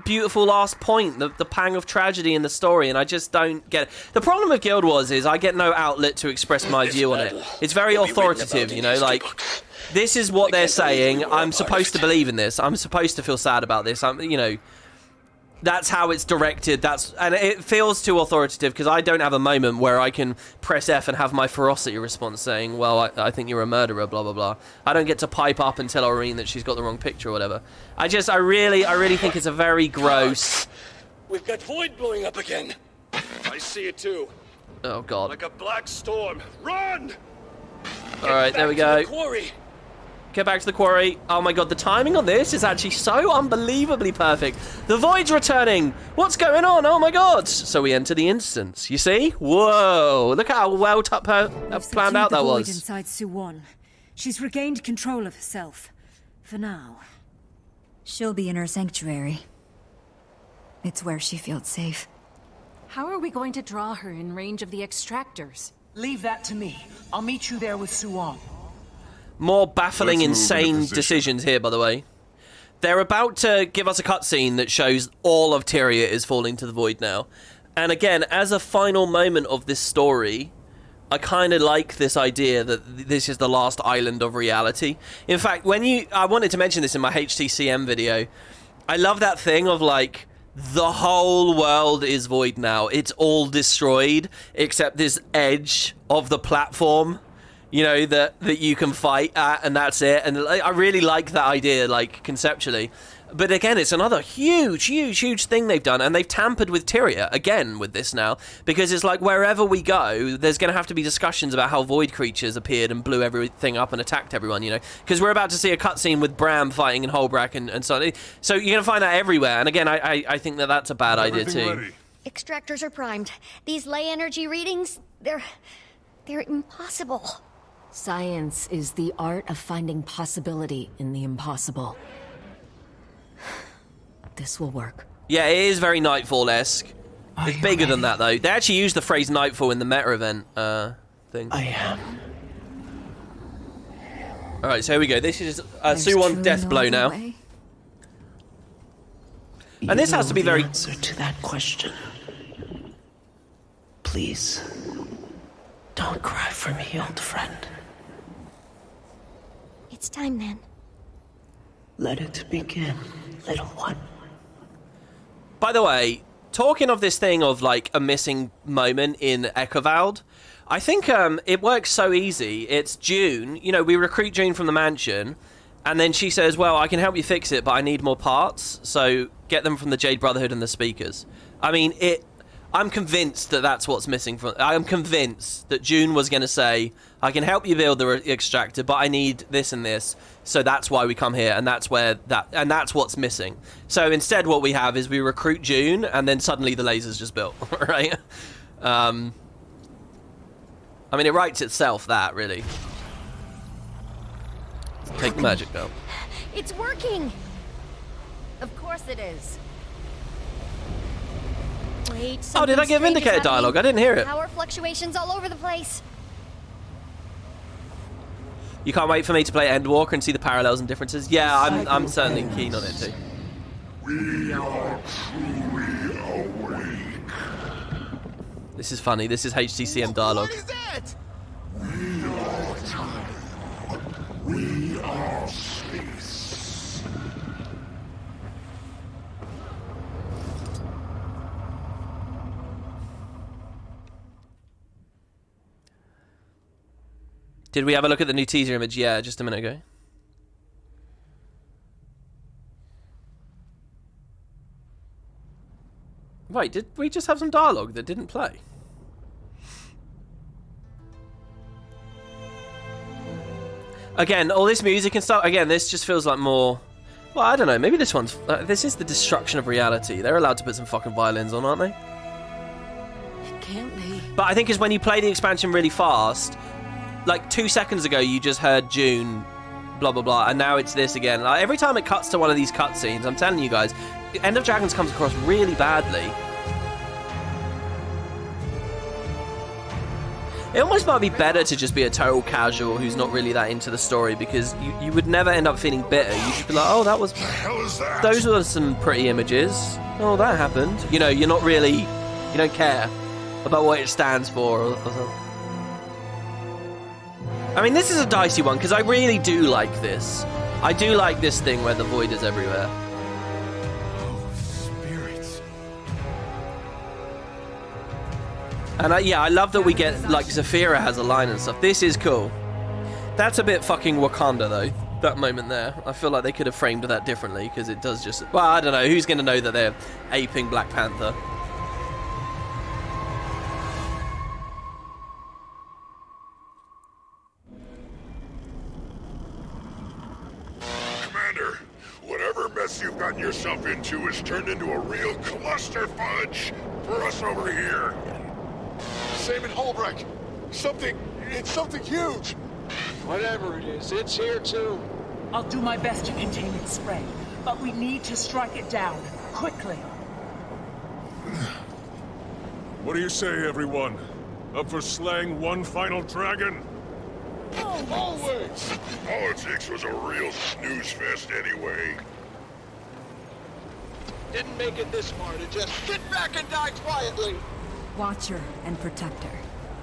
beautiful last point, the pang of tragedy in the story, and I just don't get it. The problem with Guild Wars is I get no outlet to express my view on it. It's very authoritative, you know, like, this is what they're saying. I'm supposed to believe in this. I'm supposed to feel sad about this. You know, that's how it's directed. And it feels too authoritative, because I don't have a moment where I can press F and have my ferocity response saying, well, I think you're a murderer, blah, blah, blah. I don't get to pipe up and tell Aureen that she's got the wrong picture or whatever. I really think it's a very gross... We've got Void blowing up again. I see it too. Oh, God. Like a black storm. Run! Alright, there we go. The quarry. Get back to the quarry. Oh my god, the timing on this is actually so unbelievably perfect. The Void's returning. What's going on? Oh my god. So we enter the instance. You see? Whoa. Look how well planned out that was. Void inside Suwon. She's regained control of herself. For now. She'll be in her sanctuary. It's where she feels safe. How are we going to draw her in range of the extractors? Leave that to me. I'll meet you there with Suwon. More baffling, insane decisions here, by the way. They're about to give us a cutscene that shows all of Tyria is falling to the void now. And again, as a final moment of this story, I kind of like this idea that this is the last island of reality. In fact, I wanted to mention this in my HTCM video. I love that thing of, like, the whole world is void now. It's all destroyed, except this edge of the platform, you know, that you can fight at, and that's it. And I really like that idea, like, conceptually. But again, it's another huge thing they've done, and they've tampered with Tyria again with this now, because it's like wherever we go, there's going to have to be discussions about how void creatures appeared and blew everything up and attacked everyone, you know, because we're about to see a cutscene with Bram fighting in Holbrack and so on. So you're going to find that everywhere, and again, I think that that's a bad idea too. Ready. Extractors are primed. These ley energy readings, they're impossible. Science is the art of finding possibility in the impossible. This will work. Yeah, it is very Nightfall-esque. It's bigger than that, though. They actually used the phrase Nightfall in the meta event thing. I am. Alright, so here we go. This is Suwon Death Blow now. And this has to be very... answer to that question. Please, don't cry for me, old friend. It's time then. Let it begin, little one. By the way, talking of this thing of, like, a missing moment in Echovald, I think it works so easy. It's June. You know, we recruit June from the mansion, and then she says, well, I can help you fix it, but I need more parts, so get them from the Jade Brotherhood and the speakers. I mean, I'm convinced that that's what's missing from... I'm convinced that June was going to say, I can help you build the extractor, but I need this and this, so that's why we come here, and that's where that... And that's what's missing. So instead what we have is we recruit June, and then suddenly the laser's just built, right? I mean, it writes itself, that, really. Take the magic belt. It's working! Of course it is. Wait, oh, did I give Vindicator dialogue? I didn't hear it. Power fluctuations all over the place. You can't wait for me to play Endwalker and see the parallels and differences? Yeah, I'm certainly keen on it too. We are truly awake. This is funny. This is HTCM dialogue. What is that? We are time. We are space. Did we have a look at the new teaser image? Yeah, just a minute ago. Wait, did we just have some dialogue that didn't play? Again, all this music and stuff, again, this just feels like more... Well, I don't know, maybe this one's... this is the destruction of reality. They're allowed to put some fucking violins on, aren't they? Can't they? But I think it's when you play the expansion really fast... Like 2 seconds ago, you just heard June, blah, blah, blah, and now it's this again. Like, every time it cuts to one of these cutscenes, I'm telling you guys, End of Dragons comes across really badly. It almost might be better to just be a total casual who's not really that into the story, because you would never end up feeling bitter. You'd just be like, oh, that was... The hell is that? Those were some pretty images. Oh, that happened. You know, you're not really... You don't care about what it stands for or something. I mean, this is a dicey one, because I really do like this. I do like this thing where the void is everywhere. Oh, spirits. And yeah, I love that we get, like, Zafira has a line and stuff. This is cool. That's a bit fucking Wakanda, though. That moment there. I feel like they could have framed that differently, because it does just... Well, I don't know. Who's going to know that they're aping Black Panther? Whatever mess you've gotten yourself into has turned into a real cluster fudge for us over here. Same in Holbrook. It's something huge. Whatever it is, it's here too. I'll do my best to contain its spread, but we need to strike it down, quickly. What do you say, everyone? Up for slaying one final dragon? Always! Politics was a real snooze fest anyway. Didn't make it this far to just sit back and die quietly. Watcher and protector.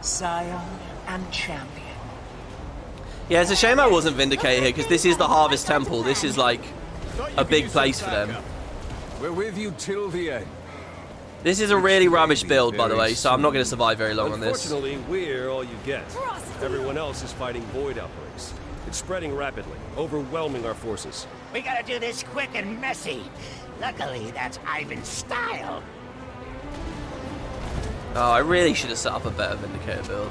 Scion and champion. Yeah, it's a shame I wasn't Vindicated here, because this is the Harvest Temple. This is, like, a big place for them. We're with you till the end. This is a really rubbish build, by the way, so I'm not going to survive very long on this. Unfortunately, we're all you get. Everyone else is fighting void outbreaks. It's spreading rapidly, overwhelming our forces. We gotta do this quick and messy. Luckily, that's Ivan's style. Oh, I really should have set up a better Vindicator build.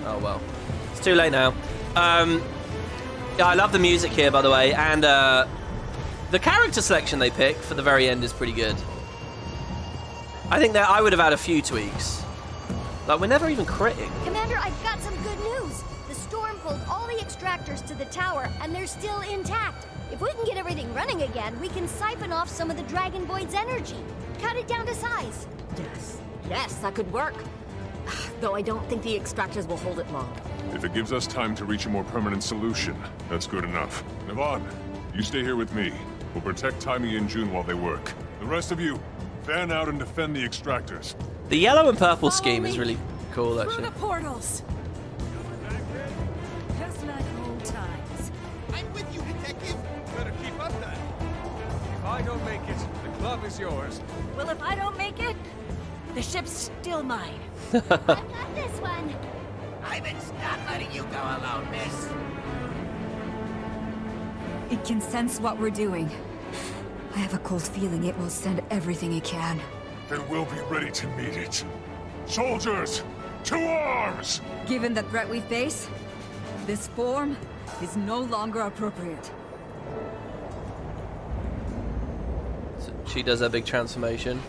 Oh, well. It's too late now. Yeah, I love the music here, by the way, and the character selection they pick for the very end is pretty good. I think that I would have had a few tweaks. Like, we're never even critting. Commander, I've got some good news. The storm pulled all the extractors to the tower, and they're still intact. If we can get everything running again, we can siphon off some of the Dragon Void's energy. Cut it down to size. Yes, that could work. Though I don't think the extractors will hold it long. If it gives us time to reach a more permanent solution, that's good enough. Navon, you stay here with me. We'll protect Timmy and June while they work. The rest of you, fan out and defend the extractors. The yellow and purple scheme is really cool, actually. Through the portals. Just like old times. I'm with you, detective. Better keep up that. If I don't make it, the club is yours. Well, if I don't make it, the ship's still mine. I've got this one. Ivan's not letting you go alone, miss. It can sense what we're doing. I have a cold feeling it will send everything it can. Then we'll be ready to meet it. Soldiers, to arms! Given the threat we face, this form is no longer appropriate. So she does her big transformation.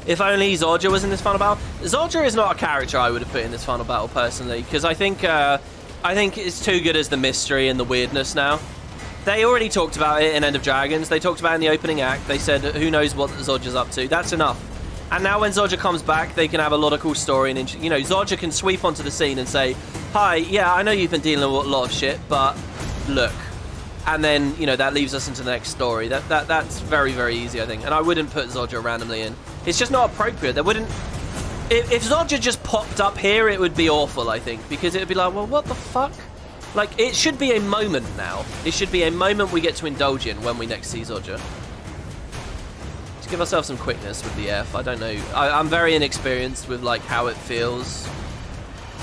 If only Zorja was in this final battle. Zorja is not a character I would have put in this final battle personally, because I think it's too good as the mystery and the weirdness now. They already talked about it in End of Dragons. They talked about it in the opening act. They said, who knows what Zorja's up to. That's enough. And now when Zorja comes back, they can have a lot of cool story. And, you know, Zorja can sweep onto the scene and say, hi, yeah, I know you've been dealing with a lot of shit, but look. And then, you know, that leaves us into the next story. That's very, very easy, I think. And I wouldn't put Zorja randomly in. It's just not appropriate. There wouldn't... If Zorja just popped up here, it would be awful, I think. Because it would be like, well, what the fuck? Like, it should be a moment now. It should be a moment we get to indulge in when we next see Zorja. Let's give ourselves some quickness with the F. I don't know. I'm very inexperienced with, like, how it feels.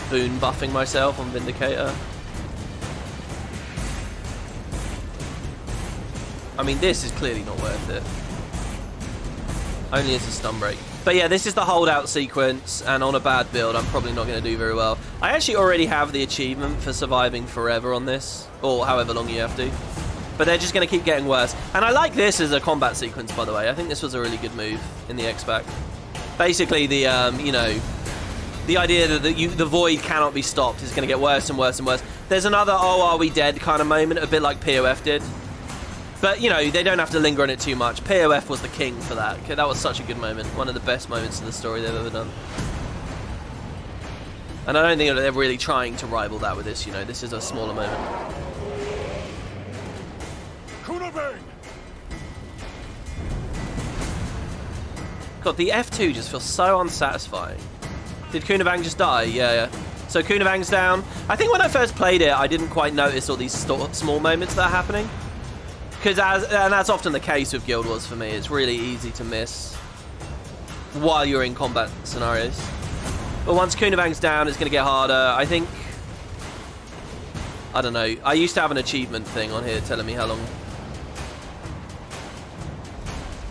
Boon buffing myself on Vindicator. I mean, this is clearly not worth it. Only as a stun break. But yeah, this is the holdout sequence, and on a bad build, I'm probably not going to do very well. I actually already have the achievement for surviving forever on this, or however long you have to. But they're just going to keep getting worse. And I like this as a combat sequence, by the way. I think this was a really good move in the X-Pack. Basically, the, you know, the idea that the void cannot be stopped is going to get worse and worse and worse. There's another, oh, are we dead kind of moment, a bit like POF did. But, you know, they don't have to linger on it too much. POF was the king for that. Okay, that was such a good moment. One of the best moments in the story they've ever done. And I don't think they're really trying to rival that with this, you know. This is a smaller moment. God, the F2 just feels so unsatisfying. Did Kunavang just die? Yeah. So Kunavang's down. I think when I first played it, I didn't quite notice all these small moments that are happening. And that's often the case with Guild Wars for me. It's really easy to miss while you're in combat scenarios. But once Kunavang's down, it's going to get harder. I think... I don't know. I used to have an achievement thing on here telling me how long...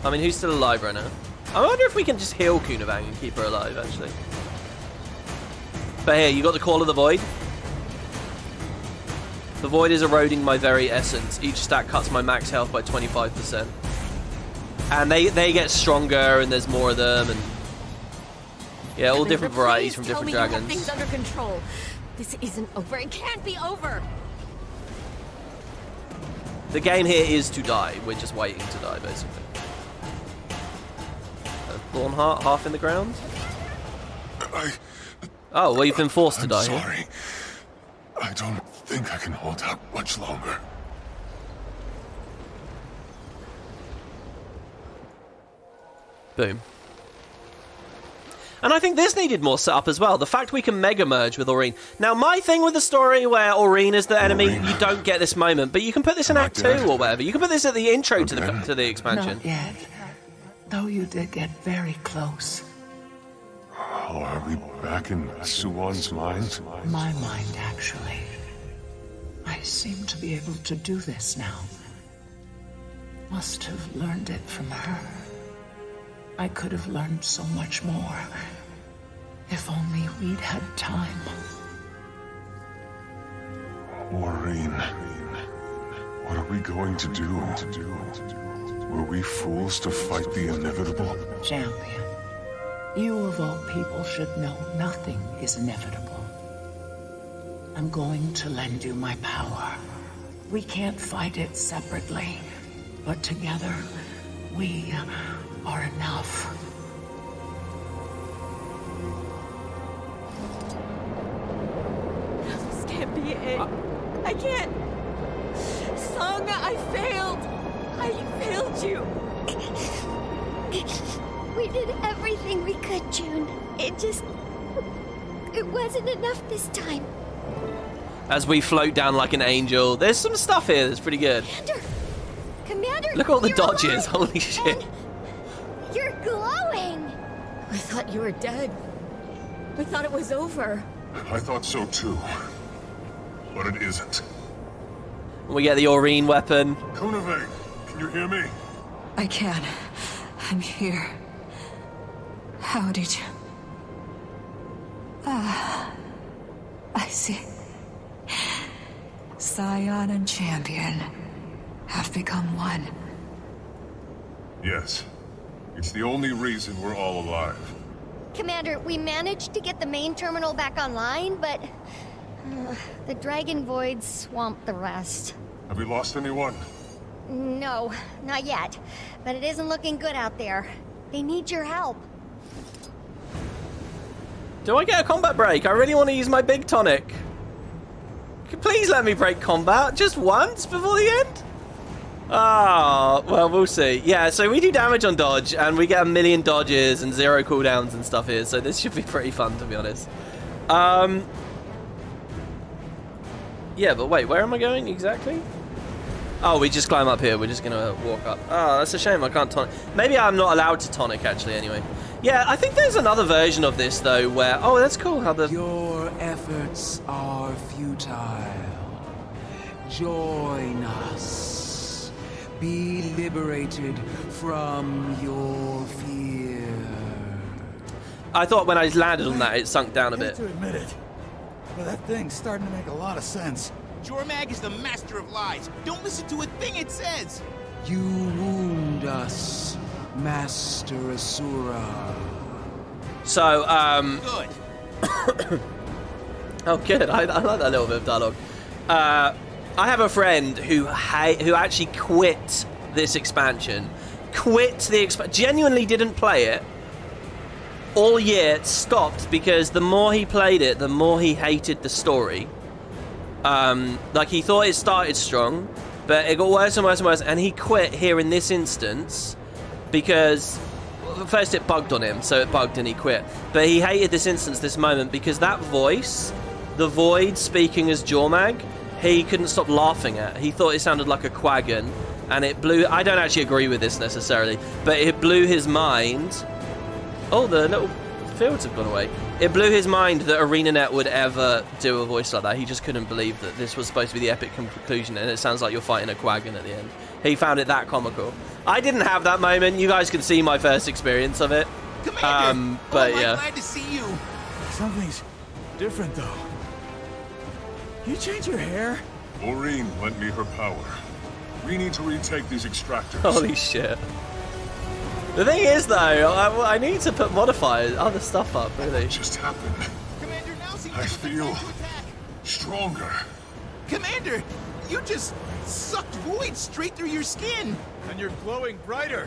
I mean, who's still alive right now? I wonder if we can just heal Kunavang and keep her alive, actually. But here, you got the Call of the Void. The Void is eroding my very essence. Each stack cuts my max health by 25%. And they get stronger, and there's more of them, and... Yeah, all different varieties from different dragons. Tell me you have things under control. This isn't over. It can't be over. The game here is to die. We're just waiting to die, basically. Thornheart, half in the ground? Oh, well, you've been forced to die here. Sorry. I don't think I can hold out much longer. Boom. And I think this needed more setup as well. The fact we can mega merge with Aurene. Now, my thing with the story where Aurene is the enemy, you don't get this moment, but you can put this in Act 2 or whatever. You can put this at the intro to the expansion. Not yet. Though you did get very close. Oh, are we back in Suwon's mind? My mind, actually. I seem to be able to do this now. Must have learned it from her. I could have learned so much more. If only we'd had time. Aurene, what are we going to do? Were we fools to fight the inevitable? Champion, you of all people should know nothing is inevitable. I'm going to lend you my power. We can't fight it separately, but together, we are enough. I can't. Sung, I failed. I failed you. We did everything we could, June. It wasn't enough this time. As we float down like an angel. There's some stuff here that's pretty good. Commander, look at all the you're dodges. alive. Holy shit. And you're glowing. I thought you were dead. I thought it was over. I thought so too. But it isn't. We get the Aurene weapon. Kunave, can you hear me? I can. I'm here. How did you... Ah, I see. Scion and Champion have become one. Yes. It's the only reason we're all alive. Commander, we managed to get the main terminal back online, but the Dragon Void swamped the rest. Have we lost anyone? No, not yet. But it isn't looking good out there. They need your help. Do I get a combat break? I really want to use my big tonic. Please let me break combat just once before the end. Ah, well, we'll see. Yeah, so we do damage on dodge, and we get 1 million dodges and 0 cooldowns and stuff here, so this should be pretty fun, to be honest. Yeah, but wait, where am I going exactly? Oh, we just climb up here. We're just going to walk up. Oh, that's a shame. I can't tonic. Maybe I'm not allowed to tonic, actually, anyway. Yeah, I think there's another version of this, though, where... Oh, that's cool how the... Your efforts are futile. Join us. Be liberated from your fear. I thought when I landed on that, it sunk down a bit. I hate to admit it, but that thing's starting to make a lot of sense. Jormag is the master of lies. Don't listen to a thing it says. You wound us, Master Asura. So, Good. Oh, good. I like that little bit of dialogue. I have a friend who actually quit this expansion. Genuinely didn't play it all year. Stopped because the more he played it, the more he hated the story. Like, he thought it started strong, but it got worse and worse and worse, and he quit here in this instance because... First it bugged on him, so it bugged and he quit. But he hated this instance, this moment, because that voice, the Void speaking as Jormag, he couldn't stop laughing at. He thought it sounded like a quaggan, and it blew... I don't actually agree with this necessarily, but it blew his mind... Oh, the little fields have gone away. It blew his mind that ArenaNet would ever do a voice like that. He just couldn't believe that this was supposed to be the epic conclusion, and it sounds like you're fighting a quaggan at the end. He found it that comical. I didn't have that moment. You guys can see my first experience of it. Commander! But I'm yeah. glad to see you. Something's different, though. You change your hair? Aurene lent me her power. We need to retake these extractors. Holy shit. The thing is, though, I need to put modifiers, other stuff up, really. What just happened? Commander, now seems I like feel stronger. Commander, you just sucked void straight through your skin. And you're glowing brighter.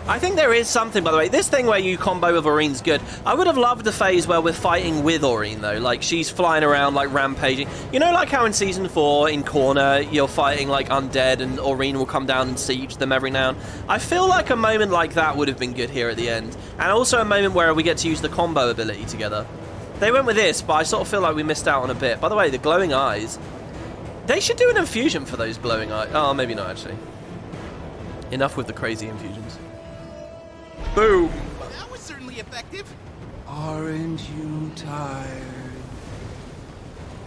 I think there is something, by the way. This thing where you combo with Aurene's good. I would have loved the phase where we're fighting with Aurene, though. Like, she's flying around, like, rampaging. You know, like how in Season 4, in Corner, you're fighting, like, undead, and Aurene will come down and siege them every now and then. I feel like a moment like that would have been good here at the end. And also a moment where we get to use the combo ability together. They went with this, but I sort of feel like we missed out on a bit. By the way, the glowing eyes. They should do an infusion for those glowing eyes. Oh, maybe not, actually. Enough with the crazy infusions. Boom! That was certainly effective. Aren't you tired?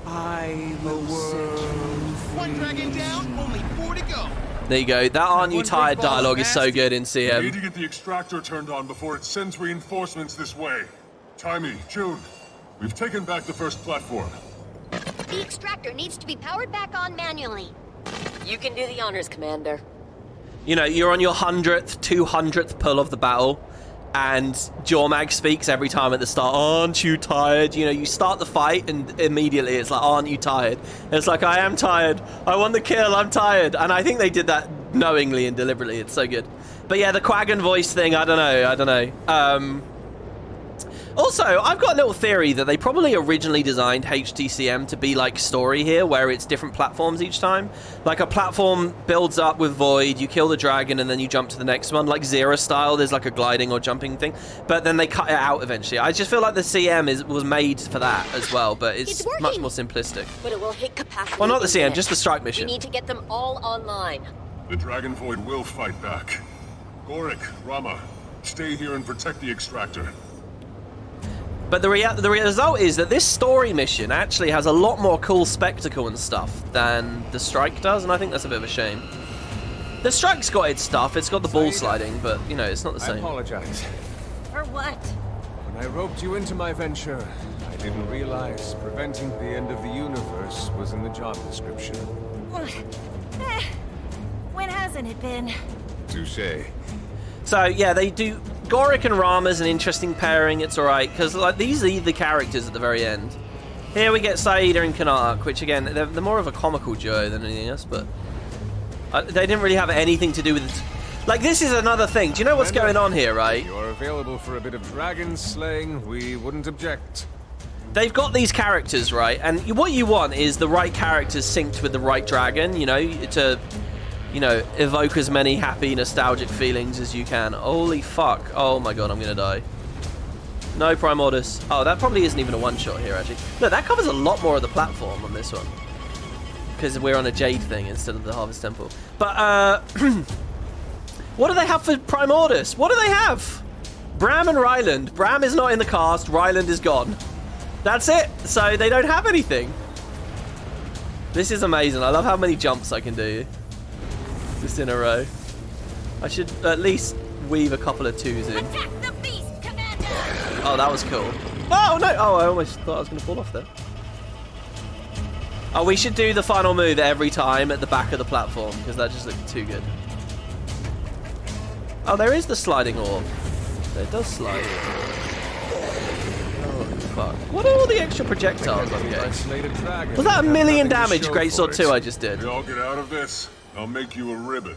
I will set you free. One dragon down, only 4 to go. There you go. That "Aren't you tired" dialogue is so good in We need CM. to get the extractor turned on before it sends reinforcements this way. Timey, June, we've taken back the first platform. The extractor needs to be powered back on manually. You can do the honors, Commander. You know, you're on your 100th, 200th pull of the battle, and Jormag speaks every time at the start, "Aren't you tired?" You know, you start the fight, and immediately it's like, "Aren't you tired?" And it's like, "I am tired. I won the kill. I'm tired." And I think they did that knowingly and deliberately. It's so good. But yeah, the quaggan voice thing, I don't know. Also, I've got a little theory that they probably originally designed HTCM to be like Story here, where it's different platforms each time. Like a platform builds up with Void, you kill the dragon, and then you jump to the next one. Like Zero style, there's like a gliding or jumping thing. But then they cut it out eventually. I just feel like the CM was made for that as well, but it's much more simplistic. But it will hit capacity. Well, not the CM, minutes. just the strike We mission. need to get them all online. The Dragon Void will fight back. Gorik, Rama, stay here and protect the extractor. But the result is that this story mission actually has a lot more cool spectacle and stuff than the strike does, and I think that's a bit of a shame. The strike's got its stuff, it's got the ball sliding, but, you know, it's not the same. I apologize. For what? When I roped you into my venture, I didn't realize preventing the end of the universe was in the job description. When hasn't it been? Touché. So, yeah, they do... Gorik and Rama's an interesting pairing, it's alright, because like, these are the characters at the very end. Here we get Saida and Kanak, which, again, they're more of a comical duo than anything else, but... they didn't really have anything to do with it. Like, this is another thing. Do you know what's going on here, right? If you're available for a bit of dragon slaying, we wouldn't object. They've got these characters, right? And what you want is the right characters synced with the right dragon, you know, to... you know, evoke as many happy, nostalgic feelings as you can. Holy fuck. Oh my god, I'm gonna die. No Primordus. Oh, that probably isn't even a one-shot here, actually. No, that covers a lot more of the platform on this one. Because we're on a Jade thing instead of the Harvest Temple. But, what do they have for Primordus? What do they have? Bram and Ryland. Bram is not in the cast. Ryland is gone. That's it. So they don't have anything. This is amazing. I love how many jumps I can do. Just in a row. I should at least weave a couple of twos in. Attack the beast, Commander! Oh, that was cool. Oh, no! Oh, I almost thought I was going to fall off there. Oh, we should do the final move every time at the back of the platform, because that just looked too good. Oh, there is the sliding orb. It does slide. Oh, fuck. What are all the extra projectiles I'm getting? Was that 1,000,000 damage, Greatsword 2 I just did? We all get out of this. I'll make you a ribbon.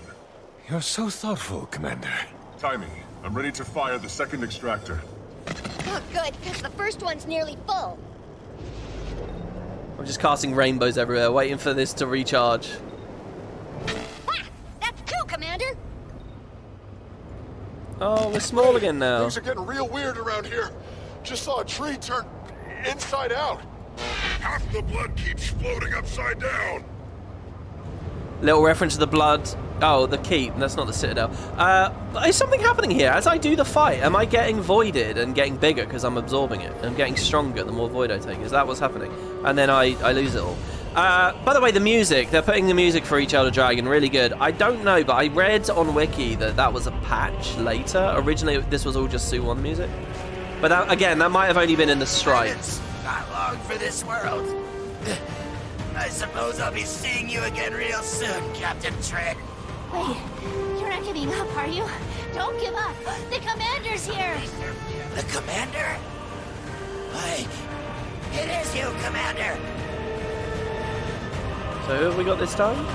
You're so thoughtful, Commander. Timmy, I'm ready to fire the second extractor. Oh, good, because the first one's nearly full. I'm just casting rainbows everywhere, waiting for this to recharge. Ha! That's two, Commander! Oh, we're small again now. Things are getting real weird around here. Just saw a tree turn inside out. Half the blood keeps floating upside down. Little reference to the blood. Oh, the keep. That's not the citadel. Is something happening here? As I do the fight, am I getting voided and getting bigger because I'm absorbing it? I'm getting stronger the more void I take. Is that what's happening? And then I lose it all. By the way, the music. They're putting the music for each Elder Dragon. Really good. I don't know, but I read on Wiki that that was a patch later. Originally, this was all just Su1 music. But that, again, that might have only been in the stripes. Not long for this world. I suppose I'll be seeing you again real soon, Captain Tread. Wait, you're not giving up, are you? Don't give up. The Commander's here. The Commander? Why, it is you, Commander. So who have we got this time?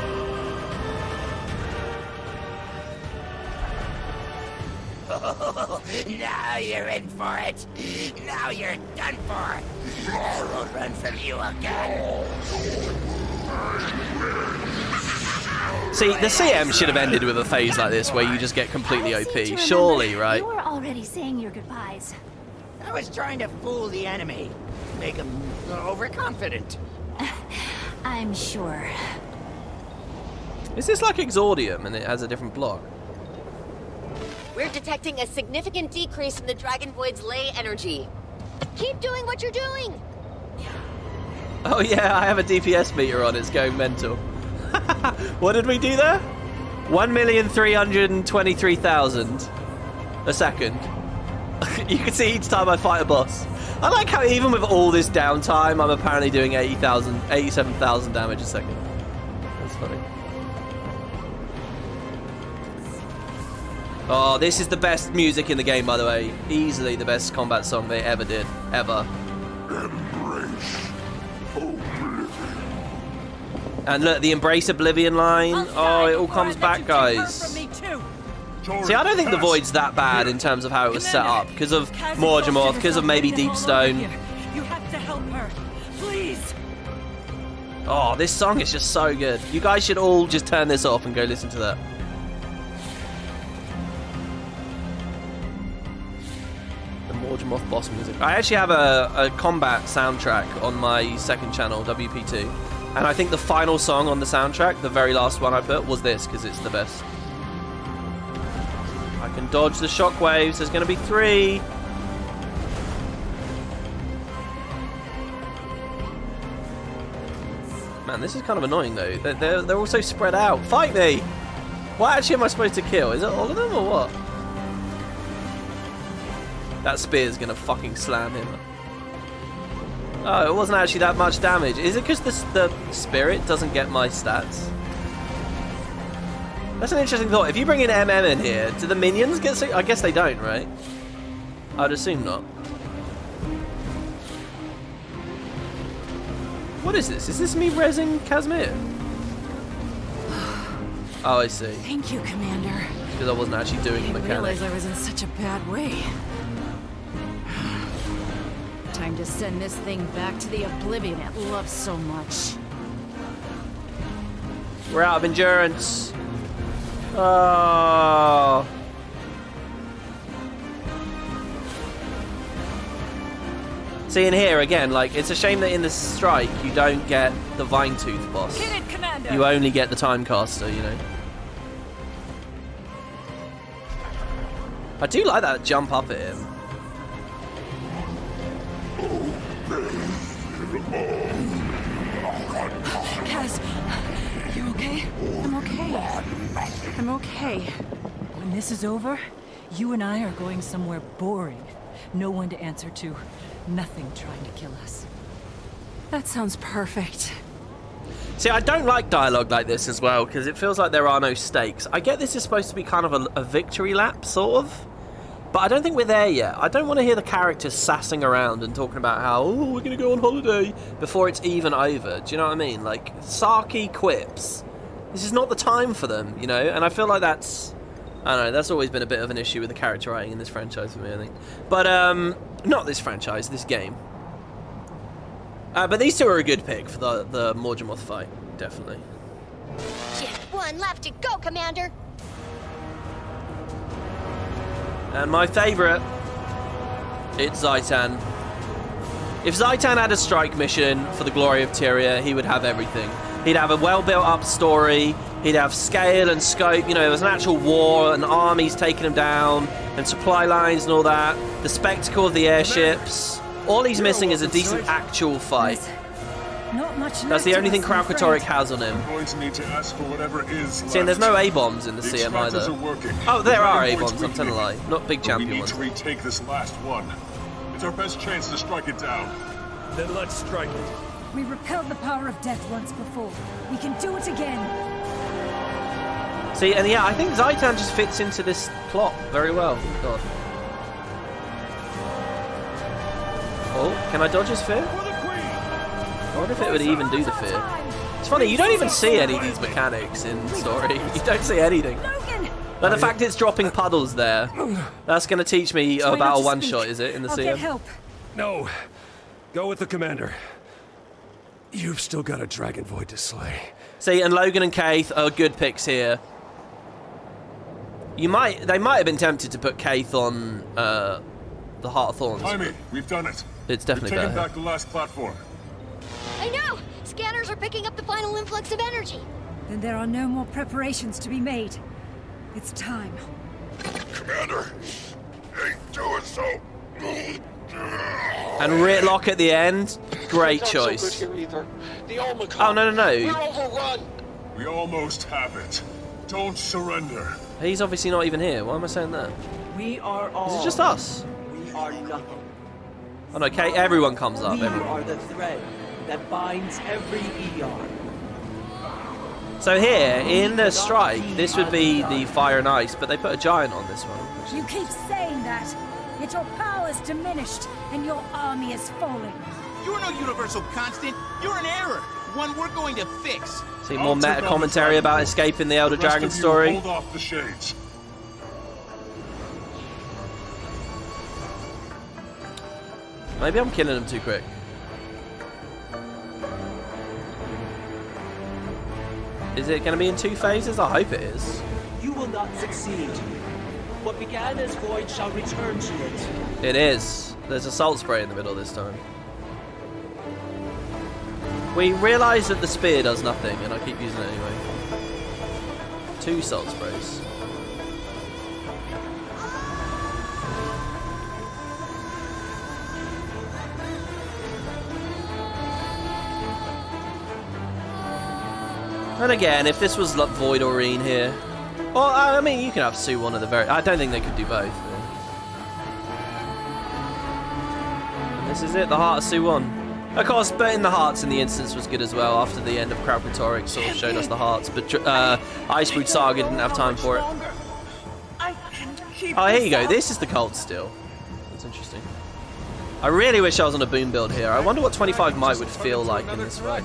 Oh, now you're in for it. Now you're done for. I won't run from you again. See, the CM should have ended with a phase like this where you just get completely OP. Surely, right? You were already saying your goodbyes. I was trying to fool the enemy. Make him overconfident. I'm sure. Is this like Exordium and it has a different block? We're detecting a significant decrease in the Dragon Void's ley energy. Keep doing what you're doing. Oh yeah, I have a DPS meter on, it's going mental. What did we do there? 1,323,000 a second. You can see each time I fight a boss. I like how even with all this downtime, I'm apparently doing 87,000 damage a second. That's funny. Oh, this is the best music in the game, by the way. Easily the best combat song they ever did. Ever. And look, the Embrace Oblivion line. Oh, it all comes back, guys. See, I don't think the Void's that bad in terms of how it was set up, because of Morgemorth, because of maybe Deepstone. You have to help her, please. Oh, this song is just so good. You guys should all just turn this off and go listen to that. The Morgemorth boss music. I actually have a combat soundtrack on my second channel, WP2. And I think the final song on the soundtrack, the very last one I put, was this, because it's the best. I can dodge the shockwaves. There's going to be 3. Man, this is kind of annoying, though. They're also spread out. Fight me! What actually am I supposed to kill? Is it all of them, or what? That spear's going to fucking slam him. Oh, it wasn't actually that much damage. Is it because the spirit doesn't get my stats? That's an interesting thought. If you bring in MM in here, do the minions get I guess they don't, right? I'd assume not. What is this? Is this me rezzing Casimir? Oh, I see. Thank you, Commander. Because I wasn't actually doing the mechanic. I realized I was in such a bad way. Time to send this thing back to the oblivion it loves so much. We're out of endurance. Oh. See, in here again, like, it's a shame that in the strike you don't get the Vinetooth boss. Hit it, Commander. You only get the Timecaster, you know. I do like that jump up at him. Kaz, you okay? I'm okay. I'm okay. When this is over, you and I are going somewhere boring. No one to answer to. Nothing trying to kill us. That sounds perfect. See, I don't like dialogue like this as well, because it feels like there are no stakes. I get this is supposed to be kind of a victory lap, sort of. But I don't think we're there yet. I don't want to hear the characters sassing around and talking about how, oh, we're going to go on holiday, before it's even over. Do you know what I mean? Like, sarky quips. This is not the time for them, you know? And I feel like that's... I don't know, that's always been a bit of an issue with the character writing in this franchise for me, I think. But, not this franchise, this game. But these two are a good pick for the Morgemorth fight, definitely. Just one left to go, Commander. And my favourite, it's Zaitan. If Zaitan had a strike mission for the glory of Tyria, he would have everything. He'd have a well-built-up story, he'd have scale and scope, you know, there was an actual war, and armies taking him down, and supply lines and all that, the spectacle of the airships. All he's missing is a decent actual fight. Not much. That's the only thing Kraukatoric has on him. Going to need to ask for whatever is See, and there's no A-bombs in the CM either. Oh, there are A-bombs, I'm telling a lie. Not big champion ones. We need to retake this last one. It's our best chance to strike it down. Then let's strike it. We repelled the power of death once before. We can do it again. See, and yeah, I think Zaitan just fits into this plot very well. God. Oh, can I dodge his fear? I wonder if it would even do the fear. It's funny, you don't even see any of these mechanics in story. You don't see anything. Like the fact it's dropping puddles there, that's going to teach me about a one-shot, is it, in the CM? Help. No. Go with the commander. You've still got a Dragon Void to slay. See, and Logan and Kaith are good picks here. They might have been tempted to put Kaith on the Heart of Thorns. Timmy, we've done it. It's definitely We've better. taken back the last platform. I know! Scanners are picking up the final influx of energy. Then there are no more preparations to be made. It's time. Commander, ain't doing so. And Ritlock at the end, great choice. Oh, no. We're overrun. We almost have it. Don't surrender. He's obviously not even here. Why am I saying that? We are all. Is it just us? We are nothing. Oh no, Kate, everyone comes up. We Everyone. are the thread that binds every eon. So here, in the strike, this would be the fire and ice, but they put a giant on this one. You keep saying that, yet your power's diminished and your army is falling. You're no universal constant. You're an error. One we're going to fix. See more meta commentary about escaping the Elder Dragon story. Hold off the shades. Maybe I'm killing them too quick. Is it going to be in 2 phases? I hope it is. You will not succeed. What began as void shall return to it. It is. There's a salt spray in the middle this time. We realise that the spear does nothing, and I keep using it anyway. 2 salt sprays. And again, if this was like Void Aurene here, or I mean, you can have Suwon at the very. I don't think they could do both. And this is it, the heart of Suwon. Of course, but in the hearts in the instance was good as well. After the end of Crowd Rhetoric sort of showed us the hearts, but Icebrood Saga didn't have time for it. Oh, here you go. This is the cult still. That's interesting. I really wish I was on a boom build here. I wonder what 25 might would feel like in this fight.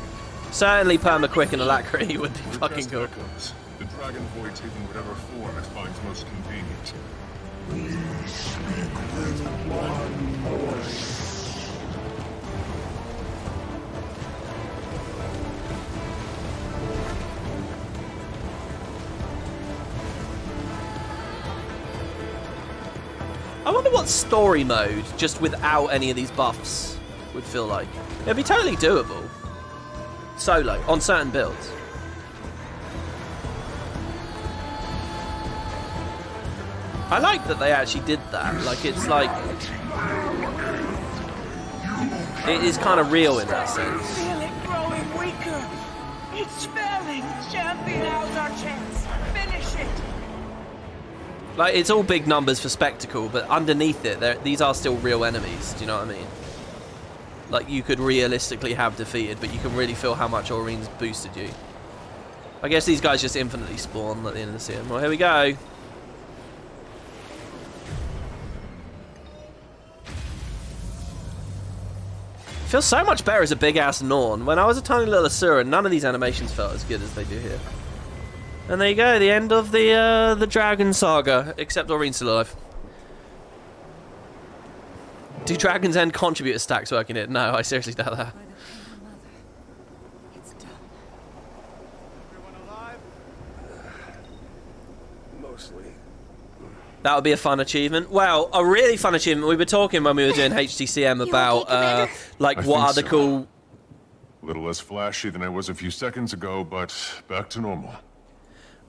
Certainly Perma-Quick and Alacrity would be fucking cool. The Dragon Void taking whatever form it finds most convenient. We speak with one voice. I wonder what story mode, just without any of these buffs, would feel like. It'd be totally doable. Solo, on certain builds. I like that they actually did that. Like, it's like... It is kind of real in that sense. Feel it growing weaker. It's failing. Champion, now's our chance. Finish it. Like, it's all big numbers for spectacle, but underneath it, these are still real enemies. Do you know what I mean? Like, you could realistically have defeated, but you can really feel how much Aurene's boosted you. I guess these guys just infinitely spawn at the end of the CM. Well, here we go. Feels so much better as a big-ass Norn. When I was a tiny little Asura, none of these animations felt as good as they do here. And there you go, the end of the Dragon Saga, except Aurene's still alive. Do Dragon's End contributor stacks work in it? No, I seriously doubt that. Mostly. That would be a fun achievement. Well, a really fun achievement. We were talking when we were doing HTCM about, like, what other cool... A little less flashy than I was a few seconds ago, but back to normal.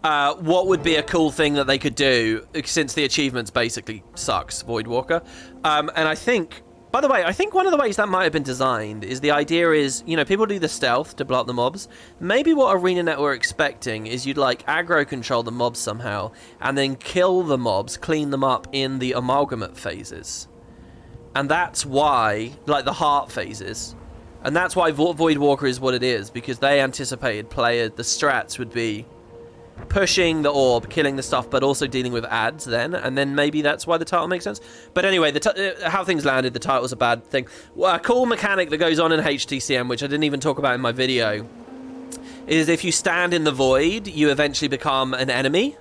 What would be a cool thing that they could do, since the achievements basically sucks, Voidwalker. And I think, by the way, I think one of the ways that might have been designed is the idea is, you know, people do the stealth to blow up the mobs. Maybe what ArenaNet were expecting is you'd like aggro control the mobs somehow, and then kill the mobs, clean them up in the amalgamate phases. And that's why, like the heart phases, and that's why Voidwalker is what it is, because they anticipated the strats would be pushing the orb, killing the stuff, but also dealing with ads then, and then maybe that's why the title makes sense. But anyway, how things landed, the title's a bad thing. Well, a cool mechanic that goes on in HTCM, which I didn't even talk about in my video, is if you stand in the void, you eventually become an enemy,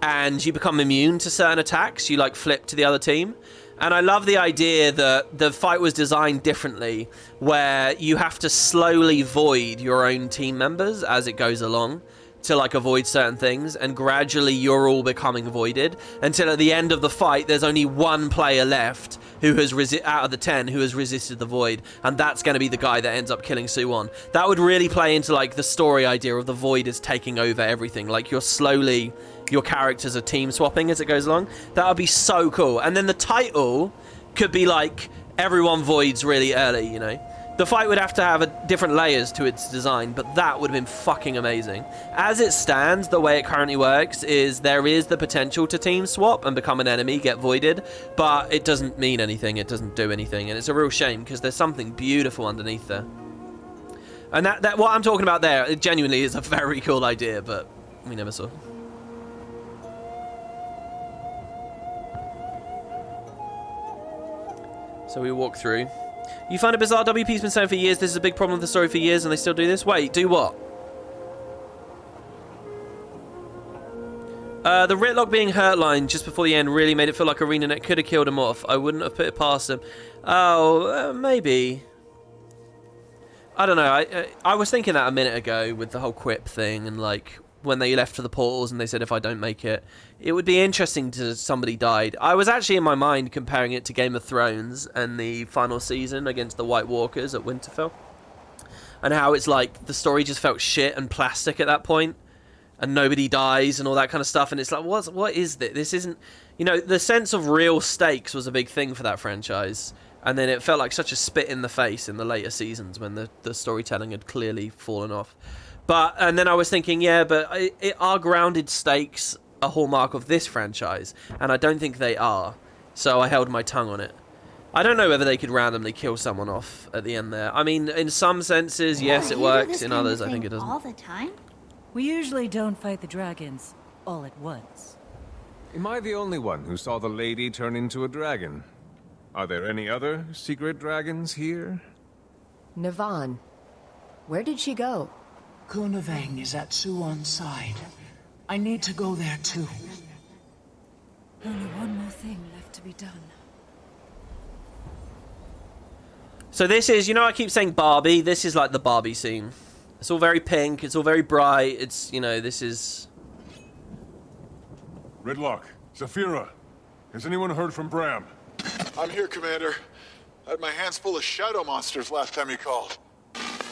and you become immune to certain attacks. You, like, flip to the other team. And I love the idea that the fight was designed differently, where you have to slowly void your own team members as it goes along, to like avoid certain things, and gradually you're all becoming voided until at the end of the fight there's only one player left who has out of the 10 who has resisted the void, and that's going to be the guy that ends up killing Suwon. That would really play into like the story idea of the void is taking over everything. Like your characters are team swapping as it goes along. That would be so cool. And then the title could be like everyone voids really early, you know. The fight would have to have different layers to its design, but that would have been fucking amazing. As it stands, the way it currently works is there is the potential to team swap and become an enemy, get voided, but it doesn't mean anything, it doesn't do anything, and it's a real shame because there's something beautiful underneath there. And that what I'm talking about there, it genuinely is a very cool idea, but we never saw. So we walk through. You find it bizarre, WP's been saying for years this is a big problem with the story for years and they still do this? Wait, do what? The Ritlock being hurt line just before the end really made it feel like ArenaNet could have killed him off. I wouldn't have put it past him. Oh, maybe. I don't know. I was thinking that a minute ago with the whole quip thing and like when they left for the portals and they said if I don't make it, it would be interesting to somebody died. I was actually in my mind comparing it to Game of Thrones and the final season against the White Walkers at Winterfell. And how it's like the story just felt shit and plastic at that point. And nobody dies and all that kind of stuff. And it's like, what is this? This isn't... You know, the sense of real stakes was a big thing for that franchise. And then it felt like such a spit in the face in the later seasons when the storytelling had clearly fallen off. And then I was thinking, yeah, but are grounded stakes a hallmark of this franchise? And I don't think they are. So I held my tongue on it. I don't know whether they could randomly kill someone off at the end there. I mean, in some senses, yes, it works. In others, I think it doesn't. All the time? We usually don't fight the dragons all at once. Am I the only one who saw the lady turn into a dragon? Are there any other secret dragons here? Navon. Where did she go? Kunavang is at Suwon's side. I need to go there too. Only one more thing left to be done. So this is, you know, I keep saying Barbie. This is like the Barbie scene. It's all very pink. It's all very bright. It's, you know, this is... Ridlock, Zafira, has anyone heard from Bram? I'm here, Commander. I had my hands full of shadow monsters last time you called.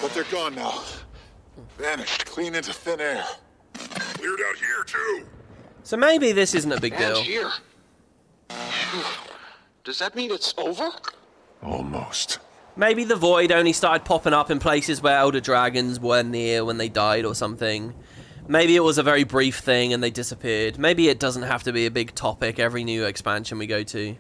But they're gone now. Vanished, clean into thin air. Cleared out here, too. So maybe this isn't a big deal. And here. Does that mean it's over? Almost. Maybe the void only started popping up in places where elder dragons were near when they died or something. Maybe it was a very brief thing and they disappeared. Maybe it doesn't have to be a big topic every new expansion we go to.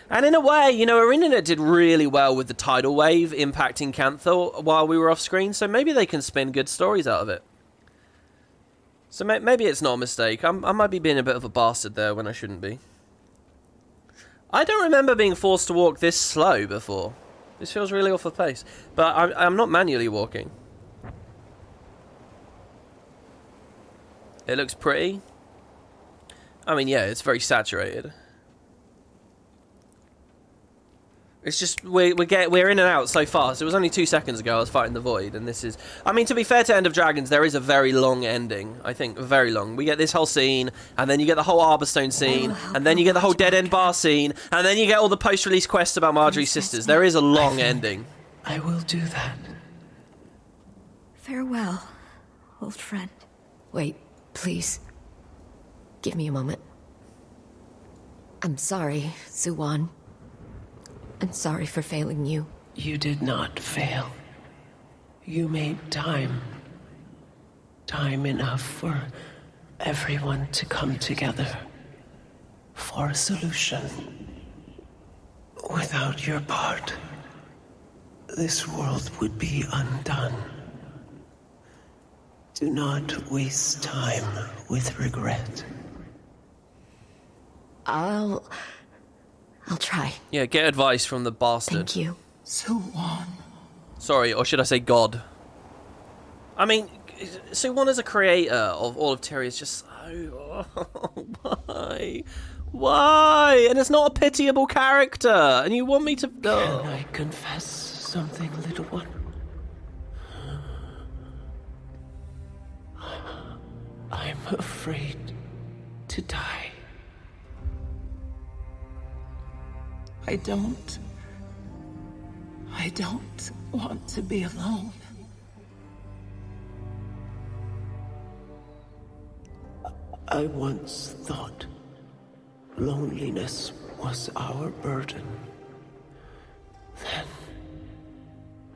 And in a way, you know, ArenaNet did really well with the tidal wave impacting Canthor while we were off screen, so maybe they can spin good stories out of it. So maybe it's not a mistake. I might be being a bit of a bastard there when I shouldn't be. I don't remember being forced to walk this slow before. This feels really off the pace. But I'm not manually walking. It looks pretty. I mean, yeah, it's very saturated. It's just, we're in and out so fast. It was only 2 seconds ago I was fighting the void, and this is... I mean, to be fair to End of Dragons, there is a very long ending. I think, very long. We get this whole scene, and then you get the whole Arborstone scene, and then you get the whole Dead End Bar scene, and then you get all the post-release quests about Marjorie's sisters. There is a long ending. I will do that. Farewell, old friend. Wait, please. Give me a moment. I'm sorry, Suwon. I'm sorry for failing you. You did not fail. You made time. Time enough for everyone to come together. For a solution. Without your part, this world would be undone. Do not waste time with regret. I'll try. Yeah, get advice from the bastard. Thank you. Suwon. Sorry, or should I say God? I mean, Suwon as a creator of all of Tyria is just so... why? Why? And it's not a pitiable character, and you want me to... Can I confess something, little one? I'm afraid to die. I don't want to be alone. I once thought loneliness was our burden. Then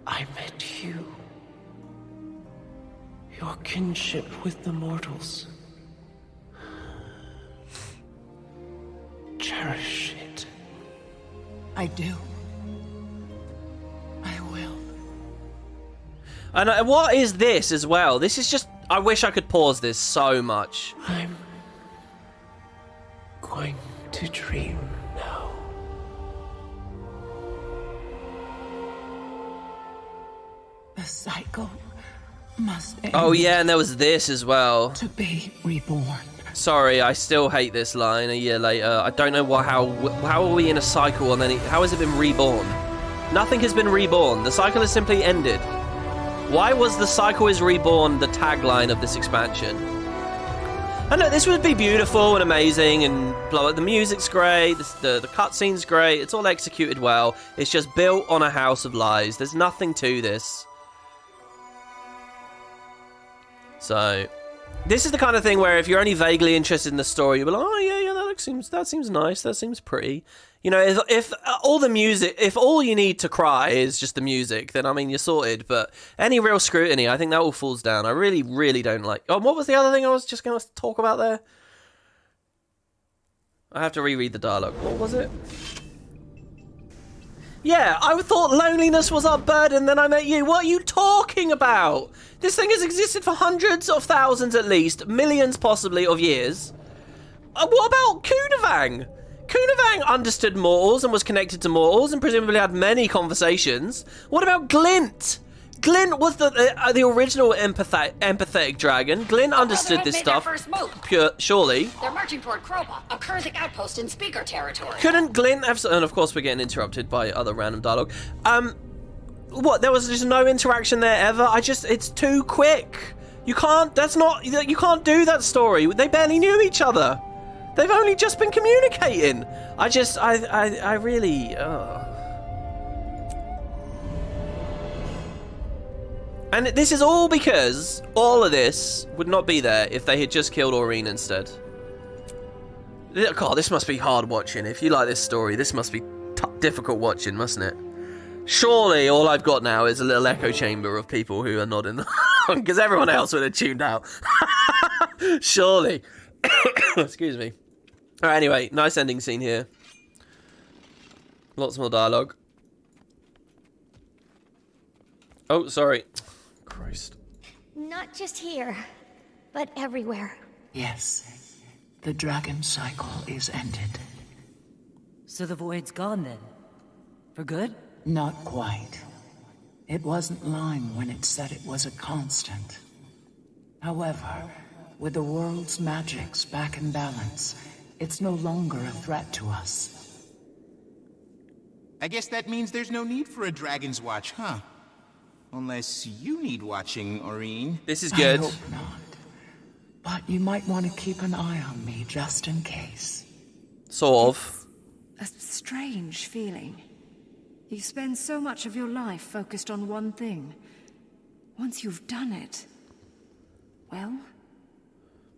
I met you. Your kinship with the mortals. Cherish it. I do. I will. And what is this as well? This is just... I wish I could pause this so much. I'm going to dream now. The cycle must end. Oh yeah, and there was this as well. To be reborn. Sorry, I still hate this line a year later. I don't know how are we in a cycle and then how has it been reborn? Nothing has been reborn. The cycle has simply ended. Why was the cycle is reborn the tagline of this expansion? I know this would be beautiful and amazing and blah, blah. The music's great, the cutscene's great, it's all executed well. It's just built on a house of lies. There's nothing to this. So, this is the kind of thing where if you're only vaguely interested in the story, you'll be like, oh yeah, that seems nice, that seems pretty. You know, if all the music, if all you need to cry is just the music, then I mean you're sorted. But any real scrutiny, I think that all falls down. I really, really don't like. Oh, what was the other thing I was just going to talk about there? I have to reread the dialogue. What was it? Yeah, I thought loneliness was our burden, then I met you. What are you talking about? This thing has existed for hundreds of thousands at least, millions possibly of years. What about Kunavang? Kunavang understood mortals and was connected to mortals and presumably had many conversations. What about Glint? Glint was the original empathetic dragon. Glint understood this stuff. Surely. They're marching toward Kropa, a Kurzik outpost in Speaker territory. Couldn't Glint have... And of course we're getting interrupted by other random dialogue. What, there was just no interaction there ever? It's too quick. You can't do that story. They barely knew each other. They've only just been communicating. I really... And this is all because all of this would not be there if they had just killed Aurene instead. God, this must be hard watching. If you like this story, this must be difficult watching, mustn't it? Surely all I've got now is a little echo chamber of people who are not in the... because everyone else would have tuned out. Surely. Excuse me. Alright, anyway, nice ending scene here. Lots more dialogue. Oh, sorry. Christ. Not just here, but everywhere. Yes. The dragon cycle is ended. So the void's gone then? For good? Not quite. It wasn't lying when it said it was a constant. However, with the world's magics back in balance, it's no longer a threat to us. I guess that means there's no need for a Dragon's Watch, huh? Unless you need watching, Aurene. This is good. I hope not. But you might want to keep an eye on me just in case. Sort of. A strange feeling. You spend so much of your life focused on one thing. Once you've done it, well,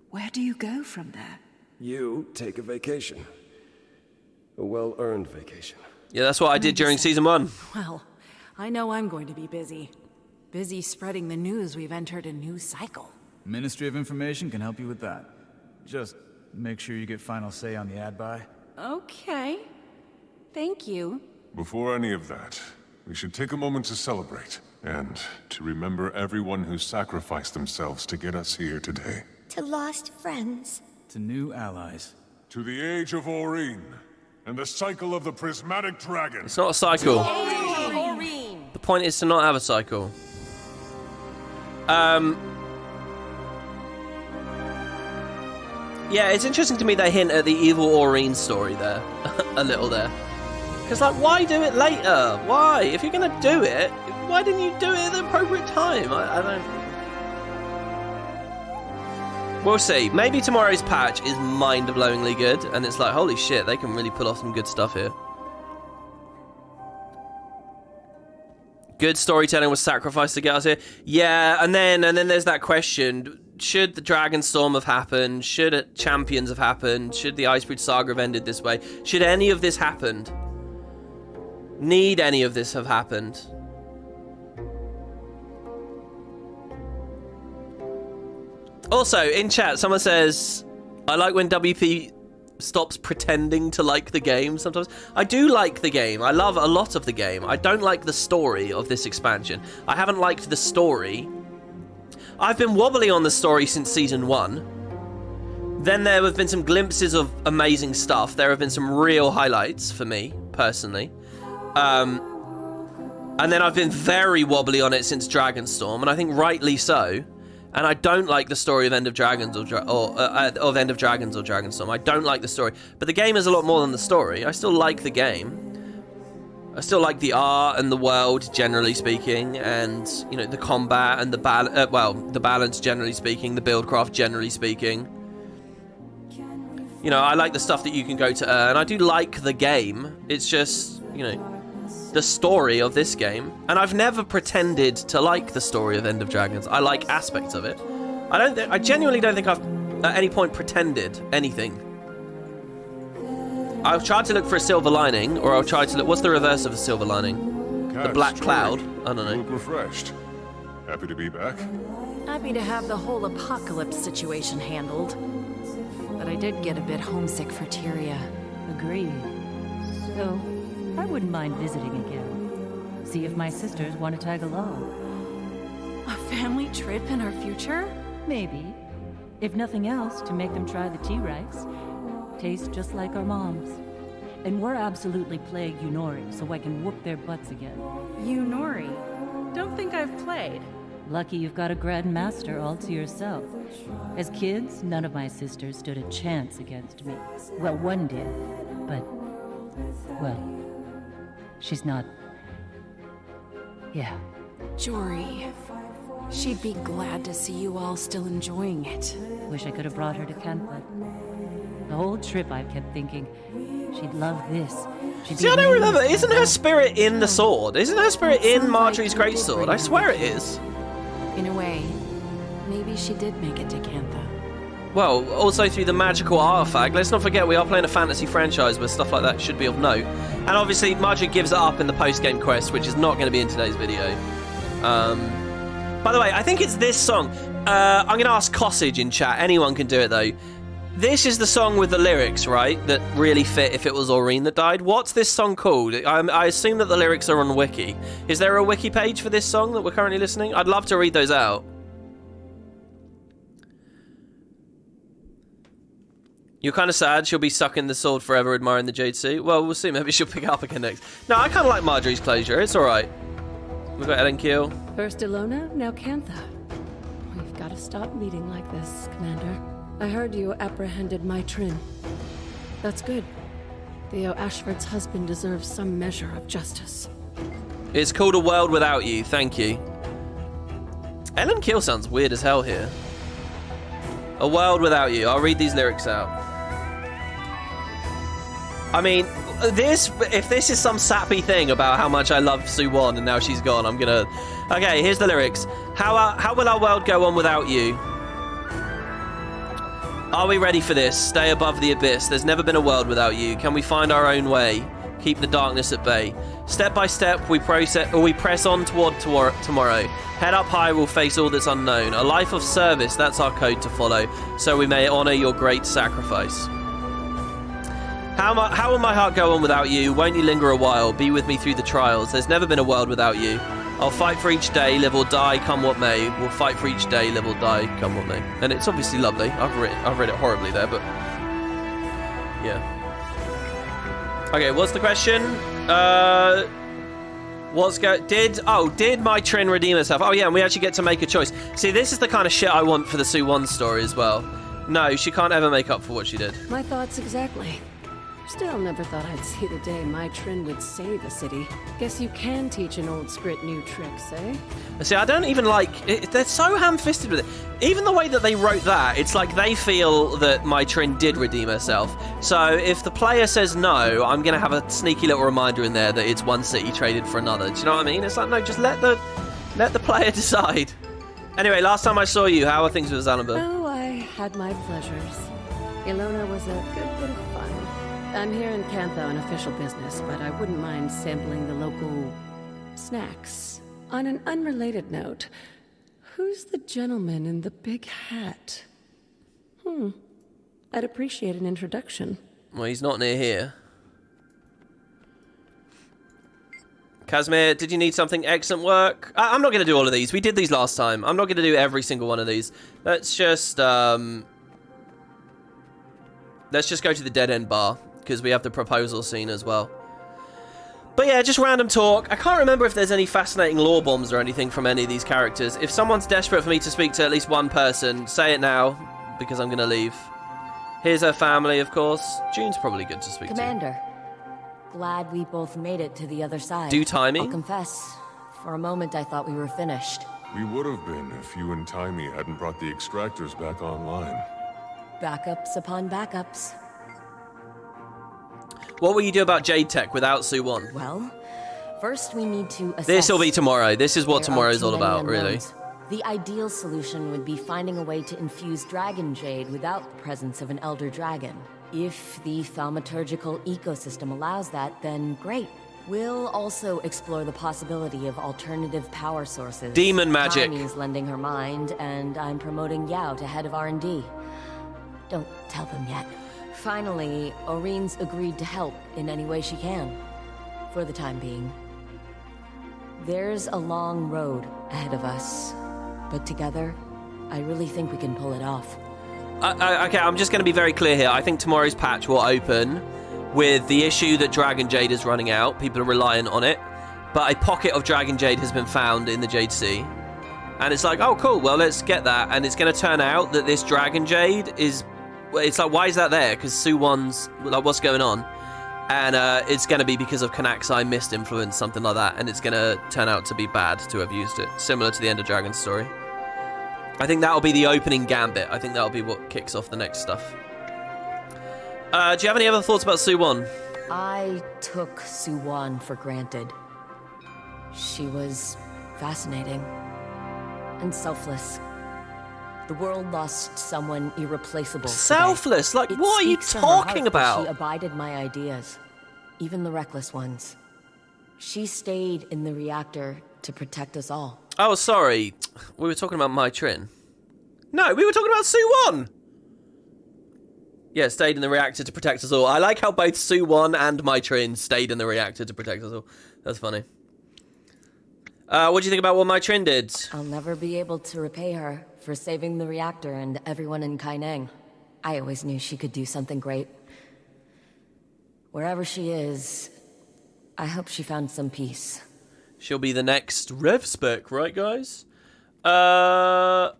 where do you go from there? You take a vacation. A well-earned vacation. Yeah, that's what I did during season 1. Well, I know I'm going to be busy. Busy spreading the news we've entered a new cycle. Ministry of Information can help you with that. Just make sure you get final say on the ad buy. Okay. Thank you. Before any of that, we should take a moment to celebrate, and to remember everyone who sacrificed themselves to get us here today. To lost friends. To new allies. To the Age of Aurene, and the cycle of the Prismatic Dragon. It's not a cycle. Aurene. The point is to not have a cycle. Yeah, it's interesting to me they hint at the evil Aurene story there. A little there. Because, like, why do it later? Why? If you're going to do it, why didn't you do it at the appropriate time? I don't... We'll see. Maybe tomorrow's patch is mind-blowingly good, and it's like, holy shit, they can really pull off some good stuff here. Good storytelling was sacrificed to get us here. Yeah, and then there's that question. Should the Dragonstorm have happened? Should Champions have happened? Should the Icebridge Saga have ended this way? Should any of this happened? Need any of this have happened? Also, in chat, someone says, I like when WP stops pretending to like the game sometimes. I do like the game. I love a lot of the game. I don't like the story of this expansion. I haven't liked the story. I've been wobbly on the story since season 1. Then there have been some glimpses of amazing stuff. There have been some real highlights for me, personally. And then I've been very wobbly on it since Dragonstorm, and I think rightly so. And I don't like the story of End of Dragons or of End of Dragons or Dragonstorm. I don't like the story. But the game is a lot more than the story. I still like the game. I still like the art and the world, generally speaking, and, you know, the combat and the balance, generally speaking, the buildcraft, generally speaking. You know, I like the stuff that you can go to earn. I do like the game. It's just, you know, the story of this game, and I've never pretended to like the story of End of Dragons. I like aspects of it. I genuinely don't think I've at any point pretended anything. I've tried to look for a silver lining, or I've tried to look. What's the reverse of a silver lining? The black cloud. I don't know. You look refreshed. Happy to be back. Happy to have the whole apocalypse situation handled, but I did get a bit homesick for Tyria. Agreed. So, I wouldn't mind visiting again. See if my sisters want to tag along. A family trip in our future? Maybe. If nothing else, to make them try the tea rice. Taste just like our moms. And we're absolutely playing Yunori, so I can whoop their butts again. Yunori? Don't think I've played. Lucky you've got a grandmaster all to yourself. As kids, none of my sisters stood a chance against me. Well, one did, but... well... she's not... yeah. Jory. She'd be glad to see you all still enjoying it. Wish I could have brought her to Kentha. The whole trip I kept thinking, she'd love this. See, I don't remember. Isn't her spirit in the sword? Isn't her spirit in Marjorie's greatsword? I swear it is. In a way, maybe she did make it to Kentha. Well, also through the magical artifact. Let's not forget we are playing a fantasy franchise where stuff like that should be of note. And obviously, Marjorie gives it up in the post-game quest, which is not going to be in today's video. By the way, I think it's this song. I'm going to ask Cossage in chat. Anyone can do it, though. This is the song with the lyrics, right? That really fit if it was Aurene that died. What's this song called? I assume that the lyrics are on Wiki. Is there a Wiki page for this song that we're currently listening? I'd love to read those out. You're kind of sad she'll be stuck in the sword forever admiring the Jade suit. Well, we'll see. Maybe she'll pick it up again next. No, I kind of like Marjorie's closure. It's alright. We've got Ellen Keel. First Ilona, now Kentha. We've got to stop meeting like this, Commander. I heard you apprehended my Trin. That's good. Theo Ashford's husband deserves some measure of justice. It's called A World Without You. Thank you. Ellen Keel sounds weird as hell here. A World Without You. I'll read these lyrics out. I mean, if this is some sappy thing about how much I love Suwon and now she's gone, I'm gonna... Okay, here's the lyrics. How will our world go on without you? Are we ready for this? Stay above the abyss. There's never been a world without you. Can we find our own way? Keep the darkness at bay. Step by step, we press on toward tomorrow. Head up high, we'll face all that's unknown. A life of service, that's our code to follow, so we may honor your great sacrifice. How will my heart go on without you? Won't you linger a while? Be with me through the trials. There's never been a world without you. I'll fight for each day, live or die, come what may. We'll fight for each day, live or die, come what may. And it's obviously lovely. I've read it horribly there, but yeah. Okay, what's the question? Did my Trin redeem herself? Oh yeah, and we actually get to make a choice. See, this is the kind of shit I want for the Suwon story as well. No, she can't ever make up for what she did. My thoughts exactly. Still never thought I'd see the day my Trin would save a city. Guess you can teach an old script new tricks, eh? See, I don't even like... they're so ham-fisted with it. Even the way that they wrote that, it's like they feel that my Trin did redeem herself. So if the player says no, I'm going to have a sneaky little reminder in there that it's one city traded for another. Do you know what I mean? It's like, no, just let the player decide. Anyway, last time I saw you, how are things with Xanadu? Oh, I had my pleasures. Ilona was a good bit of fun. I'm here in Kentha on official business, but I wouldn't mind sampling the local snacks. On an unrelated note, who's the gentleman in the big hat? I'd appreciate an introduction. Well, he's not near here. Casimir, did you need something? Excellent work. I'm not going to do all of these. We did these last time. I'm not going to do every single one of these. Let's just go to the dead end bar, because we have the proposal scene as well. But yeah, just random talk. I can't remember if there's any fascinating lore bombs or anything from any of these characters. If someone's desperate for me to speak to at least one person, say it now, because I'm going to leave. Here's her family, of course. June's probably good to speak Commander, glad we both made it to the other side. Do timing? I'll confess, for a moment I thought we were finished. We would have been if you and Timey hadn't brought the extractors back online. Backups upon backups. What will you do about Jade Tech without Su-1? Well, first we need to assess... This will be tomorrow. This is what There are tomorrow's too all many about, really. unknowns. The ideal solution would be finding a way to infuse Dragon Jade without the presence of an Elder Dragon. If the thaumaturgical ecosystem allows that, then great. We'll also explore the possibility of alternative power sources. Demon magic. Timey's lending her mind, and I'm promoting Yao to head of R&D. Don't tell them yet. Finally, Oreen's agreed to help in any way she can. For the time being. There's a long road ahead of us. But together, I really think we can pull it off. Okay, I'm just going to be very clear here. I think tomorrow's patch will open with the issue that Dragon Jade is running out. People are reliant on it. But a pocket of Dragon Jade has been found in the Jade Sea. And it's like, oh, cool, well, let's get that. And it's going to turn out that this Dragon Jade is... It's like, why is that there? Because Su-1's... Like, what's going on? And it's going to be because of Kanaxai mist influence, something like that. And it's going to turn out to be bad to have used it. Similar to the End of Dragon's story. I think that'll be the opening gambit. I think that'll be what kicks off the next stuff. Do you have any other thoughts about Su-1? I took Su-1 for granted. She was fascinating and selfless. The world lost someone irreplaceable. Selfless? Today. Like, It what are you speaks to her talking heart that about? She abided my ideas, even the reckless ones. She stayed in the reactor to protect us all. Oh, sorry. We were talking about Mai Trin. No, we were talking about Su-1. Yeah, stayed in the reactor to protect us all. I like how both Su-1 and Mai Trin stayed in the reactor to protect us all. That's funny. What do you think about what Mai Trin did? I'll never be able to repay her for saving the reactor and everyone in Kaineng. I always knew she could do something great. Wherever she is, I hope she found some peace. She'll be the next Rev Spec, right, guys? I'll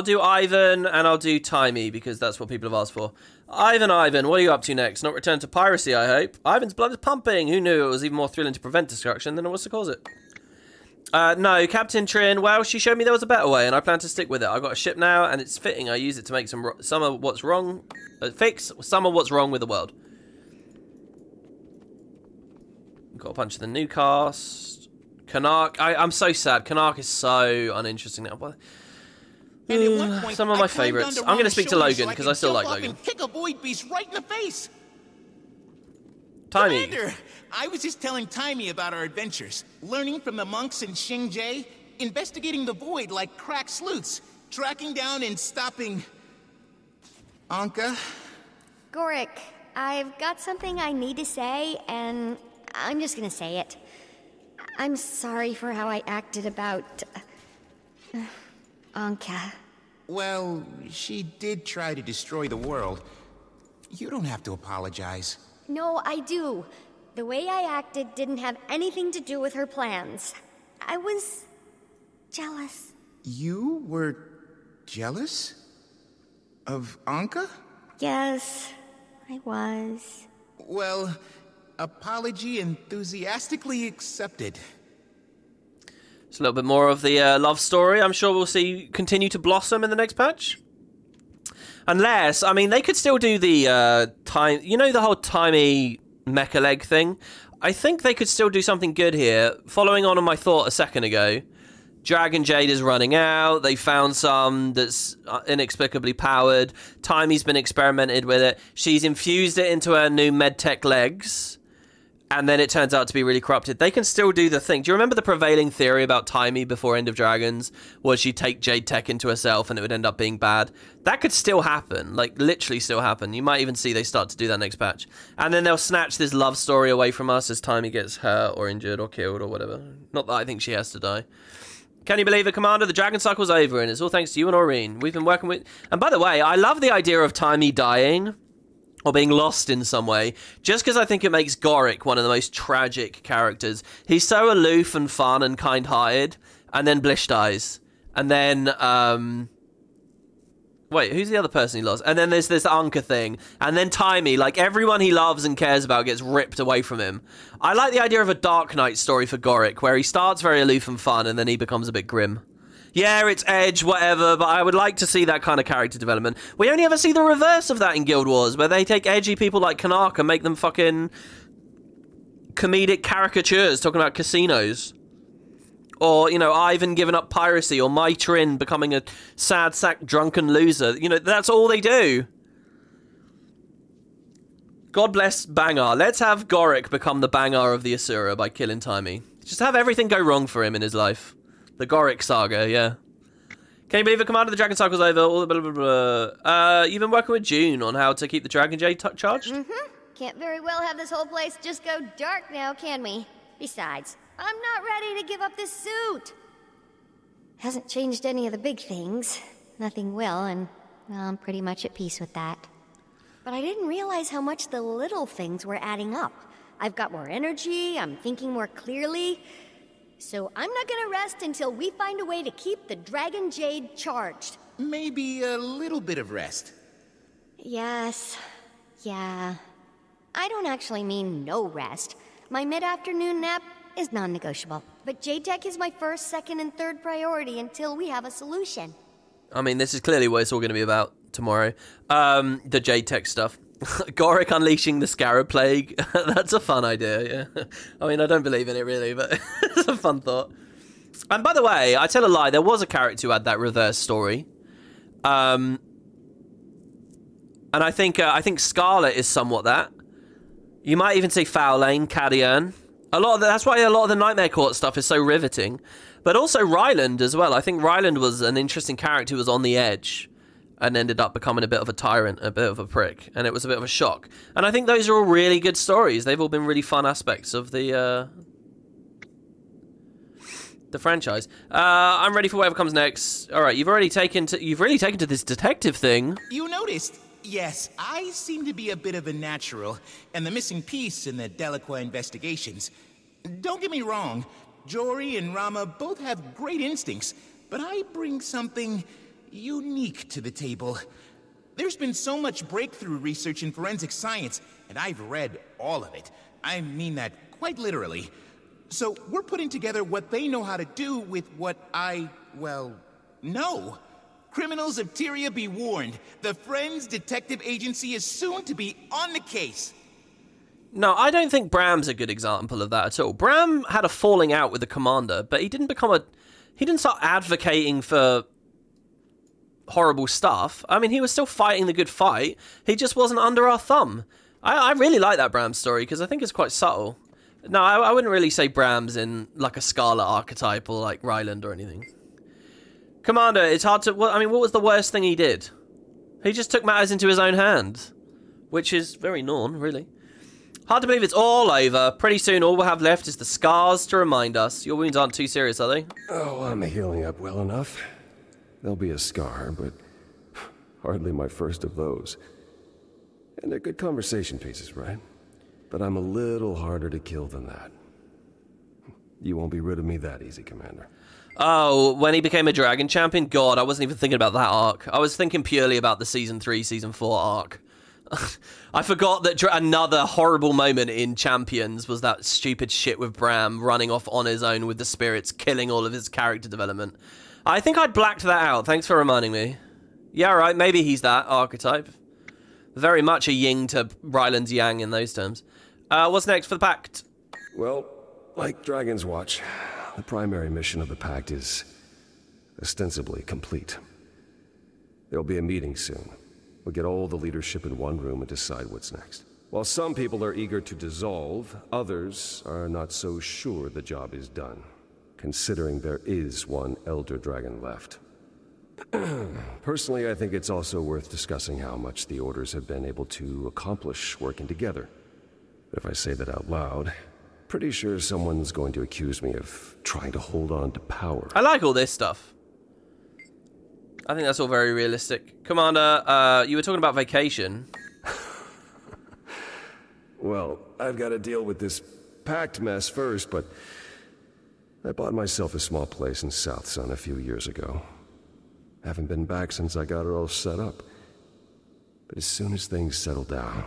do Ivan and I'll do Timey because that's what people have asked for. Ivan, what are you up to next? Not return to piracy, I hope. Ivan's blood is pumping. Who knew it was even more thrilling to prevent destruction than it was to cause it? No, Captain Trin, well, she showed me there was a better way, and I plan to stick with it. I've got a ship now, and it's fitting. I use it to make some of what's wrong, fix some of what's wrong with the world. Got a bunch of the new cast. Kanark, I'm so sad. Kanark is so uninteresting now. But some of my favourites. I'm going to speak to Logan, because I still like Logan. Kick a void beast right in the face. Timey. Commander, I was just telling Timey about our adventures. Learning from the monks in Xingjie, investigating the void like crack sleuths, tracking down and stopping... Anka? Gorik, I've got something I need to say, and I'm just gonna say it. I'm sorry for how I acted about... Anka. Well, she did try to destroy the world. You don't have to apologize. No, I do. The way I acted didn't have anything to do with her plans. I was... jealous. You were jealous? Of Anka? Yes, I was. Well, apology enthusiastically accepted. It's a little bit more of the love story. I'm sure we'll see continue to blossom in the next patch. Unless, I mean, they could still do the time... You know the whole Timey mecha leg thing? I think they could still do something good here. Following on my thought a second ago, Dragon Jade is running out. They found some that's inexplicably powered. Timey's been experimented with it. She's infused it into her new medtech legs. And then it turns out to be really corrupted. They can still do the thing. Do you remember the prevailing theory about Timey before End of Dragons? Was she'd take Jade Tech into herself and it would end up being bad? That could still happen. Like, literally still happen. You might even see they start to do that next patch. And then they'll snatch this love story away from us as Timey gets hurt or injured or killed or whatever. Not that I think she has to die. Can you believe it, Commander? The Dragon Cycle's over and it's all thanks to you and Oreen. We've been working with... And by the way, I love the idea of Timey dying or being lost in some way, just because I think it makes Gorick one of the most tragic characters. He's so aloof and fun and kind-hearted, and then Blish dies. And then, wait, who's the other person he lost? And then there's this Anka thing. And then Timey, like, everyone he loves and cares about gets ripped away from him. I like the idea of a Dark Knight story for Gorick, where he starts very aloof and fun, and then he becomes a bit grim. Yeah, it's edge, whatever, but I would like to see that kind of character development. We only ever see the reverse of that in Guild Wars, where they take edgy people like Kanaka and make them fucking comedic caricatures talking about casinos. Or, you know, Ivan giving up piracy, or Maitrin becoming a sad sack drunken loser. You know, that's all they do. God bless Bangar. Let's have Gorick become the Bangar of the Asura by killing Timey. Just have everything go wrong for him in his life. The Gorick saga, yeah. Can you believe the Command of the Dragon Cycle's over? All the blah, blah, blah. You've been working with June on how to keep the Dragon Jade charged? Mm-hmm. Can't very well have this whole place just go dark now, can we? Besides, I'm not ready to give up this suit. Hasn't changed any of the big things. Nothing will, and well, I'm pretty much at peace with that. But I didn't realize how much the little things were adding up. I've got more energy, I'm thinking more clearly. So I'm not gonna rest until we find a way to keep the Dragon Jade charged. Maybe a little bit of rest. Yes. Yeah. I don't actually mean no rest. My mid-afternoon nap is non-negotiable. But Jade Tech is my first, second, and third priority until we have a solution. I mean, this is clearly what it's all going to be about tomorrow. The Jade Tech stuff. Gorick unleashing the Scarab Plague. That's a fun idea, yeah. I mean, I don't believe in it really, but it's a fun thought. And by the way, I tell a lie, there was a character who had that reverse story. And I think Scarlet is somewhat that. You might even say Foul Lane, Cadian. That's why a lot of the Nightmare Court stuff is so riveting. But also Ryland as well. I think Ryland was an interesting character who was on the edge and ended up becoming a bit of a tyrant, a bit of a prick. And it was a bit of a shock. And I think those are all really good stories. They've all been really fun aspects of the franchise. I'm ready for whatever comes next. All right, you've really taken to this detective thing. You noticed? Yes, I seem to be a bit of a natural, and the missing piece in the Delacroix investigations. Don't get me wrong, Jory and Rama both have great instincts, but I bring something unique to the table. There's been so much breakthrough research in forensic science, and I've read all of it. I mean that quite literally. So we're putting together what they know how to do with what I, well, know. Criminals of Tyria be warned. The Friends Detective Agency is soon to be on the case. No, I don't think Bram's a good example of that at all. Bram had a falling out with the commander, but he didn't start advocating for horrible stuff. I mean, he was still fighting the good fight. He just wasn't under our thumb. I really like that Bram story because I think it's quite subtle. No, I wouldn't really say Bram's in like a Scarlet archetype or like Ryland or anything. Commander, it's hard to... what was the worst thing he did? He just took matters into his own hand. Which is very Norn, really. Hard to believe it's all over. Pretty soon all we'll have left is the scars to remind us. Your wounds aren't too serious, are they? Oh, I'm healing up well enough. There'll be a scar, but hardly my first of those. And they're good conversation pieces, right? But I'm a little harder to kill than that. You won't be rid of me that easy, Commander. Oh, when he became a Dragon Champion? God, I wasn't even thinking about that arc. I was thinking purely about the Season 3, Season 4 arc. I forgot that another horrible moment in Champions was that stupid shit with Bram running off on his own with the spirits, killing all of his character development. I think I'd blacked that out. Thanks for reminding me. Yeah, right, maybe he's that archetype. Very much a yin to Ryland's yang in those terms. What's next for the Pact? Well, like Dragon's Watch, the primary mission of the Pact is ostensibly complete. There'll be a meeting soon. We'll get all the leadership in one room and decide what's next. While some people are eager to dissolve, others are not so sure the job is done, considering there is one Elder Dragon left. Personally, I think it's also worth discussing how much the Orders have been able to accomplish working together. But if I say that out loud, pretty sure someone's going to accuse me of trying to hold on to power. I like all this stuff. I think that's all very realistic. Commander, you were talking about vacation. Well, I've got to deal with this packed mess first, but I bought myself a small place in South Sun a few years ago. Haven't been back since I got it all set up. But as soon as things settle down,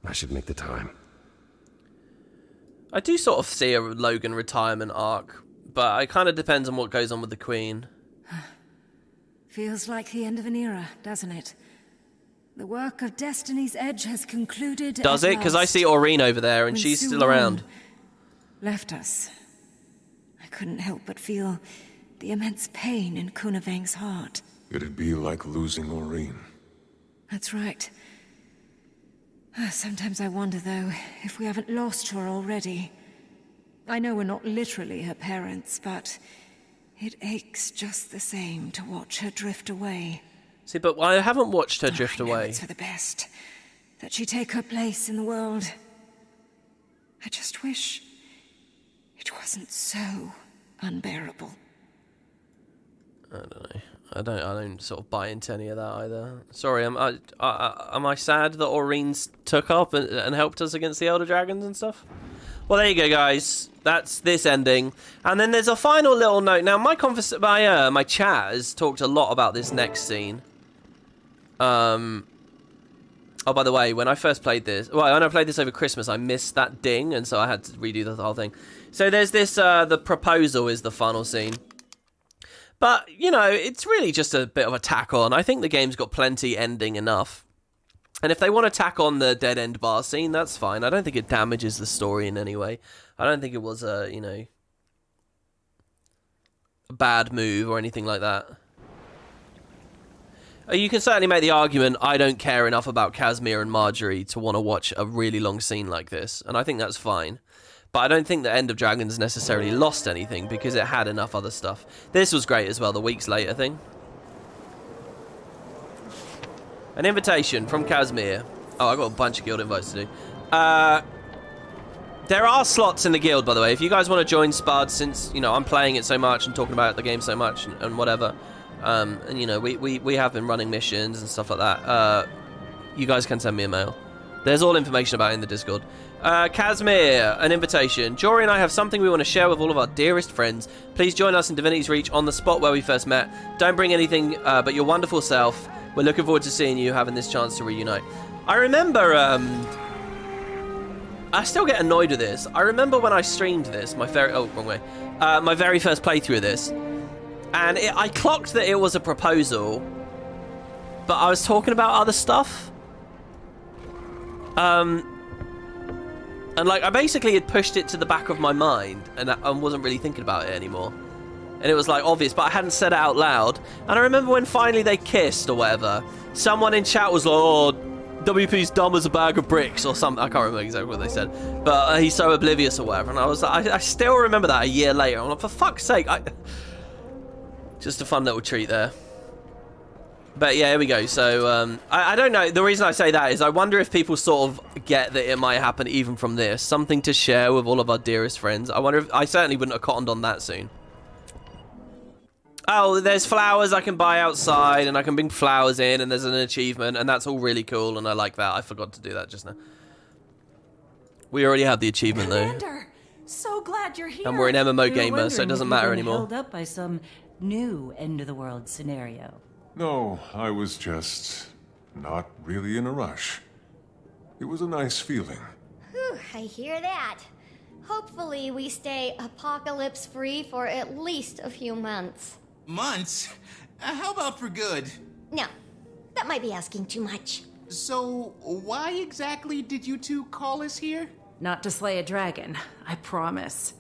I should make the time. I do sort of see a Logan retirement arc, but it kind of depends on what goes on with the Queen. Feels like the end of an era, doesn't it? The work of Destiny's Edge has concluded. Does it? Because I see Aureen over there, and she's still around. Left us. I couldn't help but feel the immense pain in Kunavang's heart. It'd be like losing Aureen. That's right. Sometimes I wonder, though, if we haven't lost her already. I know we're not literally her parents, but it aches just the same to watch her drift away. See, but I haven't watched her drift away. It's for the best that she take her place in the world. I just wish it wasn't so unbearable. I don't know. I don't sort of buy into any of that either. Sorry, am I sad that Aureen's took up and helped us against the Elder Dragons and stuff? Well, there you go, guys. That's this ending. And then there's a final little note. Now, my chat has talked a lot about this next scene. Oh, by the way, when I first played this... Well, when I played this over Christmas, I missed that ding, and so I had to redo the whole thing. So there's this... the proposal is the final scene. But, you know, it's really just a bit of a tack on. I think the game's got plenty ending enough. And if they want to tack on the dead end bar scene, that's fine. I don't think it damages the story in any way. I don't think it was a, you know, a bad move or anything like that. You can certainly make the argument, I don't care enough about Casimir and Marjorie to want to watch a really long scene like this. And I think that's fine. But I don't think the End of Dragons necessarily lost anything because it had enough other stuff. This was great as well, the weeks later thing. An invitation from Casimir. Oh, I got a bunch of guild invites to do. There are slots in the guild, by the way. If you guys want to join Spud, since, you know, I'm playing it so much and talking about the game so much and whatever. And, you know, we have been running missions and stuff like that. You guys can send me a mail. There's all information about it in the Discord. Casimir, an invitation. Jory and I have something we want to share with all of our dearest friends. Please join us in Divinity's Reach on the spot where we first met. Don't bring anything but your wonderful self. We're looking forward to seeing you, having this chance to reunite. I remember, I still get annoyed with this. I remember when I streamed this, my very first playthrough of this. And I clocked that it was a proposal, but I was talking about other stuff. And like I basically had pushed it to the back of my mind and I wasn't really thinking about it anymore. And it was like obvious, but I hadn't said it out loud. And I remember when finally they kissed or whatever, someone in chat was like, "Oh, WP's dumb as a bag of bricks," or something. I can't remember exactly what they said, but he's so oblivious or whatever. And I was like, I still remember that a year later. I'm like, for fuck's sake, just a fun little treat there. But yeah, here we go. So I don't know. The reason I say that is I wonder if people sort of get that it might happen even from this. Something to share with all of our dearest friends. I wonder if... I certainly wouldn't have cottoned on that soon. Oh, there's flowers I can buy outside and I can bring flowers in and there's an achievement and that's all really cool and I like that. I forgot to do that just now. We already have the achievement Commander, so glad you're here. And we're an MMO gamer, so it doesn't matter anymore. Held up by some new end of the world scenario. No, I was just not really in a rush. It was a nice feeling. Whew, I hear that. Hopefully we stay apocalypse-free for at least a few months. Months? How about for good? No, that might be asking too much. So, why exactly did you two call us here? Not to slay a dragon, I promise.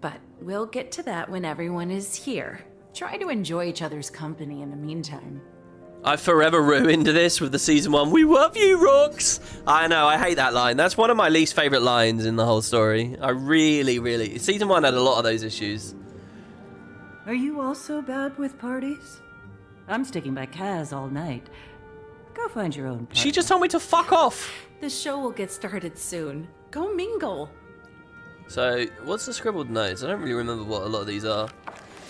But we'll get to that when everyone is here. Try to enjoy each other's company in the meantime. I forever ruined this with the season 1. We love you, Rooks! I know, I hate that line. That's one of my least favourite lines in the whole story. I really... Season 1 had a lot of those issues. Are you also bad with parties? I'm sticking by Kaz all night. Go find your own partner. She just told me to fuck off! The show will get started soon. Go mingle. So, what's the scribbled notes? I don't really remember what a lot of these are.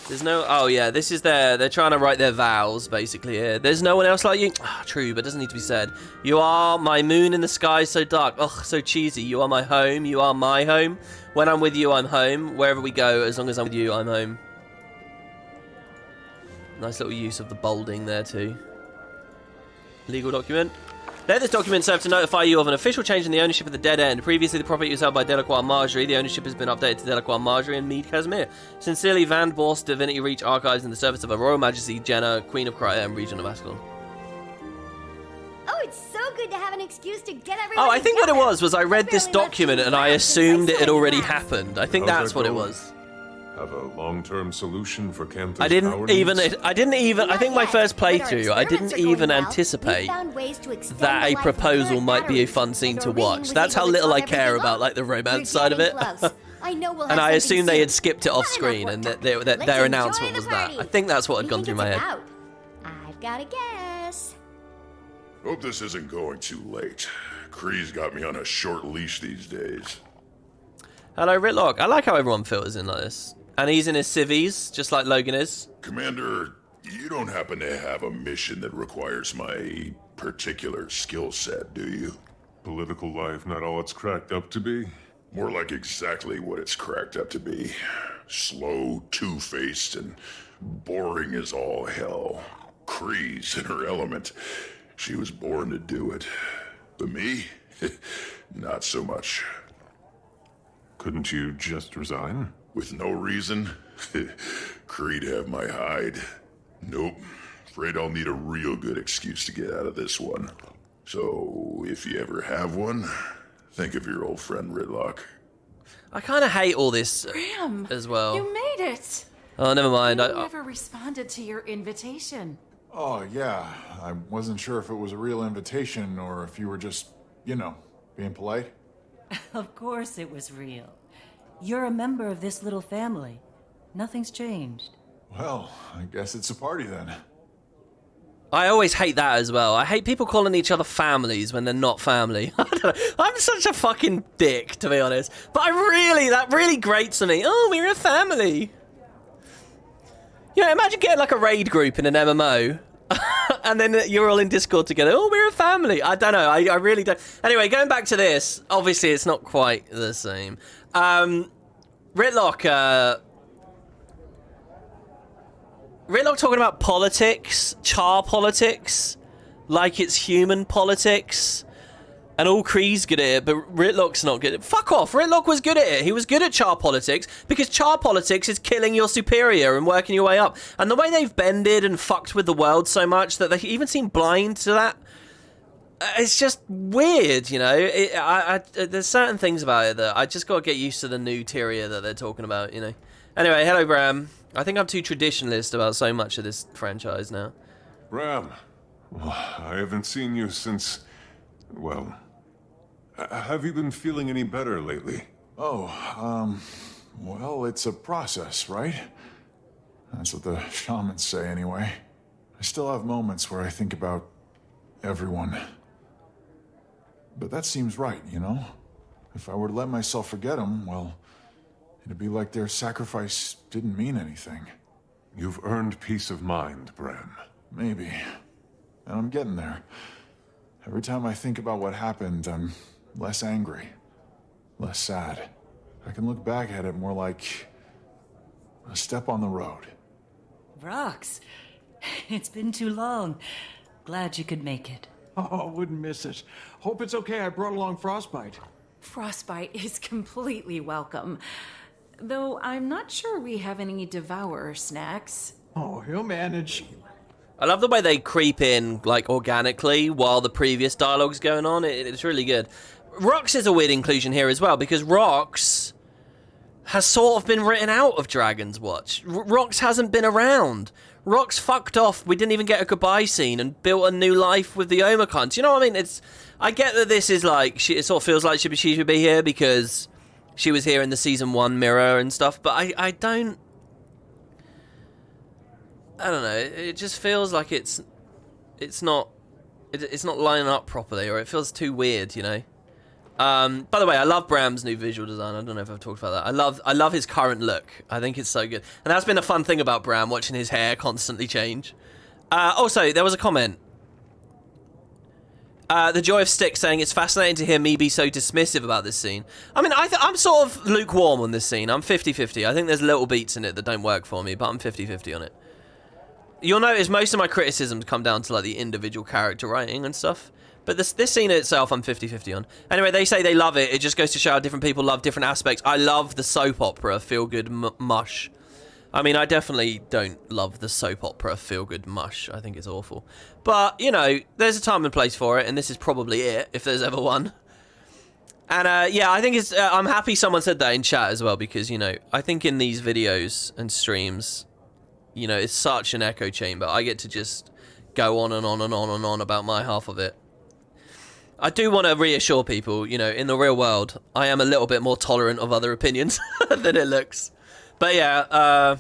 There's no... Oh, yeah, this is they're trying to write their vows, basically, here. There's no one else like you. Oh, true, but it doesn't need to be said. You are my moon in the sky so dark. Ugh, so cheesy. You are my home. You are my home. When I'm with you, I'm home. Wherever we go, as long as I'm with you, I'm home. Nice little use of the bolding there, too. Legal document. Let this document serve to notify you of an official change in the ownership of the Dead End. Previously, the property was held by Delacroix Marjorie. The ownership has been updated to Delacroix Marjorie and Mead Casimir. Sincerely, Van Borst, Divinity Reach Archives in the service of Her Royal Majesty, Jenna, Queen of Crichton, Region of Ascalon. Oh, it's so good to have an excuse to get everyone Oh, I think what it together. was I read this document and I assumed it had already happened. I think that's what it was. Have a long-term solution for Cantha's I didn't power even. needs? I think my first playthrough, I didn't even anticipate that a proposal might be a fun scene to watch. That's how little I care about like the romance side of it. I know we'll have And I something assumed they had soon. skipped it off screen and that their announcement was that. I think that's what had gone through my head. I've got a guess. Hope this isn't going too late. Kree's got me on a short leash these days. Hello, Ritlock. I like how everyone filters in like this. And he's in his civvies, just like Logan is. Commander, you don't happen to have a mission that requires my particular skill set, do you? Political life not all it's cracked up to be? More like exactly what it's cracked up to be. Slow, two-faced, and boring as all hell. Kree's in her element. She was born to do it. But me? Not so much. Couldn't you just resign? With no reason? Kree'd have my hide. Nope. Afraid I'll need a real good excuse to get out of this one. So, if you ever have one, think of your old friend Ritlock. I kind of hate all this Graham, as well. You made it. Oh, never mind. You never responded to your invitation. Oh, yeah. I wasn't sure if it was a real invitation or if you were just, you know, being polite. Of course it was real. You're a member of this little family. Nothing's changed. Well, I guess it's a party then. I always hate that as well. I hate people calling each other families when they're not family. I don't know. I'm such a fucking dick, to be honest. But that really grates on me. Oh, we're a family. You know, imagine getting like a raid group in an MMO. And then you're all in Discord together. Oh, we're a family. I don't know. I really don't. Anyway, going back to this. Obviously, it's not quite the same. Ritlock talking about politics, char politics, like it's human politics, and all Kree's good at it, but Ritlock's not good at it. Fuck off, Ritlock was good at it. He was good at char politics, because char politics is killing your superior and working your way up. And the way they've bended and fucked with the world so much that they even seem blind to that, it's just weird, you know? There's certain things about it that I just got to get used to the new Tyria that they're talking about, you know? Anyway, hello, Bram. I think I'm too traditionalist about so much of this franchise now. Bram, well, I haven't seen you since... Well... have you been feeling any better lately? Oh, well, it's a process, right? That's what the shamans say, anyway. I still have moments where I think about everyone. But that seems right, you know? If I were to let myself forget them, well, it'd be like their sacrifice didn't mean anything. You've earned peace of mind, Bram. Maybe. And I'm getting there. Every time I think about what happened, I'm less angry, less sad. I can look back at it more like a step on the road. Rox, it's been too long. Glad you could make it. Oh, wouldn't miss it. Hope it's okay I brought along Frostbite. Frostbite is completely welcome. Though I'm not sure we have any Devourer snacks. Oh, he'll manage. I love the way they creep in, like, organically while the previous dialogue's going on. It's really good. Rox is a weird inclusion here as well, because Rox has sort of been written out of Dragon's Watch. Rox hasn't been around. Rox fucked off. We didn't even get a goodbye scene and built a new life with the Omicons. You know what I mean? I get that this is like, it sort of feels like she should be here because she was here in the season 1 mirror and stuff, but I don't know. It just feels like it's not lining up properly, or it feels too weird, you know. By the way, I love Bram's new visual design. I don't know if I've talked about that. I love his current look. I think it's so good. And that's been a fun thing about Bram, watching his hair constantly change. Also, there was a comment. The Joy of Stick saying, it's fascinating to hear me be so dismissive about this scene. I mean, I'm sort of lukewarm on this scene. I'm 50-50. I think there's little beats in it that don't work for me, but I'm 50-50 on it. You'll notice most of my criticisms come down to like the individual character writing and stuff. But this scene itself, I'm 50-50 on. Anyway, they say they love it. It just goes to show how different people love different aspects. I love the soap opera feel-good mush. I mean, I definitely don't love the soap opera feel-good mush. I think it's awful. But, you know, there's a time and place for it, and this is probably it, if there's ever one. And, yeah, I think it's... I'm happy someone said that in chat as well, because, you know, I think in these videos and streams, you know, it's such an echo chamber. I get to just go on and on and on and on about my half of it. I do want to reassure people, you know, in the real world, I am a little bit more tolerant of other opinions than it looks. But yeah,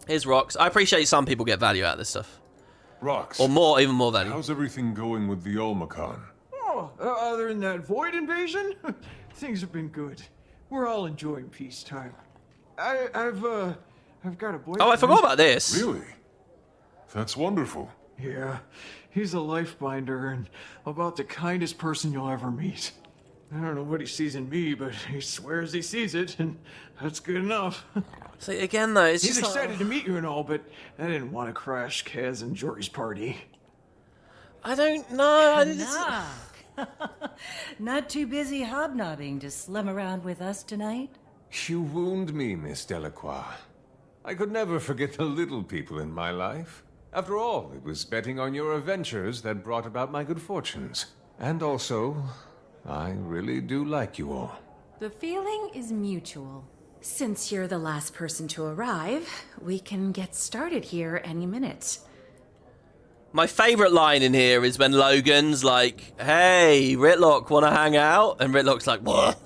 here's Rox. I appreciate some people get value out of this stuff. Rox. Or more, even more value. How's everything going with the Olmacon? Oh, other than that void invasion, things have been good. We're all enjoying peacetime. I've got a boyfriend. Oh, I forgot about this. Really? That's wonderful. Yeah, he's a life binder and about the kindest person you'll ever meet. I don't know what he sees in me, but he swears he sees it, and that's good enough. See, again, though, it's he's just excited to meet you and all, but I didn't want to crash Kaz and Jory's party. I don't know. Not too busy hobnobbing to slum around with us tonight? You wound me, Miss Delacroix. I could never forget the little people in my life. After all, it was betting on your adventures that brought about my good fortunes. And also, I really do like you all. The feeling is mutual. Since you're the last person to arrive, we can get started here any minute. My favourite line in here is when Logan's like, hey, Ritlock, want to hang out? And Ritlock's like, what?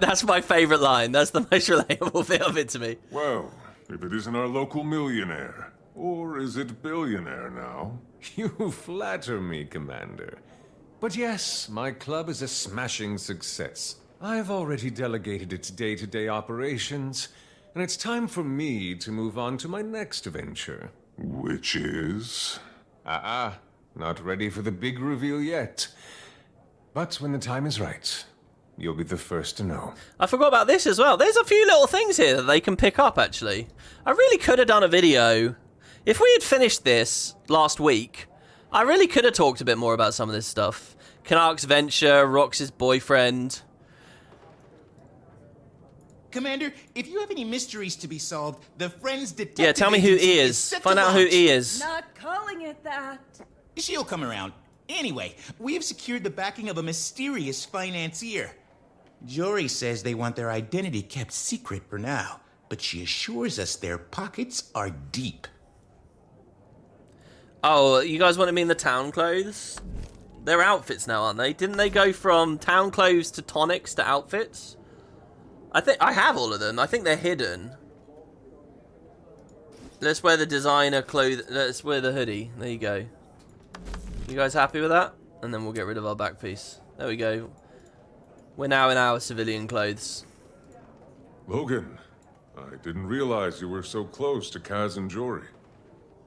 That's my favourite line. That's the most relatable bit of it to me. Well, if it isn't our local millionaire. Or is it billionaire now? You flatter me, Commander. But yes, my club is a smashing success. I've already delegated its day-to-day operations, and it's time for me to move on to my next venture. Which is? Not ready for the big reveal yet. But when the time is right, you'll be the first to know. I forgot about this as well. There's a few little things here that they can pick up, actually. I really could have done a video. If we had finished this last week, I really could have talked a bit more about some of this stuff. Kanark's venture, Rox's boyfriend. Commander, if you have any mysteries to be solved, the Friends Detective Yeah, tell me who Agency E is is. set to Find out who launch. E is. Not calling it that. She'll come around. Anyway, we have secured the backing of a mysterious financier. Jory says they want their identity kept secret for now, but she assures us their pockets are deep. Oh, you guys want to mean the town clothes? They're outfits now, aren't they? Didn't they go from town clothes to tonics to outfits? I think I have all of them. I think they're hidden. Let's wear the designer clothes. Let's wear the hoodie. There you go. You guys happy with that? And then we'll get rid of our back piece. There we go. We're now in our civilian clothes. Logan, I didn't realize you were so close to Kaz and Jory.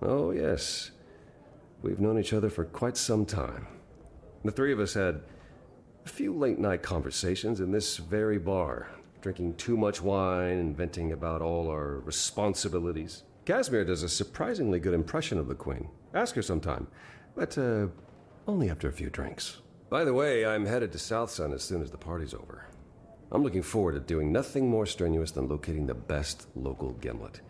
Oh, yes. We've known each other for quite some time. The three of us had a few late-night conversations in this very bar, drinking too much wine and venting about all our responsibilities. Casimir does a surprisingly good impression of the Queen. Ask her sometime, but only after a few drinks. By the way, I'm headed to South Sun as soon as the party's over. I'm looking forward to doing nothing more strenuous than locating the best local gimlet.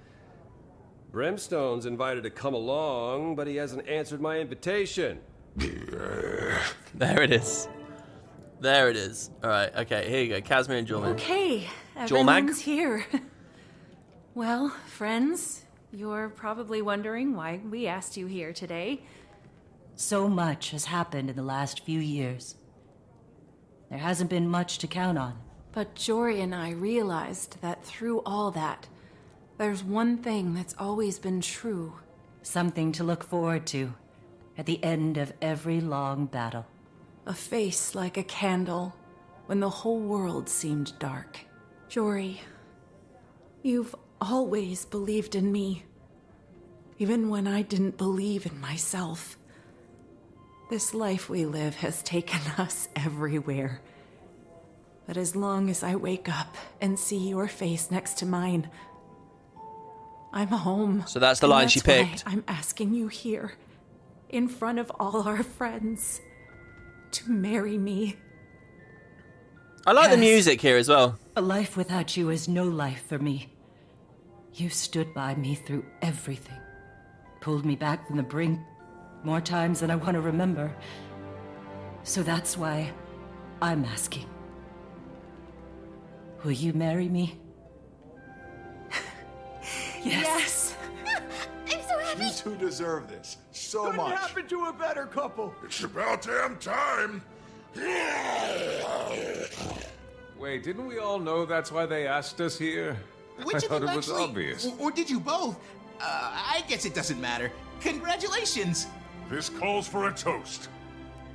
Brimstone's invited to come along, but he hasn't answered my invitation. There it is. There it is. All right, okay, here you go. Casimir and Jorman. Okay, Jormag? everyone's here. Well, friends, you're probably wondering why we asked you here today. So much has happened in the last few years. There hasn't been much to count on. But Jory and I realized that through all that, there's one thing that's always been true. Something to look forward to at the end of every long battle. A face like a candle, when the whole world seemed dark. Jory, you've always believed in me, even when I didn't believe in myself. This life we live has taken us everywhere. But as long as I wake up and see your face next to mine, I'm home. So that's the line she why picked. I'm asking you here, in front of all our friends, to marry me. I like the music here as well. A life without you is no life for me. You stood by me through everything. Pulled me back from the brink more times than I want to remember. So that's why I'm asking. Will you marry me? Yes. I'm so happy. You two deserve this so Couldn't much. happen to a better couple. It's about damn time. Wait, didn't we all know that's why they asked us here? Which I of thought you it was actually, obvious. or did you both? I guess it doesn't matter. Congratulations. This calls for a toast.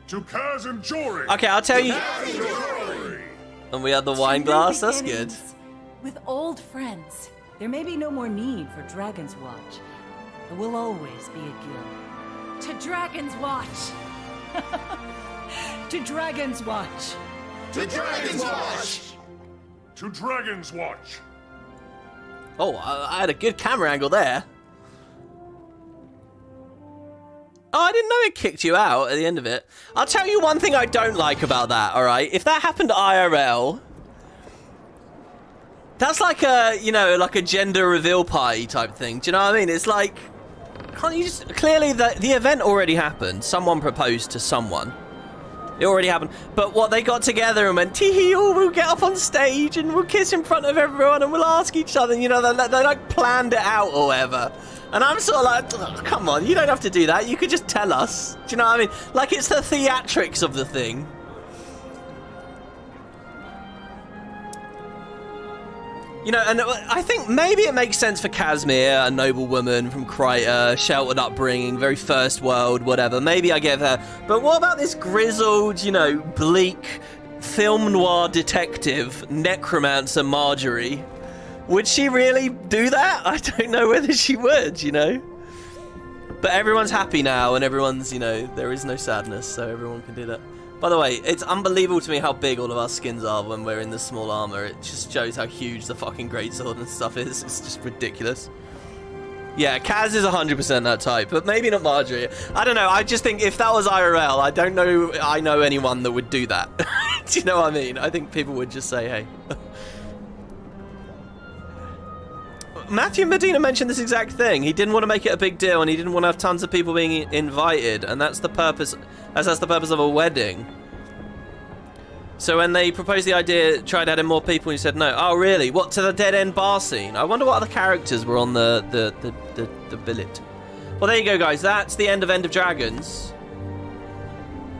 To Kaz and Jory. Okay, I'll tell you. And we had the wine New glass. That's good. beginnings With old friends. There may be no more need for Dragon's Watch. There will always be a guild. To Dragon's Watch. To Dragon's Watch. To Dragon's Watch. To Dragon's Watch. Oh, I had a good camera angle there. Oh, I didn't know it kicked you out at the end of it. I'll tell you one thing I don't like about that, alright? If that happened IRL, that's like a, you know, like a gender reveal party type thing. Do you know what I mean? It's like, can't you just... Clearly, the event already happened. Someone proposed to someone. It already happened. But what, they got together and went, tee-hee, oh, we'll get up on stage and we'll kiss in front of everyone and we'll ask each other. You know, they like planned it out or whatever. And I'm sort of like, oh, come on, you don't have to do that. You could just tell us. Do you know what I mean? Like, it's the theatrics of the thing. You know, and I think maybe it makes sense for Casimir, a noble woman from Kryta, sheltered upbringing, very first world, whatever. Maybe I get that. But what about this grizzled, you know, bleak, film noir detective, necromancer Marjorie? Would she really do that? I don't know whether she would, you know? But everyone's happy now, and everyone's, you know, there is no sadness, so everyone can do that. By the way, it's unbelievable to me how big all of our skins are when we're in the small armor. It just shows how huge the fucking greatsword and stuff is. It's just ridiculous. Yeah, Kaz is 100% that type, but maybe not Marjorie. I don't know. I just think if that was IRL, I don't know I know anyone that would do that. Do you know what I mean? I think people would just say, hey. Matthew Medina mentioned this exact thing. He didn't want to make it a big deal, and he didn't want to have tons of people being invited, and that's the purpose. That's the purpose of a wedding. So when they proposed the idea, tried adding more people, and he said no. Oh, really? What, to the dead end bar scene? I wonder what other characters were on the billet. Well, there you go, guys. That's the end of Dragons.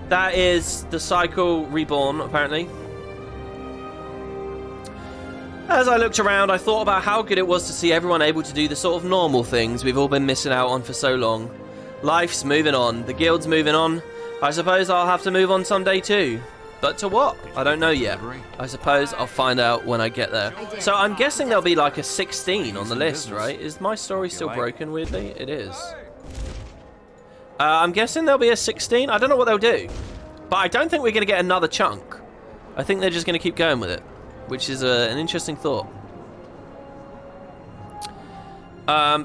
That is the cycle reborn, apparently. As I looked around, I thought about how good it was to see everyone able to do the sort of normal things we've all been missing out on for so long. Life's moving on. The guild's moving on. I suppose I'll have to move on someday too. But to what? I don't know yet. I suppose I'll find out when I get there. So I'm guessing there'll be like a 16 on the list, right? Is my story still broken, weirdly? It is. I'm guessing there'll be a 16. I don't know what they'll do. But I don't think we're going to get another chunk. I think they're just going to keep going with it. Which is an interesting thought.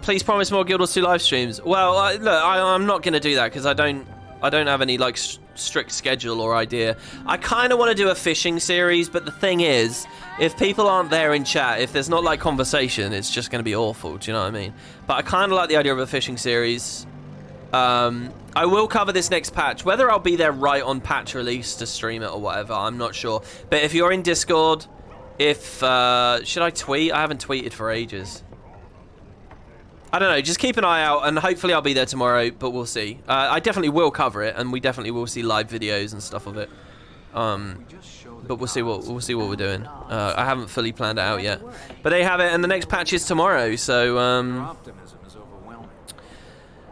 Please promise more Guild Wars 2 live streams. Well, look, I'm not going to do that because I don't have any like strict schedule or idea. I kind of want to do a fishing series, but the thing is, if people aren't there in chat, if there's not like conversation, it's just going to be awful. Do you know what I mean? But I kind of like the idea of a fishing series. I will cover this next patch. Whether I'll be there right on patch release to stream it or whatever, I'm not sure. But if you're in Discord, should I tweet? I haven't tweeted for ages. I don't know, just keep an eye out, and hopefully I'll be there tomorrow, but we'll see. I definitely will cover it, and we definitely will see live videos and stuff of it. But we'll see what we're doing. I haven't fully planned it out yet. But they have it, and the next patch is tomorrow, so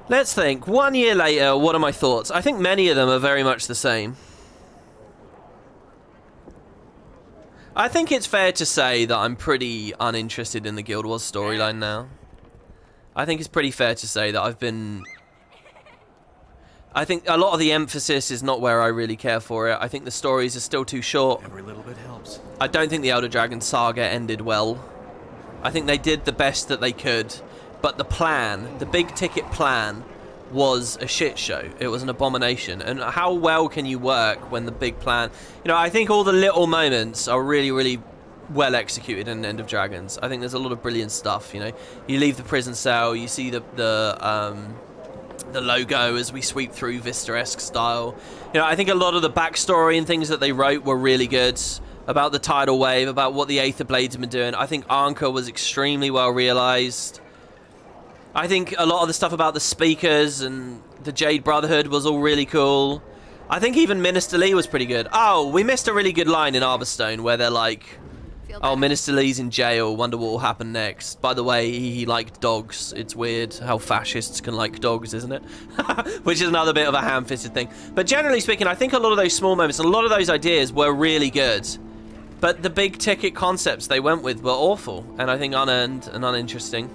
let's think. 1 year later, what are my thoughts? I think many of them are very much the same. I think it's fair to say that I'm pretty uninterested in the Guild Wars storyline now. I think it's pretty fair to say that I think a lot of the emphasis is not where I really care for it. I think the stories are still too short. Every little bit helps. I don't think the Elder Dragon saga ended well. I think they did the best that they could, but the plan, the big ticket plan, was a shit show. It was an abomination. And how well can you work when the big plan... You know, I think all the little moments are really, really well executed in End of Dragons. I think there's a lot of brilliant stuff, you know. You leave the prison cell, you see the logo as we sweep through Vista-esque style. You know, I think a lot of the backstory and things that they wrote were really good. About the tidal wave, about what the Aether Blades have been doing. I think Anka was extremely well realized. I think a lot of the stuff about the speakers and the Jade Brotherhood was all really cool. I think even Minister Lee was pretty good. Oh, we missed a really good line in Arborstone where they're like, oh, Minister Lee's in jail, wonder what will happen next. By the way, he liked dogs. It's weird how fascists can like dogs, isn't it? Which is another bit of a ham-fisted thing. But generally speaking, I think a lot of those small moments, a lot of those ideas were really good. But the big ticket concepts they went with were awful, and I think unearned and uninteresting.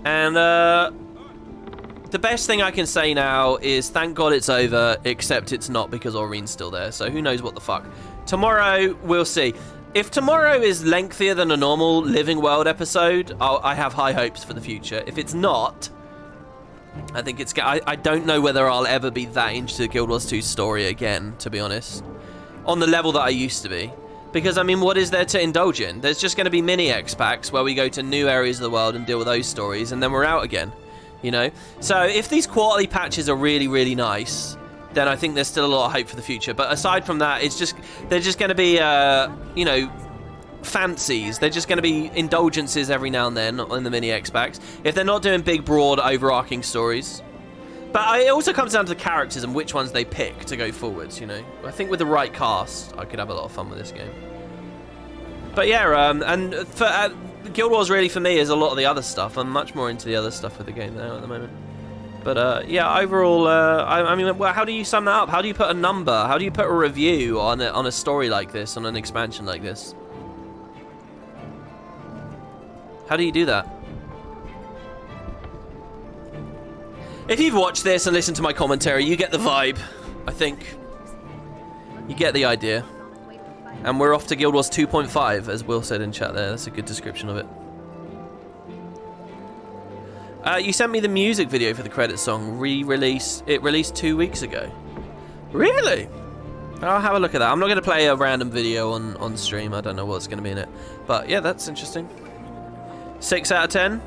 And the best thing I can say now is thank God it's over, except it's not because Aureen's still there, so who knows what the fuck. Tomorrow, we'll see. If tomorrow is lengthier than a normal Living World episode, I have high hopes for the future. If it's not, I think it's... I don't know whether I'll ever be that into the Guild Wars 2 story again, to be honest. On the level that I used to be. Because, I mean, what is there to indulge in? There's just going to be mini X-Packs where we go to new areas of the world and deal with those stories, and then we're out again, you know? So, if these quarterly patches are really, really nice, then I think there's still a lot of hope for the future. But aside from that, they're just going to be, you know, fancies. They're just going to be indulgences every now and then in the mini X-Packs. If they're not doing big, broad, overarching stories... But it also comes down to the characters and which ones they pick to go forwards, you know. I think with the right cast, I could have a lot of fun with this game. But yeah, and for Guild Wars really for me is a lot of the other stuff. I'm much more into the other stuff with the game now at the moment. But yeah, overall, I mean, well, how do you sum that up? How do you put a number? How do you put a review on a story like this, on an expansion like this? How do you do that? If you've watched this and listened to my commentary, you get the vibe, I think. You get the idea. And we're off to Guild Wars 2.5, as Will said in chat there. That's a good description of it. You sent me the music video for the credits song, re-release. It released 2 weeks ago. Really? I'll have a look at that. I'm not going to play a random video on stream. I don't know what's going to be in it. But yeah, that's interesting. 6 out of 10?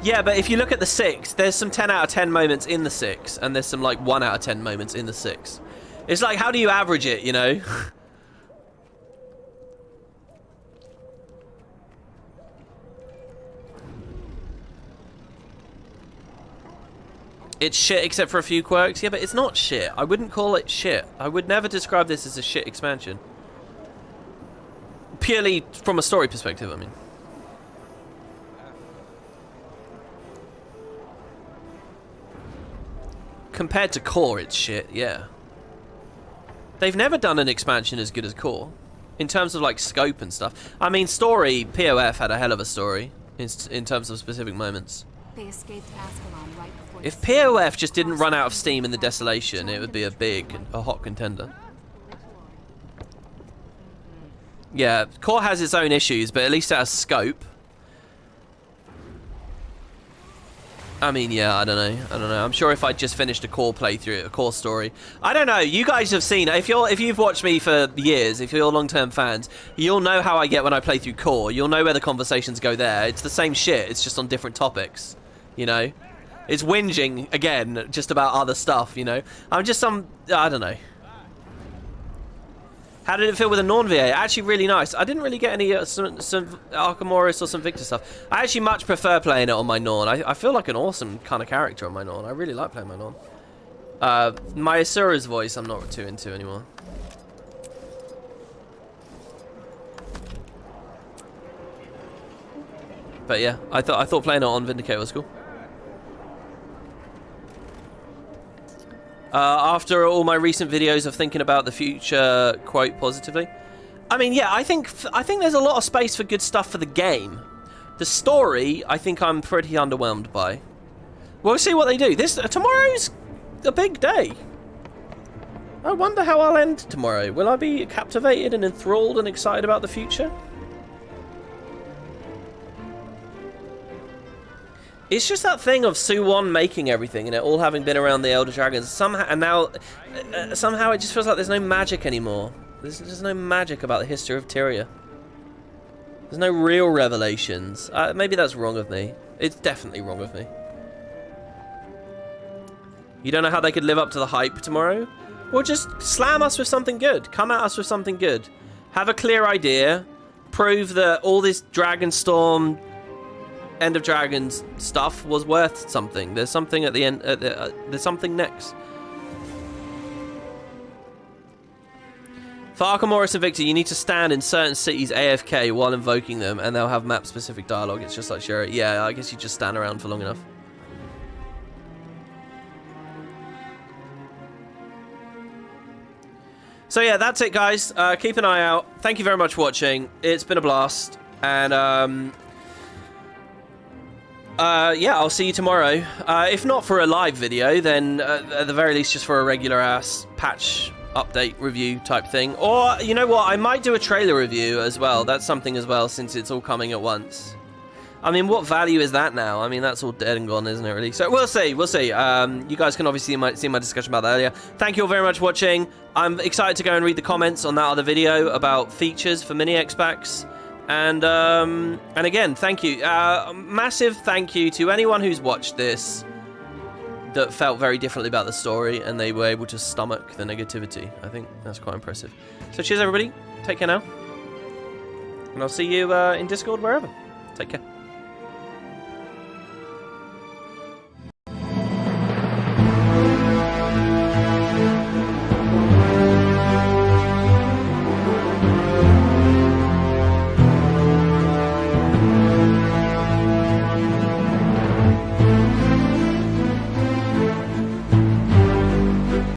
Yeah, but if you look at the 6, there's some 10 out of 10 moments in the 6, and there's some, like, 1 out of 10 moments in the 6. It's like, how do you average it, you know? It's shit except for a few quirks. Yeah, but it's not shit. I wouldn't call it shit. I would never describe this as a shit expansion. Purely from a story perspective, I mean. Compared to Core, it's shit, yeah. They've never done an expansion as good as Core. In terms of, like, scope and stuff. I mean, story, POF had a hell of a story. In terms of specific moments. They escaped Ascalon right before... If POF just didn't run out of steam in the Desolation, it would be a hot contender. Yeah, Core has its own issues, but at least it has scope. I mean, yeah, I don't know. I'm sure if I just finished a Core playthrough, a Core story, I don't know. You guys have seen, if you've watched me for years, if you're long-term fans, you'll know how I get when I play through Core. You'll know where the conversations go there. It's the same shit. It's just on different topics, you know. It's whinging again, just about other stuff, you know. I'm just I don't know. How did it feel with a Norn VA? Actually, really nice. I didn't really get any some Archimedes or some Victor stuff. I actually much prefer playing it on my Norn. I feel like an awesome kind of character on my Norn. I really like playing my Norn. My Asura's voice, I'm not too into anymore. But yeah, I thought playing it on Vindicator was cool. After all my recent videos of thinking about the future, quote, positively, I mean, yeah, I think there's a lot of space for good stuff for the game. The story, I think I'm pretty underwhelmed by. We'll see what they do. Tomorrow's a big day. I wonder how I'll end tomorrow. Will I be captivated and enthralled and excited about the future? It's just that thing of Su-1 making everything and it all having been around the Elder Dragons. Somehow it just feels like there's no magic anymore. There's no magic about the history of Tyria. There's no real revelations. Maybe that's wrong of me. It's definitely wrong of me. You don't know how they could live up to the hype tomorrow? Well, just slam us with something good. Come at us with something good. Have a clear idea. Prove that all this Dragonstorm, End of Dragons stuff was worth something. There's something at the end. There's something next. For Arkham Morris and Victor, you need to stand in certain cities AFK while invoking them, and they'll have map-specific dialogue. It's just like, sure, yeah, I guess you just stand around for long enough. So yeah, that's it, guys. Keep an eye out. Thank you very much for watching. It's been a blast. And, yeah, I'll see you tomorrow. If not for a live video, then at the very least just for a regular-ass patch update review type thing. Or, you know what, I might do a trailer review as well. That's something as well, since it's all coming at once. I mean, what value is that now? I mean, that's all dead and gone, isn't it, really? So, we'll see, we'll see. You guys can obviously see my discussion about that earlier. Thank you all very much for watching. I'm excited to go and read the comments on that other video about features for Mini X-Packs. And again, thank you. Massive thank you to anyone who's watched this that felt very differently about the story and they were able to stomach the negativity. I think that's quite impressive. So cheers, everybody. Take care now. And I'll see you in Discord, wherever. Take care.